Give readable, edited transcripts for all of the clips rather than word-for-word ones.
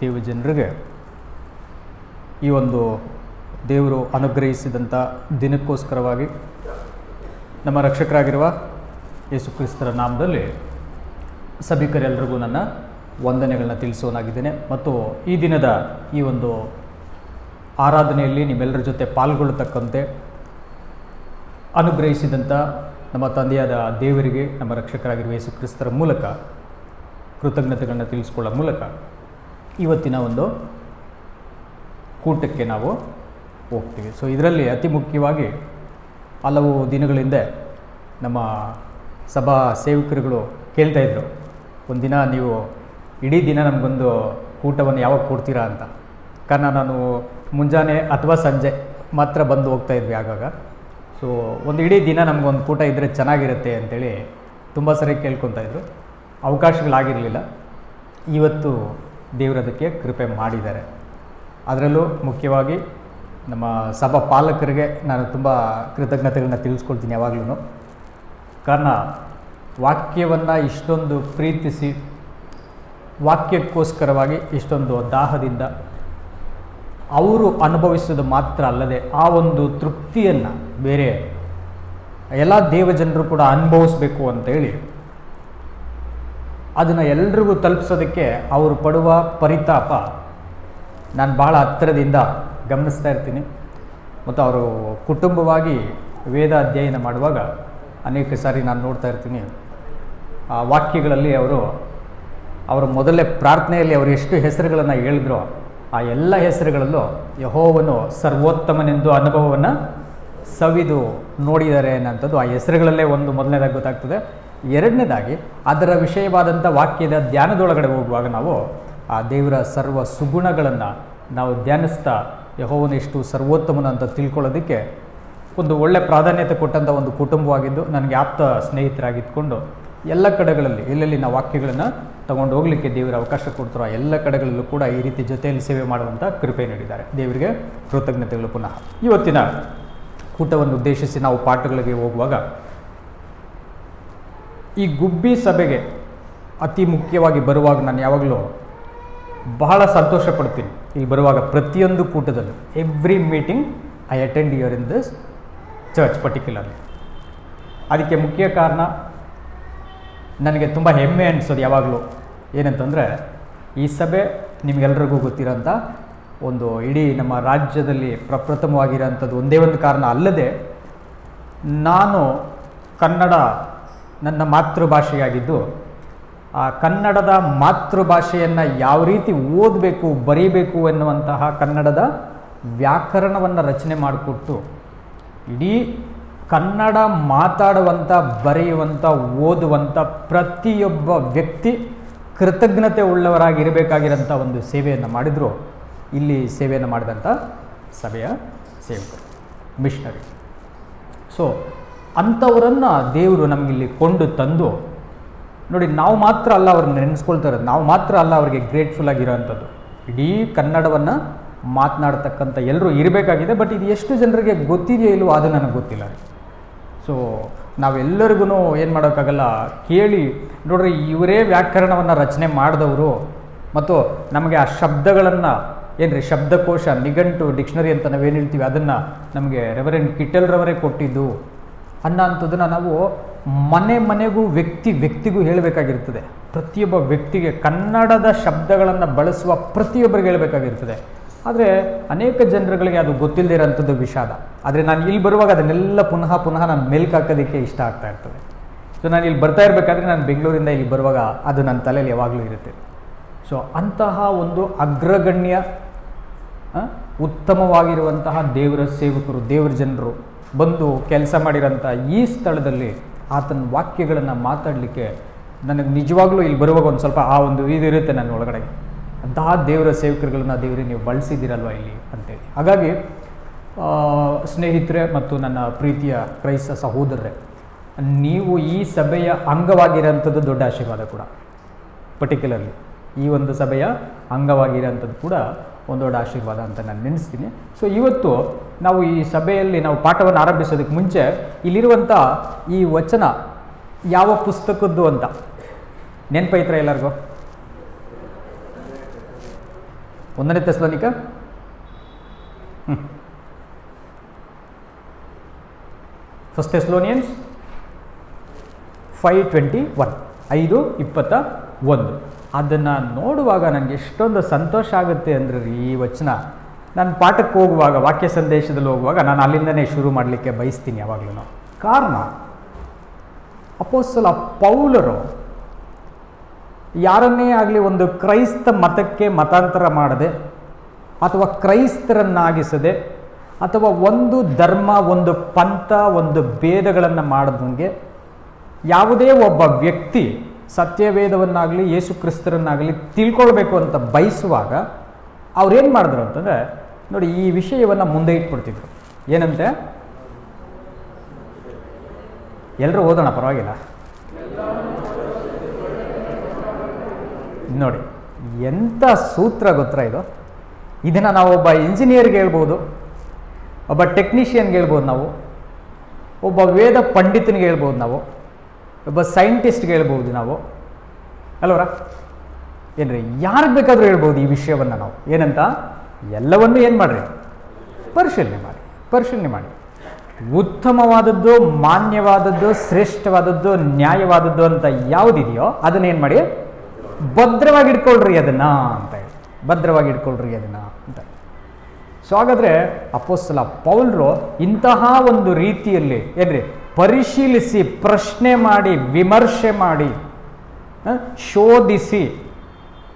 ದೇವಜನರಿಗೆ ಈ ಒಂದು ದೇವರು ಅನುಗ್ರಹಿಸಿದಂಥ ದಿನಕ್ಕೋಸ್ಕರವಾಗಿ ನಮ್ಮ ರಕ್ಷಕರಾಗಿರುವ ಯೇಸು ಕ್ರಿಸ್ತರ ನಾಮದಲ್ಲಿ ಸಭಿಕರೆಲ್ಲರಿಗೂ ನನ್ನ ವಂದನೆಗಳನ್ನ ತಿಳಿಸೋನಾಗಿದ್ದೇನೆ. ಮತ್ತು ಈ ದಿನದ ಈ ಒಂದು ಆರಾಧನೆಯಲ್ಲಿ ನಿಮ್ಮೆಲ್ಲರ ಜೊತೆ ಪಾಲ್ಗೊಳ್ಳತಕ್ಕಂತೆ ಅನುಗ್ರಹಿಸಿದಂಥ ನಮ್ಮ ತಂದೆಯಾದ ದೇವರಿಗೆ, ನಮ್ಮ ರಕ್ಷಕರಾಗಿರುವ ಯೇಸು ಕ್ರಿಸ್ತರ ಮೂಲಕ ಕೃತಜ್ಞತೆಗಳನ್ನ ತಿಳಿಸ್ಕೊಳ್ಳೋ ಮೂಲಕ ಇವತ್ತಿನ ಒಂದು ಕೂಟಕ್ಕೆ ನಾವು ಹೋಗ್ತೀವಿ. ಸೊ ಇದರಲ್ಲಿ ಅತಿ ಮುಖ್ಯವಾಗಿ ಹಲವು ದಿನಗಳಿಂದ ನಮ್ಮ ಸಭಾ ಸೇವಕರುಗಳು ಕೇಳ್ತಾಯಿದ್ರು, ಒಂದಿನ ನೀವು ಇಡೀ ದಿನ ನಮಗೊಂದು ಕೂಟವನ್ನು ಯಾವಾಗ ಕೊಡ್ತೀರಾ ಅಂತ. ಕಾರಣ ನಾನು ಮುಂಜಾನೆ ಅಥವಾ ಸಂಜೆ ಮಾತ್ರ ಬಂದು ಹೋಗ್ತಾಯಿದ್ವಿ ಆಗಾಗ. ಸೊ ಒಂದು ಇಡೀ ದಿನ ನಮಗೊಂದು ಕೂಟ ಇದ್ದರೆ ಚೆನ್ನಾಗಿರುತ್ತೆ ಅಂಥೇಳಿ ತುಂಬ ಸರಿ ಕೇಳ್ಕೊತಾಯಿದ್ರು. ಅವಕಾಶಗಳಾಗಿರಲಿಲ್ಲ. ಇವತ್ತು ದೇವರದಕ್ಕೆ ಕೃಪೆ ಮಾಡಿದ್ದಾರೆ. ಅದರಲ್ಲೂ ಮುಖ್ಯವಾಗಿ ನಮ್ಮ ಸಭಾ ಪಾಲಕರಿಗೆ ನಾನು ತುಂಬ ಕೃತಜ್ಞತೆಗಳನ್ನ ತಿಳಿಸ್ಕೊಳ್ತೀನಿ ಯಾವಾಗಲೂ. ಕಾರಣ ವಾಕ್ಯವನ್ನು ಇಷ್ಟೊಂದು ಪ್ರೀತಿಸಿ ವಾಕ್ಯಕ್ಕೋಸ್ಕರವಾಗಿ ಇಷ್ಟೊಂದು ದಾಹದಿಂದ ಅವರು ಅನುಭವಿಸೋದು ಮಾತ್ರ ಅಲ್ಲದೆ ಆ ಒಂದು ತೃಪ್ತಿಯನ್ನು ಬೇರೆ ಎಲ್ಲ ದೇವಜನರು ಕೂಡ ಅನುಭವಿಸ್ಬೇಕು ಅಂತೇಳಿ ಅದನ್ನು ಎಲ್ರಿಗೂ ತಲುಪಿಸೋದಕ್ಕೆ ಅವರು ಪಡುವ ಪರಿತಾಪ ನಾನು ಭಾಳ ಹತ್ತಿರದಿಂದ ಗಮನಿಸ್ತಾ ಇರ್ತೀನಿ. ಮತ್ತು ಅವರು ಕುಟುಂಬವಾಗಿ ವೇದ ಅಧ್ಯಯನ ಮಾಡುವಾಗ ಅನೇಕ ಸಾರಿ ನಾನು ನೋಡ್ತಾ ಇರ್ತೀನಿ. ಆ ವಾಕ್ಯಗಳಲ್ಲಿ ಅವರ ಮೊದಲೇ ಪ್ರಾರ್ಥನೆಯಲ್ಲಿ ಅವರು ಎಷ್ಟು ಹೆಸರುಗಳನ್ನು ಹೇಳಿದ್ರೋ ಆ ಎಲ್ಲ ಹೆಸರುಗಳಲ್ಲೂ ಯೆಹೋವನು ಸರ್ವೋತ್ತಮನೆಂದು ಅನುಭವವನ್ನು ಸವಿದು ನೋಡಿದ್ದಾರೆ ಅನ್ನೋಂಥದ್ದು ಆ ಹೆಸರುಗಳಲ್ಲೇ ಒಂದು ಮೊದಲನೇದಾಗಿ ಗೊತ್ತಾಗ್ತದೆ. ಎರಡನೇದಾಗಿ ಅದರ ವಿಷಯವಾದಂಥ ವಾಕ್ಯದ ಧ್ಯಾನದೊಳಗಡೆ ಹೋಗುವಾಗ ನಾವು ಆ ದೇವರ ಸರ್ವ ಸುಗುಣಗಳನ್ನು ನಾವು ಧ್ಯಾನಿಸ್ತಾ ಯೆಹೋವನು ಎಷ್ಟು ಸರ್ವೋತ್ತಮನ ಅಂತ ತಿಳ್ಕೊಳ್ಳೋದಕ್ಕೆ ಒಂದು ಒಳ್ಳೆ ಪ್ರಾಧಾನ್ಯತೆ ಕೊಟ್ಟಂಥ ಒಂದು ಕುಟುಂಬವಾಗಿದ್ದು ನನಗೆ ಆಪ್ತ ಸ್ನೇಹಿತರಾಗಿದ್ದುಕೊಂಡು ಎಲ್ಲ ಕಡೆಗಳಲ್ಲಿ ಎಲ್ಲೆಲ್ಲಿ ನಾವು ವಾಕ್ಯಗಳನ್ನು ತಗೊಂಡು ಹೋಗಲಿಕ್ಕೆ ದೇವರ ಅವಕಾಶ ಕೊಡ್ತಾರೋ ಎಲ್ಲ ಕಡೆಗಳಲ್ಲೂ ಕೂಡ ಈ ರೀತಿ ಜೊತೆಯಲ್ಲಿ ಸೇವೆ ಮಾಡುವಂಥ ಕೃಪೆ ನೀಡಿದ್ದಾರೆ. ದೇವರಿಗೆ ಕೃತಜ್ಞತೆಗಳು. ಪುನಃ ಇವತ್ತಿನ ಕೂಟವನ್ನು ಉದ್ದೇಶಿಸಿ ನಾವು ಪಾಠಗಳಿಗೆ ಹೋಗುವಾಗ ಈ ಗುಬ್ಬಿ ಸಭೆಗೆ ಅತಿ ಮುಖ್ಯವಾಗಿ ಬರುವಾಗ ನಾನು ಯಾವಾಗಲೂ ಬಹಳ ಸಂತೋಷ ಪಡ್ತೀನಿ. ಇಲ್ಲಿ ಬರುವಾಗ ಪ್ರತಿಯೊಂದು ಕೂಟದಲ್ಲೂ every meeting I attend your in this church particularly. ಅದಕ್ಕೆ ಮುಖ್ಯ ಕಾರಣ ನನಗೆ ತುಂಬ ಹೆಮ್ಮೆ ಅನಿಸೋದು ಯಾವಾಗಲೂ ಏನಂತಂದರೆ ಈ ಸಭೆ ನಿಮಗೆಲ್ರಿಗೂ ಗೊತ್ತಿರೋಂಥ ಒಂದು ಇಡೀ ನಮ್ಮ ರಾಜ್ಯದಲ್ಲಿ ಪ್ರಪ್ರಥಮವಾಗಿರೋಂಥದ್ದು ಒಂದೇ ಒಂದು ಕಾರಣ ಅಲ್ಲದೆ ನಾನು ಕನ್ನಡ ನನ್ನ ಮಾತೃಭಾಷೆಯಾಗಿದ್ದು ಆ ಕನ್ನಡದ ಮಾತೃಭಾಷೆಯನ್ನು ಯಾವ ರೀತಿ ಓದಬೇಕು ಬರೀಬೇಕು ಎನ್ನುವಂತಹ ಕನ್ನಡದ ವ್ಯಾಕರಣವನ್ನು ರಚನೆ ಮಾಡಿಕೊಟ್ಟು ಇಡೀ ಕನ್ನಡ ಮಾತಾಡುವಂಥ ಬರೆಯುವಂಥ ಓದುವಂಥ ಪ್ರತಿಯೊಬ್ಬ ವ್ಯಕ್ತಿ ಕೃತಜ್ಞತೆ ಉಳ್ಳವರಾಗಿರಬೇಕಾಗಿರೋಂಥ ಒಂದು ಸೇವೆಯನ್ನು ಮಾಡಿದರು ಇಲ್ಲಿ ಸೇವೆಯನ್ನು ಮಾಡಿದಂಥ ಸಭೆಯ ಸೇವಕರು, ಮಿಷನರಿ. ಸೊ ಅಂಥವರನ್ನು ದೇವರು ನಮಗಿಲ್ಲಿ ಕೊಂಡು ತಂದು ನೋಡಿ, ನಾವು ಮಾತ್ರ ಅಲ್ಲ ಅವ್ರನ್ನ ನೆನೆಸ್ಕೊಳ್ತಾರೆ, ನಾವು ಮಾತ್ರ ಅಲ್ಲ ಅವರಿಗೆ ಗ್ರೇಟ್ಫುಲ್ ಆಗಿರೋವಂಥದ್ದು. ಇಡೀ ಕನ್ನಡವನ್ನು ಮಾತನಾಡ್ತಕ್ಕಂಥ ಎಲ್ಲರೂ ಇರಬೇಕಾಗಿದೆ. ಬಟ್ ಇದು ಎಷ್ಟು ಜನರಿಗೆ ಗೊತ್ತಿದೆಯೋ ಇಲ್ಲವೋ ಅದು ನನಗೆ ಗೊತ್ತಿಲ್ಲ. ಸೊ ನಾವೆಲ್ಲರಿಗೂ ಏನು ಮಾಡೋಕ್ಕಾಗಲ್ಲ, ಕೇಳಿ ನೋಡ್ರಿ ಇವರೇ ವ್ಯಾಕರಣವನ್ನು ರಚನೆ ಮಾಡಿದವರು ಮತ್ತು ನಮಗೆ ಆ ಶಬ್ದಗಳನ್ನು ಏನ್ರಿ ಶಬ್ದಕೋಶ, ನಿಘಂಟು, ಡಿಕ್ಷನರಿ ಅಂತ ನಾವೇನು ಹೇಳ್ತೀವಿ ಅದನ್ನು ನಮಗೆ ರೆವರೆಂಡ್ ಕಿಟಲ್ರವರೇ ಕೊಟ್ಟಿದ್ದು ಅನ್ನೋಂಥದ್ದನ್ನು ನಾವು ಮನೆಗೂ ವ್ಯಕ್ತಿಗೂ ಹೇಳಬೇಕಾಗಿರ್ತದೆ. ಪ್ರತಿಯೊಬ್ಬ ವ್ಯಕ್ತಿಗೆ ಕನ್ನಡದ ಶಬ್ದಗಳನ್ನು ಬಳಸುವ ಪ್ರತಿಯೊಬ್ಬರಿಗೆ ಹೇಳಬೇಕಾಗಿರ್ತದೆ. ಆದರೆ ಅನೇಕ ಜನರುಗಳಿಗೆ ಅದು ಗೊತ್ತಿಲ್ಲದೇ ಇರೋಂಥದ್ದು ವಿಷಾದ. ಆದರೆ ನಾನು ಇಲ್ಲಿ ಬರುವಾಗ ಅದನ್ನೆಲ್ಲ ಪುನಃ ನಾನು ಮೆಲ್ಕು ಹಾಕೋದಕ್ಕೆ ಇಷ್ಟ ಆಗ್ತಾ ಇರ್ತದೆ. ಸೊ ನಾನು ಇಲ್ಲಿ ಬರ್ತಾ ಇರಬೇಕಾದ್ರೆ ನಾನು ಬೆಂಗಳೂರಿಂದ ಇಲ್ಲಿ ಬರುವಾಗ ಅದು ನನ್ನ ತಲೆಯಲ್ಲಿ ಯಾವಾಗಲೂ ಇರುತ್ತೆ. ಸೊ ಅಂತಹ ಒಂದು ಅಗ್ರಗಣ್ಯ ಉತ್ತಮವಾಗಿರುವಂತಹ ದೇವರ ಸೇವಕರು, ದೇವರ ಜನರು ಬಂದು ಕೆಲಸ ಮಾಡಿರೋಂಥ ಈ ಸ್ಥಳದಲ್ಲಿ ಆತನ ವಾಕ್ಯಗಳನ್ನು ಮಾತಾಡಲಿಕ್ಕೆ ನನಗೆ ನಿಜವಾಗ್ಲೂ ಇಲ್ಲಿ ಬರುವಾಗ ಒಂದು ಸ್ವಲ್ಪ ಆ ಒಂದು ಇದಿರುತ್ತೆ ನನ್ನ ಒಳಗಡೆ. ಅಂತಹ ದೇವರ ಸೇವಕರುಗಳನ್ನ ದೇವರೇ ನೀವು ಬಳಸಿದ್ದೀರಲ್ವ ಇಲ್ಲಿ ಅಂತೇಳಿ. ಹಾಗಾಗಿ ಸ್ನೇಹಿತರೆ ಮತ್ತು ನನ್ನ ಪ್ರೀತಿಯ ಕ್ರೈಸ್ತ ಸಹೋದರರೇ, ನೀವು ಈ ಸಭೆಯ ಅಂಗವಾಗಿರೋಂಥದ್ದು ದೊಡ್ಡ ಆಶೀರ್ವಾದ ಕೂಡ. ಪರ್ಟಿಕ್ಯುಲರ್ಲಿ ಈ ಒಂದು ಸಭೆಯ ಅಂಗವಾಗಿರೋಂಥದ್ದು ಕೂಡ ಒಂದು ದೊಡ್ಡ ಆಶೀರ್ವಾದ ಅಂತ ನಾನು ನೆನೆಸ್ತೀನಿ. ಸೊ ಇವತ್ತು ನಾವು ಈ ಸಭೆಯಲ್ಲಿ ನಾವು ಪಾಠವನ್ನು ಆರಂಭಿಸೋದಕ್ಕೆ ಮುಂಚೆ ಇಲ್ಲಿರುವಂಥ ಈ ವಚನ ಯಾವ ಪುಸ್ತಕದ್ದು ಅಂತ ನೆನಪೈತ್ರ ಎಲ್ಲರಿಗೂ? ಒಂದನೇ ಥೆಸಲೋನಿಕ ಫಸ್ಟ್ ಥೆಸಲೋನಿಯನ್ಸ್ 5:21 5:21. ಅದನ್ನು ನೋಡುವಾಗ ನನಗೆ ಎಷ್ಟೊಂದು ಸಂತೋಷ ಆಗುತ್ತೆ ಅಂದರೆ ಈ ವಚನ ನಾನು ಪಾಠಕ್ಕೆ ಹೋಗುವಾಗ, ವಾಕ್ಯ ಸಂದೇಶದಲ್ಲಿ ಹೋಗುವಾಗ ನಾನು ಅಲ್ಲಿಂದನೇ ಶುರು ಮಾಡಲಿಕ್ಕೆ ಬಯಸ್ತೀನಿ ಯಾವಾಗಲೂ. ಕಾರಣ ಅಪೊಸ್ತಲ ಪೌಲರು ಯಾರನ್ನೇ ಆಗಲಿ ಒಂದು ಕ್ರೈಸ್ತ ಮತಕ್ಕೆ ಮತಾಂತರ ಮಾಡದೆ ಅಥವಾ ಕ್ರೈಸ್ತರನ್ನಾಗಿಸದೆ ಅಥವಾ ಒಂದು ಧರ್ಮ, ಒಂದು ಪಂಥ, ಒಂದು ಭೇದಗಳನ್ನು ಮಾಡದಂಗೆ ಯಾವುದೇ ಒಬ್ಬ ವ್ಯಕ್ತಿ ಸತ್ಯವೇದವನ್ನಾಗಲಿ ಯೇಸು ಕ್ರಿಸ್ತರನ್ನಾಗಲಿ ತಿಳ್ಕೊಳ್ಬೇಕು ಅಂತ ಬಯಸುವಾಗ ಅವ್ರೇನು ಮಾಡಿದ್ರು ಅಂತಂದರೆ, ನೋಡಿ ಈ ವಿಷಯವನ್ನು ಮುಂದೆ ಇಟ್ಬಿಡ್ತಿದ್ರು. ಏನಂತೆ? ಎಲ್ಲರೂ ಓದೋಣ, ಪರವಾಗಿಲ್ಲ. ನೋಡಿ ಎಂಥ ಸೂತ್ರ ಗೊತ್ತಾ ಇದು. ಇದನ್ನು ನಾವು ಒಬ್ಬ ಇಂಜಿನಿಯರ್ಗೆ ಹೇಳ್ಬೋದು, ಒಬ್ಬ ಟೆಕ್ನಿಷಿಯನ್ಗೆ ಹೇಳ್ಬೋದು, ನಾವು ಒಬ್ಬ ವೇದ ಪಂಡಿತನಿಗೆ ಹೇಳ್ಬೋದು, ನಾವು ಒಬ್ಬ ಸೈಂಟಿಸ್ಟ್ಗೆ ಹೇಳ್ಬೋದು, ನಾವು ಅಲ್ವರ ಏನ್ರಿ ಯಾರಿಗೆ ಬೇಕಾದರೂ ಹೇಳ್ಬೋದು ಈ ವಿಷಯವನ್ನು. ನಾವು ಏನಂತ ಎಲ್ಲವನ್ನೂ ಏನು ಮಾಡಿರಿ, ಪರಿಶೀಲನೆ ಮಾಡಿ ಉತ್ತಮವಾದದ್ದು, ಮಾನ್ಯವಾದದ್ದು, ಶ್ರೇಷ್ಠವಾದದ್ದು, ನ್ಯಾಯವಾದದ್ದು ಅಂತ ಯಾವುದಿದೆಯೋ ಅದನ್ನೇನು ಮಾಡಿ ಭದ್ರವಾಗಿ ಇಟ್ಕೊಳ್ರಿ ಅದನ್ನು ಅಂತ ಹೇಳಿ, ಭದ್ರವಾಗಿ ಇಟ್ಕೊಳ್ರಿ ಅದನ್ನು ಅಂತ. ಸೊ ಹಾಗಾದರೆ ಅಪೊಸ್ತಲ ಪೌಲರು ಇಂತಹ ಒಂದು ರೀತಿಯಲ್ಲಿ ಏನ್ರಿ ಪರಿಶೀಲಿಸಿ, ಪ್ರಶ್ನೆ ಮಾಡಿ, ವಿಮರ್ಶೆ ಮಾಡಿ, ಶೋಧಿಸಿ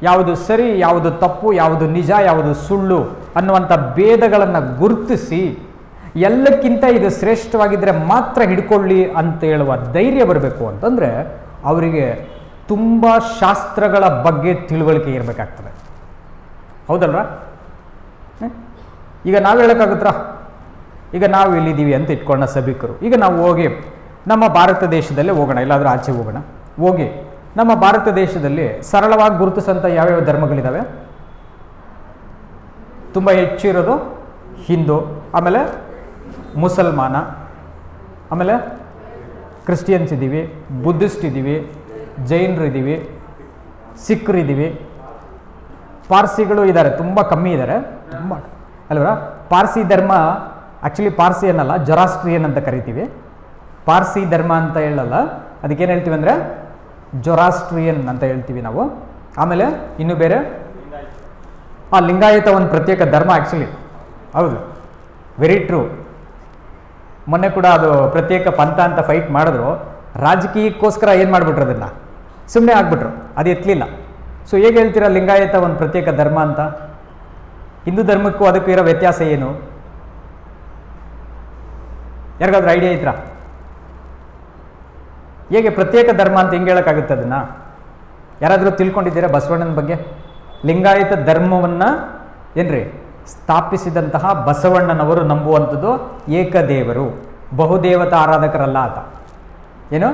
ಯಾವುದು ಸರಿ, ಯಾವುದು ತಪ್ಪು, ಯಾವುದು ನಿಜ, ಯಾವುದು ಸುಳ್ಳು ಅನ್ನುವಂಥ ಭೇದಗಳನ್ನು ಗುರುತಿಸಿ ಎಲ್ಲಕ್ಕಿಂತ ಇದು ಶ್ರೇಷ್ಠವಾಗಿದ್ದರೆ ಮಾತ್ರ ಹಿಡ್ಕೊಳ್ಳಿ ಅಂತ ಹೇಳುವ ಧೈರ್ಯ ಬರಬೇಕು ಅಂತಂದರೆ ಅವರಿಗೆ ತುಂಬ ಶಾಸ್ತ್ರಗಳ ಬಗ್ಗೆ ತಿಳುವಳಿಕೆ ಇರಬೇಕಾಗ್ತದೆ. ಹೌದಲ್ರ? ಈಗ ನಾವು ಹೇಳೋಕ್ಕಾಗುತ್ತಾ? ಈಗ ನಾವು ಇಲ್ಲಿದ್ದೀವಿ ಅಂತ ಇಟ್ಕೊಳ್ಳೋಣ ಸಭಿಕರು. ಈಗ ನಾವು ಹೋಗಿ ನಮ್ಮ ಭಾರತ ದೇಶದಲ್ಲೇ ಹೋಗೋಣ, ಎಲ್ಲಾದರೂ ಆಚೆ ಹೋಗೋಣ. ಹೋಗಿ ನಮ್ಮ ಭಾರತ ದೇಶದಲ್ಲಿ ಸರಳವಾಗಿ ಗುರುತಿಸಂಥ ಯಾವ್ಯಾವ ಧರ್ಮಗಳಿದ್ದಾವೆ? ತುಂಬ ಹೆಚ್ಚಿರೋದು ಹಿಂದೂ, ಆಮೇಲೆ ಮುಸಲ್ಮಾನ, ಆಮೇಲೆ ಕ್ರಿಶ್ಚಿಯನ್ಸ್ ಇದ್ದೀವಿ, ಬುದ್ಧಿಸ್ಟ್ ಇದ್ದೀವಿ, ಜೈನರು ಇದ್ದೀವಿ, ಸಿಖ್ರು ಇದ್ದೀವಿ, ಪಾರ್ಸಿಗಳು ಇದ್ದಾರೆ, ತುಂಬ ಕಮ್ಮಿ ಇದ್ದಾರೆ, ತುಂಬ ಅಲ್ವರ. ಪಾರ್ಸಿ ಧರ್ಮ ಆ್ಯಕ್ಚುಲಿ ಪಾರ್ಸಿ ಅನ್ನಲ್ಲ, ಜೊರಾಸ್ಟ್ರಿಯನ್ ಅಂತ ಕರಿತೀವಿ. ಪಾರ್ಸಿ ಧರ್ಮ ಅಂತ ಹೇಳಲ್ಲ, ಅದಕ್ಕೇನು ಹೇಳ್ತೀವಿ ಅಂದರೆ ಜೊರಾಸ್ಟ್ರಿಯನ್ ಅಂತ ಹೇಳ್ತೀವಿ ನಾವು. ಆಮೇಲೆ ಇನ್ನು ಬೇರೆ ಲಿಂಗಾಯತ ಒಂದು ಪ್ರತ್ಯೇಕ ಧರ್ಮ ಆ್ಯಕ್ಚುಲಿ, ಹೌದು, ವೆರಿ ಟ್ರೂ. ಮೊನ್ನೆ ಕೂಡ ಅದು ಪ್ರತ್ಯೇಕ ಪಂಥ ಅಂತ ಫೈಟ್ ಮಾಡಿದ್ರು, ರಾಜಕೀಯಕ್ಕೋಸ್ಕರ ಏನು ಮಾಡಿಬಿಟ್ರು, ಅದನ್ನು ಸುಮ್ಮನೆ ಆಗಿಬಿಟ್ರು, ಅದು ಎತ್ತಲಿಲ್ಲ. ಸೊ ಹೇಗೆ ಹೇಳ್ತೀರಾ ಲಿಂಗಾಯತ ಒಂದು ಪ್ರತ್ಯೇಕ ಧರ್ಮ ಅಂತ? ಹಿಂದೂ ಧರ್ಮಕ್ಕೂ ಅದಕ್ಕೂ ಇರೋ ವ್ಯತ್ಯಾಸ ಏನು? ಯಾರಿಗಾದ್ರೂ ಐಡಿಯಾ ಇದ್ರಾ? ಹೇಗೆ ಪ್ರತ್ಯೇಕ ಧರ್ಮ ಅಂತ ಹೆಂಗೆ ಹೇಳೋಕ್ಕಾಗುತ್ತೆ ಅದನ್ನು? ಯಾರಾದರೂ ತಿಳ್ಕೊಂಡಿದ್ದೀರಾ ಬಸವಣ್ಣನ ಬಗ್ಗೆ? ಲಿಂಗಾಯತ ಧರ್ಮವನ್ನು ಏನ್ರಿ ಸ್ಥಾಪಿಸಿದಂತಹ ಬಸವಣ್ಣನವರು ನಂಬುವಂಥದ್ದು ಏಕದೇವರು, ಬಹುದೇವತಾ ಆರಾಧಕರಲ್ಲ ಆತ. ಏನು?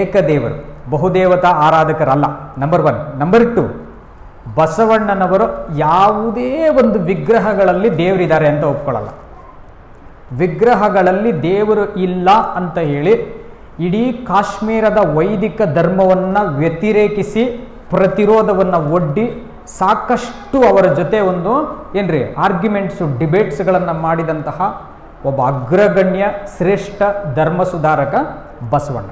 ಏಕದೇವರು, ಬಹುದೇವತಾ ಆರಾಧಕರಲ್ಲ, ನಂಬರ್ 1. ನಂಬರ್ 2, ಬಸವಣ್ಣನವರು ಯಾವುದೇ ಒಂದು ವಿಗ್ರಹಗಳಲ್ಲಿ ದೇವರಿದ್ದಾರೆ ಅಂತ ಒಪ್ಕೊಳ್ಳಲ್ಲ. ವಿಗ್ರಹಗಳಲ್ಲಿ ದೇವರು ಇಲ್ಲ ಅಂತ ಹೇಳಿ ಇಡೀ ಕಾಶ್ಮೀರದ ವೈದಿಕ ಧರ್ಮವನ್ನು ವ್ಯತಿರೇಕಿಸಿ ಪ್ರತಿರೋಧವನ್ನು ಒಡ್ಡಿ ಸಾಕಷ್ಟು ಅವರ ಜೊತೆ ಒಂದು ಏನ್ರಿ ಆರ್ಗ್ಯುಮೆಂಟ್ಸು, ಡಿಬೇಟ್ಸ್ಗಳನ್ನು ಮಾಡಿದಂತಹ ಒಬ್ಬ ಅಗ್ರಗಣ್ಯ ಶ್ರೇಷ್ಠ ಧರ್ಮ ಸುಧಾರಕ ಬಸವಣ್ಣ.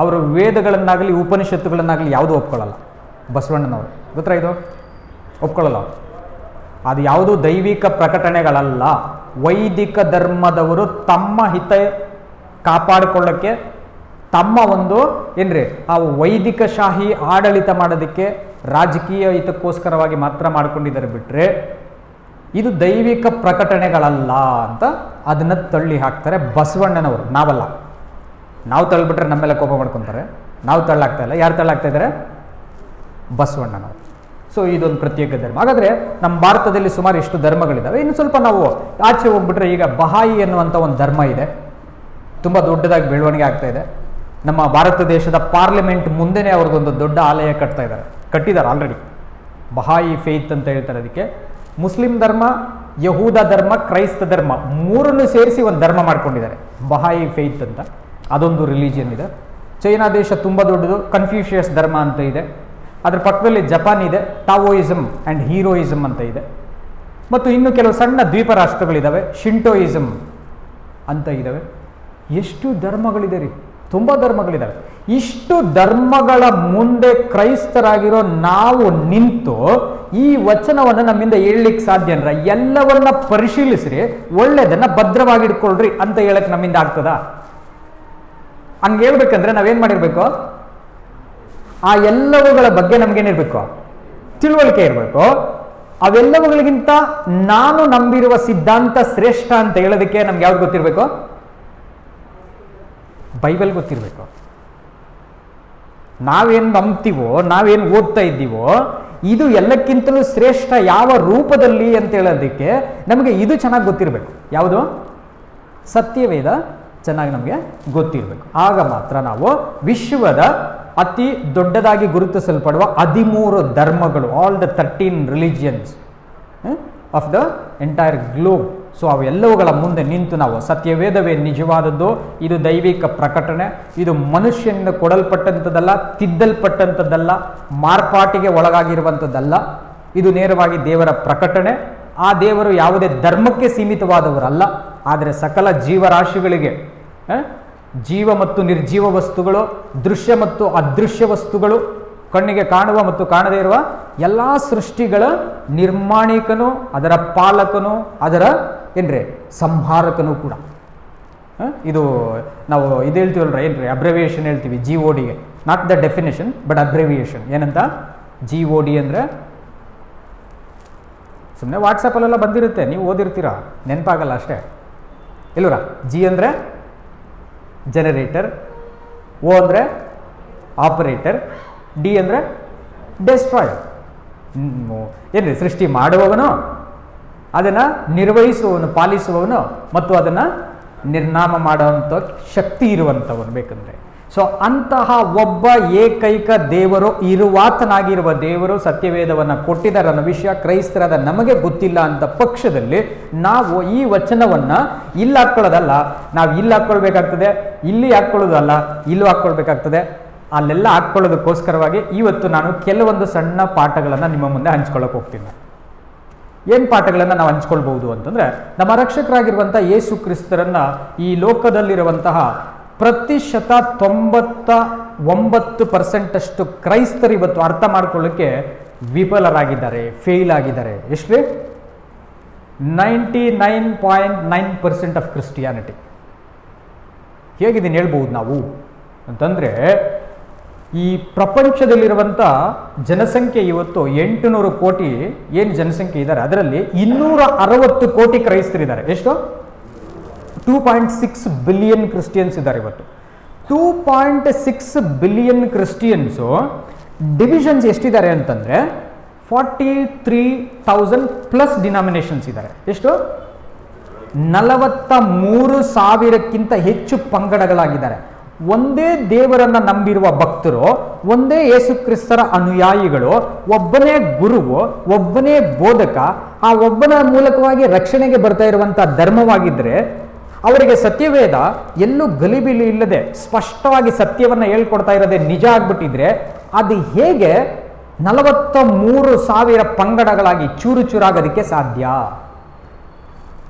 ಅವರು ವೇದಗಳನ್ನಾಗಲಿ ಉಪನಿಷತ್ತುಗಳನ್ನಾಗಲಿ ಯಾವುದೂ ಒಪ್ಕೊಳ್ಳಲ್ಲ ಬಸವಣ್ಣನವರು. ಗೊತ್ತಾ ಇದು? ಒಪ್ಕೊಳ್ಳಲ್ಲ. ಅದು ಯಾವುದೂ ದೈವಿಕ ಪ್ರಕಟಣೆಗಳಲ್ಲ. ವೈದಿಕ ಧರ್ಮದವರು ತಮ್ಮ ಹಿತ ಕಾಪಾಡಿಕೊಳ್ಳೋಕ್ಕೆ, ತಮ್ಮ ಒಂದು ಏನ್ರಿ ಆ ವೈದಿಕ ಶಾಹಿ ಆಡಳಿತ ಮಾಡೋದಕ್ಕೆ ರಾಜಕೀಯ ಹಿತಕ್ಕೋಸ್ಕರವಾಗಿ ಮಾತ್ರ ಮಾಡ್ಕೊಂಡಿದ್ದಾರೆ ಬಿಟ್ಟರೆ ಇದು ದೈವಿಕ ಪ್ರಕಟಣೆಗಳಲ್ಲ ಅಂತ ಅದನ್ನು ತಳ್ಳಿ ಹಾಕ್ತಾರೆ ಬಸವಣ್ಣನವರು. ನಾವಲ್ಲ. ನಾವು ತಳ್ಳಿಬಿಟ್ರೆ ನಮ್ಮೆಲ್ಲ ಕೋಪ ಮಾಡ್ಕೊತಾರೆ. ನಾವು ತಳ್ಳಾಗ್ತಾ ಇಲ್ಲ. ಯಾರು ತಳ್ಳಾಗ್ತಾ ಇದ್ದಾರೆ? ಬಸವಣ್ಣನವರು. ಸೊ ಇದೊಂದು ಪ್ರತ್ಯೇಕ ಧರ್ಮ. ಹಾಗಾದರೆ ನಮ್ಮ ಭಾರತದಲ್ಲಿ ಸುಮಾರು ಇಷ್ಟು ಧರ್ಮಗಳಿದ್ದಾವೆ. ಇನ್ನು ಸ್ವಲ್ಪ ನಾವು ಆಚೆ ಹೋಗ್ಬಿಟ್ರೆ ಈಗ ಬಹಾಯಿ ಎನ್ನುವಂಥ ಒಂದು ಧರ್ಮ ಇದೆ, ತುಂಬ ದೊಡ್ಡದಾಗಿ ಬೆಳವಣಿಗೆ ಆಗ್ತಾ ಇದೆ. ನಮ್ಮ ಭಾರತ ದೇಶದ ಪಾರ್ಲಿಮೆಂಟ್ ಮುಂದೆನೇ ಅವ್ರಿಗೊಂದು ದೊಡ್ಡ ಆಲಯ ಕಟ್ಟಿದ್ದಾರೆ ಆಲ್ರೆಡಿ. ಬಹಾಯಿ ಫೇತ್ ಅಂತ ಹೇಳ್ತಾರೆ ಅದಕ್ಕೆ. ಮುಸ್ಲಿಂ ಧರ್ಮ, ಯಹೂದ ಧರ್ಮ, ಕ್ರೈಸ್ತ ಧರ್ಮ ಮೂರನ್ನು ಸೇರಿಸಿ ಒಂದು ಧರ್ಮ ಮಾಡ್ಕೊಂಡಿದ್ದಾರೆ, ಬಹಾಯಿ ಫೇತ್ ಅಂತ. ಅದೊಂದು ರಿಲಿಜಿಯನ್ ಇದೆ. ಚೈನಾ ದೇಶ ತುಂಬ ದೊಡ್ಡದು, ಕನ್ಫ್ಯೂಷಿಯಸ್ ಧರ್ಮ ಅಂತ ಇದೆ. ಅದರ ಪಕ್ಕದಲ್ಲಿ ಜಪಾನ್ ಇದೆ, ಟಾವೋಯಿಸಮ್ ಆ್ಯಂಡ್ ಹೀರೋಯಿಸಮ್ ಅಂತ ಇದೆ. ಮತ್ತು ಇನ್ನು ಕೆಲವು ಸಣ್ಣ ದ್ವೀಪ ರಾಷ್ಟ್ರಗಳಿದ್ದಾವೆ, ಶಿಂಟೋಯಿಸಮ್ ಅಂತ ಇದ್ದಾವೆ. ಎಷ್ಟು ಧರ್ಮಗಳಿದೆ ರೀ, ತುಂಬ ಧರ್ಮಗಳಿದ್ದಾವೆ. ಇಷ್ಟು ಧರ್ಮಗಳ ಮುಂದೆ ಕ್ರೈಸ್ತರಾಗಿರೋ ನಾವು ನಿಂತು ಈ ವಚನವನ್ನು ನಮ್ಮಿಂದ ಹೇಳಲಿಕ್ಕೆ ಸಾಧ್ಯ ಅಂದ್ರೆ ಎಲ್ಲವನ್ನ ಪರಿಶೀಲಿಸ್ರಿ, ಒಳ್ಳೆಯದನ್ನ ಭದ್ರವಾಗಿ ಇಟ್ಕೊಳ್ರಿ ಅಂತ ಹೇಳಕ್ ನಮ್ಮಿಂದ ಆಗ್ತದ? ಹಂಗೆ ಹೇಳ್ಬೇಕಂದ್ರೆ ನಾವೇನ್ ಮಾಡಿರ್ಬೇಕು? ಆ ಎಲ್ಲವುಗಳ ಬಗ್ಗೆ ನಮ್ಗೇನಿರ್ಬೇಕು? ತಿಳುವಳಿಕೆ ಇರಬೇಕು. ಅವೆಲ್ಲವುಗಳಿಗಿಂತ ನಾನು ನಂಬಿರುವ ಸಿದ್ಧಾಂತ ಶ್ರೇಷ್ಠ ಅಂತ ಹೇಳೋದಕ್ಕೆ ನಮ್ಗೆ ಯಾವ್ದು ಗೊತ್ತಿರಬೇಕು? ಬೈಬಲ್ ಗೊತ್ತಿರಬೇಕು. ನಾವೇನು ನಂಬ್ತೀವೋ, ನಾವೇನು ಓದ್ತಾ ಇದ್ದೀವೋ, ಇದು ಎಲ್ಲಕ್ಕಿಂತಲೂ ಶ್ರೇಷ್ಠ ಯಾವ ರೂಪದಲ್ಲಿ ಅಂತ ಹೇಳೋದಕ್ಕೆ ನಮಗೆ ಇದು ಚೆನ್ನಾಗಿ ಗೊತ್ತಿರಬೇಕು. ಯಾವುದು? ಸತ್ಯವೇದ ಚೆನ್ನಾಗಿ ನಮಗೆ ಗೊತ್ತಿರಬೇಕು. ಆಗ ಮಾತ್ರ ನಾವು ವಿಶ್ವದ ಅತಿ ದೊಡ್ಡದಾಗಿ ಗುರುತಿಸಲ್ಪಡುವ 13 ಧರ್ಮಗಳು, all the 13 religions of the entire globe, so ಅವೆಲ್ಲವುಗಳ ಮುಂದೆ ನಿಂತು ನಾವು ಸತ್ಯವೇದವೇ ನಿಜವಾದದ್ದು, ಇದು ದೈವಿಕ ಪ್ರಕಟಣೆ, ಇದು ಮನುಷ್ಯನಿಂದ ಕೊಡಲ್ಪಟ್ಟಂಥದ್ದಲ್ಲ, ತಿದ್ದಲ್ಪಟ್ಟಂಥದ್ದಲ್ಲ, ಮಾರ್ಪಾಟಿಗೆ ಒಳಗಾಗಿರುವಂಥದ್ದಲ್ಲ, ಇದು ನೇರವಾಗಿ ದೇವರ ಪ್ರಕಟಣೆ. ಆ ದೇವರು ಯಾವುದೇ ಧರ್ಮಕ್ಕೆ ಸೀಮಿತವಾದವರಲ್ಲ, ಆದರೆ ಸಕಲ ಜೀವರಾಶಿಗಳಿಗೆ, ಜೀವ ಮತ್ತು ನಿರ್ಜೀವ ವಸ್ತುಗಳು, ದೃಶ್ಯ ಮತ್ತು ಅದೃಶ್ಯ ವಸ್ತುಗಳು, ಕಣ್ಣಿಗೆ ಕಾಣುವ ಮತ್ತು ಕಾಣದೇ ಇರುವ ಎಲ್ಲ ಸೃಷ್ಟಿಗಳ ನಿರ್ಮಾಣಿಕನು, ಅದರ ಪಾಲಕನು, ಅದರ ಏನ್ರಿ ಸಂಹಾರಕನು ಕೂಡ. ಇದು ನಾವು ಇದು ಹೇಳ್ತೀವಲ್ರ, ಏನ್ರಿ ಅಬ್ರಿವಿಯೇಷನ್ ಹೇಳ್ತೀವಿ GOD, not the definition but abbreviation. ಏನಂತ? GOD ಅಂದರೆ ಸುಮ್ಮನೆ ವಾಟ್ಸಪ್ಪಲ್ಲೆಲ್ಲ ಬಂದಿರುತ್ತೆ, ನೀವು ಓದಿರ್ತೀರಾ, ನೆನಪಾಗಲ್ಲ ಅಷ್ಟೇ ಇಲ್ವರ. G ಅಂದರೆ ಜನರೇಟರ್, O ಅಂದರೆ ಆಪರೇಟರ್, D ಅಂದರೆ ಡೆಸ್ಟ್ರಾಯರ್. ಏನ್ರಿ? ಸೃಷ್ಟಿ ಮಾಡುವವನು, ಅದನ್ನು ನಿರ್ವಹಿಸುವವನು, ಪಾಲಿಸುವವನು, ಮತ್ತು ಅದನ್ನು ನಿರ್ನಾಮ ಮಾಡುವಂಥ ಶಕ್ತಿ ಇರುವಂಥವನು ಬೇಕಂದ್ರೆ. ಸೊ ಅಂತಹ ಒಬ್ಬ ಏಕೈಕ ದೇವರು, ಇರುವಾತನಾಗಿರುವ ದೇವರು ಸತ್ಯವೇದವನ್ನು ಕೊಟ್ಟಿದ್ದಾರೆ ಅನ್ನೋ ವಿಷಯ ಕ್ರೈಸ್ತರಾದ ನಮಗೆ ಗೊತ್ತಿಲ್ಲ ಅಂತ ಪಕ್ಷದಲ್ಲಿ ನಾವು ಈ ವಚನವನ್ನು ಇಲ್ಲಿ ಹಾಕ್ಕೊಳ್ಳೋದಲ್ಲ, ನಾವು ಇಲ್ಲಿ ಹಾಕ್ಕೊಳ್ಬೇಕಾಗ್ತದೆ, ಇಲ್ಲಿ ಹಾಕ್ಕೊಳ್ಳೋದಲ್ಲ, ಇಲ್ಲೂ ಹಾಕ್ಕೊಳ್ಬೇಕಾಗ್ತದೆ. ಅಲ್ಲೆಲ್ಲ ಹಾಕ್ಕೊಳ್ಳೋದಕ್ಕೋಸ್ಕರವಾಗಿ ಇವತ್ತು ನಾನು ಕೆಲವೊಂದು ಸಣ್ಣ ಪಾಠಗಳನ್ನು ನಿಮ್ಮ ಮುಂದೆ ಹಂಚ್ಕೊಳ್ಳೋಕೆ ಹೋಗ್ತೀನಿ. ಏನು ಪಾಠಗಳನ್ನು ನಾವು ಹಂಚ್ಕೊಳ್ಬಹುದು ಅಂತಂದರೆ, ನಮ್ಮ ರಕ್ಷಕರಾಗಿರುವಂಥ ಯೇಸು ಕ್ರಿಸ್ತರನ್ನು ಈ ಲೋಕದಲ್ಲಿರುವಂತಹ 99% ಅಷ್ಟು ಕ್ರೈಸ್ತರು ಇವತ್ತು ಅರ್ಥ ಮಾಡ್ಕೊಳ್ಳೋಕ್ಕೆ ವಿಫಲರಾಗಿದ್ದಾರೆ, ಫೇಲ್ ಆಗಿದ್ದಾರೆ. ಎಷ್ಟು? 99.9% ಆಫ್ ಕ್ರಿಸ್ಟಿಯಾನಿಟಿ. ಹೇಗಿದ್ದೀನಿ ಹೇಳ್ಬೋದು ನಾವು ಅಂತಂದರೆ, ಈ ಪ್ರಪಂಚದಲ್ಲಿರುವಂಥ ಜನಸಂಖ್ಯೆ ಇವತ್ತು 800 ಕೋಟಿ ಏನು ಜನಸಂಖ್ಯೆ ಇದ್ದಾರೆ, ಅದರಲ್ಲಿ 260 ಕೋಟಿ ಕ್ರೈಸ್ತರಿದ್ದಾರೆ. ಎಷ್ಟು? 2.6 ಬಿಲಿಯನ್ ಕ್ರಿಸ್ಟಿಯನ್ಸ್ ಇದ್ದಾರೆ ಇವತ್ತು. 2.6 ಬಿಲಿಯನ್ ಕ್ರಿಸ್ಟಿಯನ್ಸು ಡಿವಿಷನ್ಸ್ ಎಷ್ಟಿದ್ದಾರೆ ಅಂತಂದರೆ 43,000 ಪ್ಲಸ್ ಡಿನಾಮಿನೇಷನ್ಸ್ ಇದ್ದಾರೆ. ಎಷ್ಟು? 43,000ಕ್ಕಿಂತ ಹೆಚ್ಚು ಪಂಗಡಗಳಾಗಿದ್ದಾರೆ. ಒಂದೇ ದೇವರನ್ನ ನಂಬಿರುವ ಭಕ್ತರು, ಒಂದೇ ಯೇಸು ಕ್ರಿಸ್ತರ ಅನುಯಾಯಿಗಳು, ಒಬ್ಬನೇ ಗುರುವು, ಒಬ್ಬನೇ ಬೋಧಕ, ಆ ಒಬ್ಬನ ಮೂಲಕವಾಗಿ ರಕ್ಷಣೆಗೆ ಬರ್ತಾ ಇರುವಂಥ ಧರ್ಮವಾಗಿದ್ದರೆ ಅವರಿಗೆ ಸತ್ಯವೇದ ಎಲ್ಲೂ ಗಲಿಬಿಲಿ ಇಲ್ಲದೆ ಸ್ಪಷ್ಟವಾಗಿ ಸತ್ಯವನ್ನು ಹೇಳ್ಕೊಡ್ತಾ ಇರೋದೇ ನಿಜ ಆಗ್ಬಿಟ್ಟಿದ್ರೆ ಅದು ಹೇಗೆ 43,000 ಪಂಗಡಗಳಾಗಿ ಚೂರು ಚೂರಾಗೋದಕ್ಕೆ ಸಾಧ್ಯ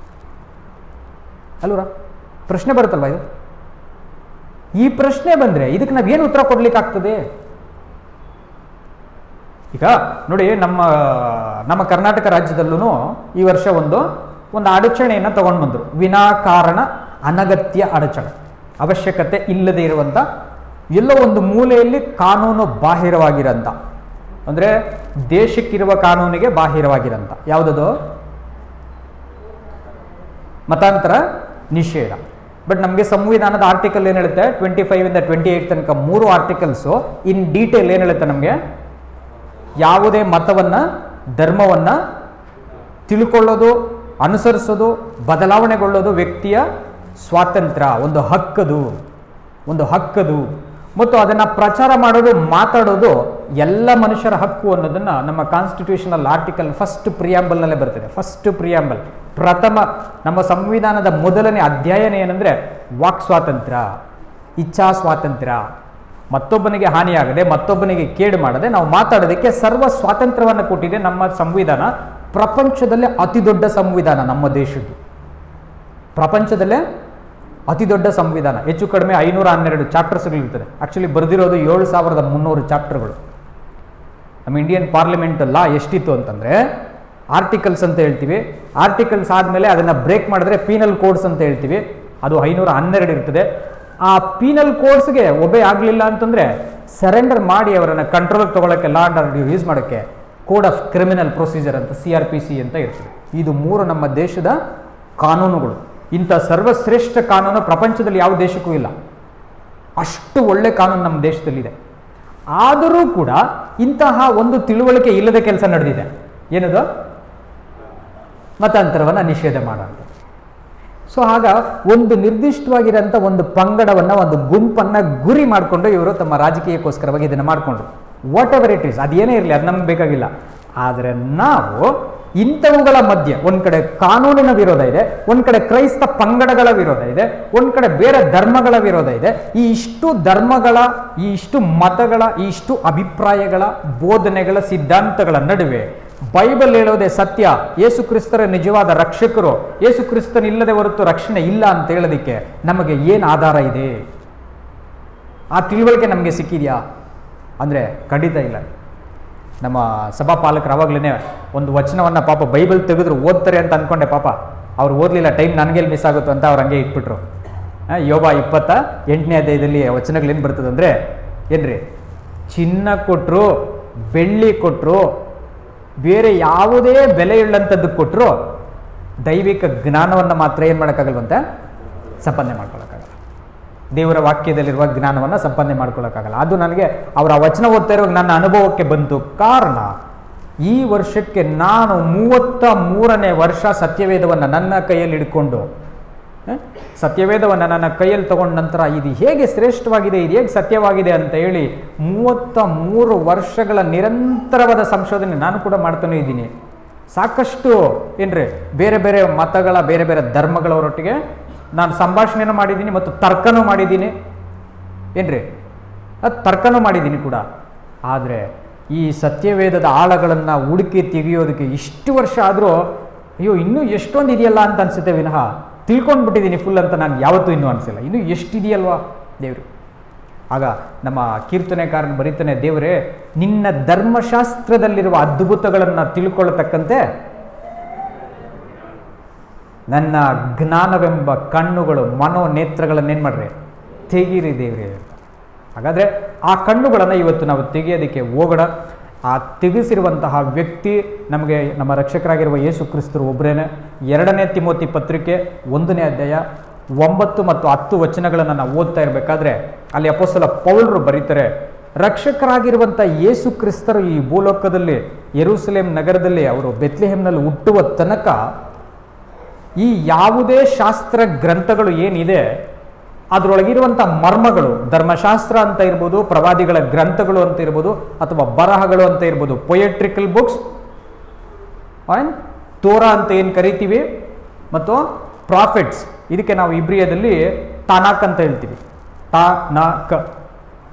ಅಲ್ವರ? ಪ್ರಶ್ನೆ ಬರುತ್ತಲ್ವ ಇದು? ಈ ಪ್ರಶ್ನೆ ಬಂದರೆ ಇದಕ್ಕೆ ನಾವೇನು ಉತ್ತರ ಕೊಡ್ಲಿಕ್ಕಾಗ್ತದೆ? ಈಗ ನೋಡಿ, ನಮ್ಮ ಕರ್ನಾಟಕ ರಾಜ್ಯದಲ್ಲೂ ಈ ವರ್ಷ ಒಂದು ಅಡಚಣೆಯನ್ನು ತಗೊಂಡು ಬಂದರು. ವಿನಾಕಾರಣ ಅನಗತ್ಯ ಅಡಚಣೆ, ಅವಶ್ಯಕತೆ ಇಲ್ಲದೆ ಇರುವಂಥ, ಎಲ್ಲೋ ಒಂದು ಮೂಲೆಯಲ್ಲಿ ಕಾನೂನು ಬಾಹಿರವಾಗಿರೋಂಥ, ಅಂದರೆ ದೇಶಕ್ಕಿರುವ ಕಾನೂನಿಗೆ ಬಾಹಿರವಾಗಿರೋಂಥ ಯಾವುದದು? ಮತಾಂತರ ನಿಷೇಧ. ಬಟ್ ನಮಗೆ ಸಂವಿಧಾನದ ಆರ್ಟಿಕಲ್ ಏನು ಹೇಳುತ್ತೆ? 25 ಇಂದ 28 ತನಕ 3 ಆರ್ಟಿಕಲ್ಸು ಇನ್ ಡೀಟೇಲ್ ಏನು ಹೇಳುತ್ತೆ ನಮಗೆ? ಯಾವುದೇ ಮತವನ್ನು, ಧರ್ಮವನ್ನು ತಿಳ್ಕೊಳ್ಳೋದು, ಅನುಸರಿಸೋದು, ಬದಲಾವಣೆಗೊಳ್ಳೋದು ವ್ಯಕ್ತಿಯ ಸ್ವಾತಂತ್ರ್ಯ, ಒಂದು ಹಕ್ಕದು. ಮತ್ತು ಅದನ್ನು ಪ್ರಚಾರ ಮಾಡೋದು, ಮಾತಾಡೋದು ಎಲ್ಲ ಮನುಷ್ಯರ ಹಕ್ಕು ಅನ್ನೋದನ್ನು ನಮ್ಮ ಕಾನ್ಸ್ಟಿಟ್ಯೂಷನಲ್ ಆರ್ಟಿಕಲ್ ಫಸ್ಟ್ ಪ್ರಿಯಾಂಬಲ್ನಲ್ಲೇ ಬರ್ತದೆ. ಫಸ್ಟ್ ಪ್ರಿಯಾಂಬಲ್, ಪ್ರಥಮ ನಮ್ಮ ಸಂವಿಧಾನದ ಮೊದಲನೇ ಅಧ್ಯಾಯನೇ ಏನಂದರೆ ವಾಕ್ ಸ್ವಾತಂತ್ರ್ಯ, ಇಚ್ಛಾ ಸ್ವಾತಂತ್ರ್ಯ, ಮತ್ತೊಬ್ಬನಿಗೆ ಹಾನಿಯಾಗದೆ, ಮತ್ತೊಬ್ಬನಿಗೆ ಕೇಡು ಮಾಡದೆ ನಾವು ಮಾತಾಡೋದಕ್ಕೆ ಸರ್ವ ಸ್ವಾತಂತ್ರ್ಯವನ್ನು ಕೊಟ್ಟಿದೆ ನಮ್ಮ ಸಂವಿಧಾನ. ಪ್ರಪಂಚದಲ್ಲೇ ಅತಿ ದೊಡ್ಡ ಸಂವಿಧಾನ ನಮ್ಮ ದೇಶದ್ದು. ಪ್ರಪಂಚದಲ್ಲೇ ಅತಿ ದೊಡ್ಡ ಸಂವಿಧಾನ. ಹೆಚ್ಚು ಕಡಿಮೆ 512 ಚಾಪ್ಟರ್ಸ್ಗಳಿರ್ತದೆ. ಆ್ಯಕ್ಚುಲಿ ಬರೆದಿರೋದು 7300 ಚಾಪ್ಟರ್ಗಳು. ನಮ್ಮ ಇಂಡಿಯನ್ ಪಾರ್ಲಿಮೆಂಟ್ ಲಾ ಎಷ್ಟಿತ್ತು ಅಂತಂದರೆ, ಆರ್ಟಿಕಲ್ಸ್ ಅಂತ ಹೇಳ್ತೀವಿ. ಆರ್ಟಿಕಲ್ಸ್ ಆದಮೇಲೆ ಅದನ್ನು ಬ್ರೇಕ್ ಮಾಡಿದ್ರೆ ಪೀನಲ್ ಕೋಡ್ಸ್ ಅಂತ ಹೇಳ್ತೀವಿ. ಅದು 512 ಇರ್ತದೆ. ಆ ಪೀನಲ್ ಕೋಡ್ಸ್ಗೆ ಒಬೆ ಆಗಲಿಲ್ಲ ಅಂತಂದರೆ ಸರೆಂಡರ್ ಮಾಡಿ ಅವರನ್ನು ಕಂಟ್ರೋಲಿಗೆ ತೊಗೊಳಕ್ಕೆ, ಲಾ ಆ್ಯಂಡ್ ಆರ್ಡರ್ ಯೂಸ್ ಮಾಡೋಕ್ಕೆ ಕೋಡ್ ಆಫ್ ಕ್ರಿಮಿನಲ್ ಪ್ರೊಸೀಜರ್ ಅಂತ CRPC ಅಂತ ಇರ್ತದೆ. ಇದು 3 ನಮ್ಮ ದೇಶದ ಕಾನೂನುಗಳು. ಇಂಥ ಸರ್ವಶ್ರೇಷ್ಠ ಕಾನೂನು ಪ್ರಪಂಚದಲ್ಲಿ ಯಾವ ದೇಶಕ್ಕೂ ಇಲ್ಲ. ಅಷ್ಟು ಒಳ್ಳೆ ಕಾನೂನು ನಮ್ಮ ದೇಶದಲ್ಲಿದೆ. ಆದರೂ ಕೂಡ ಇಂತಹ ಒಂದು ತಿಳುವಳಿಕೆ ಇಲ್ಲದ ಕೆಲಸ ನಡೆದಿದೆ. ಏನದು? ಮತಾಂತರವನ್ನು ನಿಷೇಧ ಮಾಡೋದು. ಸೊ ಆಗ ಒಂದು ನಿರ್ದಿಷ್ಟವಾಗಿರೋಂಥ ಒಂದು ಪಂಗಡವನ್ನು, ಒಂದು ಗುಂಪನ್ನು ಗುರಿ ಮಾಡಿಕೊಂಡು ಇವರು ತಮ್ಮ ರಾಜಕೀಯಕ್ಕೋಸ್ಕರವಾಗಿ ಇದನ್ನು ಮಾಡಿಕೊಂಡ್ರು. ವಾಟ್ ಎವರ್ ಇಟ್ ಈಸ್, ಅದೇನೇ ಇರಲಿ, ಅದು ನಮ್ಗೆ ಬೇಕಾಗಿಲ್ಲ. ಆದರೆ ನಾವು ಇಂಥವುಗಳ ಮಧ್ಯೆ ಒಂದು ಕಡೆ ಕಾನೂನಿನ ವಿರೋಧ ಇದೆ, ಒಂದು ಕಡೆ ಕ್ರೈಸ್ತ ಪಂಗಡಗಳ ವಿರೋಧ ಇದೆ, ಒಂದು ಕಡೆ ಬೇರೆ ಧರ್ಮಗಳ ವಿರೋಧ ಇದೆ. ಈ ಇಷ್ಟು ಧರ್ಮಗಳ, ಈ ಇಷ್ಟು ಮತಗಳ, ಈ ಇಷ್ಟು ಅಭಿಪ್ರಾಯಗಳ, ಬೋಧನೆಗಳ, ಸಿದ್ಧಾಂತಗಳ ನಡುವೆ ಬೈಬಲ್ ಹೇಳೋದೇ ಸತ್ಯ, ಯೇಸು ಕ್ರಿಸ್ತರ ನಿಜವಾದ ರಕ್ಷಕರು, ಯೇಸು ಕ್ರಿಸ್ತನಿಲ್ಲದೆ ಹೊರತು ರಕ್ಷಣೆ ಇಲ್ಲ ಅಂತ ಹೇಳೋದಕ್ಕೆ ನಮಗೆ ಏನು ಆಧಾರ ಇದೆ? ಆ ತಿಳುವಳಿಕೆ ನಮಗೆ ಸಿಕ್ಕಿದೆಯಾ ಅಂದರೆ ಖಂಡಿತ ಇಲ್ಲ. ನಮ್ಮ ಸಭಾಪಾಲಕರು ಆವಾಗಲೇ ಒಂದು ವಚನವನ್ನು ಪಾಪ ಬೈಬಲ್ ತೆಗೆದ್ರು ಓದ್ತಾರೆ ಅಂತ ಅಂದ್ಕೊಂಡೆ. ಪಾಪ ಅವ್ರು ಓದಲಿಲ್ಲ, ಟೈಮ್ ನನಗೆಲ್ಲಿ ಮಿಸ್ ಆಗುತ್ತೋ ಅಂತ ಅವ್ರು ಹಂಗೆ ಇಟ್ಬಿಟ್ರು. ಯೋಬ 28ನೇ ಅಧ್ಯಾಯದಲ್ಲಿ ವಚನಗಳೇನು ಬರ್ತದೆ ಅಂದರೆ, ಏನ್ರಿ, ಚಿನ್ನ ಕೊಟ್ಟರು, ಬೆಳ್ಳಿ ಕೊಟ್ಟರು, ಬೇರೆ ಯಾವುದೇ ಬೆಲೆಯುಳ್ಳಂಥದ್ದು ಕೊಟ್ಟರು, ದೈವಿಕ ಜ್ಞಾನವನ್ನು ಮಾತ್ರ ಏನು ಮಾಡೋಕ್ಕಾಗಲ್ವಂತೆ? ಸಂಪಾದನೆ ಮಾಡ್ಕೊಳ್ಳೋಕ್ಕಾಗಲ್ಲ. ದೇವರ ವಾಕ್ಯದಲ್ಲಿರುವ ಜ್ಞಾನವನ್ನು ಸಂಪಾದನೆ ಮಾಡ್ಕೊಳ್ಳೋಕ್ಕಾಗಲ್ಲ. ಅದು ನನಗೆ ಅವರ ವಚನ ಓದ್ತಾ ಇರುವಾಗ ನನ್ನ ಅನುಭವಕ್ಕೆ ಬಂತು. ಕಾರಣ, ಈ ವರ್ಷಕ್ಕೆ ನಾನು 33ನೇ ವರ್ಷ ಸತ್ಯವೇದವನ್ನು ನನ್ನ ಕೈಯಲ್ಲಿ ಹಿಡ್ಕೊಂಡು, ಸತ್ಯವೇದವನ್ನು ನನ್ನ ಕೈಯಲ್ಲಿ ತಗೊಂಡ ನಂತರ ಇದು ಹೇಗೆ ಶ್ರೇಷ್ಠವಾಗಿದೆ, ಇದು ಹೇಗೆ ಸತ್ಯವಾಗಿದೆ ಅಂತ ಹೇಳಿ 33 ವರ್ಷಗಳ ನಿರಂತರವಾದ ಸಂಶೋಧನೆ ನಾನು ಕೂಡ ಮಾಡ್ತಾನೆ ಇದ್ದೀನಿ. ಸಾಕಷ್ಟು ಏನ್ರಿ ಬೇರೆ ಬೇರೆ ಮತಗಳ, ಬೇರೆ ಬೇರೆ ಧರ್ಮಗಳವರೊಟ್ಟಿಗೆ ನಾನು ಸಂಭಾಷಣೆನೂ ಮಾಡಿದ್ದೀನಿ ಮತ್ತು ತರ್ಕನೂ ಮಾಡಿದ್ದೀನಿ. ಏನ್ರಿ, ಅದು ತರ್ಕನೂ ಮಾಡಿದ್ದೀನಿ ಕೂಡ. ಆದರೆ ಈ ಸತ್ಯವೇದದ ಆಳಗಳನ್ನು ಹುಡುಕಿ ತೆಗೆಯೋದಕ್ಕೆ ಇಷ್ಟು ವರ್ಷ ಆದರೂ ಅಯ್ಯೋ ಇನ್ನೂ ಎಷ್ಟೊಂದು ಇದೆಯಲ್ಲ ಅಂತ ಅನಿಸುತ್ತೆ ವಿನಃ ತಿಳ್ಕೊಂಡ್ಬಿಟ್ಟಿದ್ದೀನಿ ಫುಲ್ ಅಂತ ನಾನು ಯಾವತ್ತೂ ಇನ್ನೂ ಅನಿಸಿಲ್ಲ. ಇನ್ನೂ ಎಷ್ಟಿದೆಯಲ್ವಾ ದೇವರು. ಆಗ ನಮ್ಮ ಕೀರ್ತನೆಕಾರನ ಬರೀತಾನೆ, ದೇವರೇ ನಿನ್ನ ಧರ್ಮಶಾಸ್ತ್ರದಲ್ಲಿರುವ ಅದ್ಭುತಗಳನ್ನು ತಿಳ್ಕೊಳ್ಳತಕ್ಕಂತೆ ನನ್ನ ಜ್ಞಾನವೆಂಬ ಕಣ್ಣುಗಳು, ಮನೋನೇತ್ರಗಳನ್ನೇನು ಮಾಡ್ರಿ, ತೆಗೀರಿ ದೇವ್ರಿ ಅಂತ. ಹಾಗಾದರೆ ಆ ಕಣ್ಣುಗಳನ್ನು ಇವತ್ತು ನಾವು ತೆಗೆಯೋದಕ್ಕೆ ಹೋಗೋಣ. ಆ ತೆಗೆಸಿರುವಂತಹ ವ್ಯಕ್ತಿ ನಮಗೆ ನಮ್ಮ ರಕ್ಷಕರಾಗಿರುವ ಯೇಸು ಕ್ರಿಸ್ತರು ಒಬ್ಬರೇನೆ. 2ನೇ ತಿಮೋತಿ ಪತ್ರಿಕೆ 1ನೇ ಅಧ್ಯಾಯ 9 ಮತ್ತು 10 ವಚನಗಳನ್ನು ನಾವು ಓದ್ತಾ ಇರಬೇಕಾದ್ರೆ ಅಲ್ಲಿ ಅಪೊಸ್ತಲ ಪೌಲರು ಬರೀತಾರೆ, ರಕ್ಷಕರಾಗಿರುವಂಥ ಯೇಸು ಕ್ರಿಸ್ತರು ಈ ಭೂಲೋಕದಲ್ಲಿ ಯೆರೂಸಲೇಮ್ ನಗರದಲ್ಲಿ ಅವರು ಬೆತ್ಲೆಹೇಮ್ನಲ್ಲಿ ಹುಟ್ಟುವ ತನಕ ಈ ಯಾವುದೇ ಶಾಸ್ತ್ರ ಗ್ರಂಥಗಳು ಏನಿದೆ ಅದರೊಳಗಿರುವಂಥ ಮರ್ಮಗಳು, ಧರ್ಮಶಾಸ್ತ್ರ ಅಂತ ಇರ್ಬೋದು, ಪ್ರವಾದಿಗಳ ಗ್ರಂಥಗಳು ಅಂತ ಇರ್ಬೋದು, ಅಥವಾ ಬರಹಗಳು ಅಂತ ಇರ್ಬೋದು, ಪೊಯೆಟ್ರಿಕಲ್ ಬುಕ್ಸ್, ತೋರಾ ಅಂತ ಏನು ಕರಿತೀವಿ, ಮತ್ತು ಪ್ರಾಫಿಟ್ಸ್, ಇದಕ್ಕೆ ನಾವು ಇಬ್ರಿಯದಲ್ಲಿ ತಾನಾಕ್ ಅಂತ ಹೇಳ್ತೀವಿ.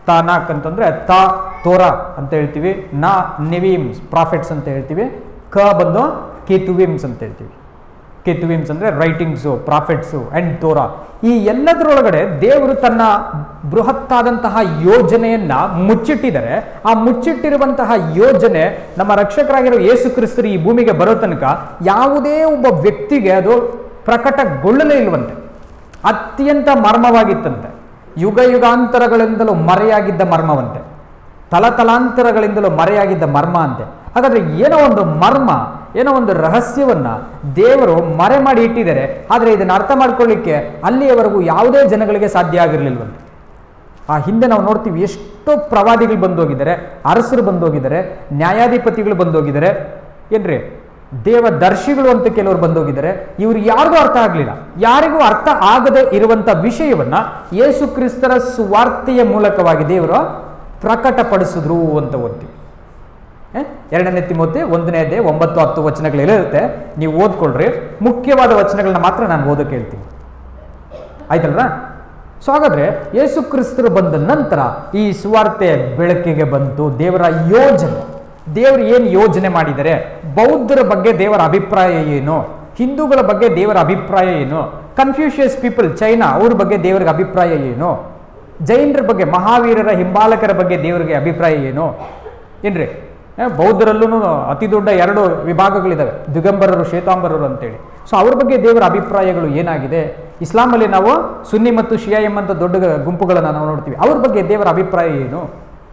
ತಾನಾಕ್ ಅಂತಂದರೆ ತೋರಾ ಅಂತ ಹೇಳ್ತೀವಿ, ನೆವೀಮ್ಸ್ ಪ್ರಾಫಿಟ್ಸ್ ಅಂತ ಹೇಳ್ತೀವಿ, ಬಂದು ಕೆತುವಿಮ್ಸ್ ಅಂತ ಹೇಳ್ತೀವಿ. ಕೆತುವಿಮ್ಸ್ ಅಂದರೆ ರೈಟಿಂಗ್ಸು, ಪ್ರಾಫಿಟ್ಸು ಆ್ಯಂಡ್ ತೋರಾ. ಈ ಎಲ್ಲದರೊಳಗಡೆ ದೇವರು ತನ್ನ ಬೃಹತ್ತಾದಂತಹ ಯೋಜನೆಯನ್ನು ಮುಚ್ಚಿಟ್ಟಿದ್ದಾರೆ. ಆ ಮುಚ್ಚಿಟ್ಟಿರುವಂತಹ ಯೋಜನೆ ನಮ್ಮ ರಕ್ಷಕರಾಗಿರೋ ಯೇಸು ಕ್ರಿಸ್ತರು ಈ ಭೂಮಿಗೆ ಬರೋ ತನಕ ಯಾವುದೇ ಒಬ್ಬ ವ್ಯಕ್ತಿಗೆ ಅದು ಪ್ರಕಟಗೊಳ್ಳಲೇ ಇಲ್ವಂತೆ. ಅತ್ಯಂತ ಮರ್ಮವಾಗಿತ್ತಂತೆ. ಯುಗ ಯುಗಾಂತರಗಳಿಂದಲೂ ಮರೆಯಾಗಿದ್ದ ಮರ್ಮವಂತೆ, ತಲತಲಾಂತರಗಳಿಂದಲೂ ಮರೆಯಾಗಿದ್ದ ಮರ್ಮ ಅಂತೆ. ಹಾಗಾದರೆ ಏನೋ ಒಂದು ಮರ್ಮ, ಏನೋ ಒಂದು ರಹಸ್ಯವನ್ನು ದೇವರು ಮರೆ ಮಾಡಿ ಇಟ್ಟಿದ್ದಾರೆ. ಆದರೆ ಇದನ್ನು ಅರ್ಥ ಮಾಡ್ಕೊಳ್ಳಿಕ್ಕೆ ಅಲ್ಲಿಯವರೆಗೂ ಯಾವುದೇ ಜನಗಳಿಗೆ ಸಾಧ್ಯ ಆಗಿರಲಿಲ್ವಂತೆ. ಆ ಹಿಂದೆ ನಾವು ನೋಡ್ತೀವಿ, ಎಷ್ಟೋ ಪ್ರವಾದಿಗಳು ಬಂದೋಗಿದ್ದಾರೆ, ಅರಸರು ಬಂದೋಗಿದ್ದಾರೆ, ನ್ಯಾಯಾಧಿಪತಿಗಳು ಬಂದೋಗಿದ್ದಾರೆ, ಏನ್ರಿ ದೇವದರ್ಶಿಗಳು ಅಂತ ಕೆಲವರು ಬಂದೋಗಿದ್ದಾರೆ. ಇವರು ಯಾರಿಗೂ ಅರ್ಥ ಆಗಲಿಲ್ಲ. ಯಾರಿಗೂ ಅರ್ಥ ಆಗದೆ ಇರುವಂಥ ವಿಷಯವನ್ನು ಯೇಸು ಕ್ರಿಸ್ತರ ಸುವಾರ್ತೆಯ ಮೂಲಕವಾಗಿ ದೇವರು ಪ್ರಕಟಪಡಿಸಿದ್ರು ಅಂತ ಓದ್ತೀವಿ. 2ನೇ ತಿಮೋತಿ 1ನೇ ಅಧ್ಯಾಯ 9-10 ವಚನಗಳಿರುತ್ತೆ, ನೀವು ಓದ್ಕೊಳ್ರಿ. ಮುಖ್ಯವಾದ ವಚನಗಳನ್ನ ಮಾತ್ರ ನಾನು ಓದೋಕೆ ಹೇಳ್ತೀನಿ, ಆಯ್ತಲ್ವಾ? ಸೊ ಹಾಗಾದರೆ ಯೇಸು ಕ್ರಿಸ್ತರು ಬಂದ ನಂತರ ಈ ಸುವಾರ್ತೆ ಬೆಳಕಿಗೆ ಬಂತು. ದೇವರ ಯೋಜನೆ, ದೇವರು ಏನು ಯೋಜನೆ ಮಾಡಿದ್ದಾರೆ, ಬೌದ್ಧರ ಬಗ್ಗೆ ದೇವರ ಅಭಿಪ್ರಾಯ ಏನು, ಹಿಂದೂಗಳ ಬಗ್ಗೆ ದೇವರ ಅಭಿಪ್ರಾಯ ಏನು, ಕನ್ಫ್ಯೂಷಿಯಸ್ ಪೀಪಲ್ ಚೈನಾ ಅವ್ರ ಬಗ್ಗೆ ದೇವರಿಗೆ ಅಭಿಪ್ರಾಯ ಏನು, ಜೈನರ ಬಗ್ಗೆ ಮಹಾವೀರರ ಹಿಂಬಾಲಕರ ಬಗ್ಗೆ ದೇವರಿಗೆ ಅಭಿಪ್ರಾಯ ಏನು ಏನ್ರಿ. ಬೌದ್ಧರಲ್ಲೂ ಅತಿ ದೊಡ್ಡ 2 ವಿಭಾಗಗಳಿದ್ದಾವೆ, ದಿಗಂಬರರು ಶ್ವೇತಾಂಬರರು ಅಂತೇಳಿ. ಸೊ ಅವ್ರ ಬಗ್ಗೆ ದೇವರ ಅಭಿಪ್ರಾಯಗಳು ಏನಾಗಿದೆ. ಇಸ್ಲಾಮಲ್ಲಿ ನಾವು ಸುನ್ನಿ ಮತ್ತು ಶಿಯಾ ಎಂಬಂಥ ದೊಡ್ಡ ಗುಂಪುಗಳನ್ನು ನಾವು ನೋಡ್ತೀವಿ, ಅವ್ರ ಬಗ್ಗೆ ದೇವರ ಅಭಿಪ್ರಾಯ ಏನು.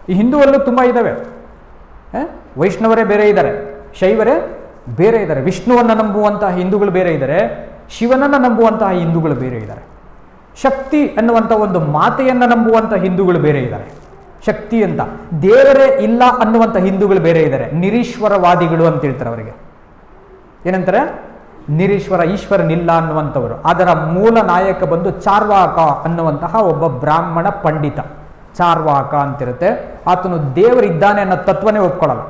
ಈ ಹಿಂದೂವಲ್ಲೂ ತುಂಬ ಇದ್ದಾವೆ, ವೈಷ್ಣವರೇ ಬೇರೆ ಇದ್ದಾರೆ, ಶೈವರೇ ಬೇರೆ ಇದ್ದಾರೆ, ವಿಷ್ಣುವನ್ನು ನಂಬುವಂತಹ ಹಿಂದೂಗಳು ಬೇರೆ ಇದ್ದಾರೆ, ಶಿವನನ್ನು ನಂಬುವಂತಹ ಹಿಂದೂಗಳು ಬೇರೆ ಇದ್ದಾರೆ, ಶಕ್ತಿ ಅನ್ನುವಂಥ ಒಂದು ಮಾತೆಯನ್ನು ನಂಬುವಂಥ ಹಿಂದೂಗಳು ಬೇರೆ ಇದ್ದಾರೆ. ಶಕ್ತಿ ಅಂತ ದೇವರೇ ಇಲ್ಲ ಅನ್ನುವಂಥ ಹಿಂದೂಗಳು ಬೇರೆ ಇದ್ದಾರೆ. ನಿರೀಶ್ವರವಾದಿಗಳು ಅಂತ ಹೇಳ್ತಾರೆ ಅವರಿಗೆ. ಏನಂತಾರೆ? ನಿರೀಶ್ವರ, ಈಶ್ವರನಿಲ್ಲ ಅನ್ನುವಂಥವರು. ಅದರ ಮೂಲ ನಾಯಕ ಬಂದು ಚಾರ್ವಾಕ ಅನ್ನುವಂತಹ ಒಬ್ಬ ಬ್ರಾಹ್ಮಣ ಪಂಡಿತ. ಚಾರ್ವಾಕ ಅಂತಿರುತ್ತೆ. ಆತನು ದೇವರಿದ್ದಾನೆ ಅನ್ನೋ ತತ್ವನೇ ಒಪ್ಕೊಳ್ಳಲ್ಲ.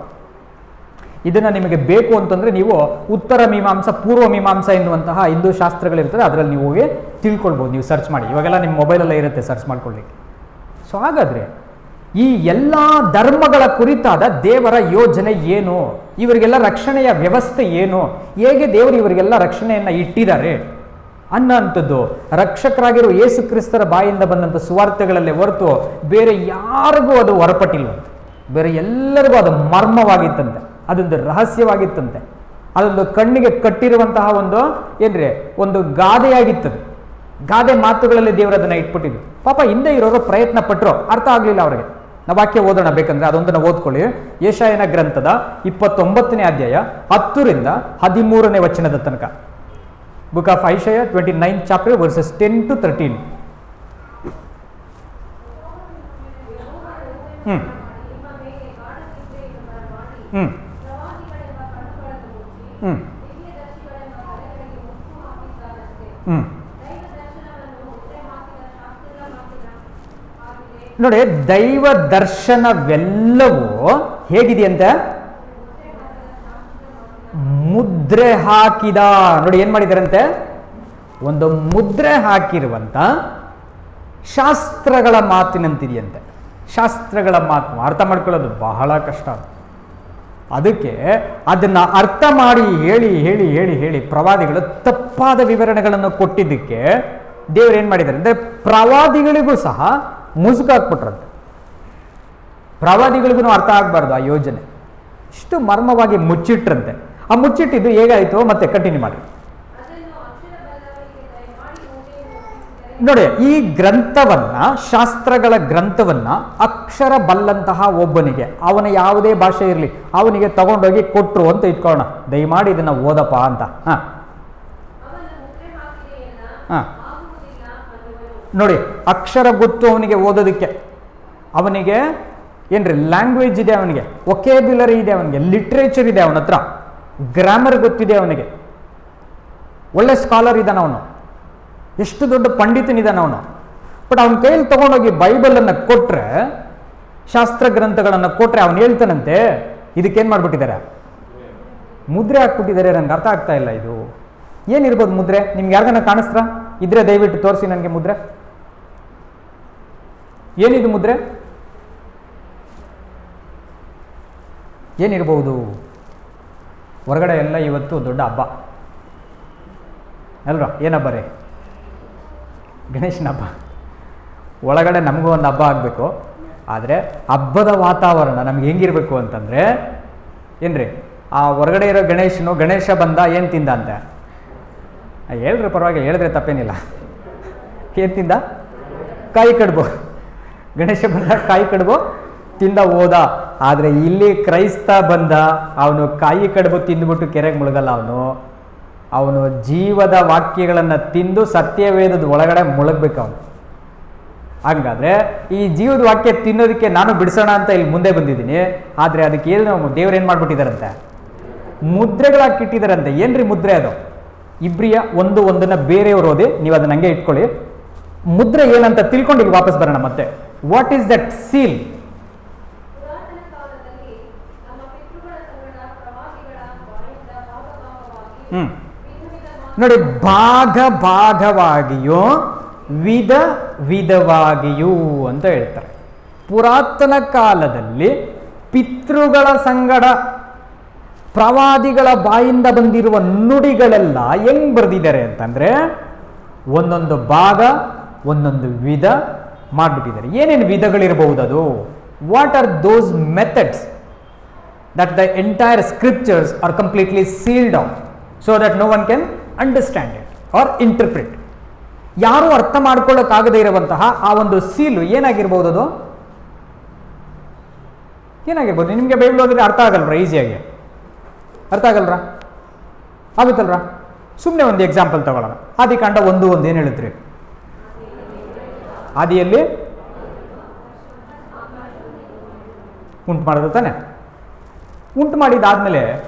ಇದನ್ನು ನಿಮಗೆ ಬೇಕು ಅಂತಂದರೆ ನೀವು ಉತ್ತರ ಮೀಮಾಂಸ, ಪೂರ್ವ ಮೀಮಾಂಸ ಎನ್ನುವಂತಹ ಹಿಂದೂ ಶಾಸ್ತ್ರಗಳಿರ್ತದೆ, ಅದರಲ್ಲಿ ನೀವು ಹೋಗಿ ತಿಳ್ಕೊಳ್ಬೋದು. ನೀವು ಸರ್ಚ್ ಮಾಡಿ, ಇವಾಗೆಲ್ಲ ನಿಮ್ಮ ಮೊಬೈಲಲ್ಲೇ ಇರುತ್ತೆ, ಸರ್ಚ್ ಮಾಡ್ಕೊಳ್ಳಿಕ್ಕೆ. ಸೊ ಹಾಗಾದರೆ ಈ ಎಲ್ಲ ಧರ್ಮಗಳ ಕುರಿತಾದ ದೇವರ ಯೋಜನೆ ಏನು, ಇವರಿಗೆಲ್ಲ ರಕ್ಷಣೆಯ ವ್ಯವಸ್ಥೆ ಏನು, ಹೇಗೆ ದೇವರು ಇವರಿಗೆಲ್ಲ ರಕ್ಷಣೆಯನ್ನು ಇಟ್ಟಿದ್ದಾರೆ ಅನ್ನೋಂಥದ್ದು ರಕ್ಷಕರಾಗಿರೋ ಯೇಸು ಕ್ರಿಸ್ತರ ಬಾಯಿಂದ ಬಂದಂಥ ಸುವಾರ್ತೆಗಳಲ್ಲೇ ಹೊರತು ಬೇರೆ ಯಾರಿಗೂ ಅದು ಹೊರಪಟ್ಟಿಲ್ವಂತೆ. ಬೇರೆ ಎಲ್ಲರಿಗೂ ಅದು ಮರ್ಮವಾಗಿತ್ತಂತೆ, ಅದೊಂದು ರಹಸ್ಯವಾಗಿತ್ತಂತೆ, ಅದೊಂದು ಕಣ್ಣಿಗೆ ಕಟ್ಟಿರುವಂತಹ ಒಂದು ಏನ್ರಿ ಒಂದು ಗಾದೆಯಾಗಿತ್ತದು. ಗಾದೆ ಮಾತುಗಳಲ್ಲಿ ದೇವರು ಅದನ್ನು ಇಟ್ಬಿಟ್ಟಿದ್ರು. ಪಾಪ ಹಿಂದೆ ಇರೋರು ಪ್ರಯತ್ನ ಪಟ್ಟರು, ಅರ್ಥ ಆಗಲಿಲ್ಲ ಅವರಿಗೆ. ನಾವು ವಾಕ್ಯ ಓದೋಣ ಬೇಕಂದ್ರೆ, ಅದೊಂದನ್ನು ಓದ್ಕೊಳ್ಳಿ. ಯೆಶಾಯನ ಗ್ರಂಥದ 29ನೇ ಅಧ್ಯಾಯ 10ರಿಂದ 13ನೇ ವಚನದ ತನಕ. Book of Isaiah 29th chapter verses 10 to 13. ನೋಡಿ, ದೈವ ದರ್ಶನವೆಲ್ಲವೂ ಹೇಗಿದೆಯಂತೆ? ಮುದ್ರೆ ಹಾಕಿದ. ನೋಡಿ ಏನ್ ಮಾಡಿದಾರಂತೆ? ಒಂದು ಮುದ್ರೆ ಹಾಕಿರುವಂತ ಶಾಸ್ತ್ರಗಳ ಮಾತಿನಂತಿದೆಯಂತೆ. ಶಾಸ್ತ್ರಗಳ ಮಾತು ಅರ್ಥ ಮಾಡ್ಕೊಳ್ಳೋದು ಬಹಳ ಕಷ್ಟ. ಅದಕ್ಕೆ ಅದನ್ನ ಅರ್ಥ ಮಾಡಿ ಹೇಳಿ ಹೇಳಿ ಹೇಳಿ ಹೇಳಿ ಪ್ರವಾದಿಗಳು ತಪ್ಪಾದ ವಿವರಣೆಗಳನ್ನು ಕೊಟ್ಟಿದ್ದಕ್ಕೆ ದೇವರು ಏನ್ ಮಾಡಿದ್ದಾರೆ ಅಂದ್ರೆ ಪ್ರವಾದಿಗಳಿಗೂ ಸಹ ಮುಸುಕಾಕ್ಬಿಟ್ರಂತೆ. ಪ್ರವಾದಿಗಳಿಗೂ ಅರ್ಥ ಆಗಬಾರ್ದು ಆ ಯೋಜನೆ, ಇಷ್ಟು ಮರ್ಮವಾಗಿ ಮುಚ್ಚಿಟ್ರಂತೆ. ಆ ಮುಚ್ಚಿಟ್ಟಿದ್ದು ಹೇಗಾಯಿತು ಮತ್ತೆ ಕಂಟಿನ್ಯೂ ಮಾಡಿ. ನೋಡಿ, ಈ ಗ್ರಂಥವನ್ನ, ಶಾಸ್ತ್ರಗಳ ಗ್ರಂಥವನ್ನ ಅಕ್ಷರ ಬಲ್ಲಂತಹ ಒಬ್ಬನಿಗೆ, ಅವನ ಯಾವುದೇ ಭಾಷೆ ಇರಲಿ, ಅವನಿಗೆ ತಗೊಂಡೋಗಿ ಕೊಟ್ರು ಅಂತ ಇಟ್ಕೊಳ್ಳೋಣ, ದಯಮಾಡಿ ಇದನ್ನ ಓದಪ್ಪ ಅಂತ. ನೋಡಿ, ಅಕ್ಷರ ಗೊತ್ತು ಅವನಿಗೆ ಓದೋದಕ್ಕೆ, ಅವನಿಗೆ ಏನ್ರಿ ಲ್ಯಾಂಗ್ವೇಜ್ ಇದೆ, ಅವನಿಗೆ ವೊಕ್ಯಾಬ್ಯುಲರಿ ಇದೆ, ಅವನಿಗೆ ಲಿಟ್ರೇಚರ್ ಇದೆ, ಅವನ ಹತ್ರ ಗ್ರಾಮರ್ ಗೊತ್ತಿದೆ, ಅವನಿಗೆ ಒಳ್ಳೆ ಸ್ಕಾಲರ್ ಇದ್ದಾನ, ಅವನು ಎಷ್ಟು ದೊಡ್ಡ ಪಂಡಿತನಿದ್ದಾನ ಅವನು. ಬಟ್ ಅವನ ಕೈಯಲ್ಲಿ ತಗೊಂಡೋಗಿ ಬೈಬಲನ್ನು ಕೊಟ್ರೆ, ಶಾಸ್ತ್ರ ಗ್ರಂಥಗಳನ್ನು ಕೊಟ್ರೆ ಅವನು ಹೇಳ್ತಾನಂತೆ ಇದಕ್ಕೇನು ಮಾಡ್ಬಿಟ್ಟಿದ್ದಾರೆ, ಮುದ್ರೆ ಹಾಕ್ಬಿಟ್ಟಿದ್ದಾರೆ. ನನಗೆ ಅರ್ಥ ಆಗ್ತಾ ಇಲ್ಲ, ಇದು ಏನಿರ್ಬೋದು ಮುದ್ರೆ? ನಿಮ್ಗೆ ಯಾರಿಗಾನ ಕಾಣಿಸ್ತಾ ಇದ್ರೆ ದಯವಿಟ್ಟು ತೋರಿಸಿ ನನಗೆ ಮುದ್ರೆ. ಏನಿದು ಮುದ್ರೆ? ಏನಿರ್ಬೋದು? ಹೊರಗಡೆ ಎಲ್ಲ ಇವತ್ತು ದೊಡ್ಡ ಹಬ್ಬ ಅಲ್ವಾ? ಏನು ಹಬ್ಬ ರೀ? ಗಣೇಶನ ಹಬ್ಬ. ಒಳಗಡೆ ನಮಗೂ ಒಂದು ಹಬ್ಬ ಆಗಬೇಕು. ಆದರೆ ಹಬ್ಬದ ವಾತಾವರಣ ನಮ್ಗೆ ಹೆಂಗಿರ್ಬೇಕು ಅಂತಂದರೆ ಏನ್ರಿ, ಆ ಹೊರಗಡೆ ಇರೋ ಗಣೇಶ ಬಂದ ಏನು ತಿಂದ ಅಂತ ಹೇಳ್ರಿ, ಪರವಾಗಿಲ್ಲ, ಹೇಳಿದ್ರೆ ತಪ್ಪೇನಿಲ್ಲ. ಏನು ತಿಂದ? ಕಾಯಿ ಕಡುಬು. ಗಣೇಶ ಬಂದ ಕಾಯಿ ಕಡುಬು ತಿಂದ ಹೋದ. ಆದರೆ ಇಲ್ಲಿ ಕ್ರೈಸ್ತ ಬಂದ, ಅವನು ಕಾಯಿ ಕಡುಬು ತಿಂದುಬಿಟ್ಟು ಕೆರೆಗೆ ಮುಳುಗಲ್ಲ. ಅವನು ಜೀವದ ವಾಕ್ಯಗಳನ್ನು ತಿಂದು ಸತ್ಯವೇದದ ಒಳಗಡೆ ಮುಳುಗಬೇಕು ಅವನು. ಹಾಗಾದರೆ ಈ ಜೀವದ ವಾಕ್ಯ ತಿನ್ನೋದಕ್ಕೆ ನಾನು ಬಿಡಿಸೋಣ ಅಂತ ಇಲ್ಲಿ ಮುಂದೆ ಬಂದಿದ್ದೀನಿ. ಆದರೆ ಅದಕ್ಕೆ ಏನು ದೇವ್ರೇನು ಮಾಡಿಬಿಟ್ಟಿದ್ದಾರಂತೆ? ಮುದ್ರೆಗಳಾಕಿಟ್ಟಿದ್ದಾರಂತೆ. ಏನ್ರಿ ಮುದ್ರೆ? ಅದು ಇಬ್ರಿಯ ಒಂದನ್ನ ಬೇರೆಯವರು ಓದಿ, ನೀವು ಅದನ್ನ ಹಂಗೆ ಇಟ್ಕೊಳ್ಳಿ. ಮುದ್ರೆ ಏನಂತ ತಿಳ್ಕೊಂಡು ಇಲ್ಲಿ ವಾಪಸ್ ಬರೋಣ ಮತ್ತೆ. What is that seal? ನೋಡಿ, ಭಾಗವಾಗಿಯೂ ವಿಧ ವಿಧವಾಗಿಯೂ ಅಂತ ಹೇಳ್ತಾರೆ. ಪುರಾತನ ಕಾಲದಲ್ಲಿ ಪಿತೃಗಳ ಸಂಗಡ ಪ್ರವಾದಿಗಳ ಬಾಯಿಂದ ಬಂದಿರುವ ನುಡಿಗಳೆಲ್ಲ ಹೆಂಗ್ ಬರೆದಿದ್ದಾರೆ ಅಂತಂದ್ರೆ ಒಂದೊಂದು ಭಾಗ ಒಂದೊಂದು ವಿಧ ಮಾಡಿಬಿಟ್ಟಿದ್ದಾರೆ. ಏನೇನು ವಿಧಗಳಿರಬಹುದು ಅದು? What are those methods that the entire scriptures are completely sealed out so that no one can understand it or interpret. ಯಾರು ಅರ್ಥ ಮಾಡ್ಕೊಳ್ಳೋಕ್ಕಾಗದೇ ಇರುವಂತಹ ಆ ಒಂದು ಸೀಲು ಏನಾಗಿರ್ಬೋದು? ಅದು ಏನಾಗಿರ್ಬೋದು? ನಿಮಗೆ ಬೈಬಲ್ ಓದಿದ್ರೆ ಅರ್ಥ ಆಗಲ್ರ? ಈಸಿಯಾಗಿ ಅರ್ಥ ಆಗಲ್ರ? ಆಗುತ್ತಲ್ರ? ಸುಮ್ಮನೆ ಒಂದು ಎಕ್ಸಾಂಪಲ್ ತಗೊಳ್ಳೋಣ. ಆದಿಕಾಂಡ 1:1 ಏನು ಹೇಳುತ್ರಿ? ಆದಿಯಲ್ಲಿ ಉಂಟು ಮಾಡೋದು ತಾನೆ. ಉಂಟು ಮಾಡಿದಾದ್ಮೇಲೆ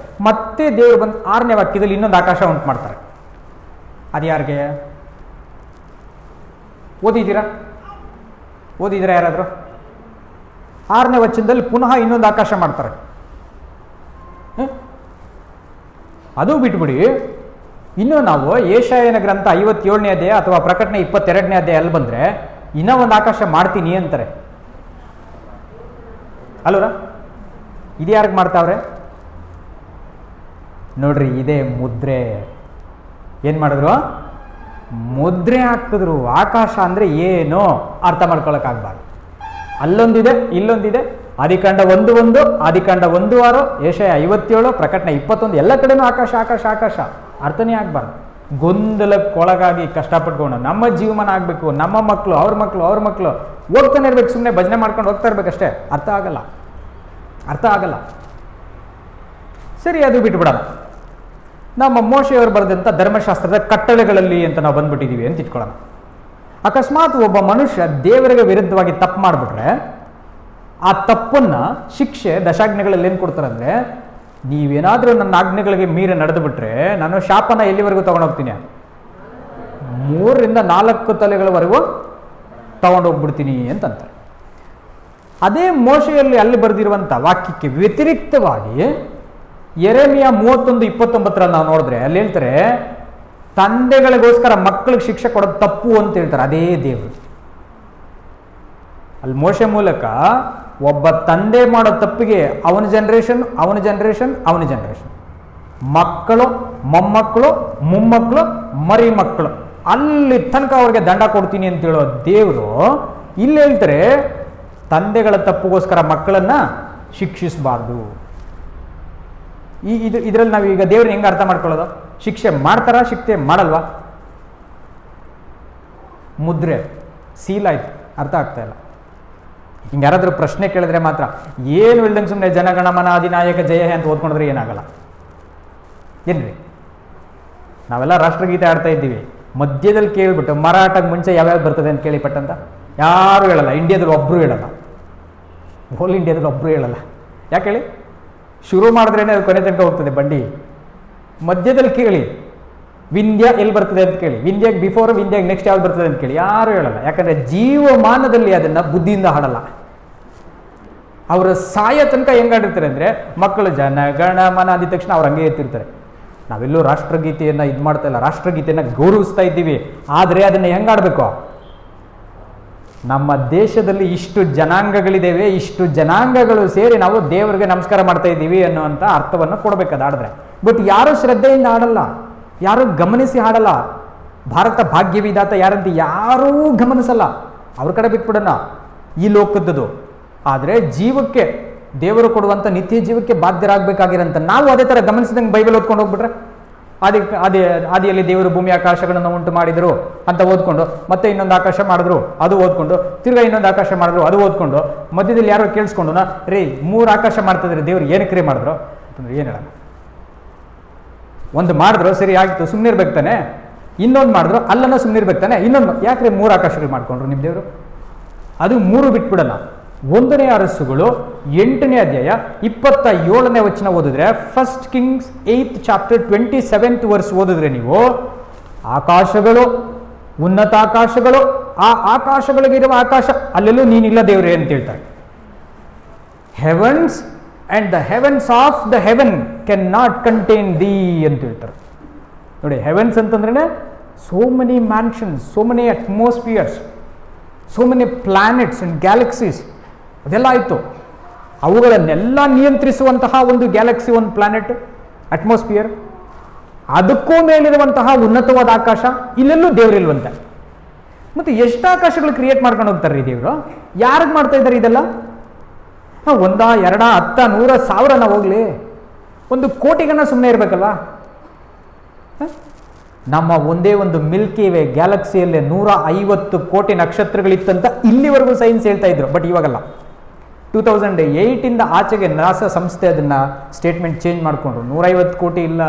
ಮತ್ತೆ ದೇವರು ಬಂದು 6ನೇ ವಾಕ್ಯದಲ್ಲಿ ಇನ್ನೊಂದು ಆಕಾಶ ಉಂಟು ಮಾಡ್ತಾರೆ. ಅದು ಯಾರಿಗೆ? ಓದಿದ್ದೀರಾ ಯಾರಾದರೂ? 6ನೇ ವಚನದಲ್ಲಿ ಪುನಃ ಇನ್ನೊಂದು ಆಕಾಶ ಮಾಡ್ತಾರೆ. ಅದು ಬಿಟ್ಬಿಡಿ, ಇನ್ನು ನಾವು ಯೆಶಾಯನ ಗ್ರಂಥ 57ನೇ ಅಧ್ಯಾಯ ಅಥವಾ ಪ್ರಕಟಣೆ 22ನೇ ಅಧ್ಯಾಯ ಅಲ್ಲಿ ಬಂದರೆ ಇನ್ನೂ ಒಂದು ಆಕಾಶ ಮಾಡ್ತೀನಿ ಅಂತಾರೆ. ಅಲ್ವರ? ಇದು ಯಾರಿಗೆ ಮಾಡ್ತಾವ್ರೆ ನೋಡ್ರಿ? ಇದೇ ಮುದ್ರೆ. ಏನು ಮಾಡಿದ್ರು? ಮುದ್ರೆ ಹಾಕಿದ್ರು. ಆಕಾಶ ಅಂದರೆ ಏನು ಅರ್ಥ ಮಾಡ್ಕೊಳಕ್ಕಾಗಬಾರ್ದು. ಅಲ್ಲೊಂದಿದೆ, ಇಲ್ಲೊಂದಿದೆ. ಆದಿಕಾಂಡ 1:1, ಆದಿಕಾಂಡ 1:6, ಯೆಶಾಯ 57, ಪ್ರಕಟಣೆ 21, ಎಲ್ಲ ಕಡೆನೂ ಆಕಾಶ ಆಕಾಶ ಆಕಾಶ. ಅರ್ಥನೇ ಆಗಬಾರ್ದು. ಗೊಂದಲಕ್ಕೊಳಗಾಗಿ ಕಷ್ಟಪಟ್ಕೊಂಡು ನಮ್ಮ ಜೀವಮಾನ ಆಗಬೇಕು. ನಮ್ಮ ಮಕ್ಕಳು, ಅವ್ರ ಮಕ್ಕಳು ಹೋಗ್ತಾನೆ ಇರ್ಬೇಕು. ಸುಮ್ಮನೆ ಭಜನೆ ಮಾಡ್ಕೊಂಡು ಹೋಗ್ತಾ ಇರ್ಬೇಕಷ್ಟೇ. ಅರ್ಥ ಆಗಲ್ಲ. ಸರಿ, ಅದು ಬಿಟ್ಬಿಡೋಣ. ನಮ್ಮ ಮೋಶೆಯವರು ಬರೆದಂಥ ಧರ್ಮಶಾಸ್ತ್ರದ ಕಟ್ಟಳೆಗಳಲ್ಲಿ ಅಂತ ನಾವು ಬಂದ್ಬಿಟ್ಟಿದ್ದೀವಿ ಅಂತ ಇಟ್ಕೊಳ್ಳೋಣ. ಅಕಸ್ಮಾತ್ ಒಬ್ಬ ಮನುಷ್ಯ ದೇವರಿಗೆ ವಿರುದ್ಧವಾಗಿ ತಪ್ಪು ಮಾಡಿಬಿಟ್ರೆ ಆ ತಪ್ಪನ್ನ ಶಿಕ್ಷೆ ದಶಾಜ್ಞೆಗಳಲ್ಲಿ ಏನು ಕೊಡ್ತಾರೆ ಅಂದರೆ, ನೀವೇನಾದರೂ ನನ್ನ ಆಜ್ಞೆಗಳಿಗೆ ಮೀರಿ ನಡೆದು ಬಿಟ್ರೆ ನಾನು ಶಾಪನ ಎಲ್ಲಿವರೆಗೂ ತೊಗೊಂಡೋಗ್ತೀನಿ? 3ರಿಂದ 4 ತಲೆಗಳವರೆಗೂ ತಗೊಂಡೋಗ್ಬಿಡ್ತೀನಿ ಅಂತಂತಾರೆ. ಅದೇ ಮೋಶೆಯಲ್ಲಿ ಅಲ್ಲಿ ಬರೆದಿರುವಂಥ ವಾಕ್ಯಕ್ಕೆ ವ್ಯತಿರಿಕ್ತವಾಗಿ ಯೆರೆಮೀಯ 31:29 ನಾವು ನೋಡಿದ್ರೆ ಅಲ್ಲಿ ಹೇಳ್ತಾರೆ, ತಂದೆಗಳಿಗೋಸ್ಕರ ಮಕ್ಕಳಿಗೆ ಶಿಕ್ಷೆ ಕೊಡೋದು ತಪ್ಪು ಅಂತ ಹೇಳ್ತಾರೆ. ಅದೇ ದೇವರು ಅಲ್ಲಿ ಮೋಶೆ ಮೂಲಕ ಒಬ್ಬ ತಂದೆ ಮಾಡೋ ತಪ್ಪಿಗೆ ಅವನ ಜನರೇಷನ್ ಮಕ್ಕಳು, ಮೊಮ್ಮಕ್ಕಳು, ಮೊಮ್ಮಕ್ಕಳು, ಮರಿ ಮಕ್ಕಳು, ಅಲ್ಲಿ ತನಕ ಅವ್ರಿಗೆ ದಂಡ ಕೊಡ್ತೀನಿ ಅಂತ ಹೇಳೋ ದೇವರು ಇಲ್ಲಿ ಹೇಳ್ತಾರೆ, ತಂದೆಗಳ ತಪ್ಪಿಗೋಸ್ಕರ ಮಕ್ಕಳನ್ನ ಶಿಕ್ಷಿಸಬಾರ್ದು. ಇದರಲ್ಲಿ ನಾವು ಈಗ ದೇವ್ರನ್ನ ಹೆಂಗೆ ಅರ್ಥ ಮಾಡ್ಕೊಳ್ಳೋದು? ಶಿಕ್ಷೆ ಮಾಡ್ತಾರಾ, ಶಿಕ್ಷೆ ಮಾಡಲ್ವಾ? ಮುದ್ರೆ ಸೀಲ್ ಆಯ್ತು, ಅರ್ಥ ಆಗ್ತಾ ಇಲ್ಲ. ಹಿಂಗೆ ಯಾರಾದರೂ ಪ್ರಶ್ನೆ ಕೇಳಿದ್ರೆ ಮಾತ್ರ ಏನು ಇಲ್ದಂಗೆ ಸುಮ್ಮನೆ ಜನಗಣಮನ ಅಧಿನಾಯಕ ಜಯ ಅಂತ ಓದ್ಕೊಂಡ್ರೆ ಏನಾಗಲ್ಲ. ಏನ್ರಿ, ನಾವೆಲ್ಲ ರಾಷ್ಟ್ರಗೀತೆ ಆಡ್ತಾ ಇದ್ದೀವಿ, ಮಧ್ಯದಲ್ಲಿ ಕೇಳಿಬಿಟ್ಟು ಮರಾಠಕ್ಕೆ ಮುಂಚೆ ಯಾವ್ಯಾವ ಬರ್ತದೆ ಅಂತ ಕೇಳಿಪಟ್ಟಂತ ಯಾರು ಹೇಳಲ್ಲ. ಇಂಡಿಯಾದಲ್ಲಿ ಒಬ್ಬರು ಹೇಳಲ್ಲ. ಹೋಲ್ ಇಂಡಿಯಾದಲ್ಲಿ ಒಬ್ಬರು ಹೇಳಲ್ಲ. ಯಾಕೆ ಹೇಳಿ? ಶುರು ಮಾಡಿದ್ರೇನೆ ಅದು ಕೊನೆ ತನಕ ಹೋಗ್ತದೆ ಬಂಡಿ. ಮಧ್ಯದಲ್ಲಿ ಕೇಳಿ ವಿಂಧ್ಯ ಎಲ್ಲಿ ಬರ್ತದೆ ಅಂತ ಕೇಳಿ, ವಿಂಧ್ಯಾಗ ಬಿಫೋರ್, ವಿಂಧ್ಯಾಗ ನೆಕ್ಸ್ಟ್ ಯಾವ್ದು ಬರ್ತದೆ ಅಂತ ಕೇಳಿ, ಯಾರು ಹೇಳಲ್ಲ. ಯಾಕಂದರೆ ಜೀವಮಾನದಲ್ಲಿ ಅದನ್ನು ಬುದ್ಧಿಯಿಂದ ಹಾಡಲ್ಲ. ಅವರ ಸಾಯ ತನಕ ಹೆಂಗಾಡಿರ್ತಾರೆ ಅಂದರೆ, ಮಕ್ಕಳು ಜನಗಣಮನ ಅಂದಿದ ತಕ್ಷಣ ಅವ್ರು ಹಂಗೆ ಎತ್ತಿರ್ತಾರೆ. ನಾವೆಲ್ಲೂ ರಾಷ್ಟ್ರಗೀತೆಯನ್ನು ಇದು ಮಾಡ್ತಾ ಇಲ್ಲ, ರಾಷ್ಟ್ರಗೀತೆಯನ್ನು ಗೌರವಿಸ್ತಾ ಇದ್ದೀವಿ. ಆದರೆ ಅದನ್ನು ಹೆಂಗಾಡಬೇಕು? ನಮ್ಮ ದೇಶದಲ್ಲಿ ಇಷ್ಟು ಜನಾಂಗಗಳಿದ್ದೇವೆ, ಇಷ್ಟು ಜನಾಂಗಗಳು ಸೇರಿ ನಾವು ದೇವರಿಗೆ ನಮಸ್ಕಾರ ಮಾಡ್ತಾ ಇದ್ದೀವಿ ಅನ್ನೋಂಥ ಅರ್ಥವನ್ನು ಕೊಡಬೇಕು ಆಡಿದ್ರೆ. ಬಟ್ ಯಾರೂ ಶ್ರದ್ಧೆಯಿಂದ ಆಡಲ್ಲ, ಯಾರೂ ಗಮನಿಸಿ ಹಾಡಲ್ಲ. ಭಾರತ ಭಾಗ್ಯವಿದಾತ ಯಾರಂತ ಯಾರೂ ಗಮನಿಸಲ್ಲ. ಅವ್ರ ಕಡೆ ಬಿಟ್ಬಿಡೋಣ ಈ ಲೋಕದ್ದು. ಆದರೆ ಜೀವಕ್ಕೆ, ದೇವರು ಕೊಡುವಂಥ ನಿತ್ಯ ಜೀವಕ್ಕೆ ಬಾಧ್ಯರಾಗಬೇಕಾಗಿರೋಂಥ ನಾವು ಅದೇ ಥರ ಗಮನಿಸಿದಂಗೆ ಬೈಬಲ್ ಓದ್ಕೊಂಡು ಹೋಗ್ಬಿಟ್ರೆ, ಆದಿಯಲ್ಲಿ ದೇವರು ಭೂಮಿ ಆಕಾಶಗಳನ್ನು ಉಂಟು ಮಾಡಿದರು ಅಂತ ಓದ್ಕೊಂಡು, ಮತ್ತೆ ಇನ್ನೊಂದು ಆಕಾಶ ಮಾಡಿದ್ರು ಅದು ಓದ್ಕೊಂಡು, ತಿರ್ಗಾ ಇನ್ನೊಂದು ಆಕಾಶ ಮಾಡಿದ್ರು ಅದು ಓದ್ಕೊಂಡು, ಮಧ್ಯದಲ್ಲಿ ಯಾರೋ ಕೇಳಿಸ್ಕೊಂಡು ರೀ 3 ಆಕಾಶ ಮಾಡ್ತಿದ್ರೆ ದೇವ್ರು ಏನಕ್ಕೆ ರೀ ಮಾಡಿದ್ರು ಅಂತಂದ್ರೆ ಏನು ಹೇಳೋಣ? ಒಂದು ಮಾಡಿದ್ರು ಸರಿ ಆಗಿತ್ತು, ಸುಮ್ಮನೆ ಇರ್ಬೇಕು ತಾನೆ. ಇನ್ನೊಂದು ಮಾಡಿದ್ರು ಅಲ್ಲನ್ನ ಸುಮ್ಮನೆ ಇರ್ಬೇಕು ತಾನೆ. ಇನ್ನೊಂದು ಯಾಕ್ರೆ 3 ಆಕಾಶಗಳು ಮಾಡ್ಕೊಂಡ್ರು ನಿಮ್ಮ ದೇವರು? ಅದು 3 ಬಿಟ್ಬಿಡೋಣ. 1ನೇ ಅರಸುಗಳು 8ನೇ ಅಧ್ಯಾಯ 27ನೇ ವಚನ ಓದಿದ್ರೆ, 1 Kings 8th chapter 27th verse ಓದಿದ್ರೆ ನೀವು, ಆಕಾಶಗಳು, ಉನ್ನತ ಆಕಾಶಗಳು, ಆ ಆಕಾಶಗಳಿಗಿರುವ ಆಕಾಶ, ಅಲ್ಲೆಲ್ಲೂ ನೀನಿಲ್ಲ ದೇವ್ರೆ ಅಂತ ಹೇಳ್ತಾರೆ. Heavens and the heavens of the heaven cannot contain thee ಅಂತ ಹೇಳ್ತಾರೆ. ನೋಡಿ, ಹೆವೆನ್ಸ್ ಅಂತಂದ್ರೆ so many mansions, so many atmospheres, so many planets and galaxies, ಅದೆಲ್ಲ ಆಯಿತು. ಅವುಗಳನ್ನೆಲ್ಲ ನಿಯಂತ್ರಿಸುವಂತಹ ಒಂದು ಗ್ಯಾಲಕ್ಸಿ, ಒಂದು ಪ್ಲಾನೆಟ್, ಅಟ್ಮಾಸ್ಫಿಯರ್, ಅದಕ್ಕೂ ಮೇಲಿರುವಂತಹ ಉನ್ನತವಾದ ಆಕಾಶ, ಇಲ್ಲೆಲ್ಲೂ ದೇವರಿಲ್ವಂತೆ. ಮತ್ತು ಎಷ್ಟು ಆಕಾಶಗಳು ಕ್ರಿಯೇಟ್ ಮಾಡ್ಕೊಂಡು ಹೋಗ್ತಾರೆ ರೀ ದೇವರು? ಯಾರಿಗೆ ಮಾಡ್ತಾ ಇದ್ದಾರೆ ಇದೆಲ್ಲ? ಒಂದ, 2, 10, 100, 1000 ನಾವು ಹೋಗ್ಲಿ, 1 ಕೋಟಿಗನ್ನ ಸುಮ್ಮನೆ ಇರಬೇಕಲ್ಲ. ನಮ್ಮ ಒಂದೇ ಒಂದು ಮಿಲ್ಕಿ ವೇ ಗ್ಯಾಲಕ್ಸಿಯಲ್ಲೇ 150 ಕೋಟಿ ನಕ್ಷತ್ರಗಳಿತ್ತಂತ ಇಲ್ಲಿವರೆಗೂ ಸೈನ್ಸ್ ಹೇಳ್ತಾ ಇದ್ರು. ಬಟ್ ಇವಾಗಲ್ಲ, 2008 ಆಚೆಗೆ ನಾಸಾ ಸಂಸ್ಥೆ ಅದನ್ನು ಸ್ಟೇಟ್ಮೆಂಟ್ ಚೇಂಜ್ ಮಾಡಿಕೊಂಡ್ರು. 150 ಕೋಟಿ ಇಲ್ಲ,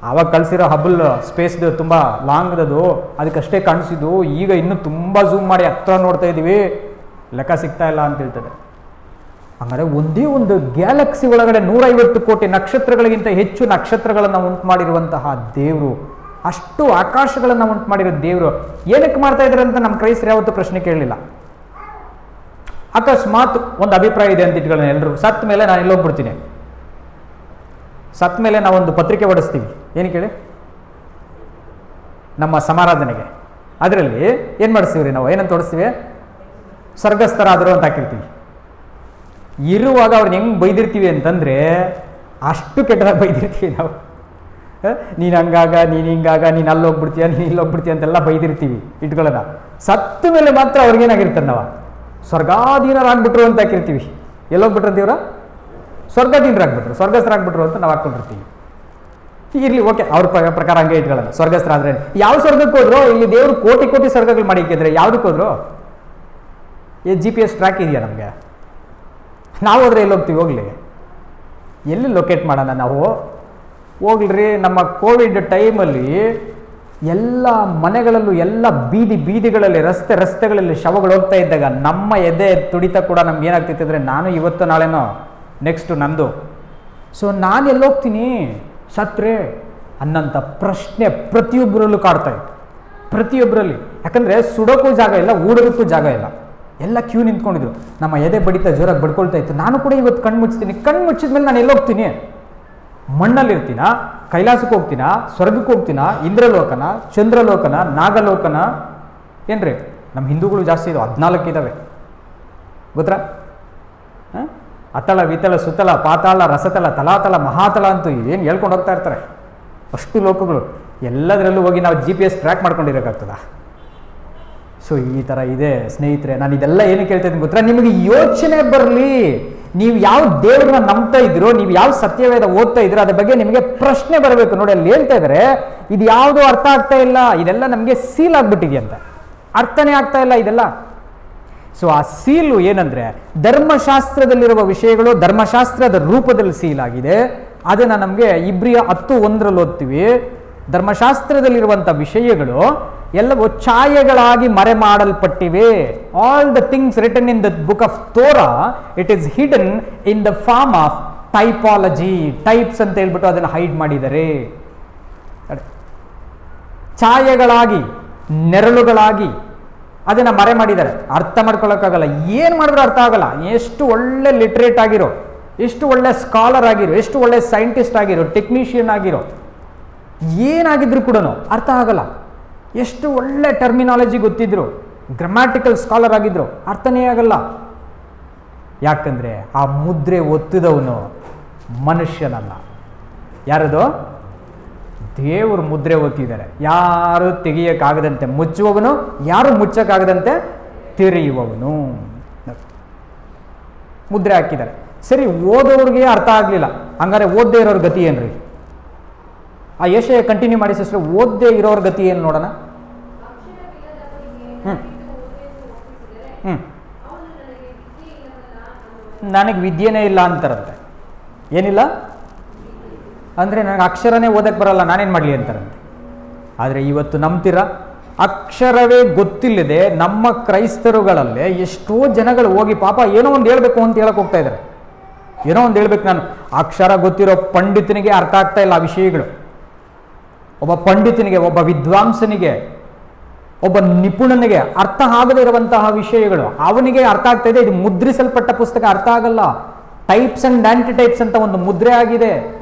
ಆವಾಗ ಕಳಿಸಿರೋ ಹಬಲ್ ಸ್ಪೇಸ್ದು ತುಂಬ ಲಾಂಗ್ದದು, ಅದಕ್ಕಷ್ಟೇ ಕಾಣಿಸಿದ್ದು. ಈಗ ಇನ್ನೂ ತುಂಬ ಝೂಮ್ ಮಾಡಿ ಹತ್ರ ನೋಡ್ತಾ ಇದ್ದೀವಿ, ಲೆಕ್ಕ ಸಿಗ್ತಾ ಇಲ್ಲ ಅಂತ ಹೇಳ್ತದೆ. ಹಂಗಾರೆ ಒಂದೇ ಒಂದು ಗ್ಯಾಲಕ್ಸಿ ಒಳಗಡೆ 150 ಕೋಟಿ ನಕ್ಷತ್ರಗಳಿಗಿಂತ ಹೆಚ್ಚು ನಕ್ಷತ್ರಗಳನ್ನು ಉಂಟು ಮಾಡಿರುವಂತಹ ದೇವರು, ಅಷ್ಟು ಆಕಾಶಗಳನ್ನು ಉಂಟು ಮಾಡಿರೋ ದೇವರು ಏನಕ್ಕೆ ಮಾಡ್ತಾ ಇದ್ದಾರೆ ಅಂತ ನಮ್ಮ ಕ್ರೈಸ್ತರು ಯಾವತ್ತೂ ಪ್ರಶ್ನೆ ಕೇಳಲಿಲ್ಲ. ಅಕಸ್ಮಾತ್ ಒಂದು ಅಭಿಪ್ರಾಯ ಇದೆ ಅಂತ ಇಟ್ಕೊಳ್ಳೋಣ ಎಲ್ಲರೂ, ಸತ್ತ ಮೇಲೆ ನಾನು ಎಲ್ಲೋಗ್ಬಿಡ್ತೀನಿ, ಸತ್ತ ಮೇಲೆ ನಾವೊಂದು ಪತ್ರಿಕೆ ಹೊಡಿಸ್ತೀವಿ, ಏನು ಕೇಳಿ, ನಮ್ಮ ಸಮಾರಾಧನೆಗೆ. ಅದರಲ್ಲಿ ಏನು ಮಾಡಿಸ್ತೀವಿ ರೀ ನಾವು, ಏನಂತ ಹೊಡಿಸ್ತೀವಿ? ಸ್ವರ್ಗಸ್ಥರಾದರು ಅಂತ ಹಾಕಿರ್ತೀವಿ. ಇರುವಾಗ ಅವ್ರನ್ನ ಹೆಂಗೆ ಬೈದಿರ್ತೀವಿ ಅಂತಂದರೆ, ಅಷ್ಟು ಕೆಟ್ಟದಾಗ ಬೈದಿರ್ತೀವಿ ನಾವು. ನೀನು ಹಂಗಾಗ, ನೀನು ಹಿಂಗಾಗ, ನೀನು ಅಲ್ಲಿ ಹೋಗ್ಬಿಡ್ತೀಯ, ನೀನು ಇಲ್ಲಿ ಹೋಗ್ಬಿಡ್ತೀಯ ಅಂತೆಲ್ಲ ಬೈದಿರ್ತೀವಿ ಇಟ್ಕೊಳ್ಳೋಣ. ಸತ್ತ ಮೇಲೆ ಮಾತ್ರ ಅವ್ರಿಗೇನಾಗಿರ್ತಾರೆ, ನಾವು ಸ್ವರ್ಗಾಧೀನರಾಗ್ಬಿಟ್ರು ಅಂತ ಹಾಕಿರ್ತೀವಿ. ಎಲ್ಲೋಗ್ಬಿಟ್ರು ದೇವ್ರ? ಸ್ವರ್ಗಾಧೀನರಾಗ್ಬಿಟ್ರು, ಸ್ವರ್ಗಸ್ಥರಾಗ್ಬಿಟ್ರು ಅಂತ ನಾವು ಹಾಕ್ಕೊಂಡಿರ್ತೀವಿ. ಇರಲಿ, ಓಕೆ, ಅವ್ರ ಪ್ರಕಾರ ಹಂಗೆ ಇಟ್ಕೊಳ್ಳೋಣ. ಸ್ವರ್ಗಸ್ಥರಾದ್ರೆ ಯಾವ ಸ್ವರ್ಗಕ್ಕೆ ಹೋದ್ರು? ಇಲ್ಲಿ ದೇವರು ಕೋಟಿ ಕೋಟಿ ಸ್ವರ್ಗಗಳು ಮಾಡಿಕ್ಕಿದ್ರೆ ಯಾವುದಕ್ಕೆ ಹೋದ್ರು? GPS ಟ್ರ್ಯಾಕ್ ಇದೆಯಾ ನಮಗೆ? ನಾವು ಹೋದ್ರೆ ಎಲ್ಲಿ ಹೋಗ್ತೀವಿ? ಹೋಗ್ಲಿ, ಎಲ್ಲಿ ಲೊಕೇಟ್ ಮಾಡೋಣ ನಾವು? ಹೋಗ್ಲಿ. ನಮ್ಮ ಕೋವಿಡ್ ಟೈಮಲ್ಲಿ ಎಲ್ಲ ಮನೆಗಳಲ್ಲೂ, ಎಲ್ಲ ಬೀದಿಗಳಲ್ಲಿ, ರಸ್ತೆಗಳಲ್ಲಿ ಶವಗಳು ಹೋಗ್ತಾ ಇದ್ದಾಗ ನಮ್ಮ ಎದೆ ತುಡಿತ ಕೂಡ ನಮ್ಗೆ ಏನಾಗ್ತೈತೆ ಅಂದರೆ, ನಾನು ಇವತ್ತು ನಾಳೆನೋ ನೆಕ್ಸ್ಟ್ ನಂದು, ಸೊ ನಾನು ಎಲ್ಲೋಗ್ತೀನಿ ಸತ್ರೆ ಅನ್ನೋಂಥ ಪ್ರಶ್ನೆ ಪ್ರತಿಯೊಬ್ಬರಲ್ಲೂ ಕಾಡ್ತಾ ಇತ್ತು, ಪ್ರತಿಯೊಬ್ಬರಲ್ಲಿ. ಯಾಕಂದರೆ ಸುಡೋಕ್ಕೂ ಜಾಗ ಇಲ್ಲ, ಊಡೋದಕ್ಕೂ ಜಾಗ ಇಲ್ಲ, ಎಲ್ಲ ಕ್ಯೂ ನಿಂತ್ಕೊಂಡಿದ್ರು. ನಮ್ಮ ಎದೆ ಬಡಿತ ಜೋರಾಗಿ ಬಡ್ಕೊಳ್ತಾ ಇತ್ತು. ನಾನು ಕೂಡ ಇವತ್ತು ಕಣ್ಣು ಮುಚ್ತೀನಿ, ಕಣ್ಣು ಮುಚ್ಚಿದ ಮೇಲೆ ನಾನು ಎಲ್ಲೋಗ್ತೀನಿ? ಮಣ್ಣಲ್ಲಿರ್ತೀನ, ಕೈಲಾಸಕ್ಕೆ ಹೋಗ್ತೀನ, ಸ್ವರ್ಗಕ್ಕೆ ಹೋಗ್ತೀನ, ಇಂದ್ರಲೋಕನ, ಚಂದ್ರಲೋಕನ, ನಾಗಲೋಕನ? ಏನ್ರಿ, ನಮ್ಮ ಹಿಂದೂಗಳು ಜಾಸ್ತಿ ಇದಾವೆ, 14 ಇದ್ದಾವೆ ಗೊತ್ತಾ? ಅತಳ, ವಿತಳ, ಸುತಳ, ಪಾತಾಳ, ರಸತಳ, ತಲಾತಳ, ಮಹಾತಳ ಅಂತೂ ಏನು ಹೇಳ್ಕೊಂಡು ಹೋಗ್ತಾ ಇರ್ತಾರೆ. ಅಷ್ಟು ಲೋಕಗಳು, ಎಲ್ಲದರಲ್ಲೂ ಹೋಗಿ ನಾವು GPS ಟ್ರ್ಯಾಕ್ ಮಾಡ್ಕೊಂಡಿರೋಕ್ಕಾಗ್ತದ? ಸೊ ಈ ಥರ ಇದೆ ಸ್ನೇಹಿತರೆ. ನಾನು ಇದೆಲ್ಲ ಏನು ಕೇಳ್ತಾ ಇದ್ದೀನಿ ಗೊತ್ತಾ? ನಿಮಗೆ ಯೋಚನೆ ಬರಲಿ, ನೀವು ಯಾವ ದೇವ್ರನ್ನ ನಂಬ್ತಾ ಇದ್ರೋ, ನೀವು ಯಾವ ಸತ್ಯವೇದ ಓದ್ತಾ ಇದ್ರೋ ಅದ್ರ ಬಗ್ಗೆ ನಿಮಗೆ ಪ್ರಶ್ನೆ ಬರಬೇಕು. ನೋಡಿ, ಅಲ್ಲಿ ಹೇಳ್ತಾ ಇದ್ದಾರೆ, ಇದು ಯಾವುದೂ ಅರ್ಥ ಆಗ್ತಾ ಇಲ್ಲ, ಇದೆಲ್ಲ ನಮಗೆ ಸೀಲ್ ಆಗ್ಬಿಟ್ಟಿದೆ ಅಂತ. ಅರ್ಥನೇ ಆಗ್ತಾ ಇಲ್ಲ ಇದೆಲ್ಲ. ಸೊ ಆ ಸೀಲು ಏನಂದ್ರೆ, ಧರ್ಮಶಾಸ್ತ್ರದಲ್ಲಿರುವ ವಿಷಯಗಳು ಧರ್ಮಶಾಸ್ತ್ರದ ರೂಪದಲ್ಲಿ ಸೀಲ್ ಆಗಿದೆ. ಅದನ್ನು ನಮಗೆ ಇಬ್ರಿಯ 10:1 ಓದ್ತೀವಿ. ಧರ್ಮಶಾಸ್ತ್ರದಲ್ಲಿರುವಂಥ ವಿಷಯಗಳು ಎಲ್ಲವೂ ಛಾಯೆಗಳಾಗಿ ಮರೆ ಮಾಡಲ್ಪಟ್ಟಿವೆ. All the things written in the book of Torah, it is hidden in the form of typology. Types ಅಂತ ಹೇಳ್ಬಿಟ್ಟು ಅದನ್ನು ಹೈಡ್ ಮಾಡಿದ್ದಾರೆ. ಛಾಯೆಗಳಾಗಿ, ನೆರಳುಗಳಾಗಿ ಅದನ್ನು ಮರೆ ಮಾಡಿದ್ದಾರೆ. ಅರ್ಥ ಮಾಡ್ಕೊಳ್ಳೋಕ್ಕಾಗಲ್ಲ, ಏನು ಮಾಡಿದ್ರು ಅರ್ಥ ಆಗಲ್ಲ. ಎಷ್ಟು ಒಳ್ಳೆ ಲಿಟ್ರೇಟ್ ಆಗಿರೋ, ಎಷ್ಟು ಒಳ್ಳೆ ಸ್ಕಾಲರ್ ಆಗಿರೋ, ಎಷ್ಟು ಒಳ್ಳೆ ಸೈಂಟಿಸ್ಟ್ ಆಗಿರೋ, ಟೆಕ್ನಿಷಿಯನ್ ಆಗಿರೋ, ಏನಾಗಿದ್ರು ಕೂಡ ಅರ್ಥ ಆಗಲ್ಲ. ಎಷ್ಟು ಒಳ್ಳೆ ಟರ್ಮಿನಾಲಜಿ ಗೊತ್ತಿದ್ರು, ಗ್ರಾಮ್ಯಾಟಿಕಲ್ ಸ್ಕಾಲರ್ ಆಗಿದ್ರು, ಅರ್ಥನೇ ಆಗಲ್ಲ. ಯಾಕಂದರೆ ಆ ಮುದ್ರೆ ಒತ್ತಿದವನು ಮನುಷ್ಯನಲ್ಲ. ಯಾರದು? ದೇವರು ಮುದ್ರೆ ಒತ್ತಿದ್ದಾರೆ. ಯಾರು ತೆಗೆಯೋಕ್ಕಾಗದಂತೆ ಮುಚ್ಚುವವನು, ಯಾರು ಮುಚ್ಚಕ್ಕಾಗದಂತೆ ತೆರೆಯುವವನು. ಮುದ್ರೆ ಹಾಕಿದ್ದಾರೆ. ಸರಿ, ಓದೋರಿಗೆ ಅರ್ಥ ಆಗಲಿಲ್ಲ, ಹಂಗಾರೆ ಓದದೇ ಇರೋರ ಗತಿ ಏನ್ರಿ? ಆ ಯೆಶಾಯ ಕಂಟಿನ್ಯೂ ಮಾಡಿ ಸಿಸ್ಟರ್, ಓದದೇ ಇರೋರ ಗತಿ ಏನು ನೋಡೋಣ. ನನಗೆ ವಿದ್ಯೆನೇ ಇಲ್ಲ ಅಂತಾರಂತೆ. ಏನಿಲ್ಲ ಅಂದರೆ ನನಗೆ ಅಕ್ಷರನೇ ಓದಕ್ಕೆ ಬರಲ್ಲ, ನಾನೇನು ಮಾಡಲಿ ಅಂತಾರಂತೆ. ಆದರೆ ಇವತ್ತು ನಂಬ್ತೀರಾ? ಅಕ್ಷರವೇ ಗೊತ್ತಿಲ್ಲದೆ ನಮ್ಮ ಕ್ರೈಸ್ತರುಗಳಲ್ಲೇ ಎಷ್ಟೋ ಜನಗಳು ಹೋಗಿ ಪಾಪ ಏನೋ ಒಂದು ಹೇಳ್ಬೇಕು ಅಂತ ಹೇಳಕ್ಕೆ ಹೋಗ್ತಾ ಇದ್ದಾರೆ. ಏನೋ ಒಂದು ಹೇಳ್ಬೇಕು, ನಾನು ಅಕ್ಷರ ಗೊತ್ತಿರೋ ಪಂಡಿತನಿಗೆ ಅರ್ಥ ಆಗ್ತಾ ಇಲ್ಲ ಆ ವಿಷಯಗಳು. ಒಬ್ಬ ಪಂಡಿತನಿಗೆ, ಒಬ್ಬ ವಿದ್ವಾಂಸನಿಗೆ, ಒಬ್ಬ ನಿಪುಣನಿಗೆ ಅರ್ಥ ಆಗದೇ ಇರುವಂತಹ ವಿಷಯಗಳು ಅವನಿಗೆ ಅರ್ಥ ಆಗ್ತಾ ಇದೆ. ಇದು ಮುದ್ರಿಸಲ್ಪಟ್ಟ ಪುಸ್ತಕ, ಅರ್ಥ ಆಗಲ್ಲ. ಟೈಪ್ಸ್ ಅಂಡ್ ಆಂಟಿ ಟೈಪ್ಸ್ ಅಂತ ಒಂದು ಮುದ್ರೆ ಆಗಿದೆ.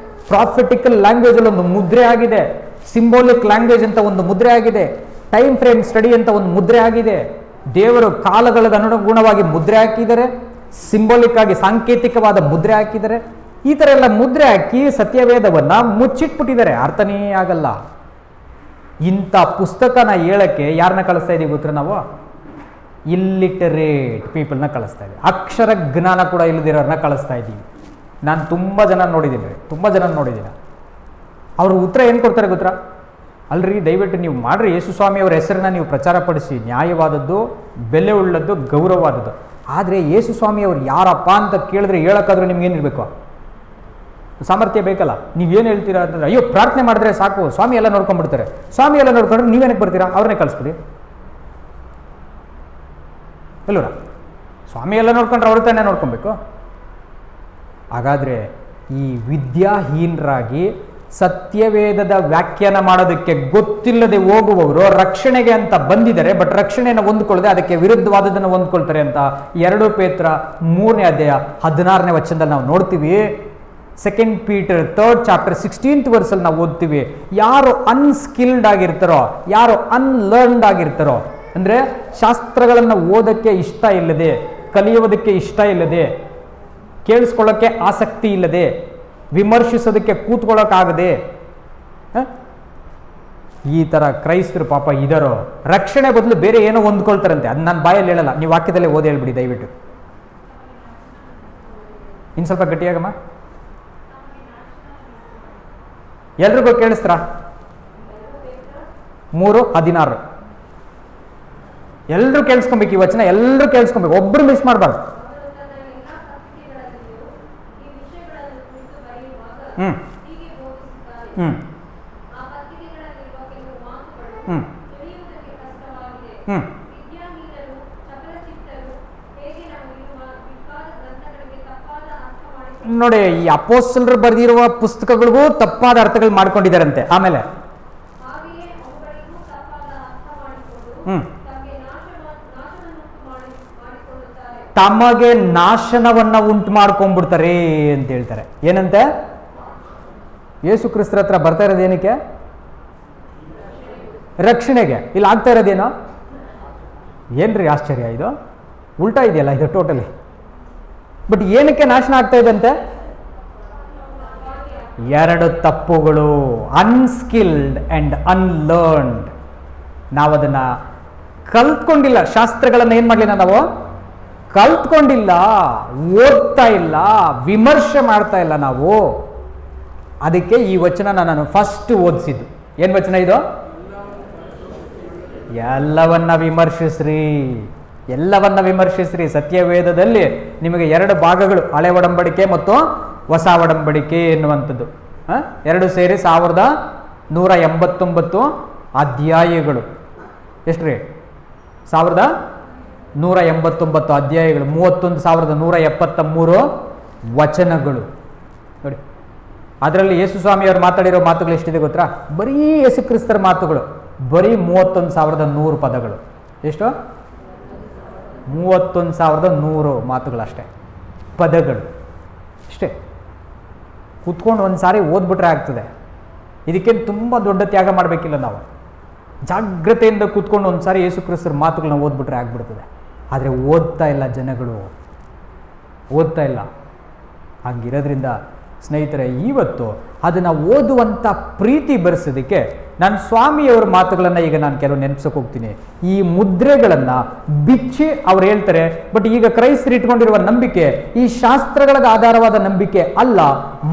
ಪ್ರಾಫಿಟಿಕಲ್ ಲ್ಯಾಂಗ್ವೇಜ್ ಅಲ್ಲಿ ಒಂದು ಮುದ್ರೆ ಆಗಿದೆ. ಸಿಂಬೋಲಿಕ್ ಲ್ಯಾಂಗ್ವೇಜ್ ಅಂತ ಒಂದು ಮುದ್ರೆ ಆಗಿದೆ. ಟೈಮ್ ಫ್ರೇಮ್ ಸ್ಟಡಿ ಅಂತ ಒಂದು ಮುದ್ರೆ ಆಗಿದೆ. ದೇವರು ಕಾಲಗಳಿಗೆ ಅನುಗುಣವಾಗಿ ಮುದ್ರೆ ಹಾಕಿದ್ದಾರೆ, ಸಿಂಬಾಲಿಕ್ ಆಗಿ ಸಾಂಕೇತಿಕವಾದ ಮುದ್ರೆ ಹಾಕಿದ್ದಾರೆ. ಈ ಥರ ಎಲ್ಲ ಮುದ್ರೆ ಹಾಕಿ ಸತ್ಯವೇದವನ್ನು ಮುಚ್ಚಿಟ್ಬಿಟ್ಟಿದ್ದಾರೆ, ಅರ್ಥನೇ ಆಗಲ್ಲ. ಇಂಥ ಪುಸ್ತಕನ ಹೇಳಕ್ಕೆ ಯಾರನ್ನ ಕಳಿಸ್ತಾ ಇದೀವಿ ಗೊತ್ತರ ನಾವು? ಇಲ್ಲಿಟರೇಟ್ ಪೀಪಲ್ನ ಕಳಿಸ್ತಾ ಇದ್ದೀವಿ, ಅಕ್ಷರ ಜ್ಞಾನ ಕೂಡ ಇಲ್ಲದಿರೋರನ್ನ ಕಳಿಸ್ತಾ ಇದ್ದೀವಿ. ನಾನು ತುಂಬ ಜನ ನೋಡಿದ್ದೀನಿ. ಅವರು ಉತ್ತರ ಏನು ಕೊಡ್ತಾರೆ ಗೊತ್ತಾ? ಅಲ್ರಿ ದಯವಿಟ್ಟು ನೀವು ಮಾಡ್ರಿ, ಯೇಸು ಸ್ವಾಮಿ ಅವರ ಹೆಸರನ್ನ ನೀವು ಪ್ರಚಾರ ಪಡಿಸಿ, ನ್ಯಾಯವಾದದ್ದು, ಬೆಲೆ ಉಳ್ಳದ್ದು, ಗೌರವವಾದದ್ದು. ಆದರೆ ಯೇಸು ಸ್ವಾಮಿ ಅವ್ರು ಯಾರಪ್ಪ ಅಂತ ಕೇಳಿದ್ರೆ ಹೇಳೋಕ್ಕಾದ್ರೂ ನಿಮ್ಗೇನಿರಬೇಕು? ಸಾಮರ್ಥ್ಯ ಬೇಕಲ್ಲ. ನೀವೇನು ಹೇಳ್ತೀರಾ ಅಂತಂದ್ರೆ, ಅಯ್ಯೋ ಪ್ರಾರ್ಥನೆ ಮಾಡಿದ್ರೆ ಸಾಕು, ಸ್ವಾಮಿ ಎಲ್ಲ ನೋಡ್ಕೊಂಡ್ಬಿಡ್ತಾರೆ. ಸ್ವಾಮಿ ಎಲ್ಲ ನೋಡ್ಕೊಂಡ್ರೆ ನೀವೇನಕ್ಕೆ ಬರ್ತೀರಾ? ಅವ್ರನ್ನೇ ಕಳಿಸ್ಬಿಡಿ ಅಲ್ವರ? ಸ್ವಾಮಿ ಎಲ್ಲ ನೋಡ್ಕೊಂಡ್ರೆ ಅವ್ರ ತಾನೇ ನೋಡ್ಕೊಬೇಕು. ಹಾಗಾದರೆ ಈ ವಿದ್ಯಾಹೀನರಾಗಿ ಸತ್ಯವೇದದ ವ್ಯಾಖ್ಯಾನ ಮಾಡೋದಕ್ಕೆ ಗೊತ್ತಿಲ್ಲದೆ ಹೋಗುವವರು ರಕ್ಷಣೆಗೆ ಅಂತ ಬಂದಿದ್ದಾರೆ, ಬಟ್ ರಕ್ಷಣೆಯನ್ನು ಹೊಂದ್ಕೊಳ್ಳದೆ ಅದಕ್ಕೆ ವಿರುದ್ಧವಾದದನ್ನು ಹೊಂದ್ಕೊಳ್ತಾರೆ ಅಂತ 2 ಪೇತ್ರ 3ನೇ ಅಧ್ಯಾಯ 16ನೇ ವಚನದಲ್ಲಿ ನಾವು ನೋಡ್ತೀವಿ. 2 Peter 3rd chapter 16th verseಲ್ಲಿ ನಾವು ಓದ್ತೀವಿ. ಯಾರು ಅನ್ಸ್ಕಿಲ್ಡ್ ಆಗಿರ್ತಾರೋ, ಯಾರು ಅನ್ಲರ್ನ್ಡ್ ಆಗಿರ್ತಾರೋ, ಅಂದರೆ ಶಾಸ್ತ್ರಗಳನ್ನು ಓದೋಕ್ಕೆ ಇಷ್ಟ ಇಲ್ಲದೆ, ಕಲಿಯೋದಕ್ಕೆ ಇಷ್ಟ ಇಲ್ಲದೆ, ಕೇಳಿಸ್ಕೊಳ್ಳೋಕ್ಕೆ ಆಸಕ್ತಿ ಇಲ್ಲದೆ, ವಿಮರ್ಶಿಸೋದಕ್ಕೆ ಕೂತ್ಕೊಳ್ಳೋಕ್ಕಾಗದೆ ಈ ಥರ ಕ್ರೈಸ್ತರು ಪಾಪ ಇದಾರೋ, ರಕ್ಷಣೆ ಬದಲು ಬೇರೆ ಏನೋ ಹೊಂದ್ಕೊಳ್ತಾರಂತೆ. ಅದು ನಾನು ಬಾಯಲ್ಲಿ ಹೇಳಲ್ಲ, ನೀವು ವಾಕ್ಯದಲ್ಲೇ ಓದಿ ಹೇಳ್ಬಿಡಿ ದಯವಿಟ್ಟು. ಇನ್ನು ಸ್ವಲ್ಪ ಗಟ್ಟಿಯಾಗಮ್ಮ, ಎಲ್ರಿಗೂ ಕೇಳಿಸ್ತ್ರಾ? 3:16 ಎಲ್ಲರೂ ಕೇಳಿಸ್ಕೊಬೇಕು. ಈ ವಚನ ಎಲ್ಲರೂ ಕೇಳಿಸ್ಕೊಬೇಕು, ಒಬ್ಬರು ಮಿಸ್ ಮಾಡಬಾರ್ದು. ಹ್ಮ್ ಹ್ಮ್ ಹ್ಮ್ ಹ್ಮ್ ನೋಡಿ, ಈ ಅಪೋಸ್ತಲರು ಬರೆದಿರುವ ಪುಸ್ತಕಗಳಿಗೂ ತಪ್ಪಾದ ಅರ್ಥಗಳು ಮಾಡ್ಕೊಂಡಿದ್ದಾರಂತೆ. ಆಮೇಲೆ ತಮಗೆ ನಾಶನವನ್ನ ಉಂಟು ಮಾಡ್ಕೊಂಡ್ಬಿಡ್ತಾರೆ ಅಂತ ಹೇಳ್ತಾರೆ. ಏನಂತೆ? ಯೇಸು ಕ್ರಿಸ್ತರ ಹತ್ರ ಬರ್ತಾ ಇರೋದು ಏನಕ್ಕೆ? ರಕ್ಷಣೆಗೆ. ಇಲ್ಲಿ ಆಗ್ತಾ ಇರೋದೇನೋ? ಏನ್ರಿ ಆಶ್ಚರ್ಯ, ಇದು ಉಲ್ಟಾ ಇದೆಯಲ್ಲ ಇದು ಟೋಟಲಿ. ಬಟ್ ಏನಕ್ಕೆ ನಾಶನ ಆಗ್ತಾ ಇದಂತೆ? 2 ತಪ್ಪುಗಳು, ಅನ್ಸ್ಕಿಲ್ಡ್ ಅಂಡ್ ಅನ್ಲರ್ನ್ಡ್. ನಾವದನ್ನ ಕಲ್ತ್ಕೊಂಡಿಲ್ಲ, ಶಾಸ್ತ್ರಗಳನ್ನು ಏನ್ ಮಾಡಲಿಲ್ಲ, ನಾವು ಕಲ್ತ್ಕೊಂಡಿಲ್ಲ, ಓದ್ತಾ ಇಲ್ಲ, ವಿಮರ್ಶೆ ಮಾಡ್ತಾ ಇಲ್ಲ ನಾವು. ಅದಕ್ಕೆ ಈ ವಚನ ನಾನು ಫಸ್ಟ್ ಓದಿಸಿದ್ದು. ಏನು ವಚನ ಇದು? ಎಲ್ಲವನ್ನ ವಿಮರ್ಶಿಸ್ರಿ. ಸತ್ಯವೇದದಲ್ಲಿ ನಿಮಗೆ 2 ಭಾಗಗಳು, ಹಳೆ ಒಡಂಬಡಿಕೆ ಮತ್ತು ಹೊಸ ಒಡಂಬಡಿಕೆ ಎನ್ನುವಂಥದ್ದು. 2 ಸೇರಿ 1189 ಅಧ್ಯಾಯಗಳು. ಎಷ್ಟು ರೀ? 1189 ಅಧ್ಯಾಯಗಳು, 31,173 ವಚನಗಳು. ನೋಡಿ, ಅದರಲ್ಲಿ ಯೇಸು ಸ್ವಾಮಿಯವರು ಮಾತಾಡಿರೋ ಮಾತುಗಳು ಎಷ್ಟಿದೆ ಗೊತ್ತಾ? ಬರೀ ಯೇಸು ಕ್ರಿಸ್ತರ ಮಾತುಗಳು ಬರೀ 31,100 ಪದಗಳು. ಎಷ್ಟು? 31,100 ಮಾತುಗಳಷ್ಟೇ, ಪದಗಳು ಅಷ್ಟೇ. ಕೂತ್ಕೊಂಡು ಒಂದು ಸಾರಿ ಓದ್ಬಿಟ್ರೆ ಆಗ್ತದೆ. ಇದಕ್ಕೇನು ತುಂಬ ದೊಡ್ಡ ತ್ಯಾಗ ಮಾಡಬೇಕಿಲ್ಲ. ನಾವು ಜಾಗ್ರತೆಯಿಂದ ಕೂತ್ಕೊಂಡು ಒಂದು ಸಾರಿ ಯೇಸು ಕ್ರಿಸ್ತರ ಮಾತುಗಳನ್ನ ಓದ್ಬಿಟ್ರೆ ಆಗ್ಬಿಡ್ತದೆ. ಆದರೆ ಓದ್ತಾ ಇಲ್ಲ ಜನಗಳು, ಓದ್ತಾ ಇಲ್ಲ. ಹಂಗಿರೋದ್ರಿಂದ ಸ್ನೇಹಿತರೆ, ಇವತ್ತು ಅದನ್ನು ಓದುವಂಥ ಪ್ರೀತಿ ಬೆರೆಸೋದಕ್ಕೆ ನಾನು ಸ್ವಾಮಿಯವರ ಮಾತುಗಳನ್ನು ಈಗ ನಾನು ಕೆಲವು ನೆನಪಿಸೋಕೆ ಹೋಗ್ತೀನಿ. ಈ ಮುದ್ರೆಗಳನ್ನು ಬಿಚ್ಚಿ ಅವ್ರು ಹೇಳ್ತಾರೆ, ಬಟ್ ಈಗ ಕ್ರೈಸ್ತರು ಇಟ್ಕೊಂಡಿರುವ ನಂಬಿಕೆ ಈ ಶಾಸ್ತ್ರಗಳ ಆಧಾರವಾದ ನಂಬಿಕೆ ಅಲ್ಲ,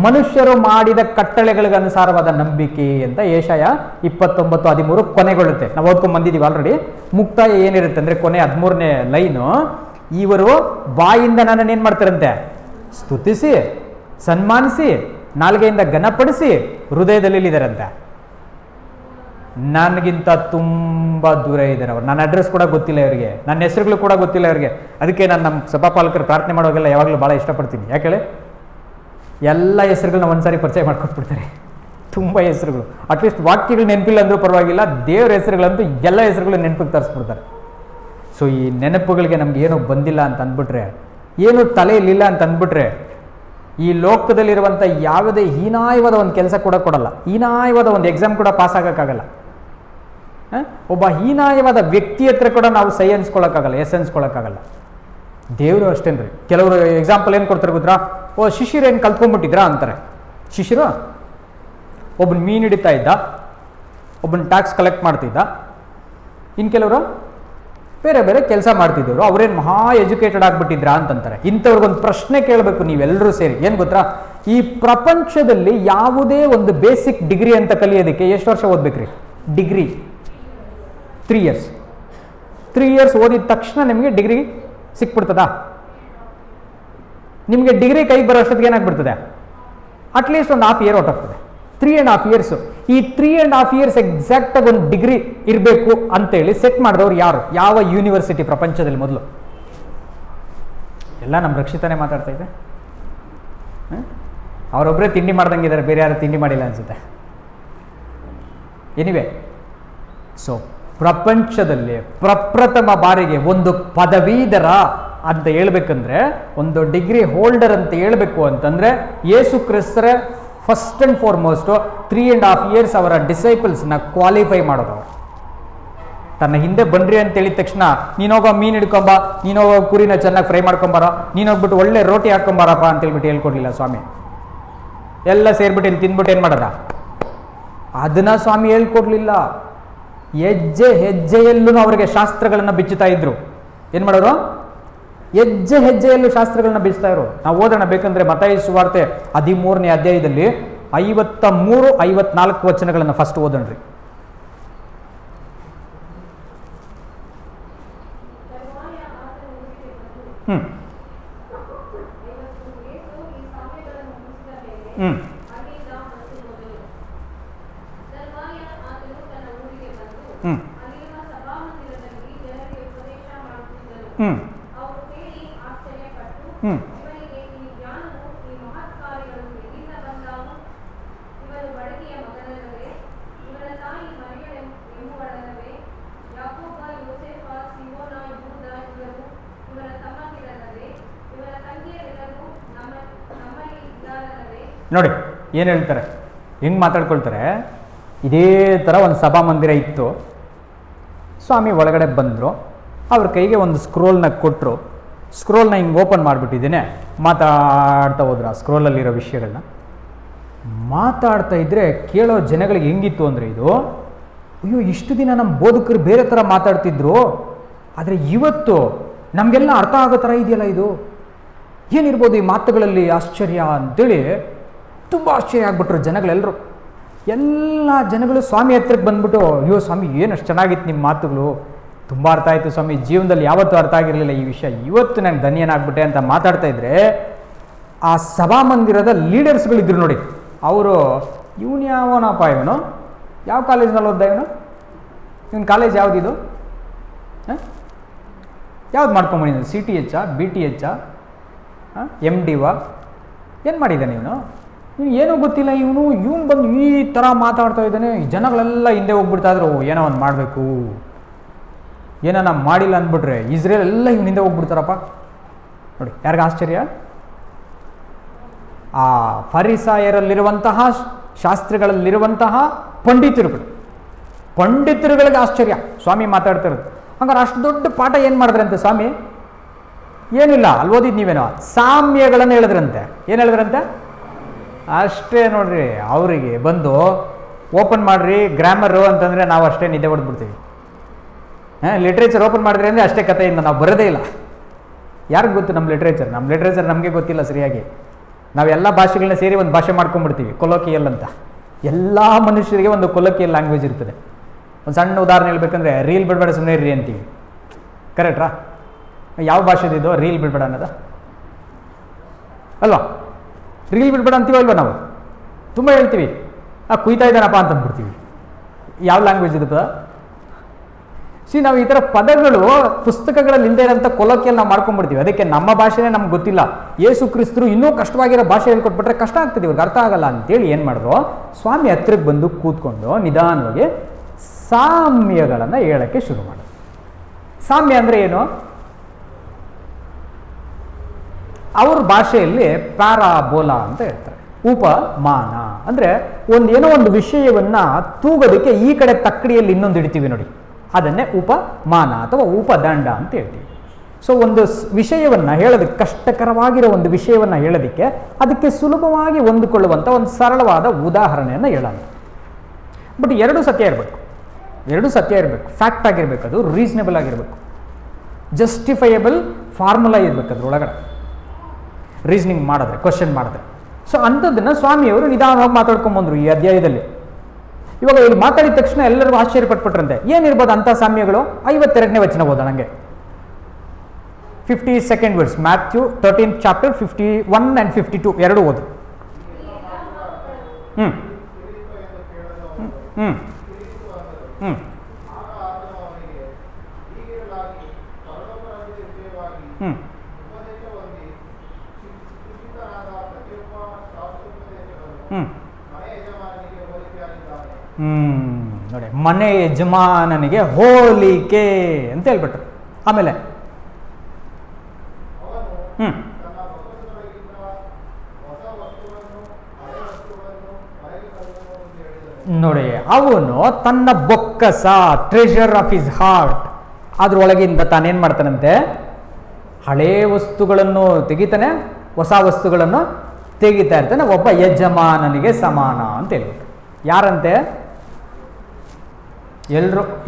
ಮನುಷ್ಯರು ಮಾಡಿದ ಕಟ್ಟಳೆಗಳಿಗೆ ಅನುಸಾರವಾದ ನಂಬಿಕೆ ಅಂತ ಯೆಶಾಯ 29:13 ಕೊನೆಗೊಳ್ಳುತ್ತೆ. ನಾವು ಓದ್ಕೊಂಡು ಬಂದಿದ್ದೀವಿ ಆಲ್ರೆಡಿ. ಮುಕ್ತಾಯ ಏನಿರುತ್ತೆ ಅಂದರೆ, ಕೊನೆ 13ನೇ ಲೈನು, ಇವರು ಬಾಯಿಂದ ನನ್ನನ್ನು ಏನು ಮಾಡ್ತಾರಂತೆ? ಸ್ತುತಿಸಿ, ಸನ್ಮಾನಿಸಿ, ನಾಲ್ಗೆಯಿಂದ ಘನಪಡಿಸಿ, ಹೃದಯದಲ್ಲಿ ಇದ್ದಾರಂತೆ. ನನಗಿಂತ ತುಂಬ ದೂರ ಇದ್ದಾರೆ ಅವರು. ನನ್ನ ಅಡ್ರೆಸ್ ಕೂಡ ಗೊತ್ತಿಲ್ಲ ಇವರಿಗೆ, ನನ್ನ ಹೆಸರುಗಳು ಕೂಡ ಗೊತ್ತಿಲ್ಲ ಇವರಿಗೆ. ಅದಕ್ಕೆ ನಾನು ನಮ್ಮ ಸಭಾಪಾಲಕರು ಪ್ರಾರ್ಥನೆ ಮಾಡುವಾಗೆಲ್ಲ ಯಾವಾಗಲೂ ಭಾಳ ಇಷ್ಟಪಡ್ತೀನಿ. ಯಾಕೇಳಿ, ಎಲ್ಲ ಹೆಸರುಗಳನ್ನ ಒಂದ್ಸಾರಿ ಪರಿಚಯ ಮಾಡ್ಕೊಟ್ಬಿಡ್ತಾರೆ. ತುಂಬ ಹೆಸರುಗಳು, ಅಟ್ಲೀಸ್ಟ್ ವಾಕ್ಯಗಳು ನೆನಪಿಲ್ಲ ಅಂದರೂ ಪರವಾಗಿಲ್ಲ, ದೇವ್ರ ಹೆಸರುಗಳಂತೂ ಎಲ್ಲ ಹೆಸರುಗಳು ನೆನಪಿಗೆ ತರಿಸ್ಬಿಡ್ತಾರೆ. ಸೊ ಈ ನೆನಪುಗಳಿಗೆ ನಮ್ಗೆ ಏನೋ ಬಂದಿಲ್ಲ ಅಂತ ಅಂದ್ಬಿಟ್ರೆ, ಏನು ತಲೆಯಲ್ಲಿಲ್ಲ ಅಂತ ಅಂದ್ಬಿಟ್ರೆ, ಈ ಲೋಕದಲ್ಲಿರುವಂಥ ಯಾವುದೇ ಹೀನಾಯವಾದ ಒಂದು ಕೆಲಸ ಕೂಡ ಕೊಡಲ್ಲ, ಹೀನಾಯವಾದ ಒಂದು ಎಕ್ಸಾಮ್ ಕೂಡ ಪಾಸ್ ಆಗೋಕ್ಕಾಗಲ್ಲ. ಒಬ್ಬ ಹೀನಾಯವಾದ ವ್ಯಕ್ತಿ ಹತ್ರ ಕೂಡ ನಾವು ಸೈ ಅನ್ಸ್ಕೊಳಕ್ಕಾಗಲ್ಲ, ಎಸ್ ಅನ್ಸ್ಕೊಳಕ್ಕಾಗಲ್ಲ. ದೇವರು ಅಷ್ಟೇನ್ರಿ. ಕೆಲವರು ಎಕ್ಸಾಂಪಲ್ ಏನು ಕೊಡ್ತಾರೆ ಗೊತ್ತಾ, ಶಿಷ್ಯರು ಏನು ಕಲ್ತ್ಕೊಂಡ್ಬಿಟ್ಟಿದ್ರಾ ಅಂತಾರೆ. ಶಿಷ್ಯರು ಒಬ್ಬನ ಮೀನು ಹಿಡಿತಾ ಇದ್ದ, ಒಬ್ಬನ ಟ್ಯಾಕ್ಸ್ ಕಲೆಕ್ಟ್ ಮಾಡ್ತಿದ್ದ, ಇನ್ನು ಕೆಲವರು ಬೇರೆ ಬೇರೆ ಕೆಲಸ ಮಾಡ್ತಿದ್ದವರು, ಅವ್ರೇನು ಮಹಾ ಎಜುಕೇಟೆಡ್ ಆಗಿಬಿಟ್ಟಿದ್ರಾ ಅಂತಂತಾರೆ. ಇಂಥವ್ರಿಗೊಂದು ಪ್ರಶ್ನೆ ಕೇಳಬೇಕು ನೀವೆಲ್ಲರೂ ಸೇರಿ. ಏನು ಗೊತ್ತಾ, ಈ ಪ್ರಪಂಚದಲ್ಲಿ ಯಾವುದೇ ಒಂದು ಬೇಸಿಕ್ ಡಿಗ್ರಿ ಅಂತ ಕಲಿಯೋದಕ್ಕೆ ಎಷ್ಟು ವರ್ಷ ಓದ್ಬೇಕ್ರಿ? Degree 3 years. 3 years ಓದಿದ ತಕ್ಷಣ ನಿಮಗೆ ಡಿಗ್ರಿ ಸಿಕ್ಬಿಡ್ತದಾ? ನಿಮಗೆ ಡಿಗ್ರಿ ಕೈಗೆ ಬರೋ ಅಷ್ಟೊತ್ತಿಗೆ ಏನಾಗ್ಬಿಡ್ತದೆ? ಅಟ್ಲೀಸ್ಟ್ ಒಂದು 1/2 year ಹೊಟ್ಟೋಗ್ತದೆ. 3.5 years. ಈ 3.5 years ಎಕ್ಸಾಕ್ಟಾಗಿ ಒಂದು ಡಿಗ್ರಿ ಇರಬೇಕು ಅಂತೇಳಿ ಸೆಟ್ ಮಾಡಿದವ್ರು ಯಾರು? ಯಾವ ಯೂನಿವರ್ಸಿಟಿ ಪ್ರಪಂಚದಲ್ಲಿ ಮೊದಲು? ಎಲ್ಲ ನಮ್ಮ ರಕ್ಷಿತಾನೇ ಮಾತಾಡ್ತಾ ಇದೆ. ಅವರೊಬ್ಬರೇ ತಿಂಡಿ ಮಾಡ್ದಂಗಿದ್ದಾರೆ, ಬೇರೆ ಯಾರು ತಿಂಡಿ ಮಾಡಿಲ್ಲ ಅನ್ಸುತ್ತೆ. ಎನಿವೆ, ಸೊ ಪ್ರಪಂಚದಲ್ಲಿ ಪ್ರಪ್ರಥಮ ಬಾರಿಗೆ ಒಂದು ಪದವೀಧರ ಅಂತ ಹೇಳ್ಬೇಕಂದ್ರೆ, ಒಂದು ಡಿಗ್ರಿ ಹೋಲ್ಡರ್ ಅಂತ ಹೇಳ್ಬೇಕು ಅಂತಂದ್ರೆ, ಯೇಸು ಕ್ರಿಸ್ತರ ಫಸ್ಟ್ ಆ್ಯಂಡ್ ಫಾರ್ಮೋಸ್ಟು 3.5 years ಅವರ ಡಿಸೈಪಲ್ಸ್ನ ಕ್ವಾಲಿಫೈ ಮಾಡೋದು. ಅವರು ತನ್ನ ಹಿಂದೆ ಬನ್ರಿ ಅಂತ ಹೇಳಿದ ತಕ್ಷಣ, ನೀನೋಗೋ ಮೀನು ಹಿಡ್ಕೊಂಬ, ನೀನೋಗೋ ಕುರಿನ ಚೆನ್ನಾಗಿ ಫ್ರೈ ಮಾಡ್ಕೊಂಬಾರ, ನೀನೋಗ್ಬಿಟ್ಟು ಒಳ್ಳೆ ರೋಟಿ ಹಾಕೊಂಬಾರಪ್ಪ ಅಂತ ಹೇಳ್ಬಿಟ್ಟು ಹೇಳ್ಕೊಡ್ಲಿಲ್ಲ ಸ್ವಾಮಿ. ಎಲ್ಲ ಸೇರ್ಬಿಟ್ಟು ಇಲ್ಲಿ ತಿಂದ್ಬಿಟ್ಟು ಏನು ಮಾಡೋದ? ಅದನ್ನ ಸ್ವಾಮಿ ಹೇಳ್ಕೊಡ್ಲಿಲ್ಲ. ಹೆಜ್ಜೆ ಹೆಜ್ಜೆಯಲ್ಲೂ ಅವರಿಗೆ ಶಾಸ್ತ್ರಗಳನ್ನು ಬಿಚ್ಚುತ್ತಾ ಇದ್ರು. ಏನು ಮಾಡೋರು? ಹೆಜ್ಜೆ ಹೆಜ್ಜೆಯಲ್ಲೂ ಶಾಸ್ತ್ರಗಳನ್ನ ಬಿಚ್ತಾ ಇರೋ. ನಾವು ಓದೋಣ ಬೇಕಂದ್ರೆ ಮತ್ತಾಯ ಸುವಾರ್ತೆ 13ನೇ ಅಧ್ಯಾಯದಲ್ಲಿ 53-54 ವಚನಗಳನ್ನು ಫಸ್ಟ್ ಓದೋಣ್ರಿ. ನೋಡಿ ಏನು ಹೇಳ್ತಾರೆ, ಹೆಂಗೆ ಮಾತಾಡ್ಕೊಳ್ತಾರೆ. ಇದೇ ಥರ ಒಂದು ಸಭಾಮಂದಿರ ಇತ್ತು. ಸ್ವಾಮಿ ಒಳಗಡೆ ಬಂದರು, ಅವ್ರ ಕೈಗೆ ಒಂದು ಸ್ಕ್ರೋಲ್ನ ಕೊಟ್ಟರು. ಸ್ಕ್ರೋಲ್ನ ಹಿಂಗೆ ಓಪನ್ ಮಾಡಿಬಿಟ್ಟಿದ್ದೇನೆ, ಮಾತಾಡ್ತಾ ಹೋದ್ರು ಆ ಸ್ಕ್ರೋಲಲ್ಲಿರೋ ವಿಷಯಗಳನ್ನ. ಮಾತಾಡ್ತಾ ಇದ್ದರೆ ಕೇಳೋ ಜನಗಳಿಗೆ ಹೆಂಗಿತ್ತು ಅಂದರೆ, ಇದು ಅಯ್ಯೋ ಇಷ್ಟು ದಿನ ನಮ್ಮ ಬೋಧಕರು ಬೇರೆ ಥರ ಮಾತಾಡ್ತಿದ್ರು, ಆದರೆ ಇವತ್ತು ನಮಗೆಲ್ಲ ಅರ್ಥ ಆಗೋ ಥರ ಇದೆಯಲ್ಲ, ಇದು ಏನಿರ್ಬೋದು ಈ ಮಾತುಗಳಲ್ಲಿ ಆಶ್ಚರ್ಯ ಅಂತೇಳಿ ತುಂಬ ಆಶ್ಚರ್ಯ ಆಗ್ಬಿಟ್ರು ಜನಗಳೆಲ್ಲರೂ. ಎಲ್ಲ ಜನಗಳು ಸ್ವಾಮಿ ಹತ್ರಕ್ಕೆ ಬಂದ್ಬಿಟ್ಟು, ಅಯ್ಯೋ ಸ್ವಾಮಿ ಏನು ಅಷ್ಟು ಚೆನ್ನಾಗಿತ್ತು ನಿಮ್ಮ ಮಾತುಗಳು, ತುಂಬ ಅರ್ಥ ಆಯಿತು ಸ್ವಾಮಿ, ಜೀವನದಲ್ಲಿ ಯಾವತ್ತೂ ಅರ್ಥ ಆಗಿರಲಿಲ್ಲ ಈ ವಿಷಯ, ಇವತ್ತು ನನಗೆ ಧನ್ಯನಾಗ್ಬಿಟ್ಟೆ ಅಂತ ಮಾತಾಡ್ತಾ ಇದ್ರೆ, ಆ ಸಭಾಮಂದಿರದ ಲೀಡರ್ಸ್ಗಳಿದ್ರು ನೋಡಿ, ಅವರು ಇವನು ಯಾವನಪ್ಪ, ಇವನು ಯಾವ ಕಾಲೇಜ್ನಲ್ಲಿ ಓದ್ದ, ಇವನು ಕಾಲೇಜ್ ಯಾವುದಿದು, ಯಾವ್ದು ಮಾಡ್ಕೊಂಬಂದಿದ್ದಾನೆ, CTH BTH MDವ, ಏನು ಮಾಡಿದ್ದಾನೆ ಇವನು ಏನೂ ಗೊತ್ತಿಲ್ಲ, ಇವನು ಬಂದು ಈ ಥರ ಮಾತಾಡ್ತಾ ಇದ್ದಾನೆ. ಜನಗಳೆಲ್ಲ ಹಿಂದೆ ಹೋಗ್ಬಿಡ್ತಾ ಇದ್ರು, ಏನೋ ಒಂದು ಮಾಡಬೇಕು, ಏನೋ ನಾವು ಮಾಡಿಲ್ಲ ಅಂದ್ಬಿಟ್ರೆ ಇಸ್ರೇಲ್ ಎಲ್ಲ ಇವನು ಹಿಂದೆ ಹೋಗ್ಬಿಡ್ತಾರಪ್ಪ. ನೋಡಿ ಯಾರಿಗ ಆಶ್ಚರ್ಯ? ಆ ಫರಿಸಾಯರಲ್ಲಿರುವಂತಹ ಶಾಸ್ತ್ರಿಗಳಲ್ಲಿರುವಂತಹ ಪಂಡಿತರುಗಳಿಗೆ ಆಶ್ಚರ್ಯ ಸ್ವಾಮಿ ಮಾತಾಡ್ತಿರೋದು. ಹಂಗಾರೆ ಅಷ್ಟು ದೊಡ್ಡ ಪಾಠ ಏನು ಮಾಡಿದ್ರಂತೆ ಸ್ವಾಮಿ? ಏನಿಲ್ಲ, ಅಲ್ಲಿ ಓದಿದ್ದು ನೀವೇನೋ ಸಾಮ್ಯಗಳನ್ನು ಹೇಳಿದ್ರಂತೆ. ಏನು ಹೇಳಿದ್ರಂತೆ? ಅಷ್ಟೇ ನೋಡ್ರಿ. ಅವರಿಗೆ ಬಂದು ಓಪನ್ ಮಾಡ್ರಿ ಗ್ರಾಮರು ಅಂತಂದರೆ ನಾವು ಅಷ್ಟೇ ನಿದ್ದೆ ಹೊಡೆದ್ಬಿಡ್ತೀವಿ. ಲಿಟ್ರೇಚರ್ ಓಪನ್ ಮಾಡಿದ್ರಿ ಅಂದರೆ ಅಷ್ಟೇ ಕಥೆಯಿಂದ ನಾವು ಬರೋದೇ ಇಲ್ಲ. ಯಾರಿಗೆ ಗೊತ್ತು ನಮ್ಮ ಲಿಟ್ರೇಚರ್ ನಮಗೆ ಗೊತ್ತಿಲ್ಲ ಸರಿಯಾಗಿ. ನಾವೆಲ್ಲ ಭಾಷೆಗಳನ್ನ ಸೇರಿ ಒಂದು ಭಾಷೆ ಮಾಡ್ಕೊಂಡ್ಬಿಡ್ತೀವಿ, ಕೊಲೋಕಿಯಲ್ ಅಂತ. ಎಲ್ಲ ಮನುಷ್ಯರಿಗೆ ಒಂದು ಕೊಲೋಕಿಯಲ್ ಲ್ಯಾಂಗ್ವೇಜ್ ಇರ್ತದೆ. ಒಂದು ಸಣ್ಣ ಉದಾಹರಣೆ ಹೇಳ್ಬೇಕಂದ್ರೆ, ರೀಲ್ ಬಿಡಬೇಡ ಸುಮ್ಮನೆ ಇರ್ರಿ ಅಂತೀವಿ, ಕರೆಕ್ಟ್ರಾ? ಯಾವ ಭಾಷೆದಿದ್ದು ರೀಲ್ ಬಿಡಬೇಡ ಅನ್ನೋದ ಅಲ್ವಾ? ರೀಲ್ ಬಿಡಬೇಡ ಅಂತೀವೋ ಅಲ್ವಾ? ನಾವು ತುಂಬ ಹೇಳ್ತೀವಿ, ಕುಯ್ತಾ ಇದ್ದಾನಪ್ಪ ಅಂತ ಅಂದ್ಬಿಡ್ತೀವಿ. ಯಾವ ಲ್ಯಾಂಗ್ವೇಜ್ ಇದು ಪದ? ನಾವು ಈ ಥರ ಪದಗಳು ಪುಸ್ತಕಗಳಲ್ಲಿ ಹಿಂದೆ ಇರೋಂಥ ಕೊಲೋಕಿಯಲ್ಲಿ ನಾವು ಮಾಡ್ಕೊಂಡ್ಬಿಡ್ತೀವಿ. ಅದಕ್ಕೆ ನಮ್ಮ ಭಾಷೆನೇ ನಮ್ಗೆ ಗೊತ್ತಿಲ್ಲ, ಯೇಸು ಕ್ರಿಸ್ತರು ಇನ್ನೂ ಕಷ್ಟವಾಗಿರೋ ಭಾಷೆ ಹೇಳ್ಕೊಟ್ಬಿಟ್ರೆ ಕಷ್ಟ ಆಗ್ತದೆ, ಇವ್ರಿಗೆ ಅರ್ಥ ಆಗಲ್ಲ ಅಂತೇಳಿ ಏನು ಮಾಡಿದ್ರು, ಸ್ವಾಮಿ ಹತ್ರಕ್ಕೆ ಬಂದು ಕೂತ್ಕೊಂಡು ನಿಧಾನವಾಗಿ ಸಾಮ್ಯಗಳನ್ನು ಹೇಳೋಕ್ಕೆ ಶುರು ಮಾಡೋದು. ಸಾಮ್ಯ ಅಂದರೆ ಏನು? ಅವ್ರ ಭಾಷೆಯಲ್ಲಿ ಪ್ಯಾರಾಬೋಲಾ ಅಂತ ಹೇಳ್ತಾರೆ. ಉಪಮಾನ ಅಂದರೆ ಏನೋ ಒಂದು ವಿಷಯವನ್ನು ತೂಗೋದಕ್ಕೆ ಈ ಕಡೆ ತಕ್ಕಡಿಯಲ್ಲಿ ಇನ್ನೊಂದು ಇಡ್ತೀವಿ ನೋಡಿ, ಅದನ್ನೇ ಉಪಮಾನ ಅಥವಾ ಉಪದಂಡ ಅಂತ ಹೇಳ್ತೀವಿ. ಸೊ ಒಂದು ವಿಷಯವನ್ನು ಹೇಳೋದಕ್ಕೆ, ಕಷ್ಟಕರವಾಗಿರೋ ಒಂದು ವಿಷಯವನ್ನು ಹೇಳೋದಕ್ಕೆ ಅದಕ್ಕೆ ಸುಲಭವಾಗಿ ಹೊಂದಿಕೊಳ್ಳುವಂಥ ಒಂದು ಸರಳವಾದ ಉದಾಹರಣೆಯನ್ನು ಹೇಳೋಣ. ಬಟ್ ಎರಡೂ ಸತ್ಯ ಇರಬೇಕು, ಫ್ಯಾಕ್ಟ್ ಆಗಿರಬೇಕು, ಅದು ರೀಸನೇಬಲ್ ಆಗಿರಬೇಕು, ಜಸ್ಟಿಫೈಯಬಲ್ ಫಾರ್ಮುಲಾ ಇರಬೇಕು ಅದರೊಳಗಡೆ ರೀಸನಿಂಗ್ ಮಾಡಿದ್ರೆ, ಕ್ವಶನ್ ಮಾಡಿದ್ರೆ. ಸೊ ಅಂಥದ್ದನ್ನು ಸ್ವಾಮಿಯವರು ನಿಧಾನವಾಗಿ ಮಾತಾಡ್ಕೊಂಬಂದರು ಈ ಅಧ್ಯಾಯದಲ್ಲಿ. ಇವಾಗ ಇಲ್ಲಿ ಮಾತಾಡಿದ ತಕ್ಷಣ ಎಲ್ಲರಿಗೂ ಆಶ್ಚರ್ಯಪಟ್ಬಿಟ್ರಂತೆ. ಏನಿರ್ಬೋದು ಅಂಥ ಸಾಮ್ಯಗಳು? 52ನೇ ವಚನ ಓದೋಣ ನನಗೆ. 52nd verse, Matthew 13th chapter 51 and 52 ಎರಡು ಓದು. ಹ್ಮ್ ಹ್ಮ್ ಹ್ಮ್ ಹ್ಮ್ ನೋಡಿ, ಮನೆ ಯಜಮಾನನಿಗೆ ಹೋಲಿಕೆ ಅಂತ ಹೇಳ್ಬಿಟ್ರು. ಆಮೇಲೆ ನೋಡಿ, ಅವನು ತನ್ನ ಬೊಕ್ಕಸ, ಟ್ರೆಷರ್ ಆಫ್ ಹಿಸ್ ಹಾರ್ಟ್, ಅದ್ರೊಳಗಿಂದ ತಾನೇನ್ ಮಾಡ್ತಾನಂತೆ, ಹಳೇ ವಸ್ತುಗಳನ್ನು ತೆಗಿತಾನೆ, ಹೊಸ ವಸ್ತುಗಳನ್ನು ತೆಗಿತಾ ಇರ್ತಾನೆ. ಒಬ್ಬ ಯಜಮಾನನಿಗೆ ಸಮಾನ ಅಂತ ಹೇಳ್ಬಿಟ್ಟು. ಯಾರಂತೆ?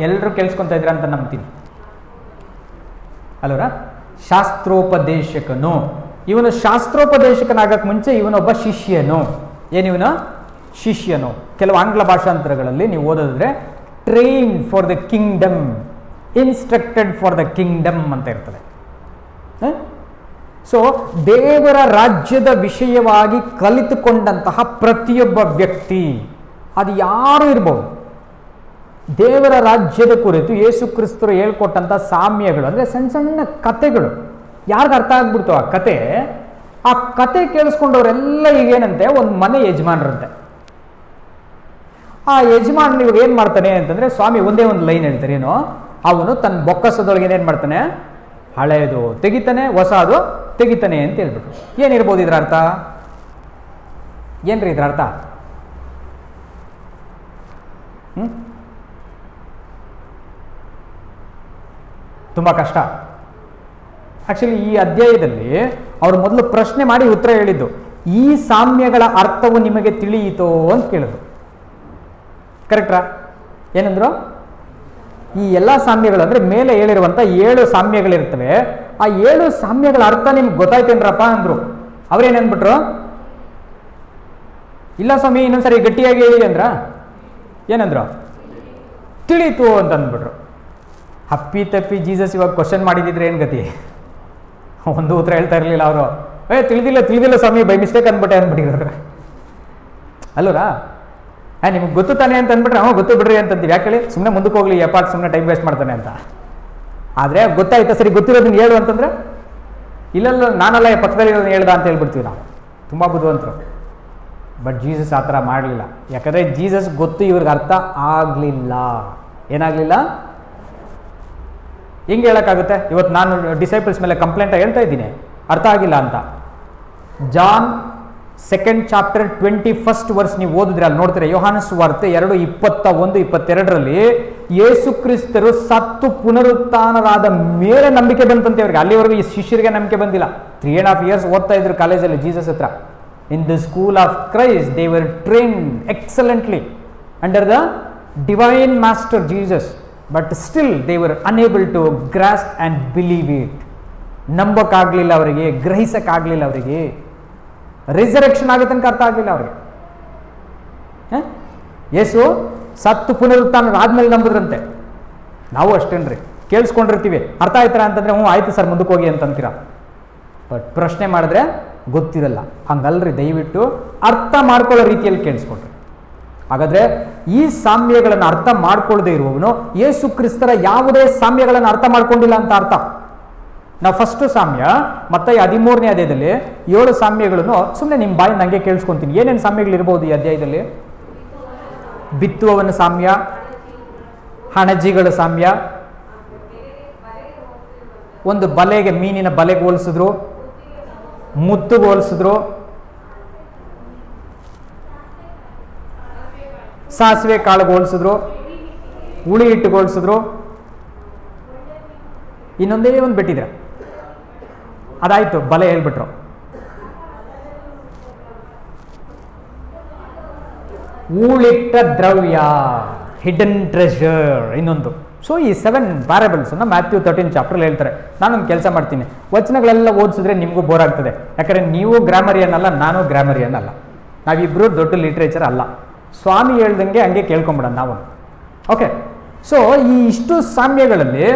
ಎಲ್ರು ಕೇಳಿಸ್ಕೊಂತ ಇದ್ರ ಅಂತ ನಂಬ್ತೀನಿ ಅಲ್ವರ. ಶಾಸ್ತ್ರೋಪದೇಶಕನು. ಇವನು ಶಾಸ್ತ್ರೋಪದೇಶಕನಾಗಕ್ಕೆ ಮುಂಚೆ ಇವನೊಬ್ಬ ಶಿಷ್ಯನು. ಏನಿವನು? ಶಿಷ್ಯನು. ಕೆಲವು ಆಂಗ್ಲ ಭಾಷಾಂತರಗಳಲ್ಲಿ ನೀವು ಓದಿದ್ರೆ train for the Kingdom, instructed for the Kingdom ಅಂತ ಇರ್ತದೆ. ಸೊ ದೇವರ ರಾಜ್ಯದ ವಿಷಯವಾಗಿ ಕಲಿತುಕೊಂಡಂತಹ ಪ್ರತಿಯೊಬ್ಬ ವ್ಯಕ್ತಿ, ಅದು ಯಾರು ಇರ್ಬೋದು, ದೇವರ ರಾಜ್ಯದ ಕುರಿತು ಯೇಸು ಕ್ರಿಸ್ತರು ಹೇಳ್ಕೊಟ್ಟಂಥ ಸಾಮ್ಯಗಳು ಅಂದರೆ ಸಣ್ಣ ಸಣ್ಣ ಕತೆಗಳು, ಯಾರಿಗೆ ಅರ್ಥ ಆಗ್ಬಿಡ್ತು ಆ ಕತೆ ಕೇಳಿಸ್ಕೊಂಡವರೆಲ್ಲ ಈಗೇನಂತೆ ಒಂದು ಮನೆ ಯಜಮಾನರಂತೆ. ಆ ಯಜಮಾನ್ ಇವಾಗ ಏನು ಮಾಡ್ತಾನೆ ಅಂತಂದರೆ, ಸ್ವಾಮಿ ಒಂದೇ ಒಂದು ಲೈನ್ ಹೇಳ್ತಾರೆ, ಏನು, ಅವನು ತನ್ನ ಬೊಕ್ಕಸದೊಳಗೆ ಏನೇನು ಮಾಡ್ತಾನೆ, ಹಳೆಯದು ತೆಗಿತಾನೆ, ಹೊಸದು ತೆಗಿತಾನೆ ಅಂತ ಹೇಳ್ಬಿಟ್ಟು. ಏನಿರ್ಬೋದು ಇದ್ರ ಅರ್ಥ? ಏನ್ರಿ ಇದ್ರ ಅರ್ಥ? ತುಂಬ ಕಷ್ಟ. ಆಕ್ಚುಲಿ ಈ ಅಧ್ಯಾಯದಲ್ಲಿ ಅವರು ಮೊದಲು ಪ್ರಶ್ನೆ ಮಾಡಿ ಉತ್ತರ ಹೇಳಿದ್ದು, ಈ ಸಾಮ್ಯಗಳ ಅರ್ಥವು ನಿಮಗೆ ತಿಳಿಯಿತೋ ಅಂತ ಕೇಳಿದ್ರು. ಕರೆಕ್ಟ್ರಾ? ಏನಂದ್ರು? ಈ ಎಲ್ಲ ಸಾಮ್ಯಗಳು ಅಂದರೆ ಮೇಲೆ ಹೇಳಿರುವಂಥ 7 ಸಾಮ್ಯಗಳಿರ್ತವೆ, ಆ 7 ಸಾಮ್ಯಗಳ ಅರ್ಥ ನಿಮ್ಗೆ ಗೊತ್ತಾಯ್ತೇನ್ರಪ್ಪ ಅಂದರು. ಅವ್ರೇನಂದ್ಬಿಟ್ರು, ಇಲ್ಲ ಸ್ವಾಮಿ ಇನ್ನೊಂದ್ಸರಿ ಗಟ್ಟಿಯಾಗಿ ಹೇಳಿ ಅಂದ್ರ. ಏನಂದ್ರು? ತಿಳಿತು ಅಂತ ಅಂದ್ಬಿಟ್ರು. ಹಪ್ಪಿ ತಪ್ಪಿ ಜೀಸಸ್ ಇವಾಗ ಕ್ವಶನ್ ಮಾಡಿದಿದ್ರೆ ಏನು ಗತಿ? ಒಂದು ಉತ್ತರ ಹೇಳ್ತಾ ಇರಲಿಲ್ಲ ಅವರು. ತಿಳಿದಿಲ್ಲ ಸ್ವಾಮಿ, ಬೈ ಮಿಸ್ಟೇಕ್ ಅಂದ್ಬಿಟ್ಟಿರೋರು ಅಲ್ಲೂರಾ. ನಿಮ್ಗೆ ಗೊತ್ತು ತಾನೆ ಅಂತ ಅಂದ್ಬಿಟ್ರೆ ಗೊತ್ತು ಬಿಡ್ರಿ ಅಂತಂತೀವಿ. ಯಾಕೆ ಹೇಳಿ? ಸುಮ್ಮನೆ ಮುಂದಕ್ಕೆ ಹೋಗ್ಲಿ, ಯಪ್ಪ ಸುಮ್ಮನೆ ಟೈಮ್ ವೇಸ್ಟ್ ಮಾಡ್ತಾನೆ ಅಂತ. ಆದರೆ ಗೊತ್ತಾಯ್ತಾ, ಸರಿ ಗೊತ್ತಿರೋದನ್ನ ಹೇಳು ಅಂತಂದ್ರೆ, ಇಲ್ಲೆಲ್ಲ ನಾನಲ್ಲ ಪಕ್ಕದಲ್ಲಿ ಇರೋದನ್ನ ಹೇಳ್ದ ಅಂತ ಹೇಳ್ಬಿಡ್ತೀವಿ ನಾವು. ತುಂಬ ಬುದ್ಧಿವಂತರು. ಬಟ್ ಜೀಸಸ್ ಆ ಥರ ಮಾಡಲಿಲ್ಲ. ಯಾಕಂದರೆ ಜೀಸಸ್ ಗೊತ್ತು, ಇವ್ರಿಗೆ ಅರ್ಥ ಆಗಲಿಲ್ಲ. ಏನಾಗಲಿಲ್ಲ? ಹೆಂಗೆ ಹೇಳೋಕ್ಕಾಗುತ್ತೆ? ಇವತ್ತು ನಾನು ಡಿಸೈಪಲ್ಸ್ ಮೇಲೆ ಕಂಪ್ಲೇಂಟ್ ಹೇಳ್ತಾ ಇದ್ದೀನಿ, ಅರ್ಥ ಆಗಿಲ್ಲ ಅಂತ. John 2nd chapter 21st verse ನೀವು ಓದಿದ್ರೆ ಅಲ್ಲಿ ನೋಡ್ತೀರಾ. ಯೋಹಾನ ಸುವಾರ್ತೆ 2:21-22 ಯೇಸು ಕ್ರಿಸ್ತರು ಸತ್ತು ಪುನರುತ್ಥಾನರಾದ ಮೇಲೆ ನಂಬಿಕೆ ಬಂತಂತೆ ಅವ್ರಿಗೆ. ಅಲ್ಲಿವರೆಗೂ ಈ ಶಿಷ್ಯರಿಗೆ ನಂಬಿಕೆ ಬಂದಿಲ್ಲ. 3.5 years ಓದ್ತಾ ಇದ್ರು ಕಾಲೇಜಲ್ಲಿ ಜೀಸಸ್ ಹತ್ರ. In the school of Christ they were trained excellently under the divine master Jesus. But still they were unable to grasp and believe it. ನಂಬಕ್ಕಾಗಲಿಲ್ಲ ಅವರಿಗೆ, ಗ್ರಹಿಸಕ್ಕಾಗಲಿಲ್ಲ ಅವರಿಗೆ. ರಿಸರೆಕ್ಷನ್ ಆಗೋ ತನಕ ಅರ್ಥ ಆಗಲಿಲ್ಲ ಅವ್ರಿಗೆ. ಯೇಸು ಸತ್ತು ಪುನರುತ್ಥಾನ ಆದ್ಮೇಲೆ ನಂಬಿದ್ರಂತೆ. ನಾವು ಅಷ್ಟೇನ್ರಿ, ಕೇಳಿಸ್ಕೊಂಡಿರ್ತೀವಿ, ಅರ್ಥ ಆಯ್ತಾರ ಅಂತಂದ್ರೆ ಆಯ್ತು ಸರ್ ಮುಂದಕ್ಕೆ ಹೋಗಿ ಅಂತಂತೀರ. ಬಟ್ ಪ್ರಶ್ನೆ ಮಾಡಿದ್ರೆ ಗೊತ್ತಿರಲ್ಲ. ಹಂಗಲ್ರಿ, ದಯವಿಟ್ಟು ಅರ್ಥ ಮಾಡ್ಕೊಳ್ಳೋ ರೀತಿಯಲ್ಲಿ ಕೇಳಿಸ್ಕೊಡ್ರಿ. ಹಾಗಾದ್ರೆ ಈ ಸಾಮ್ಯಗಳನ್ನು ಅರ್ಥ ಮಾಡ್ಕೊಳ್ಳದೆ ಇರುವವನು ಯೇಸು ಕ್ರಿಸ್ತರ ಯಾವುದೇ ಸಾಮ್ಯಗಳನ್ನು ಅರ್ಥ ಮಾಡ್ಕೊಂಡಿಲ್ಲ ಅಂತ ಅರ್ಥ. ನಾವು ಫಸ್ಟ್ ಸಾಮ್ಯ ಮತ್ತಾಯ 13ನೇ ಅಧ್ಯಾಯದಲ್ಲಿ 7 ಸಾಮ್ಯಗಳನ್ನು ಸುಮ್ಮನೆ ನಿಮ್ಮ ಬಾಯಿ ನಂಗೆ ಕೇಳಿಸ್ಕೊಂತೀನಿ. ಏನೇನು ಸಾಮ್ಯಗಳಿರ್ಬೋದು ಈ ಅಧ್ಯಾಯದಲ್ಲಿ? ಬಿತ್ತುವವನ ಸಾಮ್ಯ, ಹಣಜಿಗಳ ಸಾಮ್ಯ, ಒಂದು ಬಲೆಗೆ, ಮೀನಿನ ಬಲೆಗೆ ಹೋಲಿಸಿದ್ರು, ಮುತ್ತಿಗೆ ಹೋಲಿಸಿದ್ರು, ಸಾಸಿವೆ ಕಾಳು ಹೋಲಿಸಿದ್ರು, ಹುಳಿ ಹಿಟ್ಟು ಹೋಲಿಸಿದ್ರು, ಇನ್ನೊಂದೇ ಒಂದು ಬಿಟ್ಟಿದ್ರೆ ಅದಾಯ್ತು, ಬಲೆ ಹೇಳ್ಬಿಟ್ರು. ಹೂಳಿಟ್ಟ ದ್ರವ್ಯ, ಹಿಡನ್ ಟ್ರೆಷರ್ ಇನ್ನೊಂದು. ಸೊ ಈ 7 ಪ್ಯಾರಬಲ್ಸನ್ನು ಮ್ಯಾಥ್ಯೂ 13 ಚಾಪ್ಟರ್ಲ್ಲಿ ಹೇಳ್ತಾರೆ. ನಾನೊಂದು ಕೆಲಸ ಮಾಡ್ತೀನಿ, ವಚನಗಳೆಲ್ಲ ಓದಿಸಿದ್ರೆ ನಿಮಗೂ ಬೋರ್ ಆಗ್ತದೆ. ಯಾಕಂದರೆ ನೀವು ಗ್ರಾಮರಿಯನ್ ಅಲ್ಲ, ನಾನು ಗ್ರಾಮರಿಯನ್ ಅಲ್ಲ, ನಾವಿಬ್ಬರು ದೊಡ್ಡ ಲಿಟ್ರೇಚರ್ ಅಲ್ಲ. ಸ್ವಾಮಿ ಹೇಳ್ದಂಗೆ ಹಂಗೆ ಕೇಳ್ಕೊಂಬಿಡೋಣ ನಾವು. ಓಕೆ, ಸೊ ಈ ಇಷ್ಟು ಸಾಮ್ಯಗಳಲ್ಲಿ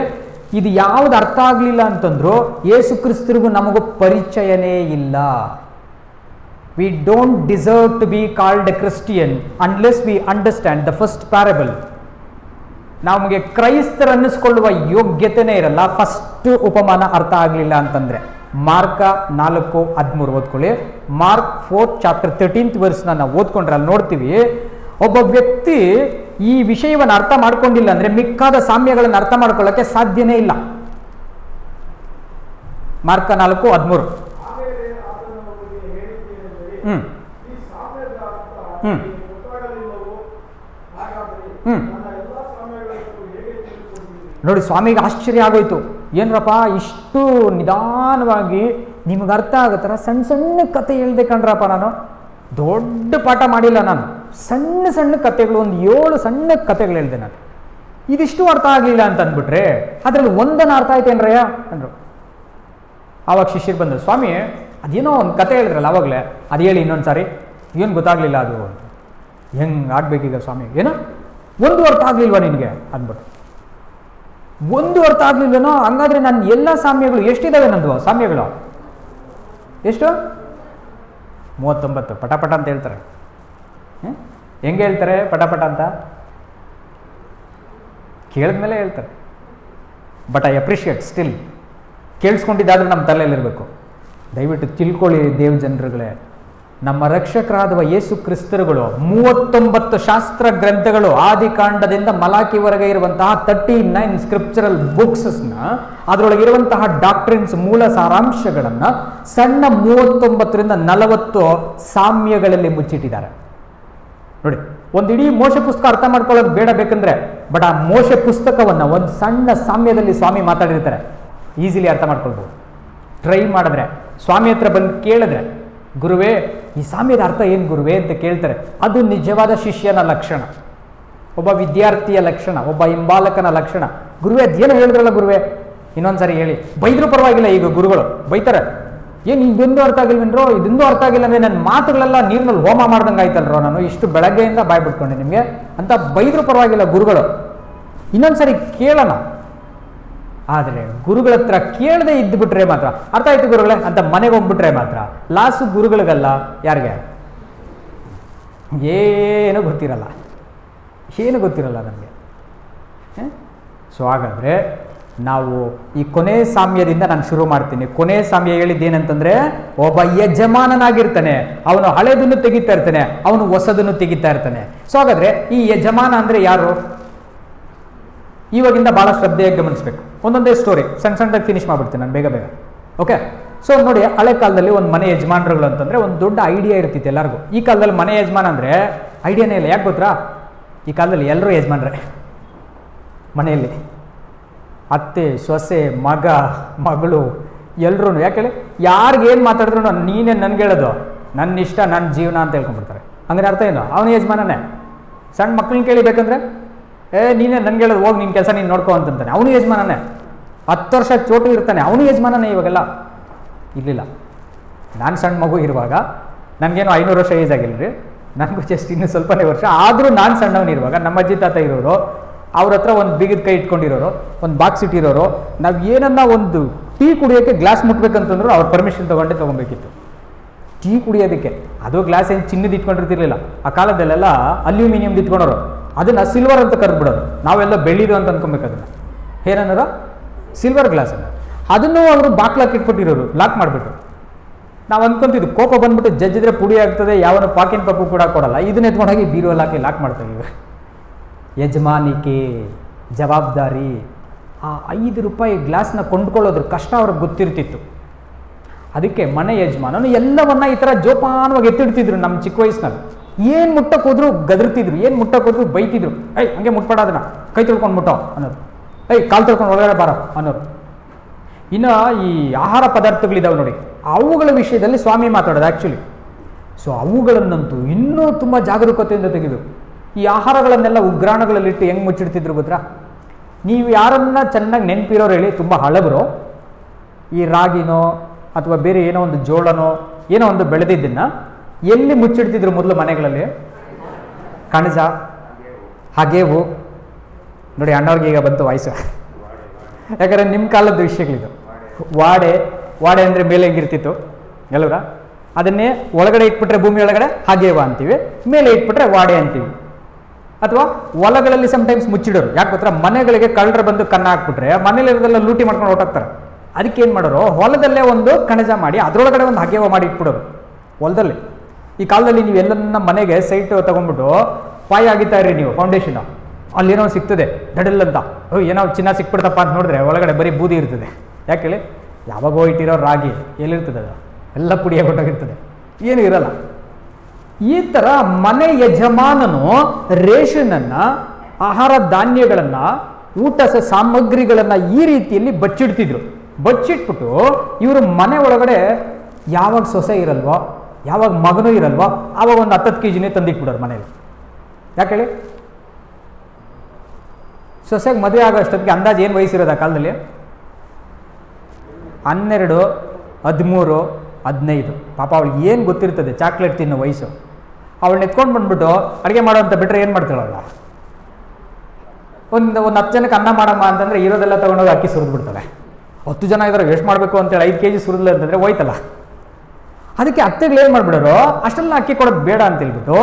ಇದು ಯಾವ್ದು ಅರ್ಥ ಆಗಲಿಲ್ಲ ಅಂತಂದ್ರು ಯೇಸು ಕ್ರಿಸ್ತರಿಗೂ ನಮಗೂ ಪರಿಚಯನೇ ಇಲ್ಲ. We don't deserve to be called a Christian unless we understand the first parable. ನಮಗೆ ಕ್ರೈಸ್ತರ ಅನ್ನಿಸ್ಕೊಳ್ಳುವ ಯೋಗ್ಯತೆನೇ ಇರಲ್ಲ ಫಸ್ಟ್ ಉಪಮಾನ ಅರ್ಥ ಆಗಲಿಲ್ಲ ಅಂತಂದ್ರೆ. ಮಾರ್ಕ 4:13 ಓದ್ಕೊಳ್ಳಿ. ಮಾರ್ಕ್ 4 ಚಾಪ್ಟರ್ 13th ವರ್ಸ್ನ ನಾವು ಓದ್ಕೊಂಡ್ರೆ ಅಲ್ಲಿ ನೋಡ್ತೀವಿ, ಒಬ್ಬ ವ್ಯಕ್ತಿ ಈ ವಿಷಯವನ್ನು ಅರ್ಥ ಮಾಡ್ಕೊಂಡಿಲ್ಲ ಅಂದ್ರೆ ಮಿಕ್ಕಾದ ಸಾಮ್ಯಗಳನ್ನು ಅರ್ಥ ಮಾಡ್ಕೊಳ್ಳೋಕೆ ಸಾಧ್ಯನೇ ಇಲ್ಲ. ಮಾರ್ಕ 4:13. ನೋಡಿ, ಸ್ವಾಮಿಗೆ ಆಶ್ಚರ್ಯ ಆಗೋಯ್ತು. ಏನರಪ್ಪ ಇಷ್ಟು ನಿಧಾನವಾಗಿ ನಿಮ್ಗೆ ಅರ್ಥ ಆಗೋ ಥರ ಸಣ್ಣ ಸಣ್ಣ ಕತೆ ಹೇಳ್ದೆ ಕಣ್ರಪ್ಪ, ನಾನು ದೊಡ್ಡ ಪಾಠ ಮಾಡಿಲ್ಲ, ನಾನು ಸಣ್ಣ ಸಣ್ಣ ಕತೆಗಳು, ಒಂದು 7 ಸಣ್ಣ ಕತೆಗಳು ಹೇಳಿದೆ ನಾನು, ಇದಿಷ್ಟು ಅರ್ಥ ಆಗಲಿಲ್ಲ ಅಂತ ಅಂದ್ಬಿಟ್ರೆ ಅದರಲ್ಲಿ ಒಂದನ್ನು ಅರ್ಥ ಆಯ್ತೇನ್ರಯ್ಯ ಅಂದರು. ಆವಾಗ ಶಿಷ್ಯರು ಬಂದರು, ಸ್ವಾಮಿ ಅದೇನೋ ಒಂದು ಕತೆ ಹೇಳಿದ್ರಲ್ಲ ಅವಾಗಲೇ, ಅದು ಹೇಳಿ ಇನ್ನೊಂದು ಸಾರಿ, ಏನು ಗೊತ್ತಾಗಲಿಲ್ಲ ಅದು ಅಂತ. ಹೆಂಗೆ ಆಗ್ಬೇಕೀಗ ಸ್ವಾಮಿ, ಏನೋ ಒಂದು ಅರ್ಥ ಆಗಲಿಲ್ವಾ ನಿನಗೆ ಅಂದ್ಬಿಟ್ಟು. ಒಂದು ಅರ್ಥ ಆಗಲಿಲ್ಲನೋ, ಹಂಗಾದ್ರೆ ನಾನು ಎಲ್ಲ ಸಾಮ್ಯಗಳು ಎಷ್ಟಿದ್ದಾವೆ ನಂದು ಸಾಮ್ಯಗಳು ಎಷ್ಟು? 39. ಪಟಪಟ ಅಂತ ಹೇಳ್ತಾರೆ. ಹೆಂಗೆ ಹೇಳ್ತಾರೆ ಪಟಪಟ ಅಂತ? ಕೇಳಿದ್ಮೇಲೆ ಹೇಳ್ತಾರೆ. But I appreciate still. ಕೇಳಿಸ್ಕೊಂಡಿದ್ದಾದ್ರೆ ನಮ್ಮ ತಲೆಯಲ್ಲಿರಬೇಕು. ದಯವಿಟ್ಟು ತಿಳ್ಕೊಳ್ಳಿ ದೇವ ಜನರುಗಳೇ, ನಮ್ಮ ರಕ್ಷಕರಾದ ಯೇಸು ಕ್ರಿಸ್ತರುಗಳು 39 ಶಾಸ್ತ್ರ ಗ್ರಂಥಗಳು, ಆದಿಕಾಂಡದಿಂದ ಮಲಾಕಿವರೆಗೆ ಇರುವಂತಹ 39 ಸ್ಕ್ರಿಪ್ಚರಲ್ ಬುಕ್ಸ್ನ, ಅದರೊಳಗಿರುವಂತಹ ಡಾಕ್ಟ್ರಿನ್ಸ್, ಮೂಲ ಸಾರಾಂಶಗಳನ್ನು ಸಣ್ಣ 39ರಿಂದ 40 ಸಾಮ್ಯಗಳಲ್ಲಿ ಮುಚ್ಚಿಟ್ಟಿದ್ದಾರೆ. ನೋಡಿ, ಒಂದು ಇಡೀ ಮೋಶೆ ಪುಸ್ತಕ ಅರ್ಥ ಮಾಡ್ಕೊಳ್ಳೋದು ಬೇಡ ಬೇಕಂದ್ರೆ, ಬಟ್ ಆ ಮೋಶೆ ಪುಸ್ತಕವನ್ನು ಒಂದು ಸಣ್ಣ ಸಾಮ್ಯದಲ್ಲಿ ಸ್ವಾಮಿ ಮಾತಾಡಿರ್ತಾರೆ, ಈಸಿಲಿ ಅರ್ಥ ಮಾಡ್ಕೊಳ್ಬೋದು. ಟ್ರೈ ಮಾಡಿದ್ರೆ, ಸ್ವಾಮಿ ಹತ್ರ ಬಂದು ಕೇಳಿದ್ರೆ, ಗುರುವೇ ಈ ಸಾಮ್ಯದ ಅರ್ಥ ಏನು ಗುರುವೇ ಅಂತ ಕೇಳ್ತಾರೆ. ಅದು ನಿಜವಾದ ಶಿಷ್ಯನ ಲಕ್ಷಣ, ಒಬ್ಬ ವಿದ್ಯಾರ್ಥಿಯ ಲಕ್ಷಣ, ಒಬ್ಬ ಹಿಂಬಾಲಕನ ಲಕ್ಷಣ. ಗುರುವೇ ಅದೇನು ಹೇಳಿದ್ರಲ್ಲ ಗುರುವೇ, ಇನ್ನೊಂದ್ಸರಿ ಹೇಳಿ. ಬೈದರೂ ಪರವಾಗಿಲ್ಲ, ಈಗ ಗುರುಗಳು ಬೈತಾರೆ, ಏನು ಇದೊಂದು ಅರ್ಥ ಆಗಿಲ್ವೇನ್ರೋ, ಇದೊಂದು ಅರ್ಥ ಆಗಿಲ್ಲ ಅಂದರೆ ನನ್ನ ಮಾತುಗಳೆಲ್ಲ ನೀರಿನಲ್ಲಿ ಹೋಮ ಮಾಡ್ದಂಗೆ ಆಯ್ತಲ್ರೋ, ನಾನು ಇಷ್ಟು ಬೆಳಗ್ಗೆಯಿಂದ ಬಾಯ್ ಬಿಟ್ಕೊಂಡೆ ನಿಮಗೆ ಅಂತ ಬೈದರೂ ಪರವಾಗಿಲ್ಲ ಗುರುಗಳು. ಇನ್ನೊಂದ್ಸರಿ ಕೇಳೋಣ. ಆದರೆ ಗುರುಗಳ ಹತ್ರ ಕೇಳದೆ ಇದ್ದುಬಿಟ್ರೆ ಮಾತ್ರ, ಅರ್ಥ ಆಯ್ತು ಗುರುಗಳೇ ಅಂತ ಮನೆಗೆ ಹೋಗ್ಬಿಟ್ರೆ ಮಾತ್ರ ಲಾಸು ಗುರುಗಳಿಗಲ್ಲ, ಯಾರಿಗೆ? ಏನು ಗೊತ್ತಿರಲ್ಲ, ಏನು ಗೊತ್ತಿರಲ್ಲ ನಮಗೆ. ಸೊ ಹಾಗಾದರೆ ನಾವು ಈ ಕೊನೆ ಸಾಮ್ಯದಿಂದ ನಾನು ಶುರು ಮಾಡ್ತೀನಿ. ಕೊನೆ ಸಾಮ್ಯ ಹೇಳಿದ್ದೇನಂತಂದ್ರೆ, ಒಬ್ಬ ಯಜಮಾನನಾಗಿರ್ತಾನೆ, ಅವನು ಹಳೆದನ್ನು ತೆಗಿತಾ ಇರ್ತಾನೆ, ಅವನು ಹೊಸದನ್ನು ತೆಗಿತಾ ಇರ್ತಾನೆ. ಸೊ ಹಾಗಾದ್ರೆ ಈ ಯಜಮಾನ ಅಂದ್ರೆ ಯಾರು? ಇವಾಗಿಂದ ಬಹಳ ಶ್ರದ್ಧೆಯಾಗಿ ಗಮನಿಸಬೇಕು. ಒಂದೊಂದೇ ಸ್ಟೋರಿ ಸಣ್ಣದಾಗಿ ಫಿನಿಶ್ ಮಾಡ್ಬಿಡ್ತೀನಿ ನಾನು ಬೇಗ ಬೇಗ. ಓಕೆ, ಸೊ ನೋಡಿ, ಹಳೆ ಕಾಲದಲ್ಲಿ ಒಂದು ಮನೆ ಯಜಮಾನರುಗಳು ಅಂತಂದ್ರೆ ಒಂದು ದೊಡ್ಡ ಐಡಿಯಾ ಇರ್ತಿತ್ತು ಎಲ್ಲರಿಗೂ. ಈ ಕಾಲದಲ್ಲಿ ಮನೆ ಯಜಮಾನ ಅಂದ್ರೆ ಐಡಿಯಾನೇ ಇಲ್ಲ. ಯಾಕೆ ಗೊತ್ತಾ? ಈ ಕಾಲದಲ್ಲಿ ಎಲ್ಲರೂ ಯಜಮಾನ್ರೆ ಮನೆಯಲ್ಲಿ, ಅತ್ತೆ, ಸೊಸೆ, ಮಗ, ಮಗಳು, ಎಲ್ಲರೂ. ಯಾಕೇಳಿ, ಯಾರಿಗೇನು ಮಾತಾಡಿದ್ರು ನೀನೇ ನನ್ಗೆ ಹೇಳೋದು, ನನ್ನ ಇಷ್ಟ, ನನ್ನ ಜೀವನ ಅಂತ ಹೇಳ್ಕೊಂಡ್ಬಿಡ್ತಾರೆ. ಹಂಗಾರೆ ಅರ್ಥ ಏನು? ಅವನು ಯಜಮಾನನೇ. ಸಣ್ಣ ಮಕ್ಳನ್ನ ಕೇಳಿಬೇಕಂದ್ರೆ, ನೀನೇ ನನ್ಗೆ ಹೇಳೋದು, ಹೋಗಿ ನಿನ್ನ ಕೆಲಸ ನೀನು ನೋಡ್ಕೊ ಅಂತಂತಾನೆ. ಅವನು ಯಜಮಾನನೇ. 10 ವರ್ಷ ಚೋಟು ಇರ್ತಾನೆ, ಅವನು ಯಜಮಾನನೇ. ಇವಾಗೆಲ್ಲ ಇರಲಿಲ್ಲ. ನಾನು ಸಣ್ಣ ಮಗು ಇರುವಾಗ, ನನಗೇನು 500 ವರ್ಷ ಏಜ್ ಆಗಿಲ್ಲ ರೀ, ನನಗೂ ಜಸ್ಟ್ ಇನ್ನೂ ಸ್ವಲ್ಪನೇ ವರ್ಷ. ಆದರೂ ನಾನು ಸಣ್ಣವನಿರುವಾಗ ನಮ್ಮ ಅಜ್ಜಿ ತಾತ ಇರೋರು, ಅವ್ರ ಹತ್ರ ಒಂದು ಬಿಗಿದ ಕೈ ಇಟ್ಕೊಂಡಿರೋರು, ಒಂದು ಬಾಕ್ಸ್ ಇಟ್ಟಿರೋರು. ನಾವು ಏನನ್ನ ಒಂದು ಟೀ ಕುಡಿಯೋಕ್ಕೆ ಗ್ಲಾಸ್ ಮುಟ್ಬೇಕಂತಂದ್ರು ಅವ್ರ ಪರ್ಮಿಷನ್ ತೊಗೊಬೇಕಿತ್ತು ಟೀ ಕುಡಿಯೋದಕ್ಕೆ. ಅದು ಗ್ಲಾಸ್ ಏನು ಚಿನ್ನದ ಇಟ್ಕೊಂಡಿರ್ತಿರ್ಲಿಲ್ಲ. ಆ ಕಾಲದಲ್ಲೆಲ್ಲ ಅಲ್ಯೂಮಿನಿಯಮ್ದು ಇಟ್ಕೊಂಡವರು, ಅದನ್ನು ಸಿಲ್ವರ್ ಅಂತ ಕರೆದ್ಬಿಡೋರು. ನಾವೆಲ್ಲ ಬೆಳ್ಳಿದು ಅಂತ ಅನ್ಕೊಬೇಕು. ಅದನ್ನು ಏನನ್ನೋರು? ಸಿಲ್ವರ್ ಗ್ಲಾಸ್ ಅನ್ನು. ಅದನ್ನು ಅವರು ಬಾಕ್ಲಾಕ್ ಇಟ್ಬಿಟ್ಟಿರೋರು, ಲಾಕ್ ಮಾಡಿಬಿಟ್ಟು. ನಾವು ಅಂದ್ಕೊಂತಿದ್ದು ಕೋಪ ಬಂದ್ಬಿಟ್ಟು ಜಜ್ಜಿದ್ರೆ ಪುಡಿ ಆಗ್ತದೆ, ಯಾವನ ಪಾಕಿನ ಪಪ್ಪು ಕೂಡ ಕೊಡಲ್ಲ. ಇದನ್ನ ಎತ್ಕೊಂಡೋಗಿ ಬೀರುವಲ್ಲಿ ಹಾಕಿ ಲಾಕ್ ಮಾಡ್ತಾಯಿದ್ದೀವಿ. ಯಜಮಾನಿಕೆ, ಜವಾಬ್ದಾರಿ. ಆ 5 ರೂಪಾಯಿ ಗ್ಲಾಸ್ನ ಕೊಂಡ್ಕೊಳ್ಳೋದ್ರ ಕಷ್ಟ ಅವ್ರಿಗೆ ಗೊತ್ತಿರ್ತಿತ್ತು. ಅದಕ್ಕೆ ಮನೆ ಯಜಮಾನನು ಎಲ್ಲವನ್ನ ಈ ಥರ ಜೋಪಾನವಾಗಿ ಎತ್ತಿಡ್ತಿದ್ರು ನಮ್ಮ ಚಿಕ್ಕ ವಯಸ್ಸಿನಲ್ಲಿ. ಏನು ಮುಟ್ಟಕ್ಕೆ ಹೋದ್ರು ಗದರ್ತಿದ್ರು, ಏನು ಮುಟ್ಟಕ್ಕೆ ಹೋದ್ರು ಬೈತಿದ್ರು. ಹಂಗೆ ಮುಟ್ಬೇಡ ಅದನ್ನ, ಕೈ ತೊಳ್ಕೊಂಡು ಮುಟ್ಟೋ ಅನ್ನೋದು, ಕಾಲು ತೊಳ್ಕೊಂಡು ಒಳಗಡೆ ಬಾರೋ ಅನ್ನೋರು. ಇನ್ನು ಈ ಆಹಾರ ಪದಾರ್ಥಗಳಿದಾವೆ ನೋಡಿ, ಅವುಗಳ ವಿಷಯದಲ್ಲಿ ಸ್ವಾಮಿ ಮಾತಾಡೋದು ಆ್ಯಕ್ಚುಲಿ. ಸೊ ಅವುಗಳನ್ನಂತೂ ಇನ್ನೂ ತುಂಬ ಜಾಗರೂಕತೆಯಿಂದ ತೆಗಿಬೇಕು. ಈ ಆಹಾರಗಳನ್ನೆಲ್ಲ ಉಗ್ರಾಣಗಳಲ್ಲಿಟ್ಟು ಹೆಂಗೆ ಮುಚ್ಚಿಡ್ತಿದ್ರು ಗೊತ್ತಾ? ನೀವು ಯಾರನ್ನ ಚೆನ್ನಾಗಿ ನೆನಪಿರೋರು ಹೇಳಿ, ತುಂಬ ಹಳಬರು, ಈ ರಾಗಿನೋ ಅಥವಾ ಬೇರೆ ಏನೋ ಒಂದು ಜೋಳನೋ ಏನೋ ಒಂದು ಬೆಳೆದಿದ್ದನ್ನು ಎಲ್ಲಿ ಮುಚ್ಚಿಡ್ತಿದ್ರು ಮೊದಲು ಮನೆಗಳಲ್ಲಿ? ಕಣಜ, ಹಗೆವು. ನೋಡಿ ಅಣ್ಣವ್ರಿಗೆ ಈಗ ಬಂತು ವಾಯ್ಸು, ಯಾಕಂದರೆ ನಿಮ್ಮ ಕಾಲದ ವಿಷಯಗಳಿದು. ವಾಡೆ ಅಂದರೆ ಮೇಲೆ ಹೆಂಗಿರ್ತಿತ್ತು ಎಲ್ಲರ, ಅದನ್ನೇ ಒಳಗಡೆ ಇಟ್ಬಿಟ್ರೆ ಭೂಮಿ ಒಳಗಡೆ ಹಗೆವ ಅಂತೀವಿ, ಮೇಲೆ ಇಟ್ಬಿಟ್ರೆ ವಾಡೆ ಅಂತೀವಿ. ಅಥವಾ ಹೊಲಗಳಲ್ಲಿ ಸಮ್ಟೈಮ್ಸ್ ಮುಚ್ಚಿಡೋರು, ಯಾಕೆ ಗೊತ್ತಾ? ಮನೆಗಳಿಗೆ ಕಳ್ಳರು ಬಂದು ಕನ್ನ ಹಾಕ್ಬಿಟ್ರೆ ಮನೇಲಿರೋದೆಲ್ಲ ಲೂಟಿ ಮಾಡ್ಕೊಂಡು ಹೊರಟಾಗ್ತಾರೆ. ಅದಕ್ಕೆ ಏನು ಮಾಡೋರು, ಹೊಲದಲ್ಲೇ ಒಂದು ಕಣಜ ಮಾಡಿ ಅದರೊಳಗಡೆ ಒಂದು ಹಗೆವ ಮಾಡಿ ಇಟ್ಬಿಡೋರು ಹೊಲದಲ್ಲಿ. ಈ ಕಾಲದಲ್ಲಿ ನೀವು ಎಲ್ಲನ್ನ ಮನೆಗೆ ಸೈಟ್ ತೊಗೊಂಡ್ಬಿಟ್ಟು ಪಾಯ ಆಗಿತ್ತಾ ಇರಿ ನೀವು, ಫೌಂಡೇಶನ್ ಅಲ್ಲೇನೋ ಸಿಗ್ತದೆ ಡಡಲ್ ಅಂತ, ಏನೋ ಚಿನ್ನ ಸಿಕ್ಬಿಡ್ತಪ್ಪ ಅಂತ ನೋಡಿದ್ರೆ ಒಳಗಡೆ ಬರೀ ಬೂದಿ ಇರ್ತದೆ. ಯಾಕೆ ಹೇಳಿ? ಯಾವಾಗೋ ಇಟ್ಟಿರೋ ರಾಗಿ ಎಲ್ಲಿರ್ತದೆ? ಅದು ಎಲ್ಲ ಪುಡಿಯಾಗಿ ಹೊಟ್ಟೋಗಿರ್ತದೆ, ಏನೂ ಇರಲ್ಲ. ಈ ಥರ ಮನೆ ಯಜಮಾನನು ರೇಷನನ್ನು, ಆಹಾರ ಧಾನ್ಯಗಳನ್ನು, ಊಟ ಸಾಮಗ್ರಿಗಳನ್ನು ಈ ರೀತಿಯಲ್ಲಿ ಬಚ್ಚಿಡ್ತಿದ್ರು. ಬಚ್ಚಿಟ್ಬಿಟ್ಟು ಇವರು ಮನೆ ಒಳಗಡೆ ಯಾವಾಗ ಸೊಸೆ ಇರಲ್ವೋ, ಯಾವಾಗ ಮಗನೂ ಇರಲ್ವೋ ಆವಾಗ ಒಂದು 10 kg ತಂದಿಟ್ಬಿಡೋರು ಮನೇಲಿ. ಯಾಕೆ ಹೇಳಿ? ಸೊಸೆಗೆ ಮದುವೆ ಆಗೋ ಅಷ್ಟೊತ್ತಿಗೆ ಅಂದಾಜು ಏನು ವಯಸ್ಸಿರೋದು ಆ ಕಾಲದಲ್ಲಿ? 12, 13, 15. ಪಾಪ ಅವಳಿಗೆ ಏನು ಗೊತ್ತಿರ್ತದೆ ಚಾಕ್ಲೇಟ್ ತಿನ್ನೋ ವಯಸ್ಸು. ಅವಳನ್ನ ಎತ್ಕೊಂಡು ಬಂದ್ಬಿಟ್ಟು ಅಡುಗೆ ಮಾಡೋ ಅಂತ ಬಿಟ್ಟರೆ ಏನು ಮಾಡ್ತಾಳಲ್ಲ, ಒಂದು 10 ಜನಕ್ಕೆ ಅನ್ನ ಮಾಡಮ್ಮ ಅಂತಂದರೆ ಇರೋದೆಲ್ಲ ತೊಗೊಂಡೋಗಿ ಅಕ್ಕಿ ಸುರಿದು ಬಿಡ್ತಾಳೆ. 10 ಜನ ಇದ್ದಾರೆ ಎಷ್ಟು ಮಾಡಬೇಕು ಅಂತೇಳಿ 5 kg ಸುರಿದ್ಲು ಅಂತಂದರೆ ಹೋಯ್ತಲ್ಲ. ಅದಕ್ಕೆ ಅತ್ತೆಗಳು ಏನು ಮಾಡಿಬಿಡೋರು, ಅಷ್ಟೆಲ್ಲ ಅಕ್ಕಿ ಕೊಡೋದು ಬೇಡ ಅಂತ ಹೇಳ್ಬಿಟ್ಟು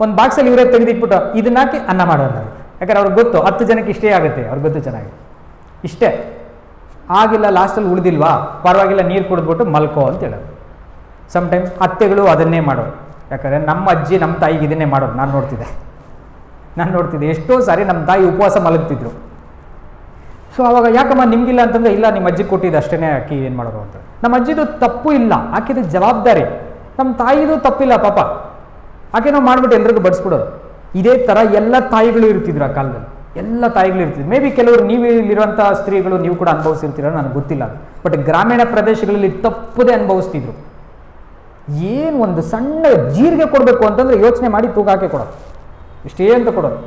ಒಂದು ಬಾಕ್ಸಲ್ಲಿ ಇವರೇ ತೆಗೆದಿಟ್ಬಿಟ್ಟು ಇದನ್ನ ಹಾಕಿ ಅನ್ನ ಮಾಡೋದು. ಯಾಕಂದ್ರೆ ಅವ್ರಿಗೆ ಗೊತ್ತು 10 ಜನಕ್ಕೆ ಇಷ್ಟೇ ಆಗುತ್ತೆ, ಅವ್ರಿಗೆ ಗೊತ್ತು ಚೆನ್ನಾಗಿ ಇಷ್ಟೇ ಆಗಿಲ್ಲ, ಲಾಸ್ಟಲ್ಲಿ ಉಳಿದಿಲ್ವಾ ಪರವಾಗಿಲ್ಲ, ನೀರು ಕುಡಿದ್ಬಿಟ್ಟು ಮಲ್ಕೋ ಅಂತ ಹೇಳೋದು. ಸಮ್ಟೈಮ್ಸ್ ಅತ್ತೆಗಳು ಅದನ್ನೇ ಮಾಡೋರು. ಯಾಕಂದರೆ ನಮ್ಮ ಅಜ್ಜಿ ನಮ್ಮ ತಾಯಿಗೆ ಇದನ್ನೇ ಮಾಡೋರು. ನಾನು ನೋಡ್ತಿದ್ದೆ ಎಷ್ಟೋ ಸಾರಿ ನಮ್ಮ ತಾಯಿ ಉಪವಾಸ ಮಲಗ್ತಿದ್ರು. ಸೊ ಅವಾಗ ಯಾಕಮ್ಮ ನಿಮಗಿಲ್ಲ ಅಂತಂದರೆ, ಇಲ್ಲ ನಿಮ್ಮ ಅಜ್ಜಿ ಕೊಟ್ಟಿದ್ದು ಅಷ್ಟೇ ಅಕ್ಕಿ ಏನು ಮಾಡೋದು ಅಂತ. ನಮ್ಮ ಅಜ್ಜಿದು ತಪ್ಪು ಇಲ್ಲ, ಆಕೆದು ಜವಾಬ್ದಾರಿ. ನಮ್ಮ ತಾಯಿದು ತಪ್ಪಿಲ್ಲ ಪಾಪ, ಆಕೆನೋ ಮಾಡಿಬಿಟ್ಟು ಎಲ್ರಿಗೂ ಬಡಿಸ್ಬಿಡೋರು. ಇದೇ ಥರ ಎಲ್ಲ ತಾಯಿಗಳು ಇರ್ತಿದ್ರು ಆ ಕಾಲದಲ್ಲಿ, ಎಲ್ಲ ತಾಯಿಗಳು ಇರ್ತಿದ್ರು. ಮೇ ಬಿ ಕೆಲವರು ನೀವು ಇಲ್ಲಿರುವಂಥ ಸ್ತ್ರೀಗಳು ನೀವು ಕೂಡ ಅನುಭವಿಸಿರ್ತೀರ, ನನಗೆ ಗೊತ್ತಿಲ್ಲ. ಬಟ್ ಗ್ರಾಮೀಣ ಪ್ರದೇಶಗಳಲ್ಲಿ ತಪ್ಪದೇ ಅನುಭವಿಸ್ತಿದ್ರು. ಏನು ಒಂದು ಸಣ್ಣ ಜೀರಿಗೆ ಕೊಡಬೇಕು ಅಂತಂದರೆ ಯೋಚನೆ ಮಾಡಿ ತೂಕ ಹಾಕಿ ಕೊಡೋರು, ಇಷ್ಟೇ ಅಂತ ಕೊಡೋರು.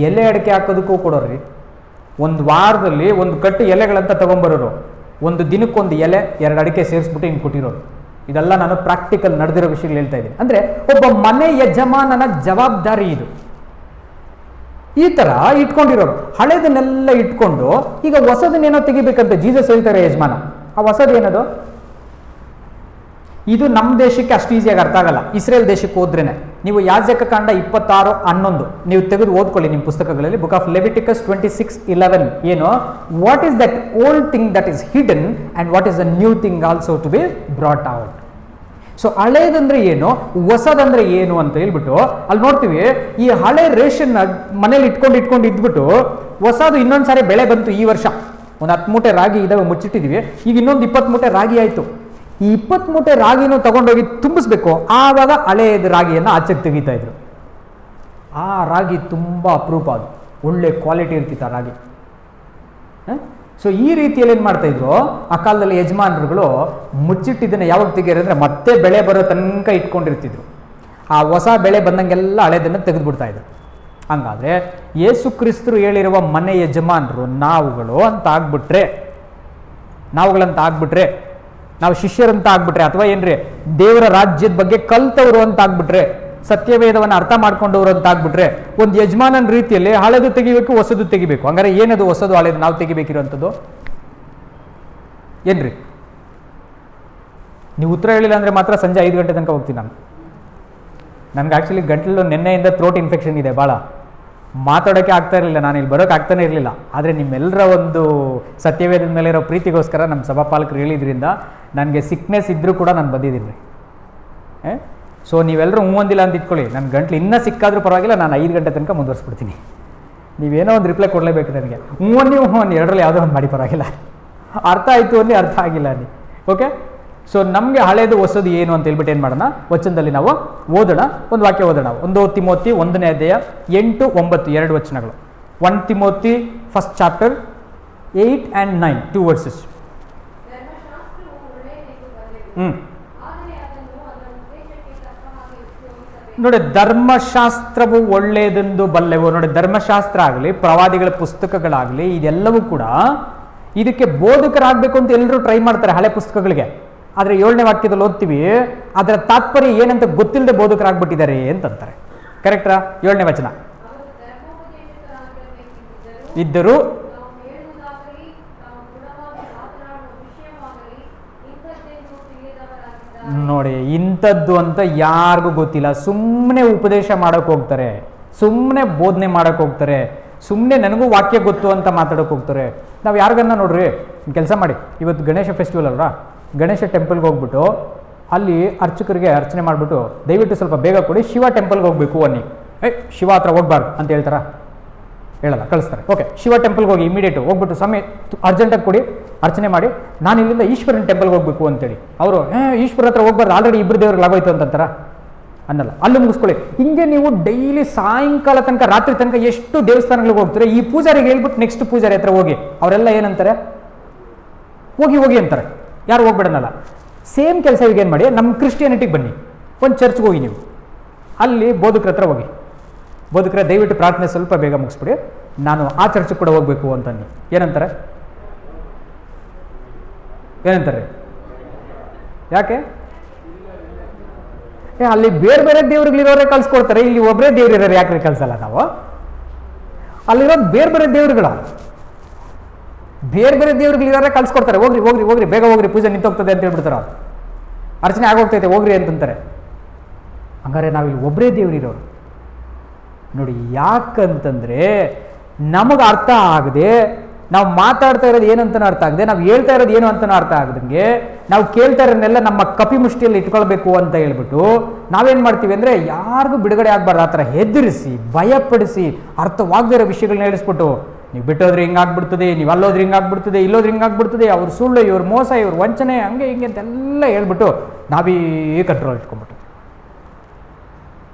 ಎಲೆ ಅಡಿಕೆ ಹಾಕೋದಕ್ಕೂ ಕೊಡೋರು. ಒಂದು ವಾರದಲ್ಲಿ ಒಂದು ಕಟ್ಟು ಎಲೆಗಳಂತ ತೊಗೊಂಬರೋರು, ಒಂದು ದಿನಕ್ಕೊಂದು ಎಲೆ 2 ಅಡಿಕೆ ಸೇರಿಸ್ಬಿಟ್ಟು ಹಿಂಗೆ ಕೊಟ್ಟಿರೋರು. ಇದೆಲ್ಲ ನಾನು ಪ್ರಾಕ್ಟಿಕಲ್ ನಡೆದಿರೋ ವಿಷಯಗಳು ಹೇಳ್ತಾ ಇದ್ದೀನಿ. ಅಂದರೆ ಒಬ್ಬ ಮನೆ ಯಜಮಾನನ ಜವಾಬ್ದಾರಿ ಇದು. ಈ ಥರ ಇಟ್ಕೊಂಡಿರೋರು. ಹಳೇದನ್ನೆಲ್ಲ ಇಟ್ಕೊಂಡು ಈಗ ಹೊಸದನ್ನೇನೋ ತೆಗಿಬೇಕಂತ ಜೀಸಸ್ ಹೇಳ್ತಾರೆ ಯಜಮಾನ. ಆ ಹೊಸದು ಏನದು? ಇದು ನಮ್ಮ ದೇಶಕ್ಕೆ ಅಷ್ಟು ಈಸಿಯಾಗಿ ಅರ್ಥ ಆಗಲ್ಲ. ಇಸ್ರೇಲ್ ದೇಶಕ್ಕೆ ಹೋದ್ರೇನೆ ನೀವು ಯಾಜಕಕಾಂಡ 26:11 ನೀವು ತೆಗೆದು ಓದ್ಕೊಳ್ಳಿ ನಿಮ್ಮ ಪುಸ್ತಕಗಳಲ್ಲಿ. ಬುಕ್ ಆಫ್ ಲೆವಿಟಿಕಸ್ 26:11 ಏನು, what is that old thing that is hidden and what is the new thing also to be brought out. So ಹಳೇದಂದ್ರೆ ಏನು, ಹೊಸದಂದ್ರೆ ಏನು ಅಂತ ಹೇಳ್ಬಿಟ್ಟು ಅಲ್ಲಿ ನೋಡ್ತೀವಿ. ಈ ಹಳೆ ರೇಷನ್ ಮನೇಲಿ ಇಟ್ಕೊಂಡು ಇದ್ಬಿಟ್ಟು ಹೊಸದು ಇನ್ನೊಂದು ಸಾರಿ ಬೆಳೆ ಬಂತು. ಈ ವರ್ಷ ಒಂದು 10 ಮೂಟೆ ರಾಗಿ ಇದಾವೆ ಮುಚ್ಚಿಟ್ಟಿದ್ದೀವಿ, ಈಗ ಇನ್ನೊಂದು 20 ಮೂಟೆ ರಾಗಿ ಆಯಿತು. ಈ 20 ಮೂಟೆ ರಾಗಿನೂ ತಗೊಂಡೋಗಿ ತುಂಬಿಸ್ಬೇಕು. ಆವಾಗ ಹಳೆಯದು ರಾಗಿಯನ್ನು ಆಚೆಗೆ ತೆಗಿತಾ ಇದ್ರು. ಆ ರಾಗಿ ತುಂಬ ಅಪರೂಪ, ಅದು ಒಳ್ಳೆ ಕ್ವಾಲಿಟಿ ಇರ್ತಿತ್ತು ಆ ರಾಗಿ. ಸೊ ಈ ರೀತಿಯಲ್ಲಿ ಏನು ಮಾಡ್ತಾಯಿದ್ರು ಆ ಕಾಲದಲ್ಲಿ ಯಜಮಾನರುಗಳು, ಮುಚ್ಚಿಟ್ಟಿದ್ದನ್ನು ಯಾವಾಗ ತೆಗಿಯೋರು ಅಂದರೆ ಮತ್ತೆ ಬೆಳೆ ಬರೋ ತನಕ ಇಟ್ಕೊಂಡಿರ್ತಿದ್ರು. ಆ ಹೊಸ ಬೆಳೆ ಬಂದಂಗೆಲ್ಲ ಹಳೆದನ್ನು ತೆಗೆದುಬಿಡ್ತಾಯಿದ್ರು. ಹಂಗಾದರೆ ಯೇಸು ಕ್ರಿಸ್ತರು ಹೇಳಿರುವ ಮನೆ ಯಜಮಾನರು ನಾವುಗಳಂತ ಆಗ್ಬಿಟ್ರೆ, ನಾವು ಶಿಷ್ಯರಂತ ಆಗ್ಬಿಟ್ರೆ, ಅಥವಾ ಏನ್ರಿ ದೇವರ ರಾಜ್ಯದ ಬಗ್ಗೆ ಕಲ್ತವರು ಅಂತ ಆಗ್ಬಿಟ್ರೆ, ಸತ್ಯವೇದವನ್ನು ಅರ್ಥ ಮಾಡ್ಕೊಂಡವರು ಅಂತ ಆಗ್ಬಿಟ್ರೆ, ಒಂದು ಯಜಮಾನನ ರೀತಿಯಲ್ಲಿ ಹಳೆದು ತೆಗಿಬೇಕು, ಹೊಸದು ತೆಗಿಬೇಕು. ಹಂಗಾರೆ ಏನದು ಹೊಸದು ಹಳೆದು ನಾವು ತೆಗಿಬೇಕಿರುವಂಥದ್ದು ಏನ್ರಿ? ನೀವು ಉತ್ತರ ಹೇಳಿಲ್ಲ ಅಂದರೆ ಮಾತ್ರ ಸಂಜೆ 5 ಗಂಟೆ ತನಕ ಹೋಗ್ತೀನಿ ನಾನು. ನನಗೆ ಆ್ಯಕ್ಚುಲಿ ಗಂಟಲು ನಿನ್ನೆಯಿಂದ ಥ್ರೋಟ್ ಇನ್ಫೆಕ್ಷನ್ ಇದೆ, ಭಾಳ ಮಾತಾಡೋಕ್ಕೆ ಆಗ್ತಾ ಇರಲಿಲ್ಲ, ನಾನು ಇಲ್ಲಿ ಬರೋಕ್ಕೆ ಆಗ್ತಾನೆ ಇರಲಿಲ್ಲ. ಆದರೆ ನಿಮ್ಮೆಲ್ಲರ ಒಂದು ಸತ್ಯವೇದದ ಮೇಲೆ ಇರೋ ಪ್ರೀತಿಗೋಸ್ಕರ ನಮ್ಮ ಸಭಾಪಾಲಕರು ಹೇಳಿದ್ರಿಂದ ನನಗೆ ಸಿಕ್ನೆಸ್ ಇದ್ದರೂ ಕೂಡ ನಾನು ಬಂದಿದ್ದೀನಿ. ಸೊ ನೀವೆಲ್ಲರೂ ಒಂದಿಲ್ಲ ಅಂತ ಇಟ್ಕೊಳ್ಳಿ, ನನ್ನ ಗಂಟ್ಲು ಇನ್ನೂ ಸಿಕ್ಕಾದರೂ ಪರವಾಗಿಲ್ಲ, ನಾನು 5 ಗಂಟೆ ತನಕ ಮುಂದುವರಿಸ್ಬಿಡ್ತೀನಿ. ನೀವೇನೋ ಒಂದು ರಿಪ್ಲೈ ಕೊಡಲೇಬೇಕು ನನಗೆ. ಹ್ಞೂ 2ರಲ್ಲಿ ಯಾವುದೋ ಒಂದು ಮಾಡಿ ಪರವಾಗಿಲ್ಲ. ಅರ್ಥ ಆಯಿತು ಅನ್ನಿ, ಅರ್ಥ ಆಗಿಲ್ಲ ಅನ್ನಿ. ಓಕೆ, ಸೊ ನಮಗೆ ಹಳೇದು ಹೊಸದು ಏನು ಅಂತ ಹೇಳ್ಬಿಟ್ಟು ಏನು ಮಾಡೋಣ, ವಚನದಲ್ಲಿ ನಾವು ಓದೋಣ. ಒಂದು ವಾಕ್ಯ ಓದೋಣ. 1 ತಿಮೋತಿ 1ನೇ ಅಧ್ಯಾಯ 8, 9 2 ವಚನಗಳು. 1 Timothy first chapter 8 and 9 2 verses. ನೋಡಿ, ಧರ್ಮಶಾಸ್ತ್ರವು ಒಳ್ಳೆಯದೆಂದು ಬಲ್ಲೆವು. ನೋಡಿ, ಧರ್ಮಶಾಸ್ತ್ರ ಆಗಲಿ, ಪ್ರವಾದಿಗಳ ಪುಸ್ತಕಗಳಾಗಲಿ, ಇದೆಲ್ಲವೂ ಕೂಡ ಇದಕ್ಕೆ ಬೋಧಕರಾಗಬೇಕು ಅಂತ ಎಲ್ಲರೂ ಟ್ರೈ ಮಾಡ್ತಾರೆ ಹಳೆ ಪುಸ್ತಕಗಳಿಗೆ. ಆದರೆ 7ನೇ ವಾಕ್ಯದಲ್ಲಿ ಓದ್ತೀವಿ, ಅದರ ತಾತ್ಪರ್ಯ ಏನಂತ ಗೊತ್ತಿಲ್ಲದೆ ಬೋಧಕರಾಗ್ಬಿಟ್ಟಿದ್ದಾರೆ ಅಂತಂತಾರೆ. ಕರೆಕ್ಟಾ? 7ನೇ ವಚನ. ಇದ್ದರೂ ನೋಡಿ, ಇಂಥದ್ದು ಅಂತ ಯಾರಿಗೂ ಗೊತ್ತಿಲ್ಲ. ಸುಮ್ಮನೆ ಉಪದೇಶ ಮಾಡೋಕೆ ಹೋಗ್ತಾರೆ, ಸುಮ್ಮನೆ ಬೋಧನೆ ಮಾಡೋಕೆ ಹೋಗ್ತಾರೆ, ಸುಮ್ಮನೆ ನನಗೂ ವಾಕ್ಯ ಗೊತ್ತು ಅಂತ ಮಾತಾಡೋಕೆ ಹೋಗ್ತಾರೆ. ನಾವು ಯಾರಿಗನ್ನ ನೋಡ್ರಿ, ಕೆಲಸ ಮಾಡಿ, ಇವತ್ತು ಗಣೇಶ ಫೆಸ್ಟಿವಲ್ ಅಲ್ವಾ, ಗಣೇಶ ಟೆಂಪಲ್ಗೆ ಹೋಗ್ಬಿಟ್ಟು ಅಲ್ಲಿ ಅರ್ಚಕರಿಗೆ ಅರ್ಚನೆ ಮಾಡಿಬಿಟ್ಟು ದಯವಿಟ್ಟು ಸ್ವಲ್ಪ ಬೇಗ ಕೊಡಿ, ಶಿವ ಟೆಂಪಲ್ಗೆ ಹೋಗಬೇಕು ಅನ್ನಿ. ಶಿವ ಹತ್ರ ಹೋಗ್ಬಾರ್ದು ಅಂತ ಹೇಳ್ತಾರ? ಹೇಳಲ್ಲ, ಕಳಿಸ್ತಾರೆ. ಓಕೆ, ಶಿವ ಟೆಂಪಲ್ಗೆ ಹೋಗಿ ಇಮಿಡಿಯೇಟು ಹೋಗ್ಬಿಟ್ಟು ಸಮಯ ಅರ್ಜೆಂಟಾಗಿ ಕೊಡಿ, ಅರ್ಚನೆ ಮಾಡಿ, ನಾನು ಇಲ್ಲಿಂದ ಈಶ್ವರನ ಟೆಂಪಲ್ಗೆ ಹೋಗ್ಬೇಕು ಅಂತೇಳಿ. ಅವರು ಈಶ್ವರ ಹತ್ರ ಹೋಗ್ಬಾರ್ದು, ಆಲ್ರೆಡಿ ಇಬ್ಬರು ದೇವ್ರಿಗೆ ಆಗೋಯ್ತು ಅಂತಂತಾರ? ಅನ್ನಲ್ಲ, ಅಲ್ಲಿ ಮುಗಿಸ್ಕೊಳ್ಳಿ. ಹಿಂಗೆ ನೀವು ಡೈಲಿ ಸಾಯಂಕಾಲ ತನಕ ರಾತ್ರಿ ತನಕ ಎಷ್ಟು ದೇವಸ್ಥಾನಗಳಿಗೆ ಹೋಗ್ತಾರೆ. ಈ ಪೂಜಾರಿಗೆ ಹೇಳ್ಬಿಟ್ಟು ನೆಕ್ಸ್ಟ್ ಪೂಜಾರಿ ಹತ್ರ ಹೋಗಿ, ಅವರೆಲ್ಲ ಏನಂತಾರೆ? ಹೋಗಿ ಹೋಗಿ ಅಂತಾರೆ, ಯಾರು ಹೋಗ್ಬೇಡನಲ್ಲ. ಸೇಮ್ ಕೆಲಸ ಈಗ ಏನು ಮಾಡಿ, ನಮ್ಮ ಕ್ರಿಶ್ಚಿಯಾನಿಟಿಗೆ ಬನ್ನಿ, ಒಂದು ಚರ್ಚ್ಗೆ ಹೋಗಿ, ನೀವು ಅಲ್ಲಿ ಬೋಧಕರ ಹತ್ರ ಹೋಗಿ, ಬೋಧಕರ ದಯವಿಟ್ಟು ಪ್ರಾರ್ಥನೆ ಸ್ವಲ್ಪ ಬೇಗ ಮುಗಿಸ್ಬಿಡಿ, ನಾನು ಆ ಚರ್ಚ್ಗೆ ಕೂಡ ಹೋಗ್ಬೇಕು ಅಂತಂದು ಏನಂತಾರೆ? ಏನಂತಾರೆ? ಯಾಕೆ? ಅಲ್ಲಿ ಬೇರೆ ಬೇರೆ ದೇವ್ರುಗಳಿರೋರೇ ಕಳ್ಸ್ಕೊಡ್ತಾರೆ, ಇಲ್ಲಿ ಒಬ್ಬರೇ ದೇವ್ರಿರೋರು ಯಾಕೆ ಕಳ್ಸಲ್ಲ ನಾವು? ಅಲ್ಲಿರೋದು ಬೇರೆ ಬೇರೆ ದೇವ್ರುಗಳ, ಬೇರೆ ಬೇರೆ ದೇವ್ರುಗಳಿರೋರೇ ಕಳ್ಸ್ಕೊಡ್ತಾರೆ. ಹೋಗ್ರಿ ಹೋಗ್ರಿ ಹೋಗ್ರಿ, ಬೇಗ ಹೋಗ್ರಿ, ಪೂಜೆ ನಿಂತೋಗ್ತದೆ ಅಂತ ಹೇಳ್ಬಿಡ್ತಾರ, ಅರ್ಚನೆ ಆಗೋಗ್ತೈತೆ ಹೋಗ್ರಿ ಅಂತಂತಾರೆ. ಹಂಗಾರೆ ನಾವಿಲ್ಲಿ ಒಬ್ಬರೇ ದೇವ್ರಿರೋರು. ನೋಡಿ, ಯಾಕಂತಂದ್ರೆ ನಮಗೆ ಅರ್ಥ ಆಗದೆ, ನಾವು ಮಾತಾಡ್ತಾ ಇರೋದು ಏನು ಅಂತನೂ ಅರ್ಥ ಆಗದೆ, ನಾವು ಹೇಳ್ತಾ ಇರೋದು ಏನು ಅಂತನೂ ಅರ್ಥ ಆಗದಂಗೆ, ನಾವು ಕೇಳ್ತಾ ಇರೋದನ್ನೆಲ್ಲ ನಮ್ಮ ಕಪಿ ಮುಷ್ಟಿಯಲ್ಲಿ ಇಟ್ಕೊಳ್ಬೇಕು ಅಂತ ಹೇಳ್ಬಿಟ್ಟು ನಾವೇನು ಮಾಡ್ತೀವಿ ಅಂದರೆ, ಯಾರಿಗೂ ಬಿಡುಗಡೆ ಆಗಬಾರ್ದು ಆ ಥರ ಹೆದರಿಸಿ, ಭಯಪಡಿಸಿ, ಅರ್ಥವಾಗದೇ ಇರೋ ವಿಷಯಗಳನ್ನ ಹೇಳಿಸ್ಬಿಟ್ಟು, ನೀವು ಬಿಟ್ಟೋದ್ರೆ ಹಿಂಗಾಗ್ಬಿಡ್ತದೆ, ನೀವು ಅಲ್ಲೋದ್ರೆ ಹಿಂಗಾಗ್ಬಿಡ್ತದೆ, ಇಲ್ಲೋದ್ರೆ ಹಿಂಗಾಗ್ಬಿಡ್ತದೆ, ಅವ್ರು ಸುಳ್ಳು, ಇವ್ರು ಮೋಸ, ಇವ್ರು ವಂಚನೆ, ಹಂಗೆ ಹಿಂಗೆ ಅಂತೆಲ್ಲ ಹೇಳ್ಬಿಟ್ಟು ನಾವೇ ಕಂಟ್ರೋಲ್ ಇಟ್ಕೊಂಡ್ಬಿಟ್ಟು.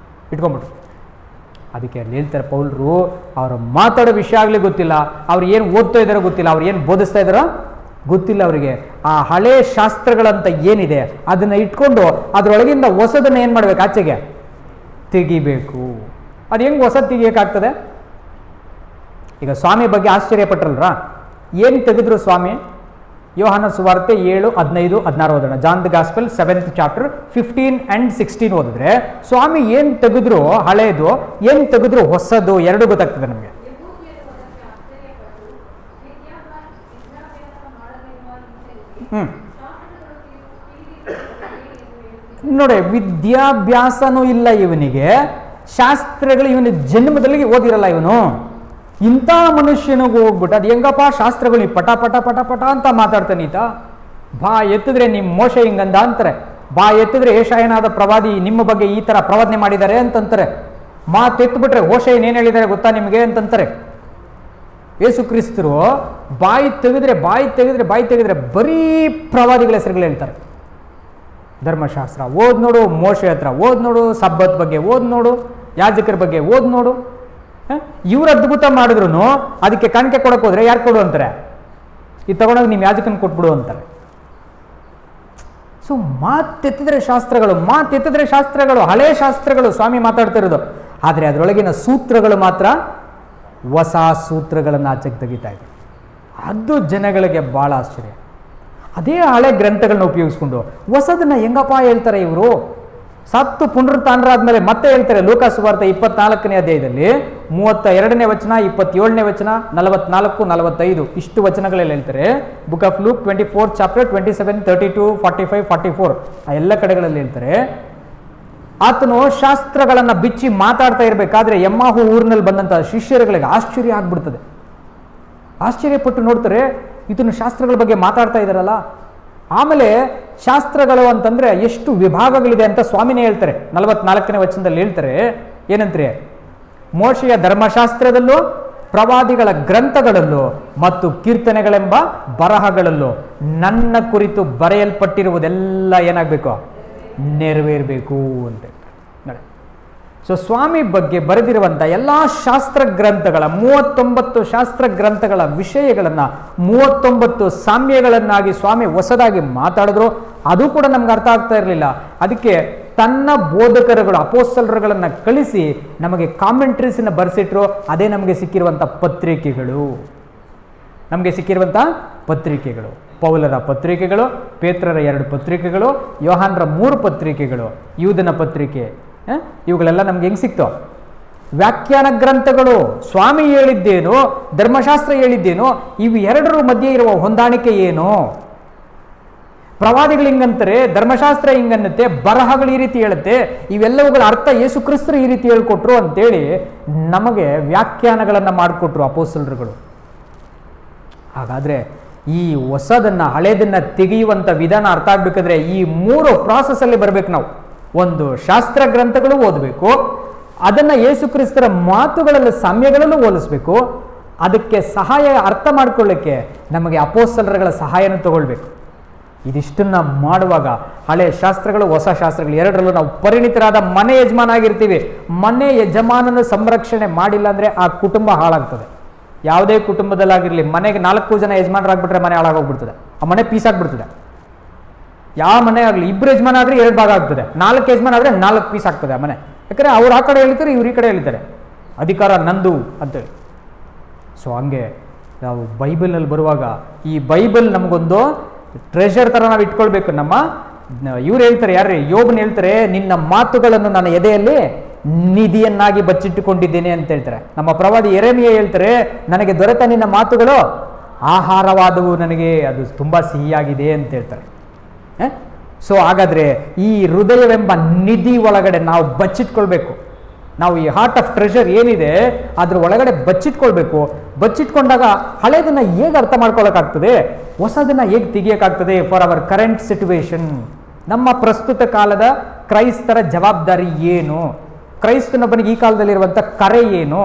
ಅದಕ್ಕೆ ಅಲ್ಲಿ ಹೇಳ್ತಾರೆ ಪೌಲರು, ಅವರು ಮಾತಾಡೋ ವಿಷಯ ಆಗಲಿ ಗೊತ್ತಿಲ್ಲ, ಅವ್ರು ಏನು ಓದ್ತಾ ಇದ್ದಾರೋ ಗೊತ್ತಿಲ್ಲ, ಅವ್ರು ಏನು ಬೋಧಿಸ್ತಾ ಇದ್ದಾರೋ ಗೊತ್ತಿಲ್ಲ ಅವರಿಗೆ. ಆ ಹಳೆ ಶಾಸ್ತ್ರಗಳಂತ ಏನಿದೆ ಅದನ್ನು ಇಟ್ಕೊಂಡು ಅದರೊಳಗಿಂದ ಹೊಸದನ್ನು ಏನು ಮಾಡಬೇಕು? ಆಚೆಗೆ ತೆಗಿಬೇಕು. ಅದು ಹೆಂಗೆ ಹೊಸದು ತೆಗಿಯೋಕ್ಕಾಗ್ತದೆ? ಈಗ ಸ್ವಾಮಿ ಬಗ್ಗೆ ಆಶ್ಚರ್ಯಪಟ್ರಲ್ರ, ಏನು ತೆಗೆದ್ರು ಸ್ವಾಮಿ? ಯೋಹಾನ ಸುವಾರ್ತೆ 7:15-16 ಓದೋಣ. John the gospel 7th chapter 15 and 16 ಓದಿದ್ರೆ ಸ್ವಾಮಿ ಏನು ತೆಗೆದ್ರು ಹಳೇದು, ಏನು ತೆಗೆದ್ರು ಹೊಸದು, ಎರಡು ಗೊತ್ತಾಗ್ತದೆ ನಮಗೆ. ನೋಡಿ, ವಿದ್ಯಾಭ್ಯಾಸನೂ ಇಲ್ಲ ಇವನಿಗೆ, ಶಾಸ್ತ್ರಗಳು ಇವನ ಜನ್ಮದಲ್ಲಿ ಓದಿರಲ್ಲ ಇವನು. ಇಂಥ ಮನುಷ್ಯನಿಗೂ ಹೋಗ್ಬಿಟ್ಟು ಅದು ಹೆಂಗಪ್ಪ ಶಾಸ್ತ್ರಗಳು ಪಟ ಪಟ ಪಟ ಪಟ ಅಂತ ಮಾತಾಡ್ತಾನೆ ಈತ. ಬಾ ಎತ್ತಿದ್ರೆ ನಿಮ್ಮ ಮೋಶೆ ಹಿಂಗಂದ ಅಂತಾರೆ, ಬಾ ಎತ್ತಿದ್ರೆ ಏಷಾಯನಾದ ಪ್ರವಾದಿ ನಿಮ್ಮ ಬಗ್ಗೆ ಈ ಥರ ಪ್ರವಾದನೆ ಮಾಡಿದ್ದಾರೆ ಅಂತಂತಾರೆ. ಮಾತೆತ್ಬಿಟ್ರೆ ಹೋಶೆ ಏನೇನು ಹೇಳಿದ್ದಾರೆ ಗೊತ್ತಾ ನಿಮಗೆ ಅಂತಂತಾರೆ. ಯೇಸು ಕ್ರಿಸ್ತರು ಬಾಯಿ ತೆಗೆದ್ರೆ ಬರೀ ಪ್ರವಾದಿಗಳ ಹೆಸರುಗಳು ಹೇಳ್ತಾರೆ. ಧರ್ಮಶಾಸ್ತ್ರ ಓದ್ ನೋಡು, ಮೋಶೆ ಹತ್ರ ಓದ್ ನೋಡು, ಸಬ್ಬತ್ ಬಗ್ಗೆ ಓದ್ ನೋಡು, ಯಾಜಕರ ಬಗ್ಗೆ ಓದ್ ನೋಡು. ಇವ್ರು ಅದ್ಭುತ ಮಾಡಿದ್ರು ಅದಕ್ಕೆ ಕಾಣಿಕೆ ಕೊಡಕ್ಕೆ ಹೋದ್ರೆ ಯಾರು ಕೊಡು ಅಂತಾರೆ? ಇದು ತಗೊಂಡೋಗಿ ನಿಮ್ಮ ಯಾಜಕನ ಕೊಟ್ಬಿಡು ಅಂತಾರೆ. ಸೊ ಮಾತೆತ್ತಿದ್ರೆ ಶಾಸ್ತ್ರಗಳು, ಹಳೆ ಶಾಸ್ತ್ರಗಳು ಸ್ವಾಮಿ ಮಾತಾಡ್ತಾ ಇರೋದು. ಆದರೆ ಅದರೊಳಗಿನ ಸೂತ್ರಗಳು ಮಾತ್ರ ಹೊಸ ಸೂತ್ರಗಳನ್ನು ಆಚೆಗೆ ತೆಗಿತಾ ಇದೆ. ಅದು ಜನಗಳಿಗೆ ಭಾಳ ಆಶ್ಚರ್ಯ. ಅದೇ ಹಳೆ ಗ್ರಂಥಗಳನ್ನ ಉಪಯೋಗಿಸ್ಕೊಂಡು ಹೊಸದನ್ನ ಹೆಂಗಪ್ಪ ಹೇಳ್ತಾರೆ ಇವರು? ಸತ್ತು ಪುನರುತ್ಥಾನರಾದ್ಮೇಲೆ ಮತ್ತೆ ಹೇಳ್ತಾರೆ. ಲೂಕ ಸುವಾರ್ತೆ 24ನೇ ಅಧ್ಯಾಯದಲ್ಲಿ 32ನೇ ವಚನ, 27ನೇ ವಚನ, 44, 45 ಇಷ್ಟು ವಚನಗಳಲ್ಲಿ ಹೇಳ್ತಾರೆ. Book of luke 24th chapter 27, 32, 45, 44 ಆ ಎಲ್ಲ ಕಡೆಗಳಲ್ಲಿ ಹೇಳ್ತಾರೆ. ಆತನು ಶಾಸ್ತ್ರಗಳನ್ನು ಬಿಚ್ಚಿ ಮಾತಾಡ್ತಾ ಇರಬೇಕಾದ್ರೆ ಎಮ್ಮಾಹು ಊರಿನಲ್ಲಿ ಬಂದಂಥ ಶಿಷ್ಯರುಗಳಿಗೆ ಆಶ್ಚರ್ಯ ಆಗ್ಬಿಡ್ತದೆ. ಆಶ್ಚರ್ಯಪಟ್ಟು ನೋಡ್ತಾರೆ, ಇದನ್ನು ಶಾಸ್ತ್ರಗಳ ಬಗ್ಗೆ ಮಾತಾಡ್ತಾ ಇದ್ದಾರಲ್ಲ. ಆಮೇಲೆ ಶಾಸ್ತ್ರಗಳು ಅಂತಂದ್ರೆ ಎಷ್ಟು ವಿಭಾಗಗಳಿದೆ ಅಂತ ಸ್ವಾಮಿನೇ ಹೇಳ್ತಾರೆ. 44ನೇ ವಚನದಲ್ಲಿ ಹೇಳ್ತಾರೆ ಏನಂದ್ರೆ, ಮೋಶೆಯ ಧರ್ಮಶಾಸ್ತ್ರದಲ್ಲೂ ಪ್ರವಾದಿಗಳ ಗ್ರಂಥಗಳಲ್ಲೂ ಮತ್ತು ಕೀರ್ತನೆಗಳೆಂಬ ಬರಹಗಳಲ್ಲೂ ನನ್ನ ಕುರಿತು ಬರೆಯಲ್ಪಟ್ಟಿರುವುದೆಲ್ಲ ಏನಾಗಬೇಕು, ನೆರವೇರಬೇಕು ಅಂತ ಹೇಳ್ತಾರೆ. ಸೊ ಸ್ವಾಮಿ ಬಗ್ಗೆ ಬರೆದಿರುವಂಥ ಎಲ್ಲ ಶಾಸ್ತ್ರ ಗ್ರಂಥಗಳ 39 ಶಾಸ್ತ್ರ ಗ್ರಂಥಗಳ ವಿಷಯಗಳನ್ನು 39 ಸಾಮ್ಯಗಳನ್ನಾಗಿ ಸ್ವಾಮಿ ಹೊಸದಾಗಿ ಮಾತಾಡಿದ್ರು. ಅದು ಕೂಡ ನಮ್ಗೆ ಅರ್ಥ ಆಗ್ತಾ ಇರಲಿಲ್ಲ. ಅದಕ್ಕೆ ತನ್ನ ಬೋಧಕರುಗಳು ಅಪೋಸ್ತಲರುಗಳನ್ನು ಕಳಿಸಿ ನಮಗೆ ಕಾಮೆಂಟ್ರೀಸನ್ನು ಬರೆಸಿಟ್ರು. ಅದೇ ನಮಗೆ ಸಿಕ್ಕಿರುವಂಥ ಪತ್ರಿಕೆಗಳು. ಪೌಲರ ಪತ್ರಿಕೆಗಳು, ಪೇತ್ರರ 2 ಪತ್ರಿಕೆಗಳು, ಯೋಹಾನರ 3 ಪತ್ರಿಕೆಗಳು, ಯೂದನ ಪತ್ರಿಕೆ, ಇವುಗಳೆಲ್ಲ ನಮ್ಗೆ ಹೆಂಗೆ ಸಿಕ್ತು? ವ್ಯಾಖ್ಯಾನ ಗ್ರಂಥಗಳು. ಸ್ವಾಮಿ ಹೇಳಿದ್ದೇನು, ಧರ್ಮಶಾಸ್ತ್ರ ಹೇಳಿದ್ದೇನು, ಇವು ಎರಡರ ಮಧ್ಯೆ ಇರುವ ಹೊಂದಾಣಿಕೆ ಏನು? ಪ್ರವಾದಿಗಳು ಹಿಂಗಂತಾರೆ, ಧರ್ಮಶಾಸ್ತ್ರ ಹಿಂಗನ್ನುತ್ತೆ, ಬರಹಗಳು ಈ ರೀತಿ ಹೇಳುತ್ತೆ, ಇವೆಲ್ಲವುಗಳ ಅರ್ಥ ಯೇಸು ಕ್ರಿಸ್ತರು ಈ ರೀತಿ ಹೇಳ್ಕೊಟ್ರು ಅಂತೇಳಿ ನಮಗೆ ವ್ಯಾಖ್ಯಾನಗಳನ್ನು ಮಾಡಿಕೊಟ್ರು ಅಪೊಸ್ತಲರುಗಳು. ಹಾಗಾದರೆ ಈ ಹೊಸದನ್ನು ಹಳೇದನ್ನು ತೆಗೆಯುವಂಥ ವಿಧಾನ ಅರ್ಥ ಆಗಬೇಕಾದ್ರೆ ಈ 3 ಪ್ರಾಸೆಸ್ಸಲ್ಲಿ ಬರಬೇಕು ನಾವು. ಒಂದು, ಶಾಸ್ತ್ರ ಗ್ರಂಥಗಳು ಓದಬೇಕು, ಅದನ್ನು ಯೇಸು ಕ್ರಿಸ್ತರ ಮಾತುಗಳಲ್ಲಿ ಸಾಮ್ಯಗಳಲ್ಲೂ ಹೋಲಿಸ್ಬೇಕು, ಅದಕ್ಕೆ ಸಹಾಯ ಅರ್ಥ ಮಾಡ್ಕೊಳ್ಳಿಕ್ಕೆ ನಮಗೆ ಅಪೊಸ್ತಲರುಗಳ ಸಹಾಯನ ತಗೊಳ್ಬೇಕು. ಇದಿಷ್ಟನ್ನು ಮಾಡುವಾಗ ಹಳೆ ಶಾಸ್ತ್ರಗಳು ಹೊಸ ಶಾಸ್ತ್ರಗಳು ಎರಡರಲ್ಲೂ ನಾವು ಪರಿಣಿತರಾದ ಮನೆ ಯಜಮಾನ ಆಗಿರ್ತೀವಿ. ಮನೆ ಯಜಮಾನನ ಸಂರಕ್ಷಣೆ ಮಾಡಿಲ್ಲ ಅಂದರೆ ಆ ಕುಟುಂಬ ಹಾಳಾಗ್ತದೆ. ಯಾವುದೇ ಕುಟುಂಬದಲ್ಲಾಗಿರಲಿ, ಮನೆಗೆ 4 ಜನ ಯಜಮಾನರಾಗ್ಬಿಟ್ರೆ ಮನೆ ಹಾಳಾಗೋಗ್ಬಿಡ್ತದೆ, ಆ ಮನೆ ಪೀಸ್ ಆಗ್ಬಿಡ್ತದೆ. ಯಾವ ಮನೆ ಆಗಲಿ, 2 ಯಜಮಾನ ಆದರೆ 2 ಭಾಗ ಆಗ್ತದೆ, 4 ಯಜಮಾನ ಆದರೆ 4 ಪೀಸ್ ಆಗ್ತದೆ ಆ ಮನೆ. ಯಾಕಂದರೆ ಅವ್ರು ಆ ಕಡೆ ಹೇಳ್ತಾರೆ, ಇವ್ರು ಈ ಕಡೆ ಹೇಳ್ತಾರೆ, ಅಧಿಕಾರ ನಂದು ಅಂತೇಳಿ. ಸೊ ಹಂಗೆ ನಾವು ಬೈಬಲಲ್ಲಿ ಬರುವಾಗ ಈ ಬೈಬಲ್ ನಮಗೊಂದು ಟ್ರೆಷರ್ ಥರ ನಾವು ಇಟ್ಕೊಳ್ಬೇಕು. ಇವ್ರು ಹೇಳ್ತಾರೆ, ಯಾರ್ರೀ, ಯೋಬನ್ ಹೇಳ್ತಾರೆ, ನಿನ್ನ ಮಾತುಗಳನ್ನು ನನ್ನ ಎದೆಯಲ್ಲಿ ನಿಧಿಯನ್ನಾಗಿ ಬಚ್ಚಿಟ್ಟುಕೊಂಡಿದ್ದೇನೆ ಅಂತ ಹೇಳ್ತಾರೆ. ನಮ್ಮ ಪ್ರವಾದಿ ಯೆರೆಮೀಯ ಹೇಳ್ತಾರೆ, ನನಗೆ ದೊರೆತ ನಿನ್ನ ಮಾತುಗಳು ಆಹಾರವಾದವು, ನನಗೆ ಅದು ತುಂಬ ಸಿಹಿಯಾಗಿದೆ ಅಂತ ಹೇಳ್ತಾರೆ. ಸೊ ಹಾಗಾದರೆ ಈ ಹೃದಯವೆಂಬ ನಿಧಿ ಒಳಗಡೆ ನಾವು ಬಚ್ಚಿಟ್ಕೊಳ್ಬೇಕು. ನಾವು ಈ ಹಾರ್ಟ್ ಆಫ್ ಟ್ರೆಷರ್ ಏನಿದೆ ಅದ್ರ ಒಳಗಡೆ ಬಚ್ಚಿಟ್ಕೊಳ್ಬೇಕು. ಬಚ್ಚಿಟ್ಕೊಂಡಾಗ ಹಳೇದನ್ನು ಹೇಗೆ ಅರ್ಥ ಮಾಡ್ಕೊಳ್ಳೋಕ್ಕಾಗ್ತದೆ, ಹೊಸದನ್ನು ಹೇಗೆ ತೆಗಿಯೋಕ್ಕಾಗ್ತದೆ ಫಾರ್ ಅವರ್ ಕರೆಂಟ್ ಸಿಚುವೇಶನ್. ನಮ್ಮ ಪ್ರಸ್ತುತ ಕಾಲದ ಕ್ರೈಸ್ತರ ಜವಾಬ್ದಾರಿ ಏನು, ಕ್ರೈಸ್ತನೊಬ್ಬನಿಗೆ ಈ ಕಾಲದಲ್ಲಿರುವಂಥ ಕರೆ ಏನು,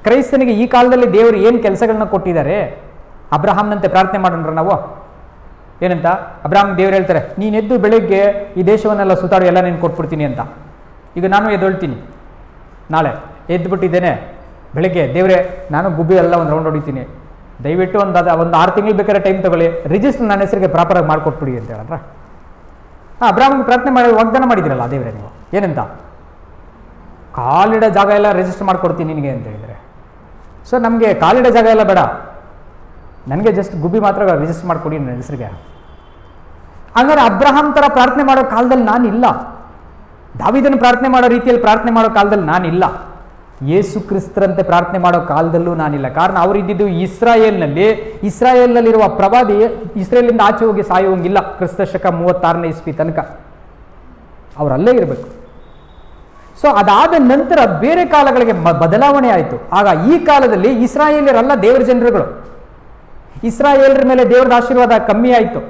ಕ್ರೈಸ್ತನಿಗೆ ಈ ಕಾಲದಲ್ಲಿ ದೇವರು ಏನು ಕೆಲಸಗಳನ್ನ ಕೊಟ್ಟಿದ್ದಾರೆ. ಅಬ್ರಹಾಮ್ನಂತೆ ಪ್ರಾರ್ಥನೆ ಮಾಡೋಣ ನಾವು. ಏನಂತ ಅಬ್ರಹಾಮ್ ದೇವ್ರು ಹೇಳ್ತಾರೆ, ನೀನು ಎದ್ದು ಬೆಳಿಗ್ಗೆ ಈ ದೇಶವನ್ನೆಲ್ಲ ಸುತ್ತಾಡು, ಎಲ್ಲ ನೀನು ಕೊಟ್ಬಿಡ್ತೀನಿ ಅಂತ. ಈಗ ನಾನು ಎದ್ದೊಳ್ತೀನಿ, ನಾಳೆ ಎದ್ದುಬಿಟ್ಟಿದ್ದೇನೆ, ಬೆಳಗ್ಗೆ ದೇವರೇ ನಾನು ಗುಬ್ಬಿ ಎಲ್ಲ ಒಂದು ರೌಂಡ್ ಹೊಡಿತೀನಿ, ದಯವಿಟ್ಟು ಒಂದು 6 ತಿಂಗಳು ಬೇಕಾದ್ರೆ ಟೈಮ್ ತಗೊಳ್ಳಿ, ರಿಜಿಸ್ಟರ್ ನನ್ನ ಹೆಸರಿಗೆ ಪ್ರಾಪರಾಗಿ ಮಾಡಿಕೊಟ್ಬಿಡಿ ಅಂತ ಹೇಳಿದ್ರ. ಅಬ್ರಹಾಮ್ಗೆ ಪ್ರಾರ್ಥನೆ ಮಾಡಿ ವಾಗ್ದಾನ ಮಾಡಿದಿರಲ್ಲ ದೇವರೇ ನೀವು, ಏನಂತ ಕಾಲಿಡ ಜಾಗ ಎಲ್ಲ ರಿಜಿಸ್ಟರ್ ಮಾಡಿಕೊಡ್ತೀನಿ ನಿನಗೆ ಅಂತ ಹೇಳಿದರೆ. ಸೊ ನಮಗೆ ಕಾಲಿಡ ಜಾಗ ಎಲ್ಲ ಬೇಡ, ನನಗೆ ಜಸ್ಟ್ ಗುಬ್ಬಿ ಮಾತ್ರ ರಿಜಿಸ್ಟರ್ ಮಾಡಿಕೊಡಿ ನನ್ನ ಹೆಸರಿಗೆ. ಹಂಗಾರೆ ಅಬ್ರಹಾಂ ಥರ ಪ್ರಾರ್ಥನೆ ಮಾಡೋ ಕಾಲದಲ್ಲಿ ನಾನಿಲ್ಲ, ದಾವೀದನ ಪ್ರಾರ್ಥನೆ ಮಾಡೋ ರೀತಿಯಲ್ಲಿ ಪ್ರಾರ್ಥನೆ ಮಾಡೋ ಕಾಲದಲ್ಲಿ ನಾನಿಲ್ಲ, ಯೇಸು ಕ್ರಿಸ್ತರಂತೆ ಪ್ರಾರ್ಥನೆ ಮಾಡೋ ಕಾಲದಲ್ಲೂ ನಾನಿಲ್ಲ. ಕಾರಣ ಅವರಿದ್ದಿದ್ದು ಇಸ್ರಾಯೇಲ್ನಲ್ಲಿರುವ ಪ್ರವಾದಿ ಇಸ್ರೇಲಿಂದ ಆಚೆ ಹೋಗಿ ಸಾಯುವಂಗಿಲ್ಲ. ಕ್ರಿಸ್ತ ಶಕ 36ನೇ ಇಸ್ವಿ ತನಕ ಅವರಲ್ಲೇ ಇರಬೇಕು. ಸೊ ಅದಾದ ನಂತರ ಬೇರೆ ಕಾಲಗಳಿಗೆ ಬದಲಾವಣೆ ಆಯಿತು. ಆಗ ಈ ಕಾಲದಲ್ಲಿ ಇಸ್ರಾಯೇಲರಲ್ಲ ದೇವರ ಜನರುಗಳು, ಇಸ್ರಾಯೇಲರ ಮೇಲೆ ದೇವರದ ಆಶೀರ್ವಾದ ಕಮ್ಮಿ ಆಯಿತು,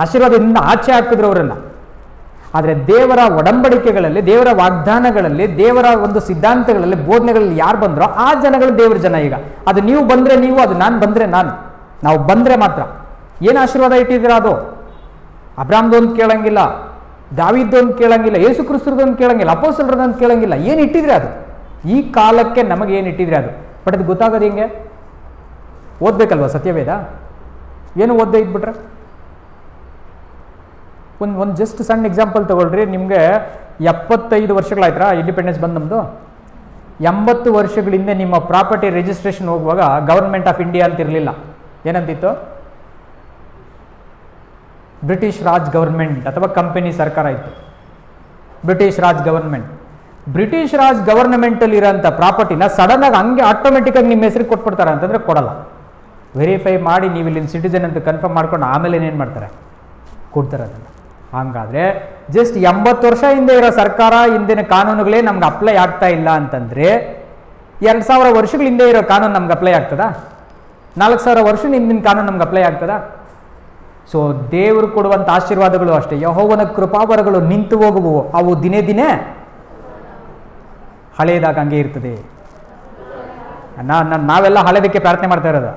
ಆಶೀರ್ವಾದದಿಂದ ಆಚೆ ಹಾಕಿದ್ರು ಅವರೆಲ್ಲ. ಆದರೆ ದೇವರ ಒಡಂಬಡಿಕೆಗಳಲ್ಲಿ, ದೇವರ ವಾಗ್ದಾನಗಳಲ್ಲಿ, ದೇವರ ಒಂದು ಸಿದ್ಧಾಂತಗಳಲ್ಲಿ, ಬೋಧನೆಗಳಲ್ಲಿ ಯಾರು ಬಂದರೋ ಆ ಜನಗಳು ದೇವರ ಜನ. ಈಗ ಅದು ನೀವು ಬಂದರೆ ನೀವು, ಅದು ನಾನು ಬಂದರೆ ನಾನು, ನಾವು ಬಂದರೆ ಮಾತ್ರ. ಏನು ಆಶೀರ್ವಾದ ಇಟ್ಟಿದ್ದೀರಾ ಅದು ಅಬ್ರಾಮ್ದೊಂದು ಕೇಳಂಗಿಲ್ಲ, ದಾವೀದೊಂದು ಕೇಳಂಗಿಲ್ಲ, ಯೇಸು ಕ್ರಿಸ್ತರದೊಂದು ಕೇಳಂಗಿಲ್ಲ, ಅಪೊಸ್ತಲರದೊಂದು ಕೇಳಂಗಿಲ್ಲ. ಏನು ಇಟ್ಟಿದ್ರೆ ಅದು ಈ ಕಾಲಕ್ಕೆ ನಮಗೆ ಏನು ಇಟ್ಟಿದ್ರೆ ಅದು. ಬಟ್ ಅದು ಗೊತ್ತಾಗೋದು ಹೆಂಗೆ? ಓದಬೇಕಲ್ವ ಸತ್ಯವೇದ. ಏನು ಓದದೆ ಇದ್ಬಿಟ್ರೆ ಒಂದು ಜಸ್ಟ್ ಸಣ್ಣ ಎಕ್ಸಾಂಪಲ್ ತೊಗೊಳ್ರಿ. ನಿಮಗೆ 75 ವರ್ಷಗಳಾಯ್ತಾ ಇಂಡಿಪೆಂಡೆನ್ಸ್ ಬಂದು ನಮ್ಮದು. 80 ವರ್ಷಗಳಿಂದ ನಿಮ್ಮ ಪ್ರಾಪರ್ಟಿ ರಿಜಿಸ್ಟ್ರೇಷನ್ ಹೋಗುವಾಗ ಗವರ್ಮೆಂಟ್ ಆಫ್ ಇಂಡಿಯಾ ಅಂತ ಇರಲಿಲ್ಲ, ಏನಂತಿತ್ತು? ಬ್ರಿಟಿಷ್ ರಾಜ್ ಗವರ್ಮೆಂಟ್ ಅಥವಾ ಕಂಪನಿ ಸರ್ಕಾರ ಇತ್ತು. British Raj government. British Raj ಗವರ್ನಮೆಂಟಲ್ಲಿ ಇರೋಂಥ ಪ್ರಾಪರ್ಟಿನ ಸಡನ್ನಾಗಿ ಹಂಗೆ ಆಟೋಮೆಟಿಕ್ಕಾಗಿ ನಿಮ್ಮ ಹೆಸರಿಗೆ ಕೊಟ್ಬಿಡ್ತಾರೆ ಅಂತಂದರೆ ಕೊಡಲ್ಲ. ವೆರಿಫೈ ಮಾಡಿ ನೀವು ಇಲ್ಲಿನ ಸಿಟಿಜನ್ ಅಂತ ಕನ್ಫರ್ಮ್ ಮಾಡ್ಕೊಂಡು ಆಮೇಲೆ ಏನೇನು ಮಾಡ್ತಾರೆ, ಕೊಡ್ತಾರೆ ಅದನ್ನು. ಹಾಗಾದರೆ ಜಸ್ಟ್ 80 ವರ್ಷ ಹಿಂದೆ ಇರೋ ಸರ್ಕಾರ ಹಿಂದಿನ ಕಾನೂನುಗಳೇ ನಮ್ಗೆ ಅಪ್ಲೈ ಆಗ್ತಾ ಇಲ್ಲ ಅಂತಂದರೆ 2000 ವರ್ಷಗಳ ಹಿಂದೆ ಇರೋ ಕಾನೂನು ನಮ್ಗೆ ಅಪ್ಲೈ ಆಗ್ತದಾ? 4000 ವರ್ಷದ ಹಿಂದಿನ ಕಾನೂನು ನಮ್ಗೆ ಅಪ್ಲೈ ಆಗ್ತದಾ? ಸೊ ದೇವರು ಕೊಡುವಂಥ ಆಶೀರ್ವಾದಗಳು ಅಷ್ಟೇ. ಯೆಹೋವನ ಕೃಪಾವರಗಳು ನಿಂತು ಹೋಗುವವು, ಅವು ದಿನೇ ದಿನೇ ಹಳೆಯದಾಗ ಹಂಗೆ ಇರ್ತದೆ. ನಾವೆಲ್ಲ ಹಳೆದಕ್ಕೆ ಪ್ರಾರ್ಥನೆ ಮಾಡ್ತಾ ಇರೋದು.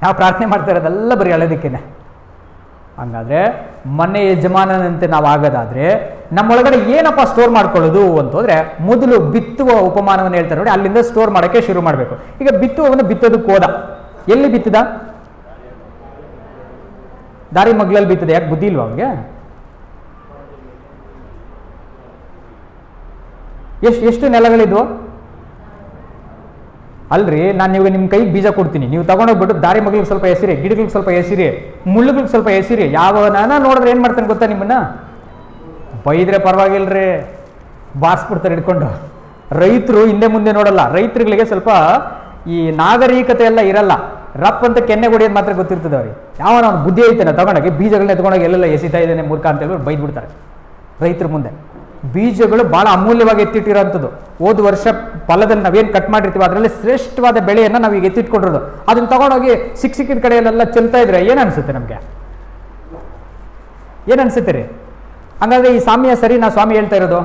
ನಾವು ಪ್ರಾರ್ಥನೆ ಮಾಡ್ತಾ ಇರೋದೆಲ್ಲ ಬರೀ ಹಳೆದಕ್ಕೇನೆ. ಹಂಗಾದ್ರೆ ಮನೆ ಯಜಮಾನನಂತೆ ನಾವು ಆಗೋದಾದ್ರೆ ನಮ್ಮೊಳಗಡೆ ಏನಪ್ಪ ಸ್ಟೋರ್ ಮಾಡ್ಕೊಳ್ಳೋದು ಅಂತಂದ್ರೆ, ಮೊದಲು ಬಿತ್ತುವ ಉಪಮಾನವನ್ನು ಹೇಳ್ತಾರೆ ನೋಡಿ, ಅಲ್ಲಿಂದ ಸ್ಟೋರ್ ಮಾಡೋಕ್ಕೆ ಶುರು ಮಾಡಬೇಕು. ಈಗ ಬಿತ್ತುವವನು ಬಿತ್ತೋದಕ್ಕೆ ಹೋದ. ಎಲ್ಲಿ ಬಿತ್ತದ? ದಾರಿ ಮಗ್ಲಲ್ಲಿ ಬಿತ್ತದೆ. ಯಾಕೆ ಬುದ್ಧಿ ಇಲ್ವಾ ಅವ್ನಿಗೆ? ಎಷ್ಟು ನೆಲಗಳಿದ್ವು ಅಲ್ರಿ? ನಾನು ನೀವು ನಿಮ್ಮ ಕೈಗೆ ಬೀಜ ಕೊಡ್ತೀನಿ, ನೀವು ತಗೊಂಡೋಗ್ಬಿಟ್ಟು ದಾರಿ ಮಗ್ಲಿಗೆ ಸ್ವಲ್ಪ ಎಸಿರಿ, ಗಿಡಗಳಿಗೆ ಸ್ವಲ್ಪ ಎಸಿರಿ, ಮುಳ್ಳುಗಳಿಗೆ ಸ್ವಲ್ಪ ಎಸಿರಿ. ಯಾವನ ನೋಡಿದ್ರೆ ಏನು ಮಾಡ್ತಾನೆ ಗೊತ್ತಾ? ನಿಮ್ಮನ್ನ ಬೈದ್ರೆ ಪರವಾಗಿಲ್ರಿ, ಬಾರಿಸ್ಬಿಡ್ತಾರೆ ಹಿಡ್ಕೊಂಡು. ರೈತರು ಹಿಂದೆ ಮುಂದೆ ನೋಡಲ್ಲ. ರೈತರುಗಳಿಗೆ ಸ್ವಲ್ಪ ಈ ನಾಗರಿಕತೆ ಎಲ್ಲ ಇರಲ್ಲ. ರಪ್ ಅಂತ ಕೆನ್ನೆ ಹೊಡಿಯೋದು ಮಾತ್ರ ಗೊತ್ತಿರ್ತದೆ ಅವ್ರಿಗೆ. ಯಾವನ ಅವ್ನು ಬುದ್ಧಿ ಐತಾನೆ ತಗೊಂಡೋಗಿ ಬೀಜಗಳನ್ನ ತಗೊಂಡೋಗಿ ಎಲ್ಲೆಲ್ಲ ಎಸಿತಾ ಇದ್ದಾನೆ ಮೂರ್ಖ ಅಂತ ಹೇಳ್ಬಿಟ್ಟು ಬೈದ್ಬಿಡ್ತಾರೆ ರೈತರ ಮುಂದೆ. ಬೀಜಗಳು ಭಾಳ ಅಮೂಲ್ಯವಾಗಿ ಎತ್ತಿಟ್ಟಿರೋಂಥದ್ದು. ಹೋದ ವರ್ಷ ಫಲದಲ್ಲಿ ನಾವೇನು ಕಟ್ ಮಾಡಿರ್ತೀವಿ ಅದರಲ್ಲಿ ಶ್ರೇಷ್ಠವಾದ ಬೆಳೆಯನ್ನು ನಾವು ಈಗ ಎತ್ತಿಟ್ಕೊಂಡಿರೋದು. ಅದನ್ನು ತಗೊಂಡೋಗಿ ಸಿಕ್ಕಿದ ಕಡೆಯಲ್ಲೆಲ್ಲ ಚೆಲ್ತಾ ಇದ್ರೆ ಏನು ಅನಿಸುತ್ತೆ ನಮಗೆ? ಏನು ಅನಿಸುತ್ತೆ ರೀ? ಹಂಗಾದ್ರೆ ಈ ಸಾಮ್ಯ ಸರಿ ನಾ ಸ್ವಾಮಿ ಹೇಳ್ತಾ ಇರೋದು?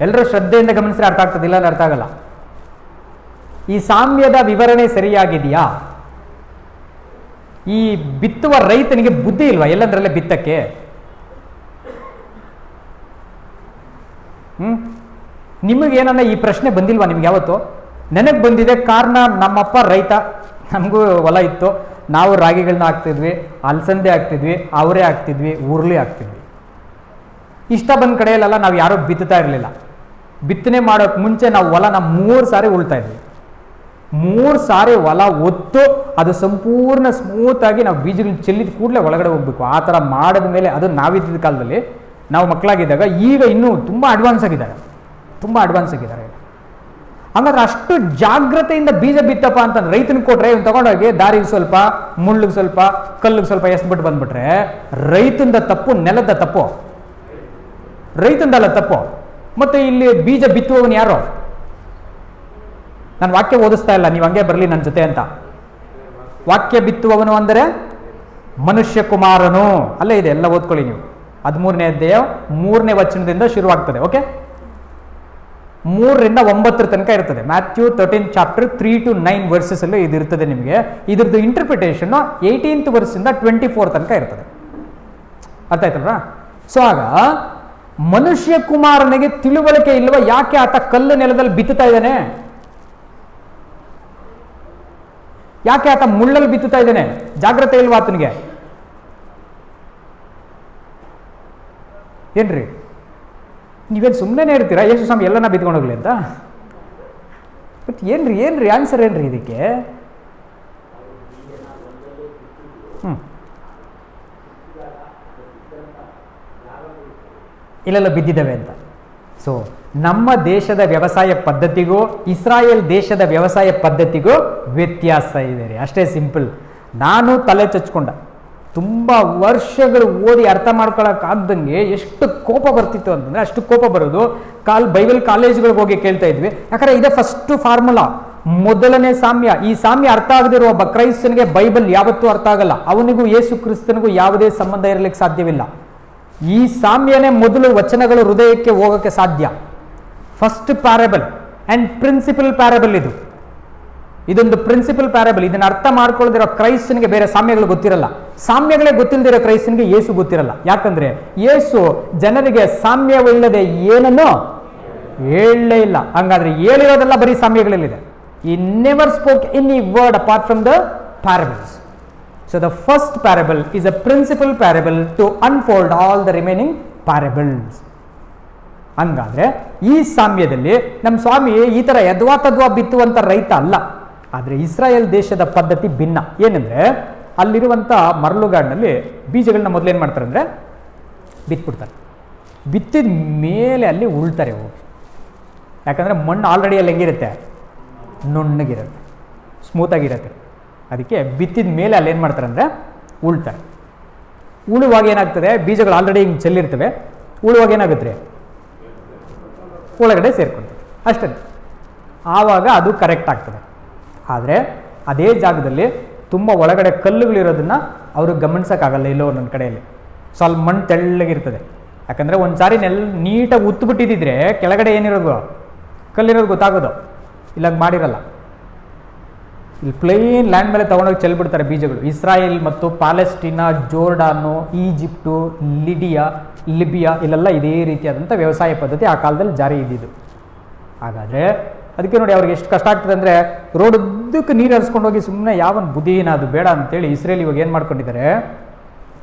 ಎಲ್ಲರೂ ಶ್ರದ್ಧೆಯಿಂದ ಗಮನಿಸಿದ್ರೆ ಅರ್ಥ ಆಗ್ತದೆ, ಇಲ್ಲ ಅರ್ಥ ಆಗಲ್ಲ. ಈ ಸಾಮ್ಯದ ವಿವರಣೆ ಸರಿಯಾಗಿದೆಯಾ? ಈ ಬಿತ್ತುವ ರೈತನಿಗೆ ಬುದ್ಧಿ ಇಲ್ವಾ ಎಲ್ಲಂದ್ರಲ್ಲೇ ಬಿತ್ತಕ್ಕೆ? ನಿಮಗೇನನ್ನ ಈ ಪ್ರಶ್ನೆ ಬಂದಿಲ್ವಾ ನಿಮ್ಗೆ ಯಾವತ್ತು? ನನಗೆ ಬಂದಿದೆ. ಕಾರಣ ನಮ್ಮಪ್ಪ ರೈತ, ನಮಗೂ ಹೊಲ ಇತ್ತು, ನಾವು ರಾಗಿಗಳನ್ನ ಹಾಕ್ತಿದ್ವಿ, ಅಲಸಂದೆ ಹಾಕ್ತಿದ್ವಿ, ಅವರೇ ಹಾಕ್ತಿದ್ವಿ, ಉರುಳಿ ಹಾಕ್ತಿದ್ವಿ. ಇಷ್ಟ ಬಂದ ಕಡೆಯಲ್ಲೆಲ್ಲ ನಾವು ಯಾರೋ ಬಿತ್ತುತ್ತಾ ಇರಲಿಲ್ಲ. ಬಿತ್ತನೆ ಮಾಡೋಕೆ ಮುಂಚೆ ನಾವು ಹೊಲನ 3 ಸಾರಿ ಉಳ್ತಾ ಇದ್ವಿ. 3 ಸಾರಿ ಹೊಲ ಒತ್ತು ಅದು ಸಂಪೂರ್ಣ ಸ್ಮೂತಾಗಿ ನಾವು ಬೀಜಗಳನ್ನ ಚೆಲ್ಲಿದ ಕೂಡಲೇ ಒಳಗಡೆ ಹೋಗ್ಬೇಕು. ಆ ಥರ ಮಾಡಿದ ಮೇಲೆ, ಅದು ನಾವಿದ್ದ ಕಾಲದಲ್ಲಿ, ನಾವು ಮಕ್ಕಳಾಗಿದ್ದಾಗ. ಈಗ ಇನ್ನೂ ತುಂಬ ಅಡ್ವಾನ್ಸ್ ಆಗಿದ್ದಾರೆ, ತುಂಬ ಅಡ್ವಾನ್ಸ್ ಆಗಿದ್ದಾರೆ. ಹಂಗಾದ್ರೆ ಅಷ್ಟು ಜಾಗ್ರತೆಯಿಂದ ಬೀಜ ಬಿತ್ತಪ್ಪ ಅಂತಂದ್ರೆ ರೈತನಿಗೆ ಕೊಟ್ರೆ ಇವ್ನು ತಗೊಂಡೋಗಿ ದಾರಿಗೆ ಸ್ವಲ್ಪ, ಮುಳ್ಳಿಗೆ ಸ್ವಲ್ಪ, ಕಲ್ಲಿಗೆ ಸ್ವಲ್ಪ ಎಸ್ಬಿಟ್ಟು ಬಂದ್ಬಿಟ್ರೆ ರೈತಂದ ತಪ್ಪು, ನೆಲದ ತಪ್ಪು? ರೈತಂದಲ್ಲ ತಪ್ಪು. ಮತ್ತೆ ಇಲ್ಲಿ ಬೀಜ ಬಿತ್ತುವವನು ಯಾರು? ನಾನು ವಾಕ್ಯ ಓದಿಸ್ತಾ ಇಲ್ಲ, ನೀವು ಹಂಗೆ ಬರಲಿ ನನ್ನ ಜೊತೆ ಅಂತ. ವಾಕ್ಯ ಬಿತ್ತುವವನು ಅಂದರೆ ಮನುಷ್ಯ ಕುಮಾರನು. ಅಲ್ಲೇ ಇದೆ, ಎಲ್ಲ ಓದ್ಕೊಳ್ಳಿ ನೀವು. 13ನೇ ಅಧ್ಯಾಯ 3ನೇ ವಚನದಿಂದ ಶುರುವಾಗ್ತದೆ. ಓಕೆ, 3 ರಿಂದ 9 ತನಕ ಇರ್ತದೆ. ಮ್ಯಾಥ್ಯೂ 13 ಚಾಪ್ಟರ್ 3 to 9 ವರ್ಸಸ್ ಅಲ್ಲೂ ಇದು ಇರ್ತದೆ ನಿಮಗೆ. ಇದ್ರದ್ದು ಇಂಟರ್ಪ್ರಿಟೇಷನ್ 18th ವರ್ಸಿಂದ 24 ತನಕ ಇರ್ತದೆ. ಅರ್ಥ ಆಯ್ತಲ್ವಾ? ಸೊ ಆಗ ಮನುಷ್ಯ ಕುಮಾರನಿಗೆ ತಿಳುವಳಿಕೆ ಇಲ್ವಾ? ಯಾಕೆ ಆತ ಕಲ್ಲು ನೆಲದಲ್ಲಿ ಬಿತ್ತುತ್ತಾ ಇದ್ದಾನೆ? ಯಾಕೆ ಆತ ಮುಳ್ಳಲ್ಲಿ ಬಿತ್ತುತ್ತಾ ಇದ್ದಾನೆ? ಜಾಗ್ರತೆ ಇಲ್ವಾ ಆತನಿಗೆ? ಏನ್ರಿ ನೀವೇನು ಸುಮ್ಮನೆ ಇರ್ತೀರಾ? ಯೇಸು ಸ್ವಾಮಿ ಎಲ್ಲನ ಬಿತ್ಕೊಂಡು ಹೋಗ್ಲಿ ಅಂತ? ಬಟ್ ಏನ್ರಿ ಆನ್ಸರ್ ಏನ್ರಿ ಇದಕ್ಕೆ? ಇಲ್ಲೆಲ್ಲ ಬಿದ್ದಿದ್ದಾವೆ ಅಂತ. ಸೊ ನಮ್ಮ ದೇಶದ ವ್ಯವಸಾಯ ಪದ್ಧತಿಗೂ ಇಸ್ರಾಯೇಲ್ ದೇಶದ ವ್ಯವಸಾಯ ಪದ್ಧತಿಗೂ ವ್ಯತ್ಯಾಸ ಇದೆ ರೀ, ಅಷ್ಟೇ ಸಿಂಪಲ್. ನಾನು ತಲೆ ಚಚ್ಕೊಂಡ, ತುಂಬ ವರ್ಷಗಳು ಓದಿ ಅರ್ಥ ಮಾಡ್ಕೊಳಕ್ಕಾಗ್ದಂಗೆ ಎಷ್ಟು ಕೋಪ ಬರ್ತಿತ್ತು ಅಂತಂದರೆ ಅಷ್ಟು ಕೋಪ ಬರೋದು. ಬೈಬಲ್ ಕಾಲೇಜ್ಗಳಿಗೆ ಹೋಗಿ ಕೇಳ್ತಾ ಇದ್ವಿ. ಯಾಕಂದರೆ ಇದೇ ಫಸ್ಟ್ ಫಾರ್ಮುಲಾ, ಮೊದಲನೇ ಸಾಮ್ಯ. ಈ ಸಾಮ್ಯ ಅರ್ಥ ಆಗದಿರುವ ಒಬ್ಬ ಕ್ರೈಸ್ತನಿಗೆ ಬೈಬಲ್ ಯಾವತ್ತೂ ಅರ್ಥ ಆಗಲ್ಲ. ಅವನಿಗೂ ಯೇಸು ಕ್ರಿಸ್ತನಿಗೂ ಯಾವುದೇ ಸಂಬಂಧ ಇರಲಿಕ್ಕೆ ಸಾಧ್ಯವಿಲ್ಲ. ಈ ಸಾಮ್ಯನೇ ಮೊದಲು ವಚನಗಳು ಹೃದಯಕ್ಕೆ ಹೋಗೋಕ್ಕೆ ಸಾಧ್ಯ. First parable and principle parable ಇದು. ಇದೊಂದು ಪ್ರಿನ್ಸಿಪಲ್ ಪ್ಯಾರಬಲ್. ಇದನ್ನು ಅರ್ಥ ಮಾಡ್ಕೊಳ್ಳದಿರೋ ಕ್ರೈಸ್ತನಿಗೆ ಬೇರೆ ಸಾಮ್ಯಗಳು ಗೊತ್ತಿರಲ್ಲ. ಸಾಮ್ಯಗಳೇ ಗೊತ್ತಿಲ್ಲದಿರೋ ಕ್ರೈಸ್ತನಿಗೆ ಯೇಸು ಗೊತ್ತಿರಲ್ಲ. ಯಾಕಂದ್ರೆ ಯೇಸು ಜನರಿಗೆ ಸಾಮ್ಯವಿಲ್ಲದೆ ಏನನ್ನೋ ಹೇಳಲೇ ಇಲ್ಲ. ಹಂಗಾದ್ರೆ ಹೇಳಿರೋದೆಲ್ಲ ಬರೀ ಸಾಮ್ಯಗಳಲ್ಲಿದೆ. ಈ never spoke any word apart from the parables. So the first parable is a principal parable to unfold all the remaining parables. ಹಂಗಾದ್ರೆ ಈ ಸಾಮ್ಯದಲ್ಲಿ ನಮ್ಮ ಸ್ವಾಮಿ ಈ ಥರ ಯದ್ವಾ ಬಿತ್ತುವಂಥ ರೈತ ಅಲ್ಲ. ಆದರೆ ಇಸ್ರಾಯೇಲ್ ದೇಶದ ಪದ್ಧತಿ ಭಿನ್ನ. ಏನಂದರೆ ಅಲ್ಲಿರುವಂಥ ಮರಳುಗಾಡಿನಲ್ಲಿ ಬೀಜಗಳನ್ನ ಮೊದಲೇನು ಮಾಡ್ತಾರೆ ಅಂದರೆ ಬಿತ್ಬಿಡ್ತಾರೆ. ಬಿತ್ತಿದ ಮೇಲೆ ಅಲ್ಲಿ ಉಳ್ತಾರೆ ಹೋಗಿ. ಯಾಕಂದರೆ ಮಣ್ಣು ಆಲ್ರೆಡಿ ಅಲ್ಲಿ ಹೆಂಗಿರುತ್ತೆ, ನುಣ್ಣಗಿರುತ್ತೆ, ಸ್ಮೂತಾಗಿರುತ್ತೆ. ಅದಕ್ಕೆ ಬಿತ್ತಿದ ಮೇಲೆ ಅಲ್ಲಿ ಏನು ಮಾಡ್ತಾರೆ ಅಂದರೆ ಉಳ್ತಾರೆ. ಉಳುವಾಗ ಏನಾಗ್ತದೆ, ಬೀಜಗಳು ಆಲ್ರೆಡಿ ಹಿಂಗೆ ಚೆಲ್ಲಿರ್ತವೆ. ಉಳುವಾಗ ಏನಾಗುತ್ತೆ ರೀ, ಒಳಗಡೆ ಸೇರ್ಕೊಳ್ತದೆ ಅಷ್ಟೇ. ಆವಾಗ ಅದು ಕರೆಕ್ಟ್ ಆಗ್ತದೆ. ಆದರೆ ಅದೇ ಜಾಗದಲ್ಲಿ ತುಂಬ ಒಳಗಡೆ ಕಲ್ಲುಗಳಿರೋದನ್ನು ಅವರು ಗಮನಿಸೋಕ್ಕಾಗಲ್ಲ. ಇಲ್ಲೋ ನನ್ನ ಕಡೆಯಲ್ಲಿ ಸ್ವಲ್ಪ ಮಣ್ಣು ತೆಳ್ಳಗಿರ್ತದೆ. ಯಾಕಂದರೆ ಒಂದು ಸಾರಿ ನೀಟಾಗಿ ಉತ್ತುಬಿಟ್ಟಿದ್ದಿದ್ರೆ ಕೆಳಗಡೆ ಏನಿರೋದು, ಕಲ್ಲಿರೋದು ಗೊತ್ತಾಗೋದು. ಇಲ್ಲ ಮಾಡಿರಲ್ಲ. ಇಲ್ಲಿ ಪ್ಲೇನ್ ಲ್ಯಾಂಡ್ ಮೇಲೆ ತೊಗೊಂಡೋಗಿ ಚೆಲ್ಬಿಡ್ತಾರೆ ಬೀಜಗಳು. ಇಸ್ರಾಯೇಲ್ ಮತ್ತು ಪ್ಯಾಲೆಸ್ಟೀನಾ, ಜೋರ್ಡಾನು, ಈಜಿಪ್ಟು, ಲಿಬಿಯಾ ಇಲ್ಲೆಲ್ಲ ಇದೇ ರೀತಿಯಾದಂಥ ವ್ಯವಸಾಯ ಪದ್ಧತಿ ಆ ಕಾಲದಲ್ಲಿ ಜಾರಿ ಇದ್ದಿದ್ದು. ಹಾಗಾದರೆ ಅದಕ್ಕೆ ನೋಡಿ ಅವ್ರಿಗೆ ಎಷ್ಟು ಕಷ್ಟ ಆಗ್ತದೆ ಅಂದರೆ, ರೋಡ್ ಉದ್ದಕ್ಕೆ ನೀರು ಹರಿಸ್ಕೊಂಡು ಹೋಗಿ ಸುಮ್ಮನೆ ಯಾವನ್ ಬುದ್ಧಿನ ಅದು ಬೇಡ ಅಂತೇಳಿ ಇಸ್ರೇಲ್ ಇವಾಗ ಏನು ಮಾಡ್ಕೊಂಡಿದ್ದಾರೆ,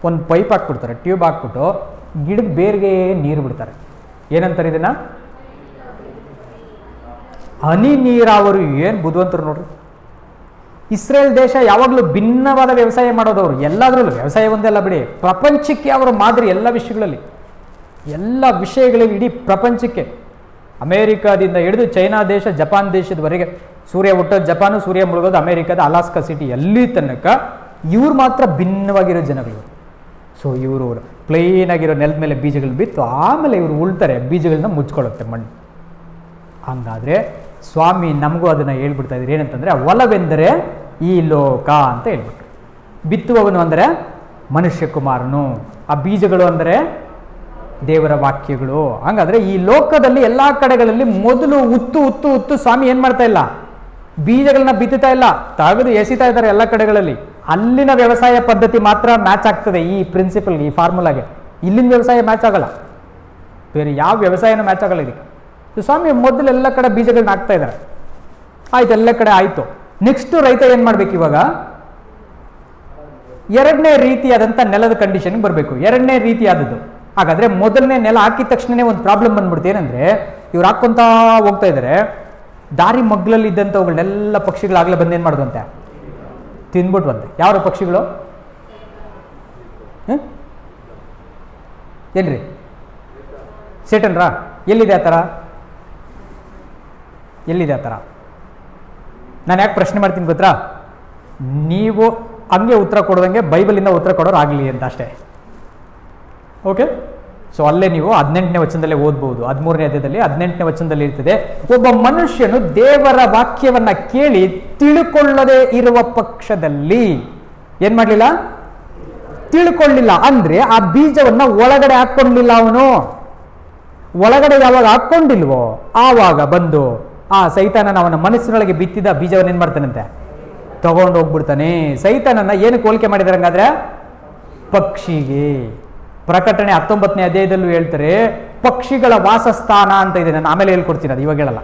ಒಂದು ಪೈಪ್ ಹಾಕ್ಬಿಡ್ತಾರೆ, ಟ್ಯೂಬ್ ಹಾಕ್ಬಿಟ್ಟು ಗಿಡದ ಬೇರ್ಗೆ ನೀರು ಬಿಡ್ತಾರೆ. ಏನಂತಾರೆ ಇದನ್ನು? ಹನಿ ನೀರಾವರಿ. ಏನು ಬುದ್ಧಿವಂತರು ನೋಡ್ರಿ. ಇಸ್ರೇಲ್ ದೇಶ ಯಾವಾಗಲೂ ಭಿನ್ನವಾದ ವ್ಯವಸಾಯ ಮಾಡೋದವರು, ಎಲ್ಲದರಲ್ಲೂ. ವ್ಯವಸಾಯ ಒಂದೆಲ್ಲ ಬಿಡಿ, ಪ್ರಪಂಚಕ್ಕೆ ಅವರ ಮಾದರಿ ಎಲ್ಲ ವಿಷಯಗಳಲ್ಲಿ, ಎಲ್ಲ ವಿಷಯಗಳಲ್ಲಿ ಇಡೀ ಪ್ರಪಂಚಕ್ಕೆ. ಅಮೇರಿಕಾದಿಂದ ಹಿಡಿದು ಚೈನಾ ದೇಶ, ಜಪಾನ್ ದೇಶದವರೆಗೆ, ಸೂರ್ಯ ಹುಟ್ಟೋದು ಜಪಾನು, ಸೂರ್ಯ ಮುಳುಗೋದು ಅಮೇರಿಕಾದ ಅಲಾಸ್ಕಾ ಸಿಟಿ, ಎಲ್ಲಿ ತನಕ ಇವ್ರು ಮಾತ್ರ ಭಿನ್ನವಾಗಿರೋ ಜನಗಳು. ಸೊ ಇವರು ಪ್ಲೇನ್ ಆಗಿರೋ ನೆಲದ ಮೇಲೆ ಬೀಜಗಳು ಬಿತ್ತು, ಆಮೇಲೆ ಇವರು ಉಳ್ತಾರೆ, ಬೀಜಗಳನ್ನ ಮುಚ್ಕೊಳ್ಳುತ್ತೆ ಮಣ್ಣು. ಹಂಗಾದರೆ ಸ್ವಾಮಿ ನಮಗೂ ಅದನ್ನು ಹೇಳ್ಬಿಡ್ತಾ ಇದ್ರು. ಏನಂತಂದರೆ, ಒಲವೆಂದರೆ ಈ ಲೋಕ ಅಂತ ಹೇಳ್ಬಿಟ್ರು. ಬಿತ್ತುವವನು ಅಂದರೆ ಮನುಷ್ಯ ಕುಮಾರನು, ಆ ಬೀಜಗಳು ಅಂದರೆ ದೇವರ ವಾಕ್ಯಗಳು. ಹಂಗಾದ್ರೆ ಈ ಲೋಕದಲ್ಲಿ ಎಲ್ಲ ಕಡೆಗಳಲ್ಲಿ ಮೊದಲು ಉತ್ತು ಸ್ವಾಮಿ ಏನು ಮಾಡ್ತಾ ಇಲ್ಲ, ಬೀಜಗಳನ್ನ ಬಿತ್ತುತ್ತಾ ಇಲ್ಲ, ತೆಗೆದು ಎಸಿತಾ ಇದ್ದಾರೆ ಎಲ್ಲ ಕಡೆಗಳಲ್ಲಿ. ಅಲ್ಲಿನ ವ್ಯವಸಾಯ ಪದ್ಧತಿ ಮಾತ್ರ ಮ್ಯಾಚ್ ಆಗ್ತದೆ ಈ ಪ್ರಿನ್ಸಿಪಲ್, ಈ ಫಾರ್ಮುಲಾಗೆ. ಇಲ್ಲಿನ ವ್ಯವಸಾಯ ಮ್ಯಾಚ್ ಆಗಲ್ಲ, ಬೇರೆ ಯಾವ ವ್ಯವಸಾಯನೂ ಮ್ಯಾಚ್ ಆಗಲ್ಲ ಇದಕ್ಕೆ. ಸ್ವಾಮಿ ಮೊದಲು ಎಲ್ಲ ಕಡೆ ಬೀಜಗಳನ್ನ ಹಾಕ್ತಾ ಇದ್ದಾರೆ, ಆಯ್ತು, ಎಲ್ಲ ಕಡೆ ಆಯಿತು. ನೆಕ್ಸ್ಟ್ ರೈತ ಏನು ಮಾಡ್ಬೇಕು ಇವಾಗ? ಎರಡನೇ ರೀತಿಯಾದಂಥ ನೆಲದ ಕಂಡೀಷನ್ಗೆ ಬರಬೇಕು. ಎರಡನೇ ರೀತಿಯಾದದ್ದು. ಹಾಗಾದರೆ ಮೊದಲನೇ ನೆಲ ಹಾಕಿದ ತಕ್ಷಣವೇ ಒಂದು ಪ್ರಾಬ್ಲಮ್ ಬಂದ್ಬಿಡ್ತು. ಏನಂದರೆ, ಇವ್ರು ಹಾಕ್ಕೊಂತ ಹೋಗ್ತಾ ಇದ್ದಾರೆ, ದಾರಿ ಮಗ್ಲಲ್ಲಿ ಇದ್ದಂಥವುಗಳನ್ನೆಲ್ಲ ಪಕ್ಷಿಗಳಾಗಲೇ ಬಂದೇನು ಮಾಡೋದಂತೆ, ತಿಂದ್ಬಿಟ್ಟು ಬಂತೆ. ಯಾವ ಪಕ್ಷಿಗಳು? ಏನ್ರಿ? ಸೇಟನ್ರಾ? ಎಲ್ಲಿದೆ ಆ ಥರ? ಎಲ್ಲಿದೆ ಆ ಥರ? ನಾನು ಯಾಕೆ ಪ್ರಶ್ನೆ ಮಾಡ್ತೀನಿ ಗೊತ್ತಾ? ನೀವು ಹಂಗೆ ಉತ್ತರ ಕೊಡೋದಂಗೆ ಬೈಬಲಿಂದ ಉತ್ತರ ಕೊಡೋರು ಆಗಲಿ ಅಂತ ಅಷ್ಟೇ. ಓಕೆ, ಸೊ ಅಲ್ಲೇ ನೀವು 18ನೇ ವಚನದಲ್ಲೇ ಓದ್ಬೋದು. 13ನೇ ಅಧ್ಯಾಯದಲ್ಲಿ 18ನೇ ವಚನದಲ್ಲಿ ಇರ್ತದೆ, ಒಬ್ಬ ಮನುಷ್ಯನು ದೇವರ ವಾಕ್ಯವನ್ನ ಕೇಳಿ ತಿಳ್ಕೊಳ್ಳದೆ ಇರುವ ಪಕ್ಷದಲ್ಲಿ ಏನ್ ಮಾಡಲಿಲ್ಲ, ತಿಳ್ಕೊಳ್ಳಿಲ್ಲ ಅಂದ್ರೆ ಆ ಬೀಜವನ್ನ ಒಳಗಡೆ ಹಾಕ್ಕೊಂಡಿಲ್ಲ. ಅವನು ಒಳಗಡೆ ಯಾವಾಗ ಹಾಕ್ಕೊಂಡಿಲ್ವೋ ಆವಾಗ ಬಂದು ಆ ಸೈತಾನನ ಅವನ ಮನಸ್ಸಿನೊಳಗೆ ಬಿತ್ತಿದ ಬೀಜವನ್ನ ಏನ್ ಮಾಡ್ತಾನಂತೆ, ತಗೊಂಡು ಹೋಗ್ಬಿಡ್ತಾನೆ. ಸೈತಾನನ್ನ ಏನಕ್ಕೆ ಹೋಲಿಕೆ ಮಾಡಿದಾರೆ ಹಂಗಾದ್ರೆ? ಪಕ್ಷಿಗೆ. ಪ್ರಕಟಣೆ 19ನೇ ಅಧ್ಯಾಯದಲ್ಲೂ ಹೇಳ್ತಾರೆ, ಪಕ್ಷಿಗಳ ವಾಸಸ್ಥಾನ ಅಂತ ಇದೆ. ನಾನು ಆಮೇಲೆ ಹೇಳ್ಕೊಡ್ತೀನಿ, ಅದು ಇವಾಗ ಹೇಳಲ್ಲ.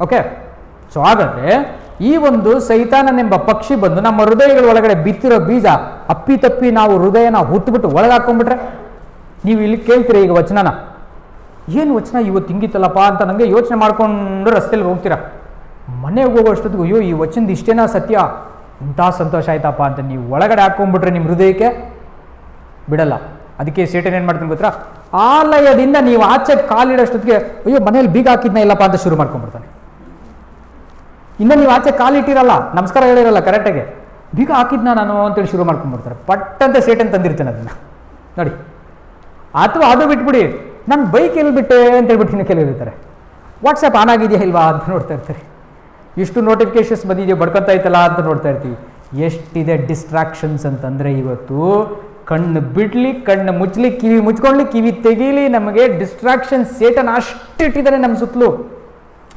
ಓಕೆ, ಸೊ ಹಾಗಾದ್ರೆ ಈ ಒಂದು ಸೈತಾನನೆಂಬ ಪಕ್ಷಿ ಬಂದು ನಮ್ಮ ಹೃದಯಗಳ ಒಳಗಡೆ ಬಿತ್ತಿರೋ ಬೀಜ ಅಪ್ಪಿತಪ್ಪಿ ನಾವು ಹೃದಯನ ಹುಟ್ಟುಬಿಟ್ಟು ಒಳಗೆ ಹಾಕೊಂಡ್ಬಿಟ್ರೆ, ನೀವು ಇಲ್ಲಿ ಕೇಳ್ತೀರಿ ಈಗ ವಚನನ, ಏನು ವಚನ ಇವತ್ತು ಹಿಂಗಿತ್ತಲ್ಲಪ್ಪ ಅಂತ ನನಗೆ ಯೋಚನೆ ಮಾಡ್ಕೊಂಡು ರಸ್ತೆಯಲ್ಲಿ ಹೋಗ್ತೀರಾ. ಮನೆಗೆ ಹೋಗೋ ಅಷ್ಟೊತ್ತಿಗೂ ಅಯ್ಯೋ ಈ ವಚನದ ಇಷ್ಟೇನಾ ಸತ್ಯ, ಇಂಥ ಸಂತೋಷ ಆಯ್ತಪ್ಪ ಅಂತ ನೀವು ಒಳಗಡೆ ಹಾಕೊಂಡ್ಬಿಟ್ರೆ ನಿಮ್ಮ ಹೃದಯಕ್ಕೆ ಬಿಡಲ್ಲ. ಅದಕ್ಕೆ ಸೇಟನ್ ಏನು ಮಾಡ್ತಾನೆ ಗೊತ್ತಾ, ಆಲಯದಿಂದ ನೀವು ಆಚೆ ಕಾಲಿಡೋಷ್ಟೊತ್ತಿಗೆ ಅಯ್ಯೋ ಮನೇಲಿ ಬೀಗ ಹಾಕಿದ್ನ ಇಲ್ಲಪ್ಪ ಅಂತ ಶುರು ಮಾಡ್ಕೊಂಡ್ಬಿಡ್ತಾನೆ. ಇನ್ನು ನೀವು ಆಚೆ ಕಾಲಿಟ್ಟಿರಲ್ಲ, ನಮಸ್ಕಾರ ಹೇಳಿರಲ್ಲ ಕರೆಕ್ಟಾಗಿ, ಬೀಗ ಹಾಕಿದ್ನ ನಾನು ಅಂತೇಳಿ ಶುರು ಮಾಡ್ಕೊಂಡ್ಬಿಡ್ತಾರೆ. ಪಟ್ಟಂತ ಸೇಟನ್ ತಂದಿರ್ತೇನೆ ಅದನ್ನು ನೋಡಿ. ಅಥವಾ ಅದು ಬಿಟ್ಬಿಡಿ, ನಾನು ಬೈಕ್ ಎಲ್ಲಿ ಬಿಟ್ಟೆ ಅಂತ ಹೇಳ್ಬಿಟ್ಟು ಇನ್ನು ಕೆಲವರು ಇರ್ತಾರೆ, ವಾಟ್ಸಪ್ ಆನ್ ಆಗಿದೆಯಾ ಇಲ್ವಾ ಅಂತ ನೋಡ್ತಾ ಇರ್ತಾರೆ, ಇಷ್ಟು ನೋಟಿಫಿಕೇಶನ್ಸ್ ಬಂದಿದೆಯೋ ಬಡ್ಕೊತ ಐತಲ್ಲ ಅಂತ ನೋಡ್ತಾ ಇರ್ತೀವಿ. ಎಷ್ಟಿದೆ ಡಿಸ್ಟ್ರಾಕ್ಷನ್ಸ್ ಅಂತಂದರೆ ಇವತ್ತು ಕಣ್ಣು ಬಿಡ್ಲಿ, ಕಣ್ಣು ಮುಚ್ಚಲಿ, ಕಿವಿ ಮುಚ್ಕೊಳ್ಳಿ, ಕಿವಿ ತೆಗೀಲಿ, ನಮಗೆ ಡಿಸ್ಟ್ರಾಕ್ಷನ್ ಸೇಟನ್ ಅಷ್ಟಿಟ್ಟಿದ್ದಾನೆ ನಮ್ಮ ಸುತ್ತಲೂ,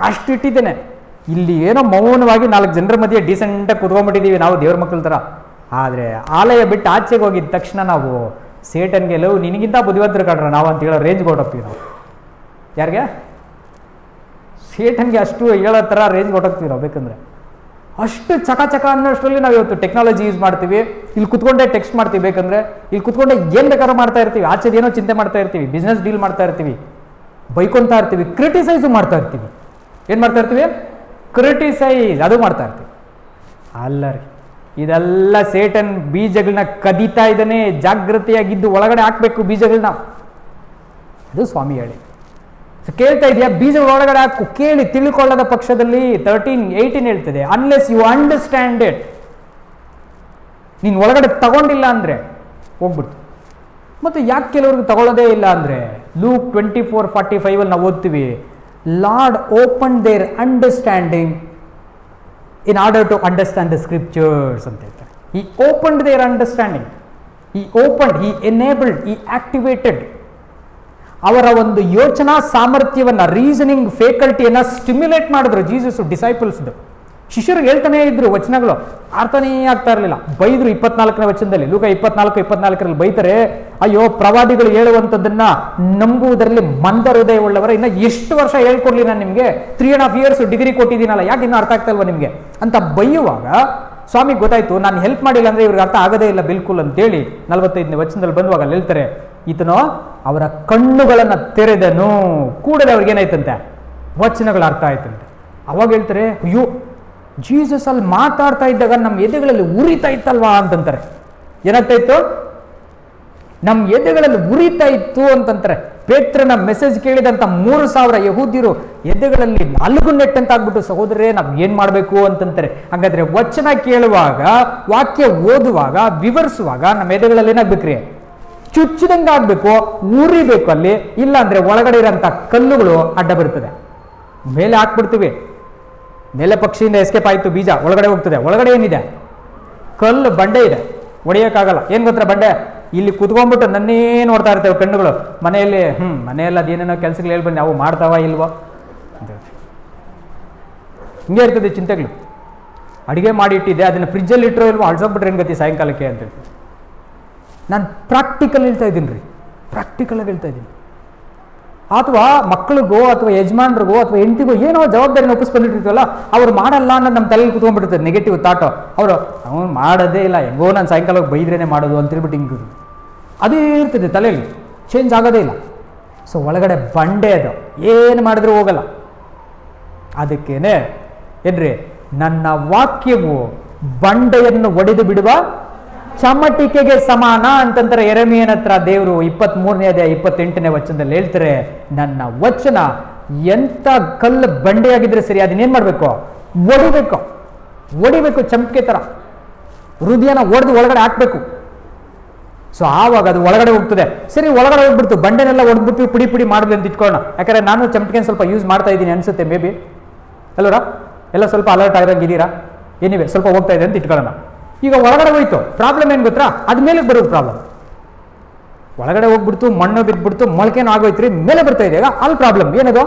ಅಷ್ಟಿಟ್ಟಿದ್ದೇನೆ. ಇಲ್ಲಿ ಏನೋ ಮೌನವಾಗಿ 4 ಜನರ ಮಧ್ಯೆ ಡೀಸೆಂಟಾಗಿ ಕುತ್ಕೊಂಡ್ಬಿಟ್ಟಿದ್ದೀವಿ ನಾವು ದೇವ್ರ ಮಕ್ಕಳ ಥರ. ಆದರೆ ಆಲಯ ಬಿಟ್ಟು ಆಚೆಗೆ ಹೋಗಿದ ತಕ್ಷಣ ನಾವು ಸೇಟನ್ಗೆ ಲವ್ ನಿನಗಿಂತ ಬುದ್ಧಿವಂತರು ಕಾಡ್ರ ನಾವು ಅಂತ ಹೇಳೋ ರೇಂಜ್ಗೆ ಹೊರಟೋಗ್ತೀವಿ ನಾವು. ಯಾರಿಗೆ? ಸೇಟನ್ಗೆ ಅಷ್ಟು ಹೇಳೋ ಥರ ರೇಂಜ್ಗೆ ಹೊರಟೋಗ್ತೀವಿ ನಾವು. ಬೇಕಂದರೆ ಅಷ್ಟು ಚಕ ಅನ್ನೋಷ್ಟರಲ್ಲಿ ನಾವು ಇವತ್ತು ಟೆಕ್ನಾಲಜಿ ಯೂಸ್ ಮಾಡ್ತೀವಿ. ಇಲ್ಲಿ ಕುತ್ಕೊಂಡೆ ಟೆಕ್ಸ್ಟ್ ಮಾಡ್ತೀವಿ, ಬೇಕಂದರೆ ಇಲ್ಲಿ ಕುತ್ಕೊಂಡೆ ಏನು ಬೇಕಾದ್ರೂ ಮಾಡ್ತಾ ಇರ್ತೀವಿ, ಆಚೆದೇನೋ ಚಿಂತೆ ಮಾಡ್ತಾ ಇರ್ತೀವಿ, ಬಿಸ್ನೆಸ್ ಡೀಲ್ ಮಾಡ್ತಾ ಇರ್ತೀವಿ, ಬೈಕೊಂತಾ ಇರ್ತೀವಿ, ಕ್ರಿಟಿಸೈಸು ಮಾಡ್ತಾ ಇರ್ತೀವಿ. ಏನು ಮಾಡ್ತಾ ಇರ್ತೀವಿ? ಕ್ರಿಟಿಸೈಸ್ ಅದು ಮಾಡ್ತಾ ಇರ್ತೀವಿ. ಅಲ್ಲ ರೀ, ಇದೆಲ್ಲ ಸೇಟನ್ ಬೀಜಗಳನ್ನ ಕದೀತಾ ಇದ್ದಾನೆ. ಜಾಗೃತಿಯಾಗಿದ್ದು ಒಳಗಡೆ ಹಾಕಬೇಕು ಬೀಜಗಳನ್ನ. ಅದು ಸ್ವಾಮಿ ಹೇಳಿ. ಕೇಳ್ತಾ ಇದೆಯಾ? ಬೀಜ ಒಳಗಡೆ ಹಾಕು, ಕೇಳಿ ತಿಳ್ಕೊಳ್ಳದ ಪಕ್ಷದಲ್ಲಿ 13:18 ಹೇಳ್ತದೆ, ಅನ್ಲೆಸ್ ಯು ಅಂಡರ್ಸ್ಟ್ಯಾಂಡ್ ಇಟ್. ನೀನು ಒಳಗಡೆ ತಗೊಂಡಿಲ್ಲ ಅಂದರೆ ಹೋಗ್ಬಿಡ್ತು. ಮತ್ತು ಯಾಕೆ ಕೆಲವ್ರಿಗೆ ತಗೊಳ್ಳೋದೇ ಇಲ್ಲ ಅಂದರೆ, ಲೂಕ್ 24:45 ನಾವು ಓದ್ತೀವಿ, Lord open their understanding in order to understand the scriptures ಅಂತ ಹೇಳ್ತಾರೆ. He opened their understanding. He opened, he enabled, he activated. ಅವರ ಒಂದು ಯೋಚನಾ ಸಾಮರ್ಥ್ಯವನ್ನು, ರೀಸನಿಂಗ್ ಫೇಕಲ್ಟಿಯನ್ನು ಸ್ಟಿಮ್ಯುಲೇಟ್ ಮಾಡಿದ್ರು ಜೀಸಸ್ ಡಿಸೈಪಲ್ಸ್ದು. ಶಿಷ್ಯರಿಗೆ ಹೇಳ್ತಾನೇ ಇದ್ರು ವಚನಗಳು, ಅರ್ಥನೇ ಆಗ್ತಾ ಇರಲಿಲ್ಲ. ಬೈದ್ರು 24ನೇ ವಚನದಲ್ಲಿ, ಲೂಕ 24:24 ಬೈತಾರೆ, ಅಯ್ಯೋ ಪ್ರವಾದಿಗಳು ಹೇಳುವಂಥದ್ದನ್ನ ನಂಬುವುದರಲ್ಲಿ ಮಂದ ಹೃದಯವುಳ್ಳವರ, ಇನ್ನು ಎಷ್ಟು ವರ್ಷ ಹೇಳ್ಕೊಡ್ಲಿ ನಾನು ನಿಮಗೆ, 3.5 years ಡಿಗ್ರಿ ಕೊಟ್ಟಿದ್ದೀನಲ್ಲ, ಯಾಕೆ ಇನ್ನೂ ಅರ್ಥ ಆಗ್ತಾ ಇಲ್ವಾ ನಿಮಗೆ ಅಂತ ಬೈಯುವಾಗ ಸ್ವಾಮಿ ಗೊತ್ತಾಯ್ತು, ನಾನು ಹೆಲ್ಪ್ ಮಾಡಿಲ್ಲ ಅಂದ್ರೆ ಇವ್ರಿಗೆ ಅರ್ಥ ಆಗೋದೇ ಇಲ್ಲ ಬಿಲ್ಕುಲ್ ಅಂತೇಳಿ 45ನೇ ವಚನದಲ್ಲಿ ಬಂದುವಾಗ ಹೇಳ್ತಾರೆ, ಈತನೋ ಅವರ ಕಣ್ಣುಗಳನ್ನು ತೆರೆದನು, ಕೂಡಲೇ ಅವ್ರಿಗೇನಾಯ್ತಂತೆ ವಚನಗಳು ಅರ್ಥ ಆಯ್ತಂತೆ. ಅವಾಗ ಹೇಳ್ತಾರೆ, ಅಯ್ಯೋ ಜೀಸಸ್ ಅಲ್ಲಿ ಮಾತಾಡ್ತಾ ಇದ್ದಾಗ ನಮ್ಮ ಎದೆಗಳಲ್ಲಿ ಉರಿತಾ ಇತ್ತಲ್ವಾ ಅಂತಂತಾರೆ. ಏನಾಗ್ತಾ ಇತ್ತು? ನಮ್ಮ ಎದೆಗಳಲ್ಲಿ ಉರಿತಾ ಇತ್ತು ಅಂತಂತಾರೆ. ಪೇತ್ರನ ಮೆಸೇಜ್ ಕೇಳಿದಂತ 3,000 ಯಹೂದ್ಯರು ಎದೆಗಳಲ್ಲಿ ಅಲುಗು ನೆಟ್ಟಂತಾಗ್ಬಿಟ್ಟು, ಸಹೋದರರೇ ನಾವು ಏನ್ ಮಾಡಬೇಕು ಅಂತಂತಾರೆ. ಹಾಗಾದ್ರೆ ವಚನ ಕೇಳುವಾಗ, ವಾಕ್ಯ ಓದುವಾಗ, ವಿವರಿಸುವಾಗ ನಮ್ಮ ಎದೆಗಳಲ್ಲಿ ಏನಾಗ್ಬೇಕ್ರಿ? ಚುಚ್ಚಿದಂಗೆ ಆಗ್ಬೇಕು, ಉರಿಬೇಕು ಅಲ್ಲಿ. ಇಲ್ಲ ಅಂದ್ರೆ ಒಳಗಡೆ ಇರೋಂಥ ಕಲ್ಲುಗಳು ಅಡ್ಡ ಬರ್ತದೆ. ಮೇಲೆ ಹಾಕ್ಬಿಡ್ತೀವಿ, ಮೇಲೆ ಪಕ್ಷಿಯಿಂದ ಎಸ್ಕೇಪ್ ಆಯ್ತು, ಬೀಜ ಒಳಗಡೆ ಹೋಗ್ತದೆ. ಒಳಗಡೆ ಏನಿದೆ? ಕಲ್ಲು, ಬಂಡೆ ಇದೆ, ಹೊಡೆಯೋಕ್ಕಾಗಲ್ಲ. ಏನ್ ಗೊತ್ತಾ ಬಂಡೆ? ಇಲ್ಲಿ ಕುತ್ಕೊಂಡ್ಬಿಟ್ಟು ನನ್ನೇ ನೋಡ್ತಾ ಇರ್ತೇವೆ ಕಣ್ಣುಗಳು. ಮನೆಯಲ್ಲಿ ಮನೆಯಲ್ಲಿ ಅದೇನೇನೋ ಕೆಲಸಗಳು ಹೇಳ್ಬಂದು ನಾವು ಮಾಡ್ತಾವ ಇಲ್ವೋ ಅಂತ ಹಿಂಗೆ ಇರ್ತದೆ ಚಿಂತೆಗಳು. ಅಡುಗೆ ಮಾಡಿ ಇಟ್ಟಿದ್ದೆ, ಅದನ್ನು ಫ್ರಿಜ್ಜಲ್ಲಿ ಇಟ್ಟರೋ ಇಲ್ವೋ, ಅಳ್ಸೋಗ್ಬಿಟ್ರೆ ಏನು ಗತಿ ಸಾಯಂಕಾಲಕ್ಕೆ ಅಂತ ಹೇಳ್ತೀನಿ. ನಾನು ಪ್ರಾಕ್ಟಿಕಲ್ ಹೇಳ್ತಾ ಇದ್ದೀನಿ ರೀ, ಪ್ರಾಕ್ಟಿಕಲಾಗಿ ಹೇಳ್ತಾ ಇದ್ದೀನಿ. ಅಥವಾ ಮಕ್ಕಳಿಗೋ ಅಥವಾ ಯಜಮಾನ್ರಿಗೋ ಅಥವಾ ಹೆಂಡತಿಗೋ ಏನೋ ಜವಾಬ್ದಾರಿನ ಒಪ್ಪಿಸ್ಕೊಂಡಿರ್ತೀವಲ್ಲ, ಅವ್ರು ಮಾಡಲ್ಲ ಅನ್ನೋದು ನಮ್ಮ ತಲೆಯಲ್ಲಿ ಕುತ್ಕೊಂಡ್ಬಿಡ್ತದೆ ನೆಗೆಟಿವ್ ಥಾಟು. ಅವ್ರು ಮಾಡೋದೇ ಇಲ್ಲ, ಹೆಂಗೋ ನಾನು ಸಾಯಂಕಾಲ ಬೈದ್ರೇನೆ ಮಾಡೋದು ಅಂತೇಳ್ಬಿಟ್ಟು ಹಿಂಗೆ ಅದೇ ಇರ್ತದೆ ತಲೆಯಲ್ಲಿ, ಚೇಂಜ್ ಆಗೋದೇ ಇಲ್ಲ. ಸೊ ಒಳಗಡೆ ಬಂಡೆ ಅದು, ಏನು ಮಾಡಿದ್ರೂ ಹೋಗಲ್ಲ. ಅದಕ್ಕೇನೆ ಏನ್ರಿ, ನನ್ನ ವಾಕ್ಯವು ಬಂಡೆಯನ್ನು ಒಡೆದು ಬಿಡುವ ಚಮಟಿಕೆಗೆ ಸಮಾನ ಅಂತಂತಾರೆ ಯೆರೆಮೀಯನ ಹತ್ರ ದೇವರು 23ನೇ ಅಧ್ಯಾಯ 28ನೇ ವಚನದಲ್ಲಿ ಹೇಳ್ತಾರೆ. ನನ್ನ ವಚನ ಎಂತ ಕಲ್ಲು ಬಂಡೆಯಾಗಿದ್ರೆ ಸರಿ, ಅದನ್ನೇನ್ ಮಾಡ್ಬೇಕು? ಒಡಿಬೇಕು, ಒಡಿಬೇಕು, ಚಮಟಿಕೆ ತರ ಹೃದಯನ ಒಡೆದು ಒಳಗಡೆ ಹಾಕ್ಬೇಕು. ಸೊ ಆವಾಗ ಅದು ಒಳಗಡೆ ಹೋಗ್ತದೆ. ಸರಿ, ಒಳಗಡೆ ಹೋಗ್ಬಿಡ್ತು, ಬಂಡೆನೆಲ್ಲ ಒಡೆದ್ಬಿಟ್ಟು ಪುಡಿ ಪುಡಿ ಮಾಡಿದ್ವಿ ಅಂತ ಇಟ್ಕೊಳ್ಳೋಣ. ಯಾಕಂದ್ರೆ ನಾನು ಚಮಟಿಕೆನ ಸ್ವಲ್ಪ ಯೂಸ್ ಮಾಡ್ತಾ ಇದ್ದೀನಿ ಅನ್ಸುತ್ತೆ, ಮೇ ಬಿ ಅಲ್ವರಾ? ಎಲ್ಲ ಸ್ವಲ್ಪ ಅಲರ್ಟ್ ಆಗಿರಂಗಿದ್ದೀರಾ? ಏನಿವೆ ಸ್ವಲ್ಪ ಹೋಗ್ತಾ ಇದೆ ಅಂತ ಇಟ್ಕೊಳ್ಳೋಣ. ಈಗ ಒಳಗಡೆ ಹೋಯ್ತು, ಪ್ರಾಬ್ಲಮ್ ಏನು ಗೊತ್ತಾ? ಅದ್ಮೇಲೆ ಬರೋದು ಪ್ರಾಬ್ಲಮ್. ಒಳಗಡೆ ಹೋಗ್ಬಿಡ್ತು, ಮಣ್ಣು ಬಿದ್ಬಿಡ್ತು, ಮೊಳಕೆನೂ ಆಗೋಯ್ತ್ರಿ, ಮೇಲೆ ಬರ್ತಾ ಇದೆ. ಈಗ ಅಲ್ಲಿ ಪ್ರಾಬ್ಲಮ್ ಏನದು?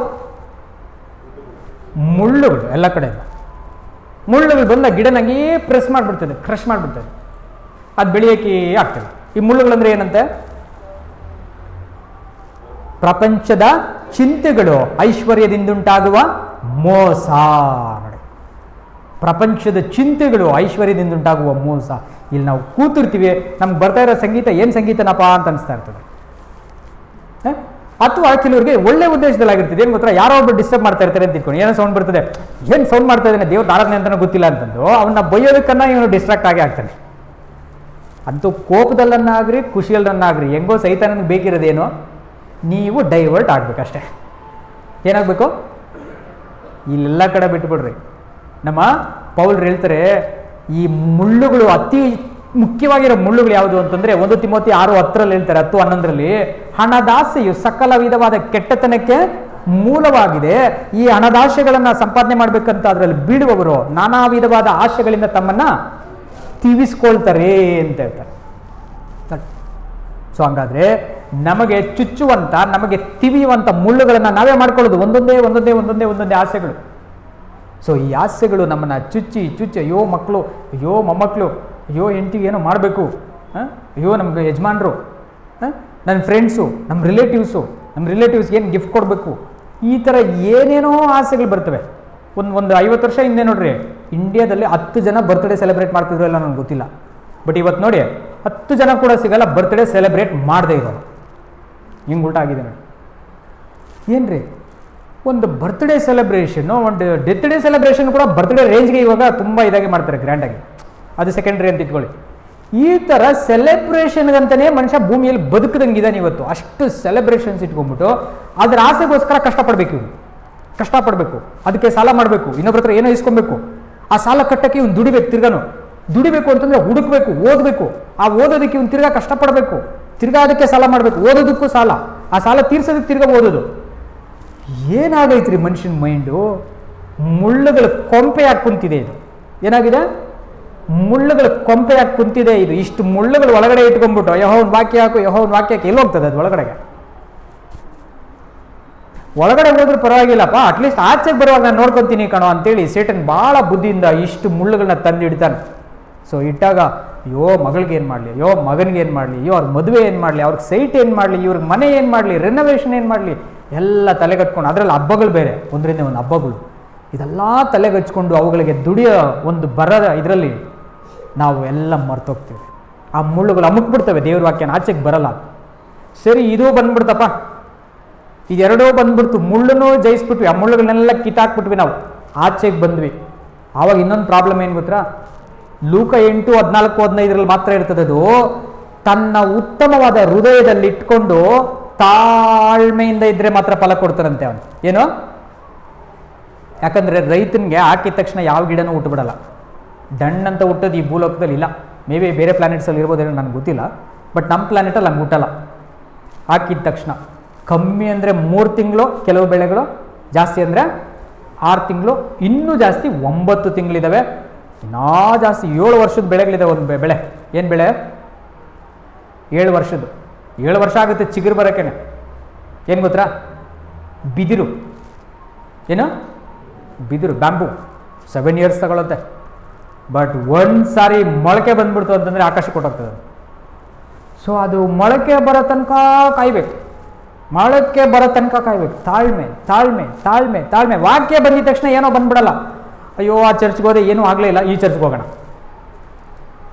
ಮುಳ್ಳುಗಳು ಎಲ್ಲ ಕಡೆಯಿಂದ ಮುಳ್ಳುಗಳು ಬಂದ ಗಿಡನಾಗಿ ಪ್ರೆಸ್ ಮಾಡಿಬಿಡ್ತದೆ, ಕ್ರಶ್ ಮಾಡಿಬಿಡ್ತದೆ, ಅದು ಬೆಳೆಯೋಕೆ ಆಗ್ತದೆ. ಈ ಮುಳ್ಳುಗಳಂದ್ರೆ ಏನಂತೆ? ಪ್ರಪಂಚದ ಚಿಂತೆಗಳು, ಐಶ್ವರ್ಯದಿಂದುಂಟಾಗುವ ಮೋಸ. ಪ್ರಪಂಚದ ಚಿಂತೆಗಳು, ಐಶ್ವರ್ಯದಿಂದುಂಟಾಗುವ ಮೋಸ. ಇಲ್ಲಿ ನಾವು ಕೂತಿರ್ತೀವಿ, ನಮ್ಗೆ ಬರ್ತಾ ಇರೋ ಸಂಗೀತ ಏನು ಸಂಗೀತನಪ್ಪ ಅಂತ ಅನಿಸ್ತಾ ಇರ್ತದೆ. ಅಥವಾ ಕೆಲವರಿಗೆ ಒಳ್ಳೆ ಉದ್ದೇಶದಲ್ಲಿ ಆಗಿರ್ತದೆ. ಏನು ಗೊತ್ತಾ? ಯಾರೋ ಒಬ್ಬರು ಡಿಸ್ಟರ್ಬ್ ಮಾಡ್ತಾ ಇರ್ತಾರೆ ಅಂತ ಇಟ್ಕೊಂಡು, ಏನೋ ಸೌಂಡ್ ಬರ್ತದೆ, ಏನು ಸೌಂಡ್ ಮಾಡ್ತಾ ಇದ್ದಾನೆ, ದೇವ್ರ ಆರಾಧನೆ ಅಂತಲೂ ಗೊತ್ತಿಲ್ಲ ಅಂತಂದು ಅವನ್ನ ಬೈಯೋದಕ್ಕನ್ನ ಇವನು ಡಿಸ್ಟ್ರಾಕ್ಟ್ ಆಗೇ ಆಗ್ತಾನೆ. ಅಂತೂ ಕೋಪದಲ್ಲನ್ನಾಗ್ರಿ ಖುಷಿಯಲ್ಲನ್ನಾಗ್ರಿ ಹೆಂಗೋ ಸೈತಾನನಿಗೆ ಬೇಕಿರೋದೇನೋ, ನೀವು ಡೈವರ್ಟ್ ಆಗ್ಬೇಕಷ್ಟೇ. ಏನಾಗಬೇಕು? ಇಲ್ಲೆಲ್ಲ ಕಡೆ ಬಿಟ್ಬಿಡ್ರಿ. ನಮ್ಮ ಪೌಲ್ರು ಹೇಳ್ತಾರೆ, ಈ ಮುಳ್ಳುಗಳು, ಅತಿ ಮುಖ್ಯವಾಗಿರೋ ಮುಳ್ಳುಗಳು ಯಾವುದು ಅಂತಂದ್ರೆ 1 ತಿಮೋತಿ 6:10 ಹೇಳ್ತಾರೆ, 10:11 ಹಣದಾಸೆಯು ಸಕಲ ವಿಧವಾದ ಕೆಟ್ಟತನಕ್ಕೆ ಮೂಲವಾಗಿದೆ. ಈ ಹಣದಾಸೆಗಳನ್ನ ಸಂಪಾದನೆ ಮಾಡ್ಬೇಕಂತ ಅದರಲ್ಲಿ ಬೀಳುವವರು ನಾನಾ ವಿಧವಾದ ಆಶೆಗಳಿಂದ ತಮ್ಮನ್ನ ತಿವಿಸ್ಕೊಳ್ತಾರೆ ಅಂತ ಹೇಳ್ತಾರೆ. ಸೊ ಹಂಗಾದ್ರೆ ನಮಗೆ ಚುಚ್ಚುವಂತ, ನಮಗೆ ತಿವಿಯುವಂತ ಮುಳ್ಳುಗಳನ್ನ ನಾವೇ ಮಾಡ್ಕೊಳ್ಳೋದು, ಒಂದೊಂದೇ ಆಸೆಗಳು. ಸೊ ಈ ಆಸೆಗಳು ನಮ್ಮನ್ನ ಚುಚ್ಚಿ ಅಯ್ಯೋ ಮಕ್ಕಳು, ಅಯ್ಯೋ ಮೊಮ್ಮಕ್ಕಳು, ಅಯ್ಯೋ ಹೆಂಡತಿಗೆ ಏನೋ ಮಾಡಬೇಕು, ಅಯ್ಯೋ ನಮ್ಗೆ ಯಜಮಾನರು, ನನ್ನ ಫ್ರೆಂಡ್ಸು, ನಮ್ಮ ರಿಲೇಟಿವ್ಸ್ಗೆ ಏನು ಗಿಫ್ಟ್ ಕೊಡಬೇಕು, ಈ ಥರ ಏನೇನೋ ಆಸೆಗಳು ಬರ್ತವೆ. ಒಂದು 50 ವರ್ಷ ಹಿಂದೆ ನೋಡ್ರಿ, ಇಂಡಿಯಾದಲ್ಲಿ 10 ಜನ ಬರ್ತ್ಡೇ ಸೆಲೆಬ್ರೇಟ್ ಮಾಡ್ತಿದ್ರು ಇಲ್ಲ ನನಗೆ ಗೊತ್ತಿಲ್ಲ. ಬಟ್ ಇವತ್ತು ನೋಡಿ 10 ಜನ ಕೂಡ ಸಿಗಲ್ಲ ಬರ್ತ್ಡೇ ಸೆಲೆಬ್ರೇಟ್ ಮಾಡದೇ ಇರೋರು. ಹಿಂಗೆ ಉಲ್ಟಾ ಆಗಿದೆ ನೋಡಿ. ಏನ್ರಿ, ಒಂದು ಬರ್ತ್ಡೇ ಸೆಲೆಬ್ರೇಷನ್ನು, ಒಂದು ಡೆತ್ ಡೇ ಸೆಲೆಬ್ರೇಷನ್ ಕೂಡ ಬರ್ತ್ಡೇ ರೇಂಜ್ಗೆ ಇವಾಗ ತುಂಬ ಇದಾಗಿ ಮಾಡ್ತಾರೆ, ಗ್ರ್ಯಾಂಡಾಗಿ. ಅದು ಸೆಕೆಂಡ್ರಿ ಅಂತ ಇಟ್ಕೊಳ್ಳಿ. ಈ ಥರ ಸೆಲೆಬ್ರೇಷನ್ಗಂತಲೇ ಮನುಷ್ಯ ಭೂಮಿಯಲ್ಲಿ ಬದುಕದಂಗಿದ್ದಾನೆ ಇವತ್ತು. ಅಷ್ಟು ಸೆಲೆಬ್ರೇಷನ್ಸ್ ಇಟ್ಕೊಂಡ್ಬಿಟ್ಟು ಅದ್ರ ಆಸೆಗೋಸ್ಕರ ಕಷ್ಟಪಡಬೇಕು, ಅದಕ್ಕೆ ಸಾಲ ಮಾಡಬೇಕು, ಇನ್ನೊಬ್ರ ಹತ್ರ ಏನೋ ಇಸ್ಕೊಬೇಕು, ಆ ಸಾಲ ಕಟ್ಟಕ್ಕೆ ಇವ್ನು ದುಡಿಬೇಕು ಅಂತಂದ್ರೆ ಹುಡುಕ್ಬೇಕು, ಓದಬೇಕು, ಆ ಓದೋದಕ್ಕೆ ಇವ್ನು ತಿರ್ಗಾ ಕಷ್ಟಪಡಬೇಕು, ತಿರ್ಗಾ ಅದಕ್ಕೆ ಸಾಲ ಮಾಡಬೇಕು, ಓದೋದಕ್ಕೂ ಸಾಲ, ಆ ಸಾಲ ತೀರ್ಸೋದಕ್ಕೆ ತಿರ್ಗಾ ಓದೋದು. ಏನಾಗೈತ್ರಿ ಮನುಷ್ಯನ ಮೈಂಡು? ಮುಳ್ಳುಗಳ ಕೊಂಪೆಯಾಗಿ ಕುಂತಿದೆ ಇದು. ಏನಾಗಿದೆ? ಮುಳ್ಳುಗಳ ಕೊಂಪೆಯಾಗಿ ಕುಂತಿದೆ ಇದು. ಇಷ್ಟು ಮುಳ್ಳುಗಳು ಒಳಗಡೆ ಇಟ್ಕೊಂಡ್ಬಿಟ್ಟು ಯೆಹೋವನ ವಾಕ್ಯ ಹಾಕು ಎಲ್ಲಿ ಹೋಗ್ತದೆ ಅದು ಒಳಗಡೆಗೆ? ಒಳಗಡೆ ಹೋದ್ರೂ ಪರವಾಗಿಲ್ಲಪ್ಪ, ಅಟ್ಲೀಸ್ಟ್ ಆಚೆಗೆ ಬರುವಾಗ ನಾನು ನೋಡ್ಕೊತೀನಿ ಕಣೋ ಅಂತೇಳಿ ಸೇಟನ್ ಭಾಳ ಬುದ್ಧಿಯಿಂದ ಇಷ್ಟು ಮುಳ್ಳುಗಳನ್ನ ತಂದು ಇಡ್ತಾನೆ. ಸೊ ಇಟ್ಟಾಗ ಅಯ್ಯೋ ಮಗಳಿಗೆ ಏನು ಮಾಡಲಿ, ಅಯ್ಯೋ ಮಗನಿಗೆ ಏನು ಮಾಡಲಿ, ಅಯ್ಯೋ ಅವ್ರ ಮದುವೆ ಏನು ಮಾಡಲಿ, ಅವ್ರಿಗೆ ಸೈಟ್ ಏನು ಮಾಡಲಿ, ಇವ್ರಿಗೆ ಮನೆ ಏನು ಮಾಡಲಿ, ರೆನೋವೇಷನ್ ಏನು ಮಾಡಲಿ, ಎಲ್ಲ ತಲೆಗಟ್ಕೊಂಡು, ಅದರಲ್ಲಿ ಹಬ್ಬಗಳು ಬೇರೆ, ಒಂದರಿಂದ ಒಂದು ಹಬ್ಬಗಳು, ಇದೆಲ್ಲ ತಲೆಗಚ್ಕೊಂಡು ಅವುಗಳಿಗೆ ದುಡಿಯೋ ಒಂದು ಬರದ ಇದರಲ್ಲಿ ನಾವು ಎಲ್ಲ ಮರ್ತೋಗ್ತೀವಿ. ಆ ಮುಳ್ಳುಗಳು ಅಮುಕ್ಬಿಡ್ತವೆ, ದೇವ್ರ ವಾಕ್ಯನ ಆಚೆಗೆ ಬರಲ್ಲ. ಸರಿ, ಇದು ಬಂದ್ಬಿಡ್ತಪ್ಪ, ಇದೆರಡೂ ಬಂದ್ಬಿಡ್ತು, ಮುಳ್ಳನ್ನು ಜಯಿಸ್ಬಿಟ್ವಿ, ಆ ಮುಳ್ಳುಗಳನ್ನೆಲ್ಲ ಕಿತ್ತಾಕ್ಬಿಟ್ವಿ, ನಾವು ಆಚೆಗೆ ಬಂದ್ವಿ. ಆವಾಗ ಇನ್ನೊಂದು ಪ್ರಾಬ್ಲಮ್ ಏನು ಗೊತ್ತಾ, ಲೂಕ 8:14-15 ಮಾತ್ರ ಇರ್ತದೆ. ಅದು ತನ್ನ ಉತ್ತಮವಾದ ಹೃದಯದಲ್ಲಿ ಇಟ್ಕೊಂಡು ತಾಳ್ಮೆಯಿಂದ ಇದ್ರೆ ಮಾತ್ರ ಫಲ ಕೊಡ್ತಾರಂತೆ ಅವನು. ಏನು? ಯಾಕಂದರೆ ರೈತನಿಗೆ ಹಾಕಿದ ತಕ್ಷಣ ಯಾವ ಗಿಡನೂ ಹುಟ್ಟುಬಿಡಲ್ಲ. ಡಣ್ಣಂತ ಹುಟ್ಟೋದು ಈ ಭೂಲೋಕದಲ್ಲಿ ಇಲ್ಲ. ಮೇ ಬಿ ಬೇರೆ ಪ್ಲಾನೆಟ್ಸಲ್ಲಿ ಇರ್ಬೋದೇನೋ ನನಗೆ ಗೊತ್ತಿಲ್ಲ, ಬಟ್ ನಮ್ಮ ಪ್ಲಾನೆಟಲ್ಲಿ ಹಂಗೆ ಹುಟ್ಟಲ್ಲ. ಹಾಕಿದ ತಕ್ಷಣ ಕಮ್ಮಿ ಅಂದರೆ 3 ತಿಂಗಳು ಕೆಲವು ಬೆಳೆಗಳು, ಜಾಸ್ತಿ ಅಂದರೆ 6 ತಿಂಗಳು, ಇನ್ನೂ ಜಾಸ್ತಿ 9 ತಿಂಗಳಿದ್ದಾವೆ, ಇನ್ನೂ ಜಾಸ್ತಿ 7 ವರ್ಷದ ಬೆಳೆಗಳಿದೆ. ಒಂದು ಬೆಳೆ ಏನು ಬೆಳೆ? 7 ವರ್ಷದ್ದು. 7 ವರ್ಷ ಆಗುತ್ತೆ ಚಿಗುರು ಬರೋಕ್ಕೇನೆ. ಏನು ಗೊತ್ತಾ? ಬಿದಿರು. ಏನು? ಬಿದಿರು, ಬ್ಯಾಂಬು 7 ಇಯರ್ಸ್ ತಗೊಳುತ್ತೆ. ಬಟ್ ಒಂದು ಸಾರಿ ಮೊಳಕೆ ಬಂದ್ಬಿಡ್ತು ಅಂತಂದರೆ ಆಕಾಶ ಕೊಟ್ಟೋಗ್ತದೆ. ಸೊ ಅದು ಮೊಳಕೆ ಬರೋ ತನಕ ಕಾಯ್ಬೇಕು, ಮೊಳಕೆ ಬರೋ ತನಕ ಕಾಯ್ಬೇಕು. ತಾಳ್ಮೆ ತಾಳ್ಮೆ ತಾಳ್ಮೆ ತಾಳ್ಮೆ. ವಾಕ್ಯ ಬಂದಿದ ತಕ್ಷಣ ಏನೋ ಬಂದ್ಬಿಡಲ್ಲ. ಅಯ್ಯೋ ಆ ಚರ್ಚ್ಗೆ ಹೋದೆ ಏನೂ ಆಗಲೇ ಇಲ್ಲ, ಈ ಚರ್ಚ್ಗೆ ಹೋಗೋಣ.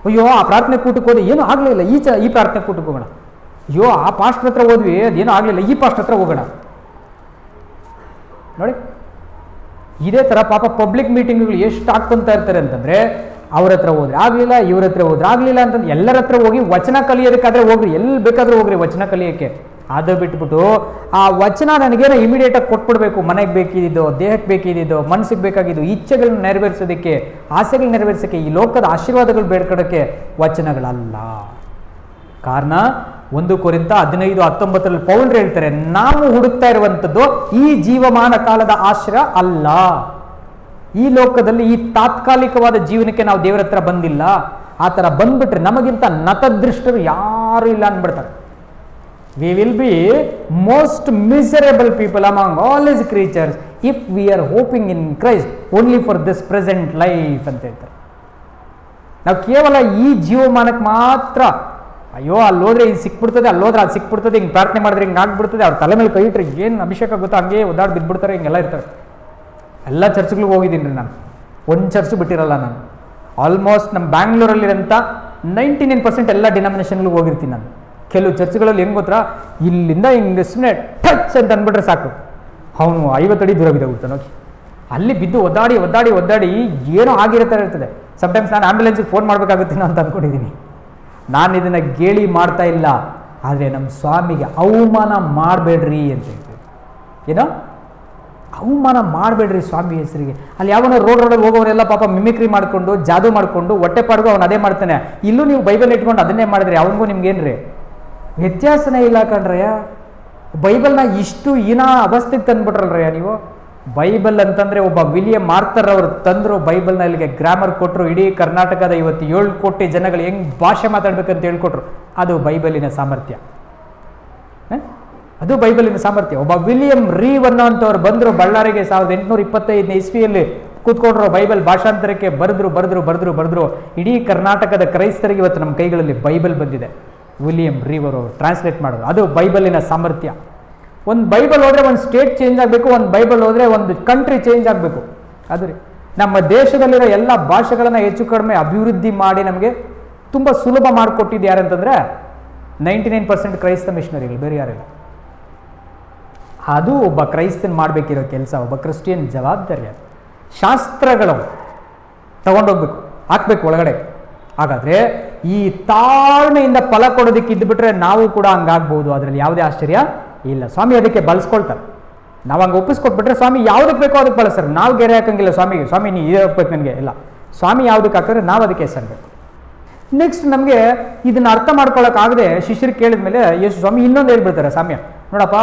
ಅಯ್ಯೋ ಆ ಪ್ರಾರ್ಥನೆ ಕೂಟಕ್ಕೆ ಹೋದೆ ಏನೂ ಆಗಲೇ ಇಲ್ಲ, ಈ ಪ್ರಾರ್ಥನೆ ಕೂಟಕ್ಕೆ ಹೋಗೋಣ. ಅಯ್ಯೋ ಆ ಪಾಸ್ಟರ್ ಹತ್ರ ಹೋದ್ವಿ ಅದೇನೂ ಆಗಲಿಲ್ಲ, ಈ ಪಾಸ್ಟರ್ ಹತ್ರ ಹೋಗೋಣ. ನೋಡಿ, ಇದೇ ಥರ ಪಾಪ ಪಬ್ಲಿಕ್ ಮೀಟಿಂಗ್ಗಳು ಎಷ್ಟು ಹಾಕ್ಕೊಂತ ಇರ್ತಾರೆ ಅಂತಂದರೆ, ಅವ್ರ ಹತ್ರ ಹೋದ್ರೆ ಆಗಲಿಲ್ಲ, ಇವ್ರ ಹತ್ರ ಹೋದ್ರೆ ಆಗಲಿಲ್ಲ ಅಂತಂದು ಎಲ್ಲರ ಹತ್ರ ಹೋಗಿ ವಚನ ಕಲಿಯೋದಕ್ಕಾದ್ರೆ ಹೋಗ್ರಿ, ಎಲ್ಲಿ ಬೇಕಾದರೂ ಹೋಗ್ರಿ ವಚನ ಕಲಿಯೋಕ್ಕೆ. ಅದು ಬಿಟ್ಬಿಟ್ಟು ಆ ವಚನ ನನಗೇನೋ ಇಮಿಡಿಯೇಟಾಗಿ ಕೊಟ್ಬಿಡ್ಬೇಕು, ಮನೆಗೆ ಬೇಕಿದ್ದು, ದೇಹಕ್ಕೆ ಬೇಕಿದ್ದು, ಮನಸ್ಸಿಗೆ ಬೇಕಾಗಿದ್ದು, ಇಚ್ಛೆಗಳನ್ನ ನೆರವೇರಿಸೋದಕ್ಕೆ, ಆಸೆಗಳು ನೆರವೇರಿಸೋಕ್ಕೆ, ಈ ಲೋಕದ ಆಶೀರ್ವಾದಗಳು ಬೇಡ್ಕೊಡೋಕ್ಕೆ ವಚನಗಳಲ್ಲ. ಕಾರಣ 1 ಕೊರಿಂಥ 15:19 ಪೌಲ್ರು ಹೇಳ್ತಾರೆ, ನಾವು ಹುಡುಕ್ತಾ ಇರುವಂಥದ್ದು ಈ ಜೀವಮಾನ ಕಾಲದ ಆಶ್ರಯ ಅಲ್ಲ. ಈ ಲೋಕದಲ್ಲಿ ಈ ತಾತ್ಕಾಲಿಕವಾದ ಜೀವನಕ್ಕೆ ನಾವು ದೇವರ ಹತ್ರ ಬಂದಿಲ್ಲ. ಆ ಥರ ಬಂದ್ಬಿಟ್ರೆ ನಮಗಿಂತ ನತದೃಷ್ಟರು ಯಾರು ಇಲ್ಲ ಅಂದ್ಬಿಡ್ತಾರೆ. We will be most miserable people among all his creatures if we are hoping in Christ only for this present life ಅಂತ ಹೇಳ್ತಾರೆ. ನಾವು ಕೇವಲ ಈ ಜೀವಮಾನಕ್ಕೆ ಮಾತ್ರ ಅಯ್ಯೋ ಅಲ್ಲೋದ್ರೆ ಇದು ಸಿಕ್ಬಿಡ್ತದೆ, ಅಲ್ಲೋದ್ರೆ ಅದು ಸಿಕ್ಬಿಡ್ತದೆ, ಹಿಂಗೆ ಪ್ರಾರ್ಥನೆ ಮಾಡಿದ್ರೆ ಹಿಂಗೆ ಆಗ್ಬಿಡ್ತದೆ, ಅವ್ರ ತಲೆ ಮೇಲೆ ಕೈ ಇಟ್ಟರೆ ಏನು ಅಭಿಷೇಕ ಗೊತ್ತಾ, ಹಂಗೆ ಒದ್ದಾಡಿ ಬಿದ್ದುಬಿಡ್ತಾರೆ, ಹಿಂಗೆಲ್ಲ ಇರ್ತಾರೆ. ಎಲ್ಲ ಚರ್ಚ್ಗಳಿಗೆ ಹೋಗಿದ್ದೀನಿ ರೀ ನಾನು, ಒಂದು ಚರ್ಚ್ ಬಿಟ್ಟಿರಲ್ಲ ನಾನು. ಆಲ್ಮೋಸ್ಟ್ ನಮ್ಮ ಬ್ಯಾಂಗ್ಳೂರಲ್ಲಿರೋಂಥ 99% ಎಲ್ಲ ಡಿನಾಮಿನೇಷನ್ಗಳಿಗೆ ಹೋಗಿರ್ತೀನಿ ನಾನು. ಕೆಲವು ಚರ್ಚ್ಗಳಲ್ಲಿ ಹೆಂಗೆ ಗೊತ್ತಾ, ಇಲ್ಲಿಂದ ಹಿಂಗೆ ಸುಮ್ಮನೆ ಟಚ್ ಅಂತ ಅಂದ್ಬಿಟ್ರೆ ಸಾಕು, ಅವನು 50 ಅಡಿ ದೂರ ಬಿದ್ದೋಗ್ಬಿಡ್ತಾನೆ. ಹೋಗಿ ಅಲ್ಲಿ ಬಿದ್ದು ಒದ್ದಾಡಿ ಒದ್ದಾಡಿ ಒದ್ದಾಡಿ ಏನೋ ಆಗಿರೋ ಥರ ಇರ್ತದೆ. ಸಮ್ಟೈಮ್ಸ್ ನಾನು ಆ್ಯಂಬುಲೆನ್ಸಿಗೆ ಫೋನ್ ಮಾಡಬೇಕಾಗುತ್ತೇನೋ ಅಂತ ಅಂದ್ಕೊಂಡಿದ್ದೀನಿ. ನಾನು ಇದನ್ನು ಗೇಲಿ ಮಾಡ್ತಾ ಇಲ್ಲ, ಆದರೆ ನಮ್ಮ ಸ್ವಾಮಿಗೆ ಅವಮಾನ ಮಾಡಬೇಡ್ರಿ ಅಂತ ಹೇಳ್ತೀವಿ. ಏನೋ ಅವಮಾನ ಮಾಡಬೇಡ್ರಿ ಸ್ವಾಮಿ ಹೆಸರಿಗೆ. ಅಲ್ಲಿ ಯಾವನೋ ರೋಡಲ್ಲಿ ಹೋಗೋರೆಲ್ಲ ಪಾಪ ಮಿಮಿಕ್ರಿ ಮಾಡಿಕೊಂಡು ಜಾದು ಮಾಡಿಕೊಂಡು ಹೊಟ್ಟೆಪಾಡ್ಗೂ ಅವನು ಅದೇ ಮಾಡ್ತಾನೆ. ಇಲ್ಲೂ ನೀವು ಬೈಬಲ್ ಇಟ್ಕೊಂಡು ಅದನ್ನೇ ಮಾಡಿದ್ರಿ, ಅವನಿಗೂ ನಿಮ್ಗೇನ್ರಿ ವ್ಯತ್ಯಾಸನೇ ಇಲ್ಲ ಕಣ್ರಯ್ಯ. ಬೈಬಲ್ನ ಇಷ್ಟು ಅವಸ್ಥೆಗೆ ತಂದುಬಿಟ್ರಲ್ರಯ್ಯ ನೀವು. ಬೈಬಲ್ ಅಂತಂದರೆ ಒಬ್ಬ ವಿಲಿಯಂ ಆರ್ಥರ್ ಅವರು ತಂದರು ಬೈಬಲ್ನ, ಇಲ್ಲಿಗೆ ಗ್ರಾಮರ್ ಕೊಟ್ಟರು. ಇಡೀ ಕರ್ನಾಟಕದ ಇವತ್ತು 7 ಕೋಟಿ ಜನಗಳು ಹೆಂಗೆ ಭಾಷೆ ಮಾತಾಡ್ಬೇಕಂತ ಹೇಳ್ಕೊಟ್ರು. ಅದು ಬೈಬಲಿನ ಸಾಮರ್ಥ್ಯ, ಅದು ಬೈಬಲಿನ ಸಾಮರ್ಥ್ಯ. ಒಬ್ಬ ವಿಲಿಯಂ ರೀವ್ ಅನ್ನೋಂಥವ್ರು ಬಂದರು ಬಳ್ಳಾರಿಗೆ 1825 ಇಸ್ವಿಯಲ್ಲಿ ಕೂತ್ಕೊಂಡ್ರು. ಬೈಬಲ್ ಭಾಷಾಂತರಕ್ಕೆ ಬರೆದ್ರು. ಇಡೀ ಕರ್ನಾಟಕದ ಕ್ರೈಸ್ತರಿಗೆ ಇವತ್ತು ನಮ್ಮ ಕೈಗಳಲ್ಲಿ ಬೈಬಲ್ ಬಂದಿದೆ. ವಿಲಿಯಂ ರೀವ್ ಅವರು ಟ್ರಾನ್ಸ್ಲೇಟ್ ಮಾಡೋದು, ಅದು ಬೈಬಲಿನ ಸಾಮರ್ಥ್ಯ. ಒಂದು ಬೈಬಲ್ ಹೋದರೆ ಒಂದು ಸ್ಟೇಟ್ ಚೇಂಜ್ ಆಗಬೇಕು, ಒಂದು ಬೈಬಲ್ ಹೋದರೆ ಒಂದು ಕಂಟ್ರಿ ಚೇಂಜ್ ಆಗಬೇಕು. ಅದು ರೀ ನಮ್ಮ ದೇಶದಲ್ಲಿರೋ ಎಲ್ಲ ಭಾಷೆಗಳನ್ನು ಹೆಚ್ಚು ಕಡಿಮೆ ಅಭಿವೃದ್ಧಿ ಮಾಡಿ ನಮಗೆ ತುಂಬ ಸುಲಭ ಮಾಡಿಕೊಟ್ಟಿದ್ದು ಯಾರಂತಂದರೆ 99% ಕ್ರೈಸ್ತ ಮಿಷನರಿಗಳು, ಬೇರೆ ಯಾರಿಲ್ಲ. ಅದು ಒಬ್ಬ ಕ್ರೈಸ್ತನ್ ಮಾಡಬೇಕಿರೋ ಕೆಲಸ, ಒಬ್ಬ ಕ್ರಿಶ್ಚಿಯನ್ ಜವಾಬ್ದಾರಿ. ಅದು ಶಾಸ್ತ್ರಗಳು ತಗೊಂಡೋಗ್ಬೇಕು, ಹಾಕ್ಬೇಕು ಒಳಗಡೆ. ಹಾಗಾದರೆ ಈ ತಾಳ್ಮೆಯಿಂದ ಫಲ ಕೊಡೋದಕ್ಕೆ ಇದ್ದುಬಿಟ್ರೆ ನಾವು ಕೂಡ ಹಂಗಾಗ್ಬೋದು, ಅದರಲ್ಲಿ ಯಾವುದೇ ಆಶ್ಚರ್ಯ ಇಲ್ಲ. ಸ್ವಾಮಿ ಅದಕ್ಕೆ ಬಳಸ್ಕೊಳ್ತಾರೆ. ನಾವು ಹಂಗೆ ಒಪ್ಪಿಸ್ಕೊಟ್ಬಿಟ್ರೆ ಸ್ವಾಮಿ ಯಾವುದಕ್ಕೆ ಬೇಕೋ ಅದಕ್ಕೆ ಬಳಸ್ತಾರೆ. ನಾವು ಗೆರೆ ಹಾಕಂಗಿಲ್ಲ ಸ್ವಾಮಿಗೆ, ಸ್ವಾಮಿ ನೀ ಇದು ಹಾಕ್ಬೇಕು ನನಗೆ ಇಲ್ಲ. ಸ್ವಾಮಿ ಯಾವುದಕ್ಕೆ ಹಾಕಿದ್ರೆ ನಾವು ಅದಕ್ಕೆ ಹೆಸರಬೇಕು. ನೆಕ್ಸ್ಟ್ ನಮಗೆ ಇದನ್ನು ಅರ್ಥ ಮಾಡ್ಕೊಳ್ಳೋಕ್ಕಾಗದೆ ಶಿಷ್ಯರು ಕೇಳಿದ ಮೇಲೆ ಯೇಸು ಸ್ವಾಮಿ ಇನ್ನೊಂದು ಹೇಳ್ಬಿಡ್ತಾರೆ ಸಾಮ್ಯ. ನೋಡಪ್ಪ,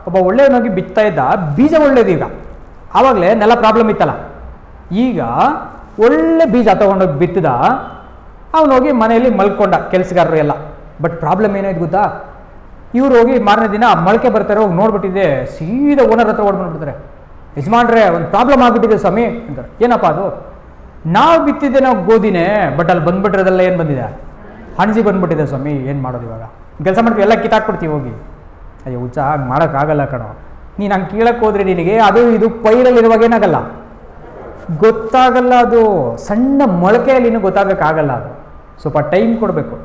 ಒಬ್ಬ ಒಳ್ಳೆಯವನಾಗಿ ಬಿತ್ತಾ ಇದ್ದ, ಬೀಜ ಒಳ್ಳೇದು. ಈಗ ಆವಾಗಲೇ ನೆಲ ಪ್ರಾಬ್ಲಮ್ ಇತ್ತಲ್ಲ, ಈಗ ಒಳ್ಳೆ ಬೀಜ ತೊಗೊಂಡೋಗಿ ಬಿತ್ತಿದ, ಅವನೋಗಿ ಮನೆಯಲ್ಲಿ ಮಲ್ಕೊಂಡ, ಕೆಲಸಗಾರರು ಎಲ್ಲ. ಬಟ್ ಪ್ರಾಬ್ಲಮ್ ಏನಾಯ್ತು ಗೊತ್ತಾ, ಇವ್ರು ಹೋಗಿ ಮಾರನೇ ದಿನ ಮೊಳಕೆ ಬರ್ತಾರೆ, ಹೋಗಿ ನೋಡ್ಬಿಟ್ಟಿದೆ, ಸೀದಾ ಓನರ್ ಹತ್ರ ಓಡ್ಬಂದ್ಬಿಡ್ತಾರೆ. ಯಜಮಾನ್ರೆ ಒಂದು ಪ್ರಾಬ್ಲಮ್ ಆಗ್ಬಿಟ್ಟಿದೆ ಸ್ವಾಮಿ ಅಂತಾರೆ. ಏನಪ್ಪ ಅದು? ನಾವು ಬಿತ್ತಿದ್ದೆ ನಾವು ಗೋಧಿನೇ, ಬಟ್ ಅಲ್ಲಿ ಬಂದ್ಬಿಟ್ರದೆಲ್ಲ ಏನು ಬಂದಿದೆ? ಹಣಜಿ ಬಂದ್ಬಿಟ್ಟಿದೆ ಸ್ವಾಮಿ, ಏನು ಮಾಡೋದು ಇವಾಗ? ಕೆಲಸ ಮಾಡ್ತೀವಿ, ಎಲ್ಲ ಕಿತ್ತಾಕ್ಬಿಡ್ತೀವಿ ಹೋಗಿ. ಅಯ್ಯೋ ಹುಚ್ಚ, ಹಾಗೆ ಮಾಡೋಕ್ಕಾಗಲ್ಲ ಕಣೋ. ನೀನು ಹಂಗೆ ಕೀಳಕ್ಕೆ ಹೋದ್ರೆ ನಿನಗೆ ಅದು ಇದು ಪೈರಲ್ಲಿರುವಾಗ ಏನಾಗಲ್ಲ, ಗೊತ್ತಾಗಲ್ಲ. ಅದು ಸಣ್ಣ ಮೊಳಕೆಯಲ್ಲಿ ಇನ್ನೂ ಗೊತ್ತಾಗೋಕ್ಕಾಗಲ್ಲ. ಅದು ಸ್ವಲ್ಪ ಟೈಮ್ ಕೊಡಬೇಕು.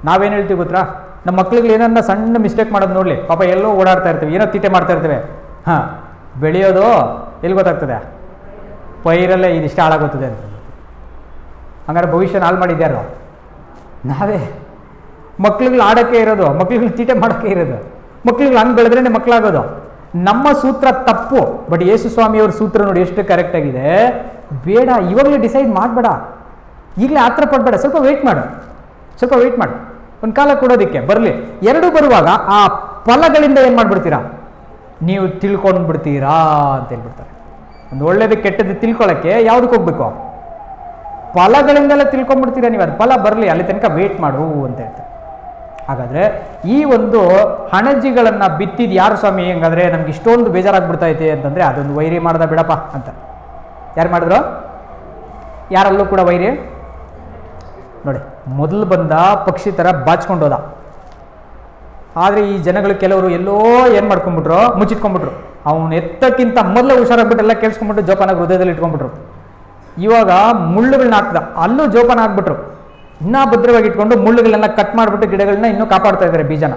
ನಾವೇನು ಹೇಳ್ತೀವಿ ಗೊತ್ತಾ, ನಮ್ಮ ಮಕ್ಳಿಗೆ ಏನನ್ನ ಸಣ್ಣ ಮಿಸ್ಟೇಕ್ ಮಾಡೋದು ನೋಡಲಿ, ಪಾಪ ಎಲ್ಲೋ ಓಡಾಡ್ತಾ ಇರ್ತೀವಿ, ಏನೋ ತೀಟೆ ಮಾಡ್ತಾ ಇರ್ತೇವೆ. ಹಾಂ, ಬೆಳೆಯೋದು ಎಲ್ಲಿ ಗೊತ್ತಾಗ್ತದೆ? ಪೈರಲ್ಲೇ ಇದಿಷ್ಟು ಹಾಳಾಗುತ್ತದೆ ಅಂತ. ಹಂಗಾರೆ ಭವಿಷ್ಯನ ಹಾಳು ಮಾಡಿದ್ಯಾರು? ನಾವೇ. ಮಕ್ಳುಗಳು ಆಡೋಕ್ಕೆ ಇರೋದು, ಮಕ್ಳುಗಳು ತೀಟೆ ಮಾಡೋಕ್ಕೆ ಇರೋದು, ಮಕ್ಳುಗಳು ಹಂಗೆ ಬೆಳೆದ್ರೇ ಮಕ್ಕಳಾಗೋದು. ನಮ್ಮ ಸೂತ್ರ ತಪ್ಪು. ಬಟ್ ಯೇಸು ಸ್ವಾಮಿಯವ್ರ ಸೂತ್ರ ನೋಡಿ ಎಷ್ಟು ಕರೆಕ್ಟಾಗಿದೆ. ಬೇಡ, ಇವಾಗಲೇ ಡಿಸೈಡ್ ಮಾಡಬೇಡ, ಈಗಲೇ ಆತರ ಪಡಬೇಡ, ಸ್ವಲ್ಪ ವೆಯ್ಟ್ ಮಾಡು, ಸ್ವಲ್ಪ ವೆಯ್ಟ್ ಮಾಡು, ಒಂದು ಕಾಲ ಕೊಡೋದಕ್ಕೆ ಬರಲಿ. ಎರಡೂ ಬರುವಾಗ ಆ ಫಲಗಳಿಂದ ಏನು ಮಾಡಿಬಿಡ್ತೀರಾ? ನೀವು ತಿಳ್ಕೊಂಡು ಬಿಡ್ತೀರಾ ಅಂತ ಹೇಳ್ಬಿಡ್ತಾರೆ. ಒಂದು ಒಳ್ಳೇದು ಕೆಟ್ಟದ್ದು ತಿಳ್ಕೊಳ್ಳೋಕ್ಕೆ ಯಾವುದಕ್ಕೆ ಹೋಗ್ಬೇಕು? ಫಲಗಳಿಂದೆಲ್ಲ ತಿಳ್ಕೊಂಡ್ಬಿಡ್ತೀರಾ ನೀವು. ಅದು ಫಲ ಬರಲಿ, ಅಲ್ಲಿ ತನಕ ವೆಯ್ಟ್ ಮಾಡು ಅಂತ ಹೇಳ್ತಾರೆ. ಹಾಗಾದರೆ ಈ ಒಂದು ಹಣಜಿಗಳನ್ನು ಬಿತ್ತಿದ್ದು ಯಾರು ಸ್ವಾಮಿ? ಹಂಗಾದ್ರೆ ನಮ್ಗೆ ಇಷ್ಟೊಂದು ಬೇಜಾರಾಗ್ಬಿಡ್ತೈತೆ ಅಂತಂದರೆ ಅದೊಂದು ವೈರಿ ಮಾಡ್ದ ಬಿಡಪ್ಪ ಅಂತ. ಯಾರು ಮಾಡಿದ್ರು? ಯಾರಲ್ಲೂ ಕೂಡ ವೈರಿ ನೋಡಿ. ಮೊದಲು ಬಂದ ಪಕ್ಷಿ ಥರ ಬಾಚ್ಕೊಂಡು ಹೋದ. ಆದರೆ ಈ ಜನಗಳು ಕೆಲವರು ಎಲ್ಲೋ ಏನು ಮಾಡ್ಕೊಂಡ್ಬಿಟ್ರು, ಮುಚ್ಚಿಟ್ಕೊಂಡ್ಬಿಟ್ರು. ಅವನು ಎತ್ತಕ್ಕಿಂತ ಮೊದಲೇ ಹುಷಾರಾಗ್ಬಿಟ್ಟು ಎಲ್ಲ ಕೇಳಿಸ್ಕೊಂಡ್ಬಿಟ್ಟು ಜೋಪಾನ ಹೃದಯದಲ್ಲಿ ಇಟ್ಕೊಂಡ್ಬಿಟ್ರು. ಇವಾಗ ಮುಳ್ಳುಗಳನ್ನ ಹಾಕ್ದ, ಅಲ್ಲೂ ಜೋಪಾನ ಹಾಕ್ಬಿಟ್ರು. ಇನ್ನೂ ಭದ್ರವಾಗಿ ಇಟ್ಕೊಂಡು ಮುಳ್ಳುಗಳನ್ನೆಲ್ಲ ಕಟ್ ಮಾಡಿಬಿಟ್ಟು ಗಿಡಗಳನ್ನ ಇನ್ನೂ ಕಾಪಾಡ್ತಾ ಇದ್ದಾರೆ, ಬೀಜನ.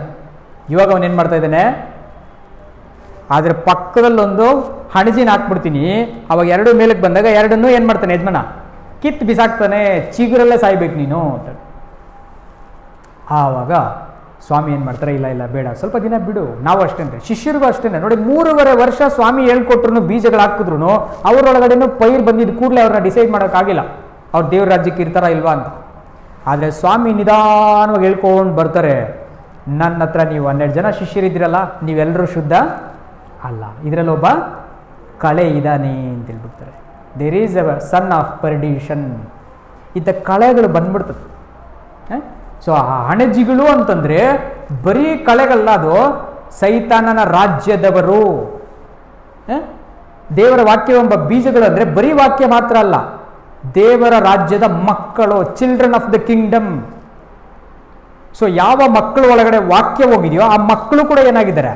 ಇವಾಗ ಅವನು ಏನು ಮಾಡ್ತಾ ಇದ್ದಾನೆ? ಆದರೆ ಪಕ್ಕದಲ್ಲೊಂದು ಹಣಜಿನ ಹಾಕ್ಬಿಡ್ತೀನಿ, ಅವಾಗ ಎರಡು ಮೇಲಕ್ಕೆ ಬಂದಾಗ ಎರಡನ್ನೂ ಏನು ಮಾಡ್ತಾನೆ ಯಜಮಾನ? ಕಿತ್ತು ಬಿಸಾಕ್ತಾನೆ. ಚಿಗುರಲ್ಲೇ ಸಾಯ್ಬೇಕು ನೀನು ಅಂತ. ಆವಾಗ ಸ್ವಾಮಿ ಏನು ಮಾಡ್ತಾರೆ? ಇಲ್ಲ ಇಲ್ಲ ಬೇಡ, ಸ್ವಲ್ಪ ದಿನ ಬಿಡು. ನಾವು ಅಷ್ಟೇ, ಶಿಷ್ಯರಿಗೂ ಅಷ್ಟೇ ನೋಡಿ. 3.5 ವರ್ಷ ಸ್ವಾಮಿ ಹೇಳ್ಕೊಟ್ರು, ಬೀಜಗಳು ಹಾಕಿದ್ರು, ಅವರೊಳಗಡೆನೂ ಪೈರು ಬಂದಿದ್ದು ಕೂಡಲೇ ಅವ್ರನ್ನ ಡಿಸೈಡ್ ಮಾಡೋಕ್ಕಾಗಿಲ್ಲ ಅವ್ರು ದೇವ್ರ ರಾಜ್ಯಕ್ಕೆ ಇರ್ತಾರ ಇಲ್ವಾ ಅಂತ. ಆದರೆ ಸ್ವಾಮಿ ನಿಧಾನವಾಗಿ ಹೇಳ್ಕೊಂಡು ಬರ್ತಾರೆ, ನನ್ನ ಹತ್ರ ನೀವು 12 ಜನ ಶಿಷ್ಯರಿದ್ದೀರಲ್ಲ, ನೀವೆಲ್ಲರೂ ಶುದ್ಧ ಅಲ್ಲ, ಇದರಲ್ಲಿ ಒಬ್ಬ ಕಳೆ ಇದ್ದಾನೆ ಅಂತ ಹೇಳ್ಬಿಡ್ತಾರೆ. There is a son of perdition. ಇಂಥ ಕಳೆಗಳು ಬಂದ್ಬಿಡ್ತದೆ. ಸೊ ಆ ಹಣಜಿಗಳು ಅಂತಂದರೆ ಬರೀ ಕಳೆಗಲ್ಲ, ಅದು ಸೈತಾನನ ರಾಜ್ಯದವರು. ದೇವರ ವಾಕ್ಯವೆಂಬ ಬೀಜಗಳು ಅಂದರೆ ಬರೀ ವಾಕ್ಯ ಮಾತ್ರ ಅಲ್ಲ, ದೇವರ ರಾಜ್ಯದ ಮಕ್ಕಳು, children of the Kingdom. So ಯಾವ ಮಕ್ಕಳು ಒಳಗಡೆ ವಾಕ್ಯ ಹೋಗಿದೆಯೋ ಆ ಮಕ್ಕಳು ಕೂಡ ಏನಾಗಿದ್ದಾರೆ?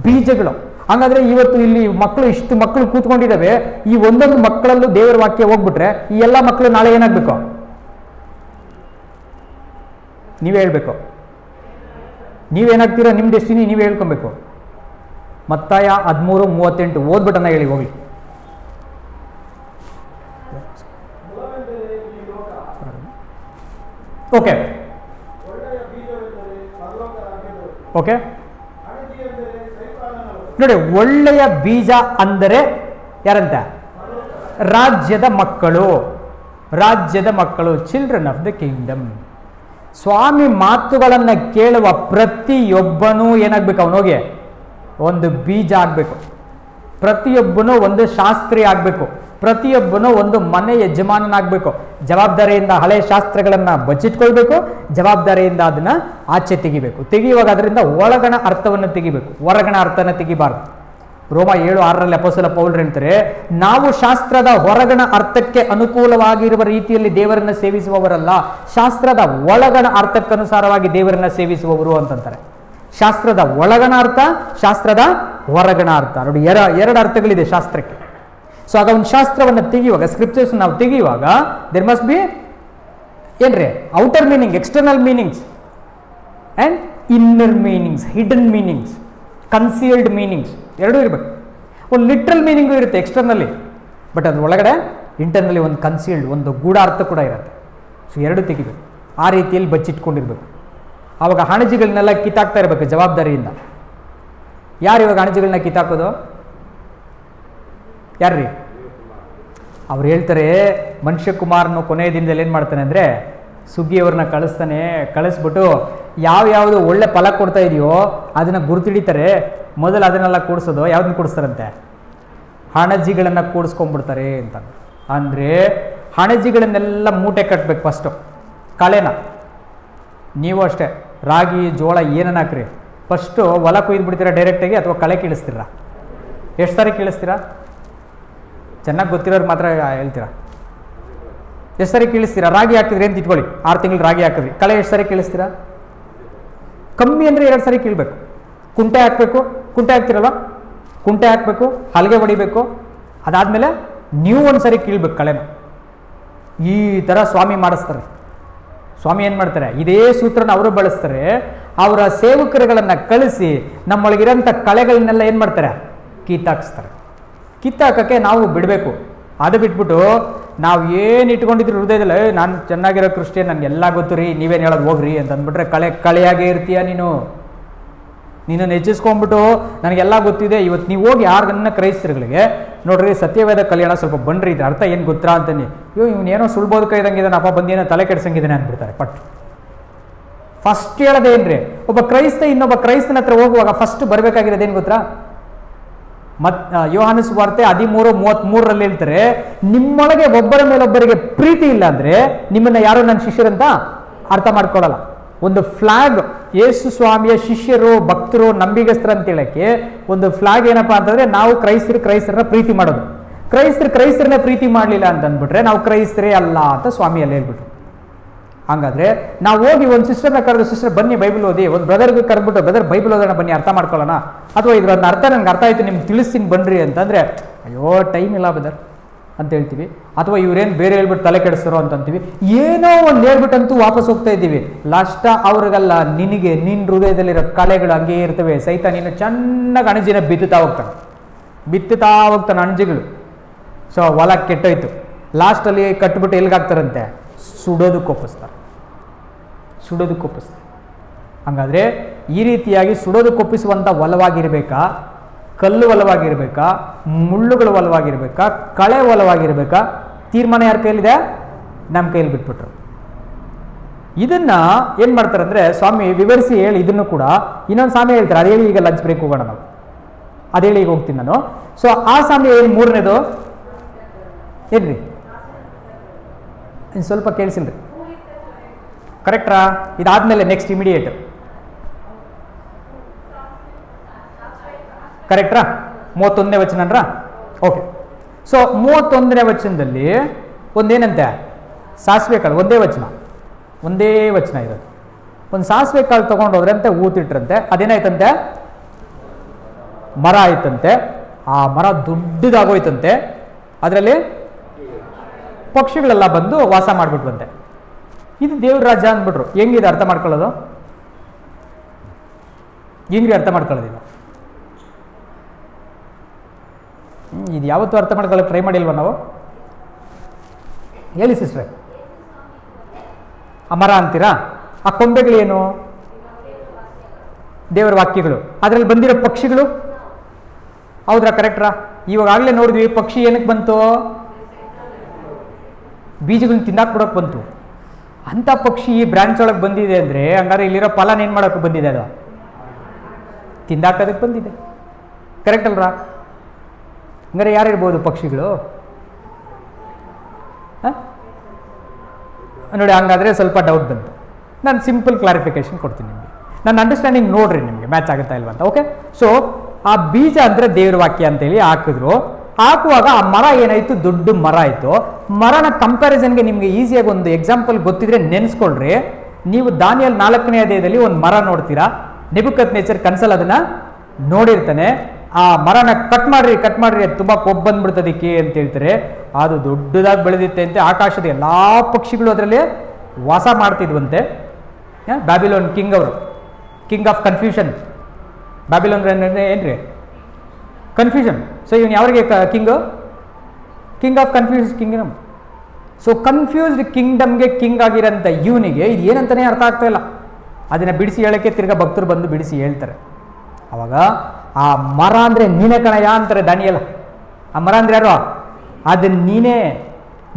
ಬೀಜಗಳು. ಹಾಗಾದ್ರೆ ಇವತ್ತು ಇಲ್ಲಿ ಮಕ್ಕಳು, ಇಷ್ಟು ಮಕ್ಕಳು ಕೂತ್ಕೊಂಡಿದ್ದಾವೆ, ಈ ಒಂದೊಂದು ಮಕ್ಕಳಲ್ಲೂ ದೇವರ ವಾಕ್ಯ ಹೋಗ್ಬಿಟ್ರೆ ಈ ಎಲ್ಲ ಮಕ್ಕಳು ನಾಳೆ ಏನಾಗಬೇಕು? ನೀವೇ ಹೇಳ್ಬೇಕು. ನೀವೇನಾಗ್ತೀರಾ? ನಿಮ್ಮ ಡೆಸ್ಟಿನಿ ನೀವೇ ಹೇಳ್ಕೊಬೇಕು. ಮತ್ತಾಯ 13:38 ಓದ್ಬಿಟ್ಟನ್ನ ಹೇಳಿ ಹೋಗ್ಲಿ. ಓಕೆ ಓಕೆ ನೋಡಿ, ಒಳ್ಳೆಯ ಬೀಜ ಅಂದರೆ ಯಾರಂತ? ರಾಜ್ಯದ ಮಕ್ಕಳು, ರಾಜ್ಯದ ಮಕ್ಕಳು, ಚಿಲ್ಡ್ರನ್ ಆಫ್ ದ ಕಿಂಗ್ಡಮ್. ಸ್ವಾಮಿ ಮಾತುಗಳನ್ನು ಕೇಳುವ ಪ್ರತಿಯೊಬ್ಬನೂ ಏನಾಗಬೇಕು? ಅವನೋಗೆ ಒಂದು ಬೀಜ ಆಗಬೇಕು. ಪ್ರತಿಯೊಬ್ಬನೂ ಒಂದು ಶಾಸ್ತ್ರಿ ಆಗಬೇಕು. ಪ್ರತಿಯೊಬ್ಬನೂ ಒಂದು ಮನೆ ಯಜಮಾನನಾಗಬೇಕು. ಜವಾಬ್ದಾರಿಯಿಂದ ಹಳೆಯ ಶಾಸ್ತ್ರಗಳನ್ನು ಬಚ್ಚಿಟ್ಕೊಳ್ಬೇಕು, ಜವಾಬ್ದಾರಿಯಿಂದ ಅದನ್ನು ಆಚೆ ತೆಗಿಬೇಕು. ತೆಗೆಯುವಾಗ ಅದರಿಂದ ಒಳಗಣ ಅರ್ಥವನ್ನು ತೆಗಿಬೇಕು, ಹೊರಗಣ ಅರ್ಥನ ತೆಗಿಬಾರ್ದು. ರೋಮ 7:6 ಅಪೊಸ್ತಲ ಪೌಲ್ ಹೇಳ್ತಾರೆ, ನಾವು ಶಾಸ್ತ್ರದ ಹೊರಗಣ ಅರ್ಥಕ್ಕೆ ಅನುಕೂಲವಾಗಿರುವ ರೀತಿಯಲ್ಲಿ ದೇವರನ್ನ ಸೇವಿಸುವವರಲ್ಲ, ಶಾಸ್ತ್ರದ ಒಳಗಣ ಅರ್ಥಕ್ಕನುಸಾರವಾಗಿ ದೇವರನ್ನ ಸೇವಿಸುವವರು ಅಂತಂತಾರೆ. ಶಾಸ್ತ್ರದ ಒಳಗಣ ಅರ್ಥ, ಶಾಸ್ತ್ರದ ಹೊರಗಣ ಅರ್ಥ ನೋಡಿ, ಎರಡು ಅರ್ಥಗಳಿದೆ ಶಾಸ್ತ್ರಕ್ಕೆ. ಸೊ ಆಗ ಒಂದು ಶಾಸ್ತ್ರವನ್ನು ತೆಗೆಯುವಾಗ, ಸ್ಕ್ರಿಪ್ಚರ್ಸ್ ನಾವು ತೆಗೆಯುವಾಗ ದೇರ್ ಮಸ್ಟ್ ಬಿ ಏನ್ರಿ? Outer meaning, external meanings and inner meanings, hidden meanings, concealed meanings ಎರಡೂ ಇರಬೇಕು. ಒಂದು ಲಿಟ್ರಲ್ ಮೀನಿಂಗು ಇರುತ್ತೆ ಎಕ್ಸ್ಟರ್ನಲ್ಲಿ, ಬಟ್ ಅದ್ರ ಒಳಗಡೆ ಇಂಟರ್ನಲ್ಲಿ ಒಂದು ಕನ್ಸೀಲ್ಡ್, ಒಂದು ಗೂಢಾರ್ಥ ಕೂಡ ಇರುತ್ತೆ. ಸೊ ಎರಡು ತೆಗಿಬೇಕು, ಆ ರೀತಿಯಲ್ಲಿ ಬಚ್ಚಿಟ್ಕೊಂಡಿರ್ಬೇಕು. ಆವಾಗ ಹಣಜಿಗಳನ್ನೆಲ್ಲ ಕಿತ್ತಾಕ್ತಾ ಇರಬೇಕು ಜವಾಬ್ದಾರಿಯಿಂದ. ಯಾರು ಇವಾಗ ಹಣಜಿಗಳನ್ನ ಕಿತ್ತಾಕೋದು? ಯಾರ್ರೀ? ಅವ್ರು ಹೇಳ್ತಾರೆ, ಮನುಷ್ಯ ಕುಮಾರನು ಕೊನೆಯ ದಿನದಲ್ಲಿ ಏನು ಮಾಡ್ತಾನೆ ಅಂದರೆ ಸುಗ್ಗಿಯವ್ರನ್ನ ಕಳಿಸ್ತಾನೆ. ಕಳಿಸ್ಬಿಟ್ಟು ಯಾವ್ಯಾವುದು ಒಳ್ಳೆ ಫಲ ಕೊಡ್ತಾ ಇದೆಯೋ ಅದನ್ನು ಗುರುತಿಡಿತಾರೆ. ಮೊದಲು ಅದನ್ನೆಲ್ಲ ಕೂಡಿಸೋದು, ಯಾವ್ದನ್ನ ಕೂಡಿಸ್ತಾರಂತೆ? ಹಣಜಿಗಳನ್ನು ಕೂಡಿಸ್ಕೊಂಡ್ಬಿಡ್ತಾರೆ ಅಂತ. ಅಂದರೆ ಹಣಜಿಗಳನ್ನೆಲ್ಲ ಮೂಟೆ ಕಟ್ಟಬೇಕು ಫಸ್ಟು, ಕಳೆನ. ನೀವು ಅಷ್ಟೇ, ರಾಗಿ ಜೋಳ ಏನನ್ನ ಹಾಕ್ರಿ, ಫಸ್ಟು ಹೊಲ ಕೊಯ್ದು ಬಿಡ್ತೀರಾ ಡೈರೆಕ್ಟಾಗಿ ಅಥವಾ ಕಳೆ ಕೀಳಿಸ್ತೀರಾ? ಎಷ್ಟು ಸಾರಿ ಕೀಳಿಸ್ತೀರಾ? ಚೆನ್ನಾಗಿ ಗೊತ್ತಿರೋರು ಮಾತ್ರ ಹೇಳ್ತೀರಾ. ಎಷ್ಟು ಸಾರಿ ಕೀಳಿಸ್ತೀರಾ? ರಾಗಿ ಹಾಕಿದ್ರಿ ಅಂತ ಇಟ್ಕೊಳ್ಳಿ, 6 ತಿಂಗಳು ರಾಗಿ ಹಾಕಿದ್ರಿ, ಕಳೆ ಎಷ್ಟು ಸಾರಿ ಕೀಳಿಸ್ತೀರಾ? ಕಮ್ಮಿ ಅಂದರೆ 2 ಸಾರಿ ಕೀಳ್ಬೇಕು. ಕುಂಟೆ ಹಾಕಬೇಕು, ಕುಂಟೆ ಹಾಕ್ತಿರಲ್ವ, ಕುಂಟೆ ಹಾಕಬೇಕು, ಹಲಗೆ ಹೊಡಿಬೇಕು, ಅದಾದಮೇಲೆ ನೀವು ಒಂದು ಸಾರಿ ಕೀಳ್ಬೇಕು ಕಳೆನ. ಈ ಥರ ಸ್ವಾಮಿ ಮಾಡಿಸ್ತಾರೆ. ಸ್ವಾಮಿ ಏನು ಮಾಡ್ತಾರೆ, ಇದೇ ಸೂತ್ರನ ಅವರು ಬಳಸ್ತಾರೆ. ಅವರ ಸೇವಕರುಗಳನ್ನು ಕಳಿಸಿ ನಮ್ಮೊಳಗಿರೋಂಥ ಕಳೆಗಳನ್ನೆಲ್ಲ ಏನು ಮಾಡ್ತಾರೆ, ಕಿತ್ತಾಕಿಸ್ತಾರೆ. ಕಿತ್ತಾಕಕ್ಕೆ ನಾವು ಬಿಡಬೇಕು. ಅದು ಬಿಟ್ಬಿಟ್ಟು ನಾವು ಏನು ಇಟ್ಕೊಂಡಿದ್ರು ಹೃದಯದಲ್ಲಿ, ನಾನು ಚೆನ್ನಾಗಿರೋ ಕ್ರಿಶ್ಚಿಯನ್, ನನಗೆಲ್ಲ ಗೊತ್ತು ರೀ, ನೀವೇನು ಹೇಳೋದು ಹೋಗ್ರಿ ಅಂತ ಅಂದ್ಬಿಟ್ರೆ ಕಳೆಯಾಗೇ ಇರ್ತೀಯ ನೀನು. ಹೆಚ್ಚಿಸ್ಕೊಂಡ್ಬಿಟ್ಟು ನನಗೆಲ್ಲ ಗೊತ್ತಿದೆ. ಇವತ್ತು ನೀವು ಹೋಗಿ ಯಾರನ್ನ ಕ್ರೈಸ್ತರುಗಳಿಗೆ ನೋಡ್ರಿ ಸತ್ಯವೇದ ಕಲ್ಯಾಣ ಸ್ವಲ್ಪ ಬನ್ರಿ, ಇದು ಅರ್ಥ ಏನು ಗೊತ್ತಾ ಅಂತಾನೆ, ಇವನೇನೋ ಸುಳ್ಬೋದು ಕೈದಂಗಿದ್ದಾನಪ್ಪ, ಬಂದೇನೋ ತಲೆ ಕೆಡ್ಸಂಗಿದ್ದಾನೆ ಅಂದ್ಬಿಡ್ತಾರೆ. ಪಟ್ ಫಸ್ಟ್ ಹೇಳೋದೇನ್ರಿ, ಒಬ್ಬ ಕ್ರೈಸ್ತ ಇನ್ನೊಬ್ಬ ಕ್ರೈಸ್ತನ ಹತ್ರ ಹೋಗುವಾಗ ಫಸ್ಟ್ ಬರಬೇಕಾಗಿರೋದೇನು ಗೊತ್ತಾ? ಯೋಹಾನ ಸುವಾರ್ತೆ 13:33 ಹೇಳ್ತಾರೆ, ನಿಮ್ಮೊಳಗೆ ಒಬ್ಬರ ಮೇಲೊಬ್ಬರಿಗೆ ಪ್ರೀತಿ ಇಲ್ಲ ಅಂದ್ರೆ ನಿಮ್ಮನ್ನ ಯಾರು ನನ್ನ ಶಿಷ್ಯರಂತ ಅರ್ಥ ಮಾಡ್ಕೊಳ್ಳಲ್ಲ. ಒಂದು ಫ್ಲಾಗ್, ಯೇಸು ಸ್ವಾಮಿಯ ಶಿಷ್ಯರು, ಭಕ್ತರು, ನಂಬಿಗಸ್ತರ ಅಂತ ಹೇಳಕ್ಕೆ ಒಂದು ಫ್ಲಾಗ್ ಏನಪ್ಪಾ ಅಂತಂದ್ರೆ, ನಾವು ಕ್ರೈಸ್ತರನ್ನ ಪ್ರೀತಿ ಮಾಡೋದು. ಕ್ರೈಸ್ತರನ್ನ ಪ್ರೀತಿ ಮಾಡಲಿಲ್ಲ ಅಂತ ಅಂದ್ಬಿಟ್ರೆ ನಾವು ಕ್ರೈಸ್ತರೇ ಅಲ್ಲ ಅಂತ ಸ್ವಾಮಿಯಲ್ಲಿ ಹೇಳ್ಬಿಟ್ರು. ಹಾಗಾದ್ರೆ ನಾವು ಹೋಗಿ ಒಂದು ಸಿಸ್ಟರ್ನ ಕರೆದು, ಸಿಸ್ಟರ್ ಬನ್ನಿ ಬೈಬಲ್ ಓದಿ, ಒಂದು ಬ್ರದರ್ಗೆ ಕರೆದ್ಬಿಟ್ಟು, ಬ್ರದರ್ ಬೈಬಲ್ ಓದೋಣ ಬನ್ನಿ ಅರ್ಥ ಮಾಡ್ಕೊಳ್ಳೋಣ, ಅಥವಾ ಇದ್ರನ್ನ ಅರ್ಥ ನನಗೆ ಅರ್ಥ ಆಯ್ತು ನಿಮ್ಗೆ ತಿಳಿಸ್ತೀನಿ ಬನ್ರಿ ಅಂತಂದ್ರೆ, ಅಯ್ಯೋ ಟೈಮ್ ಇಲ್ಲ ಬ್ರದರ್ ಅಂತ ಹೇಳ್ತೀವಿ. ಅಥವಾ ಇವ್ರೇನು ಬೇರೆ ಹೇಳ್ಬಿಟ್ಟು ತಲೆ ಕೆಡಿಸ್ತಾರೋ ಅಂತ ಅಂತೀವಿ. ಏನೋ ಒಂದು ಹೇಳ್ಬಿಟ್ಟಂತೂ ವಾಪಸ್ ಹೋಗ್ತಾ ಇದ್ದೀವಿ. ಲಾಸ್ಟ್ ಅವ್ರಿಗಲ್ಲ, ನಿನಗೆ ನಿನ್ನ ಹೃದಯದಲ್ಲಿರೋ ಕಲೆಗಳು ಹಂಗೇ ಇರ್ತವೆ. ಸಹಿತ ನೀನು ಚೆನ್ನಾಗಿ ಅಣಜಿನ ಬಿತ್ತುತ್ತಾ ಹೋಗ್ತಾನೆ ಅಣಜಿಗಳು. ಸೊ ಹೊಲ ಕೆಟ್ಟೋಯ್ತು, ಲಾಸ್ಟಲ್ಲಿ ಕಟ್ಬಿಟ್ಟು ಎಲ್ಗಾಗ್ತಾರಂತೆ, ಸುಡೋದಕ್ಕೆ ಒಪ್ಪಿಸ್ತಾರೆ. ಹಾಗಾದರೆ ಈ ರೀತಿಯಾಗಿ ಸುಡೋದಕ್ಕೆ ಒಪ್ಪಿಸುವಂಥ ಹೊಲವಾಗಿರಬೇಕಾ, ಕಲ್ಲು ಹೊಲವಾಗಿರಬೇಕಾ, ಮುಳ್ಳುಗಳು ಹೊಲವಾಗಿರಬೇಕಾ, ಕಳೆ ಹೊಲವಾಗಿರಬೇಕಾ? ತೀರ್ಮಾನ ಯಾರ ಕೈಲಿದೆ? ನಮ್ಮ ಕೈಯಲ್ಲಿ ಬಿಟ್ಬಿಟ್ರು. ಇದನ್ನ ಏನು ಮಾಡ್ತಾರೆ ಅಂದರೆ, ಸ್ವಾಮಿ ವಿವರಿಸಿ ಹೇಳಿ ಇದನ್ನು ಕೂಡ ಇನ್ನೊಂದು ಸಾಮಿ ಹೇಳ್ತಾರೆ. ಅದು ಹೇಳಿ ಈಗ ಲಂಚ್ ಬ್ರೇಕ್ ಹೋಗೋಣ ನಾವು, ಅದು ಹೇಳಿ ಈಗ ಹೋಗ್ತೀನಿ ನಾನು. ಸೊ ಆ ಸಾಮಿ ಏನು ಮೂರನೇದು ಏನ್ರಿ, ಇನ್ನು ಸ್ವಲ್ಪ ಕೇಳಿಸಿಲ್ರಿ, ಕರೆಕ್ಟ್ರಾ? ಇದಾದ್ಮೇಲೆ ನೆಕ್ಸ್ಟ್ ಇಮಿಡಿಯೇಟ್ ಕರೆಕ್ಟ್ರಾ? 31ನೇ ವಚನನ್ರಾ? ಓಕೆ. ಸೊ 31ನೇ ವಚನದಲ್ಲಿ ಒಂದೇನಂತೆ, ಸಾಸಿವೆ ಕಾಳು. ಒಂದೇ ವಚನ ಇರೋದು. ಒಂದು ಸಾಸಿವೆ ಕಾಳು ತೊಗೊಂಡೋದ್ರೆ ಅಂತ ಊತಿಟ್ರಂತೆ, ಅದೇನಾಯ್ತಂತೆ, ಮರ ಆಯ್ತಂತೆ. ಆ ಮರ ದೊಡ್ಡದಾಗೋಯ್ತಂತೆ. ಅದರಲ್ಲಿ ಪಕ್ಷಿಗಳೆಲ್ಲ ಬಂದು ವಾಸ ಮಾಡಿಬಿಟ್ವಂತೆ. ಇದು ದೇವ್ರ ರಾಜ್ಯ ಅಂದ್ಬಿಟ್ರು. ಹೆಂಗಿದೆ ಅರ್ಥ ಮಾಡ್ಕೊಳ್ಳೋದು? ಹೆಂಗ್ರಿ ಅರ್ಥ ಮಾಡ್ಕೊಳ್ಳೋದಿಲ್ಲ? ಇದು ಯಾವತ್ತೂ ಅರ್ಥ ಮಾಡ್ಕೊಳ್ಳೋಕೆ ಟ್ರೈ ಮಾಡಿಲ್ವ ನಾವು? ಹೇಳಿ ಸಿಸ್ಟ್ರೆ. ಆ ಮರ ಅಂತೀರಾ, ಆ ಕೊಂಬೆಗಳೇನು? ದೇವರ ವಾಕ್ಯಗಳು. ಅದರಲ್ಲಿ ಬಂದಿರೋ ಪಕ್ಷಿಗಳು ಹೌದ್ರಾ? ಕರೆಕ್ಟ್ರಾ? ಇವಾಗಲೇ ನೋಡಿದ್ವಿ, ಪಕ್ಷಿ ಏನಕ್ಕೆ ಬಂತು? ಬೀಜಗಳನ್ನ ತಿನ್ನಾಕ್ಬಿಡೋಕೆ ಬಂತು. ಅಂಥ ಪಕ್ಷಿ ಈ ಬ್ರಾಂಚ್ ಒಳಗೆ ಬಂದಿದೆ ಅಂದರೆ ಹಂಗಾರೆ ಇಲ್ಲಿರೋ ಫಲನ ಏನು ಮಾಡೋಕ್ಕೆ ಬಂದಿದೆ? ಅದು ತಿಂದಾಕೋದಕ್ಕೆ ಬಂದಿದೆ. ಕರೆಕ್ಟ್ ಅಲ್ರಾ? ಹಂಗಾರೆ ಯಾರಿರ್ಬೋದು ಪಕ್ಷಿಗಳು? ನೋಡಿ, ಹಂಗಾದರೆ ಸ್ವಲ್ಪ ಡೌಟ್ ಬಂತು. ನಾನು ಸಿಂಪಲ್ ಕ್ಲಾರಿಫಿಕೇಶನ್ ಕೊಡ್ತೀನಿ ನಿಮಗೆ. ನನ್ನ ಅಂಡರ್ಸ್ಟ್ಯಾಂಡಿಂಗ್ ನೋಡ್ರಿ ನಿಮಗೆ ಮ್ಯಾಚ್ ಆಗುತ್ತಾ ಇಲ್ವಾ ಅಂತ. ಓಕೆ. ಸೊ ಆ ಬೀಜ ಅಂದರೆ ದೇವ್ರ ವಾಕ್ಯ ಅಂತೇಳಿ ಹಾಕಿದ್ರು. ಹಾಕುವಾಗ ಆ ಮರ ಏನಾಯಿತು? ದೊಡ್ಡ ಮರ ಆಯಿತು. ಮರನ ಕಂಪ್ಯಾರಿಸನ್ಗೆ ನಿಮಗೆ ಈಸಿಯಾಗಿ ಒಂದು ಎಕ್ಸಾಂಪಲ್ ಗೊತ್ತಿದ್ರೆ ನೆನೆಸ್ಕೊಳ್ರಿ. ನೀವು ದಾನಿಯೇಲ್ 4ನೇ ಅಧ್ಯಾಯದಲ್ಲಿ ಒಂದು ಮರ ನೋಡ್ತೀರಾ. ನೆಬೂಕದ್ನೆಚ್ಚರ್ ಕನ್ಸಲ್ಲಿ ಅದನ್ನು ನೋಡಿರ್ತಾನೆ. ಆ ಮರನ ಕಟ್ ಮಾಡ್ರಿ ಅದು ತುಂಬ ಕೊಬ್ಬು ಬಂದ್ಬಿಡ್ತದಕ್ಕೆ ಅಂತ ಹೇಳ್ತಾರೆ. ಅದು ದೊಡ್ಡದಾಗಿ ಬೆಳೆದಿತ್ತೆ ಅಂತೆ. ಆಕಾಶದ ಎಲ್ಲ ಪಕ್ಷಿಗಳು ಅದರಲ್ಲಿ ವಾಸ ಮಾಡ್ತಿದ್ವಂತೆ. ಬ್ಯಾಬಿಲೋನ್ ಕಿಂಗ್ ಅವರು, ಕಿಂಗ್ ಆಫ್ ಕನ್ಫ್ಯೂಷನ್. ಬ್ಯಾಬಿಲೋನ್ ಏನ್ರಿ? ಕನ್ಫ್ಯೂಷನ್. ಸೊ ಇವನು ಯಾರಿಗೆ king? King of confuse kingdom. So confused ಕಿಂಗ್ಡಮ್ಗೆ ಕಿಂಗ್ ಆಗಿರೋಂಥ ಇವನಿಗೆ ಇದು ಏನಂತಲೇ ಅರ್ಥ ಆಗ್ತಾ ಇಲ್ಲ. ಅದನ್ನು ಬಿಡಿಸಿ ಹೇಳೋಕ್ಕೆ ತಿರ್ಗಾ ಭಕ್ತರು ಬಂದು ಬಿಡಿಸಿ ಹೇಳ್ತಾರೆ. ಅವಾಗ ಆ ಮರ ಅಂದರೆ ನೀನೇ ಕಣಯ್ಯ ಅಂತಾರೆ ದಾನಿಯೇಲ. ಆ ಮರ ಅಂದರೆ ಯಾರು? ಅದು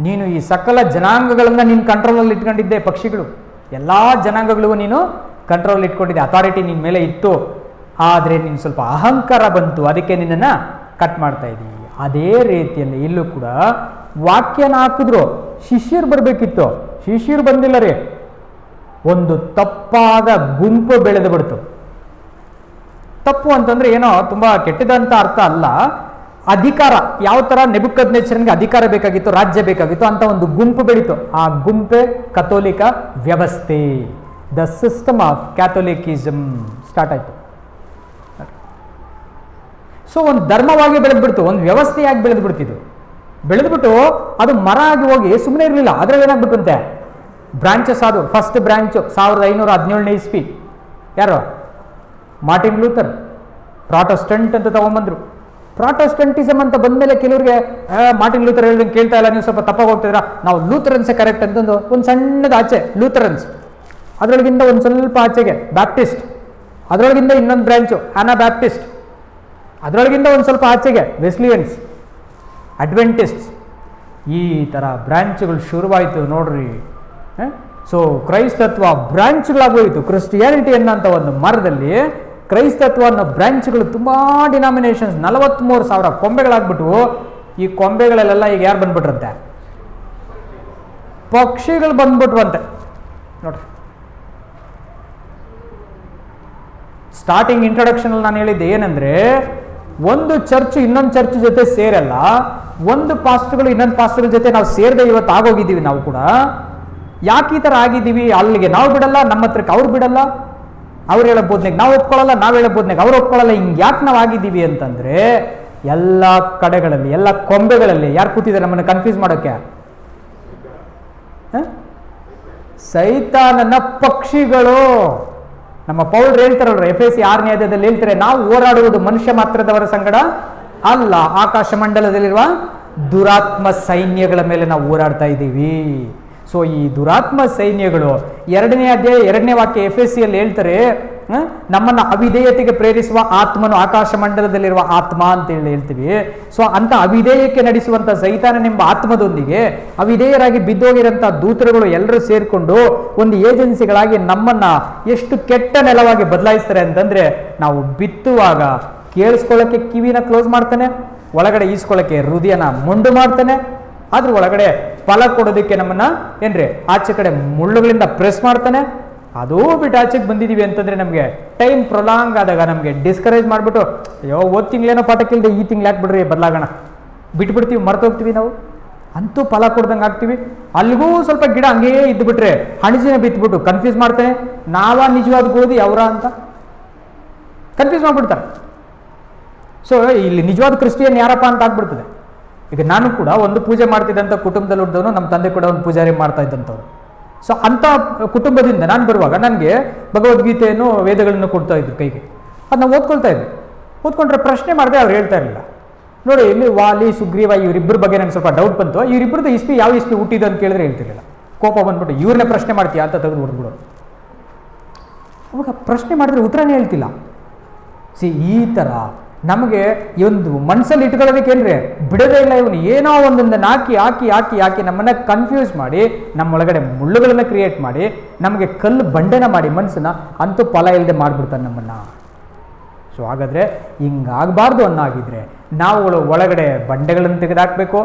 ನೀನು ಈ ಸಕಲ ಜನಾಂಗಗಳನ್ನು ನೀನು ಕಂಟ್ರೋಲಲ್ಲಿ ಇಟ್ಕೊಂಡಿದ್ದೆ. ಪಕ್ಷಿಗಳು ಎಲ್ಲ ಜನಾಂಗಗಳಿಗೂ ನೀನು ಕಂಟ್ರೋಲಲ್ಲಿ ಇಟ್ಕೊಂಡಿದ್ದೆ. ಅಥಾರಿಟಿ ನಿನ್ನ ಮೇಲೆ ಇತ್ತು. ಆದರೆ ನೀನು ಸ್ವಲ್ಪ ಅಹಂಕಾರ ಬಂತು, ಅದಕ್ಕೆ ನಿನ್ನನ್ನು ಕಟ್ ಮಾಡ್ತಾ ಇದ್ದೀವಿ. ಅದೇ ರೀತಿಯಲ್ಲಿ ಇಲ್ಲೂ ಕೂಡ ವಾಕ್ಯನ ಹಾಕಿದ್ರು. ಶಿಷ್ಯರು ಬರಬೇಕಿತ್ತು, ಶಿಷ್ಯರು ಬಂದಿಲ್ಲ ರೀ. ಒಂದು ತಪ್ಪಾದ ಗುಂಪು ಬೆಳೆದು ಬಿಡ್ತು. ತಪ್ಪು ಅಂತಂದ್ರೆ ಏನೋ ತುಂಬಾ ಕೆಟ್ಟದಂತ ಅರ್ಥ ಅಲ್ಲ. ಅಧಿಕಾರ ಯಾವ ತರ ನೆಬೂಕದ್ನೆಚ್ಚರನಿಗೆ ಅಧಿಕಾರ ಬೇಕಾಗಿತ್ತು, ರಾಜ್ಯ ಬೇಕಾಗಿತ್ತು ಅಂತ ಒಂದು ಗುಂಪು ಬೆಳೀತು. ಆ ಗುಂಪೆ ಕಥೋಲಿಕ ವ್ಯವಸ್ಥೆ, ದ ಸಿಸ್ಟಮ್ ಆಫ್ ಕ್ಯಾಥೋಲಿಕಿಸಮ್ ಸ್ಟಾರ್ಟ್ ಆಯ್ತು. ಸೊ ಒಂದು ಧರ್ಮವಾಗಿ ಬೆಳೆದ್ಬಿಡ್ತು, ಒಂದು ವ್ಯವಸ್ಥೆಯಾಗಿ ಬೆಳೆದ್ಬಿಡ್ತಿದ್ದು. ಬೆಳೆದ್ಬಿಟ್ಟು ಅದು ಮರ ಆಗಿ ಹೋಗಿ ಸುಮ್ಮನೆ ಇರಲಿಲ್ಲ. ಅದ್ರಲ್ಲಿ ಏನಾಗ್ಬಿಟ್ಟಂತೆ ಬ್ರಾಂಚಸ್ ಆದವು. ಫಸ್ಟ್ ಬ್ರಾಂಚು 1517 ಇಸ್ವಿ ಯಾರು? Martin Luther. ಪ್ರಾಟೆಸ್ಟೆಂಟ್ ಅಂತ ತಗೊಂಡ್ಬಂದ್ರು. ಪ್ರಾಟೆಸ್ಟೆಂಟಿಸಮ್ ಅಂತ ಬಂದಮೇಲೆ ಕೆಲವರಿಗೆ ಮಾರ್ಟಿನ್ ಲೂಥರ್ ಹೇಳಿದಂಗೆ ಕೇಳ್ತಾ ಇಲ್ಲ, ನೀವು ಸ್ವಲ್ಪ ತಪ್ಪಾಗಿ ಹೋಗ್ತಿದ್ರ, ನಾವು ಲೂಥರನ್ಸೇ ಕರೆಕ್ಟ್ ಅಂತಂದು ಒಂದು ಸಣ್ಣದ ಆಚೆ ಲೂಥರನ್ಸ್, ಅದರೊಳಗಿಂದ ಒಂದು ಸ್ವಲ್ಪ ಆಚೆಗೆ ಬ್ಯಾಪ್ಟಿಸ್ಟ್, ಅದರೊಳಗಿಂದ ಇನ್ನೊಂದು ಬ್ರಾಂಚು ಆನಾ ಬ್ಯಾಪ್ಟಿಸ್ಟ್, ಅದರೊಳಗಿಂದ ಒಂದು ಸ್ವಲ್ಪ ಆಚೆಗೆ ವೆಸ್ಲಿಯನ್ಸ್, ಅಡ್ವೆಂಟಿಸ್ಟ್. ಈ ಥರ ಬ್ರಾಂಚ್ಗಳು ಶುರುವಾಯಿತು ನೋಡ್ರಿ. ಸೊ ಕ್ರೈಸ್ತತ್ವ ಬ್ರಾಂಚ್ಗಳಾಗೋಯಿತು. ಕ್ರಿಸ್ಟಿಯಾನಿಟಿ ಅನ್ನೋಂಥ ಒಂದು ಮರದಲ್ಲಿ ಕ್ರೈಸ್ತತ್ವ ಅನ್ನೋ ಬ್ರಾಂಚ್ಗಳು ತುಂಬ ಡಿನಾಮಿನೇಷನ್ಸ್, 43,000 ಕೊಂಬೆಗಳಾಗ್ಬಿಟ್ಟು, ಈ ಕೊಂಬೆಗಳಲ್ಲೆಲ್ಲ ಈಗ ಯಾರು ಬಂದ್ಬಿಟ್ರಂತೆ? ಪಕ್ಷಿಗಳು ಬಂದ್ಬಿಟ್ವಂತೆ ನೋಡ್ರಿ. ಸ್ಟಾರ್ಟಿಂಗ್ ಇಂಟ್ರೊಡಕ್ಷನ್ ಅಲ್ಲಿ ನಾನು ಹೇಳಿದ್ದೆ ಏನಂದ್ರೆ, ಒಂದು ಚರ್ಚ್ ಇನ್ನೊಂದು ಚರ್ಚ್ ಜೊತೆ ಸೇರಲ್ಲ, ಒಂದು ಪಾಸ್ಟರ್ಗಳು ಇನ್ನೊಂದು ಪಾಸ್ಟರ್ಗಳ ಜೊತೆ ನಾವು ಸೇರದೆ ಇವತ್ತು ಆಗೋಗಿದ್ದೀವಿ. ನಾವು ಕೂಡ ಯಾಕೆ ಈ ಥರ ಆಗಿದ್ದೀವಿ? ಅಲ್ಲಿಗೆ ನಾವು ಬಿಡಲ್ಲ, ನಮ್ಮ ಹತ್ರಕ್ಕೆ ಅವ್ರು ಬಿಡಲ್ಲ, ಅವ್ರು ಹೇಳೋ ಬೋಧನೆಗೆ ನಾವು ಒಪ್ಕೊಳ್ಳಲ್ಲ, ನಾವು ಹೇಳೋ ಬೋಧನೆಗೆ ಅವ್ರು ಒಪ್ಕೊಳ್ಳಲ್ಲ. ಹಿಂಗೆ ಯಾಕೆ ನಾವು ಆಗಿದ್ದೀವಿ ಅಂತಂದ್ರೆ, ಎಲ್ಲ ಕಡೆಗಳಲ್ಲಿ ಎಲ್ಲ ಕೊಂಬೆಗಳಲ್ಲಿ ಯಾರು ಕೂತಿದ್ದಾರೆ ನಮ್ಮನ್ನು ಕನ್ಫ್ಯೂಸ್ ಮಾಡೋಕ್ಕೆ? ಸೈತಾನನ ಪಕ್ಷಿಗಳು. ನಮ್ಮ ಪೌಲ್ರು ಹೇಳ್ತಾರಲ್ರ, ಎಫೆಸಿ 6ನೇ ಅಧ್ಯಾಯದಲ್ಲಿ ಹೇಳ್ತಾರೆ, ನಾವು ಹೋರಾಡುವುದು ಮನುಷ್ಯ ಮಾತ್ರದವರ ಸಂಗಡ ಅಲ್ಲ, ಆಕಾಶ ಮಂಡಲದಲ್ಲಿರುವ ದುರಾತ್ಮ ಸೈನ್ಯಗಳ ಮೇಲೆ ನಾವು ಹೋರಾಡ್ತಾ ಇದ್ದೀವಿ. ಸೊ ಈ ದುರಾತ್ಮ ಸೈನ್ಯಗಳು 2ನೇ ಅಧ್ಯಾಯ 2ನೇ ವಾಕ್ಯ ಎಫೆಸಿಯಲ್ಲಿ ಹೇಳ್ತಾರೆ, ನಮ್ಮನ್ನು ಅವಿಧೇಯತೆಗೆ ಪ್ರೇರಿಸುವ ಆತ್ಮನು ಆಕಾಶ ಮಂಡಲದಲ್ಲಿರುವ ಆತ್ಮ ಅಂತ ಹೇಳ್ತೀವಿ. ಸೊ ಅಂತ ಅವಿಧೇಯಕ್ಕೆ ನಡೆಸುವಂಥ ಸೈತಾನನೆಂಬ ಆತ್ಮದೊಂದಿಗೆ ಅವಿಧೇಯರಾಗಿ ಬಿದ್ದೋಗಿರೋಂಥ ದೂತರುಗಳು ಎಲ್ಲರೂ ಸೇರಿಕೊಂಡು ಒಂದು ಏಜೆನ್ಸಿಗಳಾಗಿ ನಮ್ಮನ್ನ ಎಷ್ಟು ಕೆಟ್ಟ ನೆಲವಾಗಿ ಬದಲಾಯಿಸ್ತಾರೆ ಅಂತಂದ್ರೆ, ನಾವು ಬಿತ್ತುವಾಗ ಕೇಳಿಸ್ಕೊಳ್ಳೋಕ್ಕೆ ಕಿವಿನ ಕ್ಲೋಸ್ ಮಾಡ್ತಾನೆ, ಒಳಗಡೆ ಈಸ್ಕೊಳ್ಳೋಕ್ಕೆ ಹೃದಯನ ಮೊಂಡು ಮಾಡ್ತಾನೆ, ಅದ್ರ ಒಳಗಡೆ ಫಲ ಕೊಡೋದಕ್ಕೆ ನಮ್ಮನ್ನ ಏನ್ರಿ ಆಚೆ ಕಡೆ ಮುಳ್ಳುಗಳಿಂದ ಪ್ರೆಸ್ ಮಾಡ್ತಾನೆ. ಅದೂ ಬಿಟ್ಟು ಆಚೆಗೆ ಬಂದಿದ್ದೀವಿ ಅಂತಂದ್ರೆ ನಮಗೆ ಟೈಮ್ ಪ್ರೊಲಾಂಗ್ ಆದಾಗ ನಮಗೆ ಡಿಸ್ಕರೇಜ್ ಮಾಡಿಬಿಟ್ಟು, ಅಯ್ಯೋ ಓದ್ ತಿಂಗಳೇನೋ ಪಾಠಕ್ಕಿಲ್ಲದೆ ಈ ತಿಂಗಳು ಯಾಕೆ ಬಿಡ್ರಿ ಬದಲಾಗೋಣ, ಬಿಟ್ಬಿಡ್ತೀವಿ, ಮರ್ತೋಗ್ತೀವಿ. ನಾವು ಅಂತೂ ಫಲ ಕೊಡ್ದಂಗೆ ಆಗ್ತೀವಿ. ಅಲ್ಲಿಗೂ ಸ್ವಲ್ಪ ಗಿಡ ಹಂಗೇ ಇದ್ದುಬಿಟ್ರೆ ಹಣಜಿನ ಬಿತ್ಬಿಟ್ಟು ಕನ್ಫ್ಯೂಸ್ ಮಾಡ್ತಾನೆ, ನಾವ ನಿಜವಾದ ಗೋಧಿ ಅವರ ಅಂತ ಕನ್ಫ್ಯೂಸ್ ಮಾಡ್ಬಿಡ್ತಾರೆ. ಸೊ ಇಲ್ಲಿ ನಿಜವಾದ ಕ್ರಿಸ್ಟಿಯನ್ ಯಾರಪ್ಪ ಅಂತ ಆಗ್ಬಿಡ್ತದೆ. ಈಗ ನಾನು ಕೂಡ ಒಂದು ಪೂಜೆ ಮಾಡ್ತಿದ್ದಂಥ ಕುಟುಂಬದಲ್ಲಿ ಹುಟ್ಟಿದವನು, ನಮ್ಮ ತಂದೆ ಕೂಡ ಒಂದು ಪೂಜಾರಿ ಮಾಡ್ತಾ ಇದ್ದಂಥವ್ರು. ಸೊ ಅಂಥ ಕುಟುಂಬದಿಂದ ನಾನು ಬರುವಾಗ ನನಗೆ ಭಗವದ್ಗೀತೆಯನ್ನು ವೇದಗಳನ್ನು ಕೊಡ್ತಾ ಇದ್ರು ಕೈಗೆ, ಅದನ್ನ ಓದ್ಕೊಳ್ತಾ ಇದ್ದೆ. ಓದ್ಕೊಂಡ್ರೆ ಪ್ರಶ್ನೆ ಮಾಡಿದೆ, ಅವ್ರು ಹೇಳ್ತಾ ಇರಲಿಲ್ಲ. ನೋಡಿ ಇಲ್ಲಿ ವಾಲಿ ಸುಗ್ರೀವ ಇವರಿಬ್ಬರ ಬಗ್ಗೆ ನಂಗೆ ಸ್ವಲ್ಪ ಡೌಟ್ ಬಂತು. ಇವರಿಬ್ಬರದ್ದು ಇಸ್ಪಿ ಯಾವ ಇಸ್ಪಿ ಹುಟ್ಟಿದ್ದು ಅಂತ ಕೇಳಿದ್ರೆ ಹೇಳ್ತಿರಲಿಲ್ಲ. ಕೋಪ ಬಂದ್ಬಿಟ್ಟು ಇವ್ರನ್ನೇ ಪ್ರಶ್ನೆ ಮಾಡ್ತೀಯಾ ಅಂತ ತೆಗೆದು ಹೊಡೆದ್ಬಿಡೋರು. ಅವಾಗ ಪ್ರಶ್ನೆ ಮಾಡಿದ್ರೆ ಉತ್ತರನೇ ಹೇಳ್ತಿಲ್ಲ. ಈ ಥರ ನಮಗೆ ಈ ಒಂದು ಮನಸ್ಸಲ್ಲಿ ಇಟ್ಕೊಳ್ಳೋದಕ್ಕೇನ್ರಿ ಬಿಡೋದೇ ಇಲ್ಲ. ಇವನು ಏನೋ ಒಂದೊಂದನ್ನು ಹಾಕಿ ಹಾಕಿ ಹಾಕಿ ಹಾಕಿ ನಮ್ಮನ್ನ ಕನ್ಫ್ಯೂಸ್ ಮಾಡಿ, ನಮ್ಮೊಳಗಡೆ ಮುಳ್ಳುಗಳನ್ನು ಕ್ರಿಯೇಟ್ ಮಾಡಿ, ನಮಗೆ ಕಲ್ಲು ಬಂಡೆನ ಮಾಡಿ ಮನಸ್ಸನ್ನ ಅಂತೂ ಫಲ ಇಲ್ಲದೆ ಮಾಡಿಬಿಡ್ತಾನೆ ನಮ್ಮನ್ನ. ಸೊ ಹಾಗಾದರೆ ಹಿಂಗಾಗಬಾರ್ದು ಅನ್ನಾಗಿದ್ರೆ ನಾವು ಒಳಗಡೆ ಬಂಡೆಗಳನ್ನು ತೆಗೆದುಹಾಕಬೇಕು,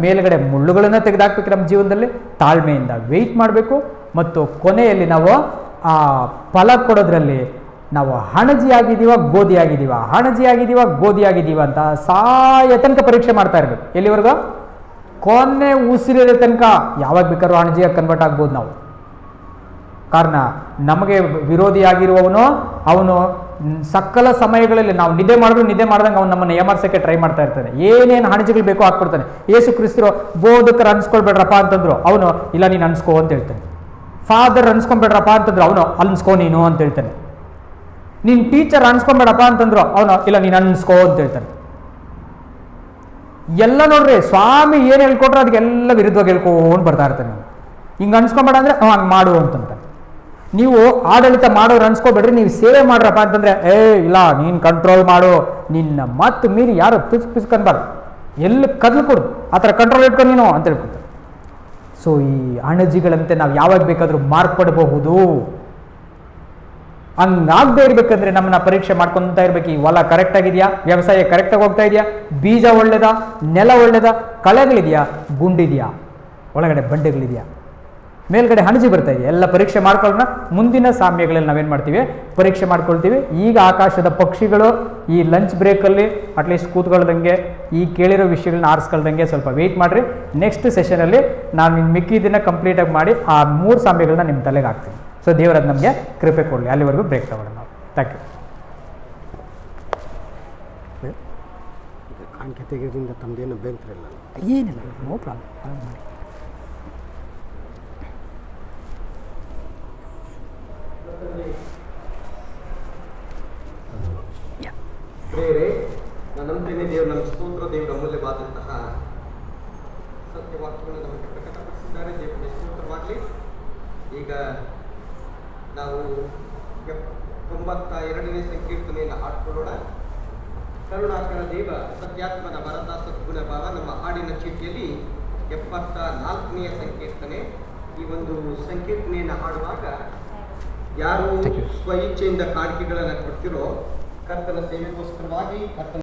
ಮೇಲುಗಡೆ ಮುಳ್ಳುಗಳನ್ನು ತೆಗೆದುಹಾಕ್ಬೇಕು. ನಮ್ಮ ಜೀವನದಲ್ಲಿ ತಾಳ್ಮೆಯಿಂದ ವೆಯ್ಟ್ ಮಾಡಬೇಕು. ಮತ್ತು ಕೊನೆಯಲ್ಲಿ ನಾವು ಆ ಫಲ ಕೊಡೋದ್ರಲ್ಲಿ ನಾವು ಹಣಜಿ ಆಗಿದ್ದೀವ ಗೋಧಿ ಆಗಿದ್ದೀವ, ಹಣಜಿ ಆಗಿದ್ದೀವ ಗೋಧಿ ಆಗಿದ್ದೀವ ಅಂತ ಸಾಯ ತನಕ ಪರೀಕ್ಷೆ ಮಾಡ್ತಾ ಇರಬೇಕು. ಎಲ್ಲಿವರೆಗೂ? ಕೊನೆ ಉಸಿರಿರೋ ತನಕ. ಯಾವಾಗ ಬೇಕಾದ್ರೂ ಹಣಜಿಯಾಗಿ ಕನ್ವರ್ಟ್ ಆಗ್ಬೋದು ನಾವು. ಕಾರಣ ನಮಗೆ ವಿರೋಧಿಯಾಗಿರುವವನು ಅವನು ಸಕಲ ಸಮಯಗಳಲ್ಲಿ ನಾವು ನಿದ್ದೆ ಮಾಡ್ದಂಗೆ ಅವನು ನಮ್ಮನ್ನು ಏಮಾರ್ಸೋಕ್ಕೆ ಟ್ರೈ ಮಾಡ್ತಾ ಇರ್ತಾನೆ. ಏನೇನು ಹಣಜಿಗಳು ಬೇಕೋ ಹಾಕ್ಬಿಡ್ತಾನೆ. ಯೇಸು ಕ್ರಿಸ್ತರು ಬೋಧಕರು ಅನ್ಸ್ಕೊಳ್ಬೇಡ್ರಪ್ಪ ಅಂತಂದ್ರು, ಅವನು ಇಲ್ಲ ನೀನು ಅನ್ಸ್ಕೋ ಅಂತ ಹೇಳ್ತಾನೆ. ಫಾದರ್ ಅನ್ಸ್ಕೊಂಬೇಡ್ರಪ್ಪ ಅಂತಂದ್ರು, ಅವನು ಅನ್ಸ್ಕೋ ನೀನು ಅಂತ ಹೇಳ್ತಾನೆ. ನೀನು ಟೀಚರ್ ಅನ್ಸ್ಕೊಂಬೇಡಪ್ಪ ಅಂತಂದ್ರು, ಅವನು ಇಲ್ಲ ನೀನು ಅನ್ಸ್ಕೋ ಅಂತ ಹೇಳ್ತಾನೆ. ಎಲ್ಲ ನೋಡ್ರಿ ಸ್ವಾಮಿ ಏನು ಹೇಳ್ಕೊಟ್ರೆ ಅದಕ್ಕೆಲ್ಲ ವಿರುದ್ಧವಾಗಿ ಹೇಳ್ಕೊಂಡು ಬರ್ತಾ ಇರ್ತಾನೆ. ಹಿಂಗೆ ಅನ್ಸ್ಕೊಂಬೇಡ ಅಂದರೆ ಹಂಗೆ ಮಾಡು ಅಂತಂತಾನೆ. ನೀವು ಆಡಳಿತ ಮಾಡೋರು ಅನ್ಸ್ಕೋಬೇಡ್ರಿ, ನೀವು ಸೇವೆ ಮಾಡ್ರಪ್ಪ ಅಂತಂದ್ರೆ ಇಲ್ಲ ನೀನು ಕಂಟ್ರೋಲ್ ಮಾಡು, ನಿನ್ನ ಮಾತು ಮೀರಿ ಯಾರು ಪಿಸ್ಕನ್ಬಾರ್ದು, ಎಲ್ಲಿ ಕದ್ಲು ಕೊಡು, ಆ ಥರ ಕಂಟ್ರೋಲ್ ಇಟ್ಕೊಂಡು ನೀನು ಅಂತ ಹೇಳ್ಕೊತಾರೆ. ಸೊ ಈ ಅಣಜಿಗಳಂತೆ ನಾವು ಯಾವಾಗ ಬೇಕಾದರೂ ಮಾರ್ಪಡಬಹುದು. ಹಂಗಾಗದೇ ಇರ್ಬೇಕಂದ್ರೆ ನಮ್ಮನ್ನ ಪರೀಕ್ಷೆ ಮಾಡ್ಕೊತಾ ಇರ್ಬೇಕು. ಈ ಹೊಲ ಕರೆಕ್ಟ್ ಆಗಿದೆಯಾ, ವ್ಯವಸಾಯ ಕರೆಕ್ಟಾಗಿ ಹೋಗ್ತಾ ಇದೆಯಾ, ಬೀಜ ಒಳ್ಳೇದಾ, ನೆಲ ಒಳ್ಳೇದಾ, ಕಳೆಗಳಿದೆಯಾ, ಗುಂಡಿದೆಯಾ, ಒಳಗಡೆ ಬಂಡೆಗಳಿದೆಯಾ. ಮೇಲ್ಗಡೆ ಹಣಜಿ ಬರ್ತಾ ಇದೆ, ಎಲ್ಲ ಪರೀಕ್ಷೆ ಮಾಡ್ಕೊಳ್ಳೋಣ. ಮುಂದಿನ ಸಾಮ್ಯಗಳಲ್ಲಿ ನಾವೇನು ಮಾಡ್ತೀವಿ, ಪರೀಕ್ಷೆ ಮಾಡ್ಕೊಳ್ತೀವಿ. ಈಗ ಆಕಾಶದ ಪಕ್ಷಿಗಳು ಈ ಲಂಚ್ ಬ್ರೇಕಲ್ಲಿ ಅಟ್ಲೀಸ್ಟ್ ಕೂತ್ಕೊಳ್ದಂಗೆ ಈ ಕೇಳಿರೋ ವಿಷಯಗಳನ್ನ ಆರಿಸ್ಕೊಳ್ದಂಗೆ ಸ್ವಲ್ಪ ವೆಯ್ಟ್ ಮಾಡಿರಿ. ನೆಕ್ಸ್ಟ್ ಸೆಷನಲ್ಲಿ ನಾನು ನಿಮ್ಮ ಮಿಕ್ಕಿದ್ದನ್ನು ಕಂಪ್ಲೀಟಾಗಿ ಮಾಡಿ ಆ 3 ಸಾಮ್ಯಗಳನ್ನ ನಿಮ್ಮ ತಲೆಗೆ ಹಾಕ್ತೀನಿ. ಸೊ ದೇವರದ್ದು ನಮಗೆ ಕೃಪೆ ಕೊಡಲಿ. ಅಲ್ಲಿವರೆಗೂ ಬ್ರೇಕ್ ತಗೊಳ್ಳೋಣ ನಾವು. Thank you. ಕಾಣಿಕೆ ತೆಗೆಯೋದ್ರಿಂದ ತಮ್ಮದೇನು ಅಭ್ಯಂತರ ಇಲ್ಲ? ಏನಿಲ್ಲ, ನೋ ಪ್ರಾಬ್ಲಮ್ ಮಾಡಿ. ಪ್ರೇರೆ ನಾನು ನಂಬ್ತೇನೆ, ದೇವರು ನಮ್ಮ ಸ್ತೋತ್ರ, ದೇವರ ಅಮೂಲ್ಯವಾದಂತಹ ಸತ್ಯವಾಕ್ಯವನ್ನು ನಮಗೆ ಪ್ರಕಟಪಡಿಸಿದ್ದಾರೆ. ದೇವರಿಗೆ ಸ್ತೋತ್ರವಾಗಲಿ. ಈಗ ನಾವು 92ನೇ ಸಂಕೀರ್ತನೆಯನ್ನು ಹಾಡ್ಕೊಳ್ಳೋಣ. ಕರುಣಾಕರ ದೇವ ಸತ್ಯಾತ್ಮನ ವರದ ಸದ್ಗುಣ ಭಾವ ನಮ್ಮ ಹಾಡಿನ ಚೀಟಿಯಲ್ಲಿ 74ನೆಯ ಸಂಕೀರ್ತನೆ. ಈ ಒಂದು ಸಂಕೀರ್ತನೆಯನ್ನು ಹಾಡುವಾಗ ಯಾರು ಸ್ವ ಇಚ್ಛೆಯಿಂದ ಕಾಣಿಕೆಗಳನ್ನು ಕೊಡ್ತಿರೋ ಕರ್ತನ ಸೇವೆಗೋಸ್ಕರವಾಗಿ ಕರ್ತನ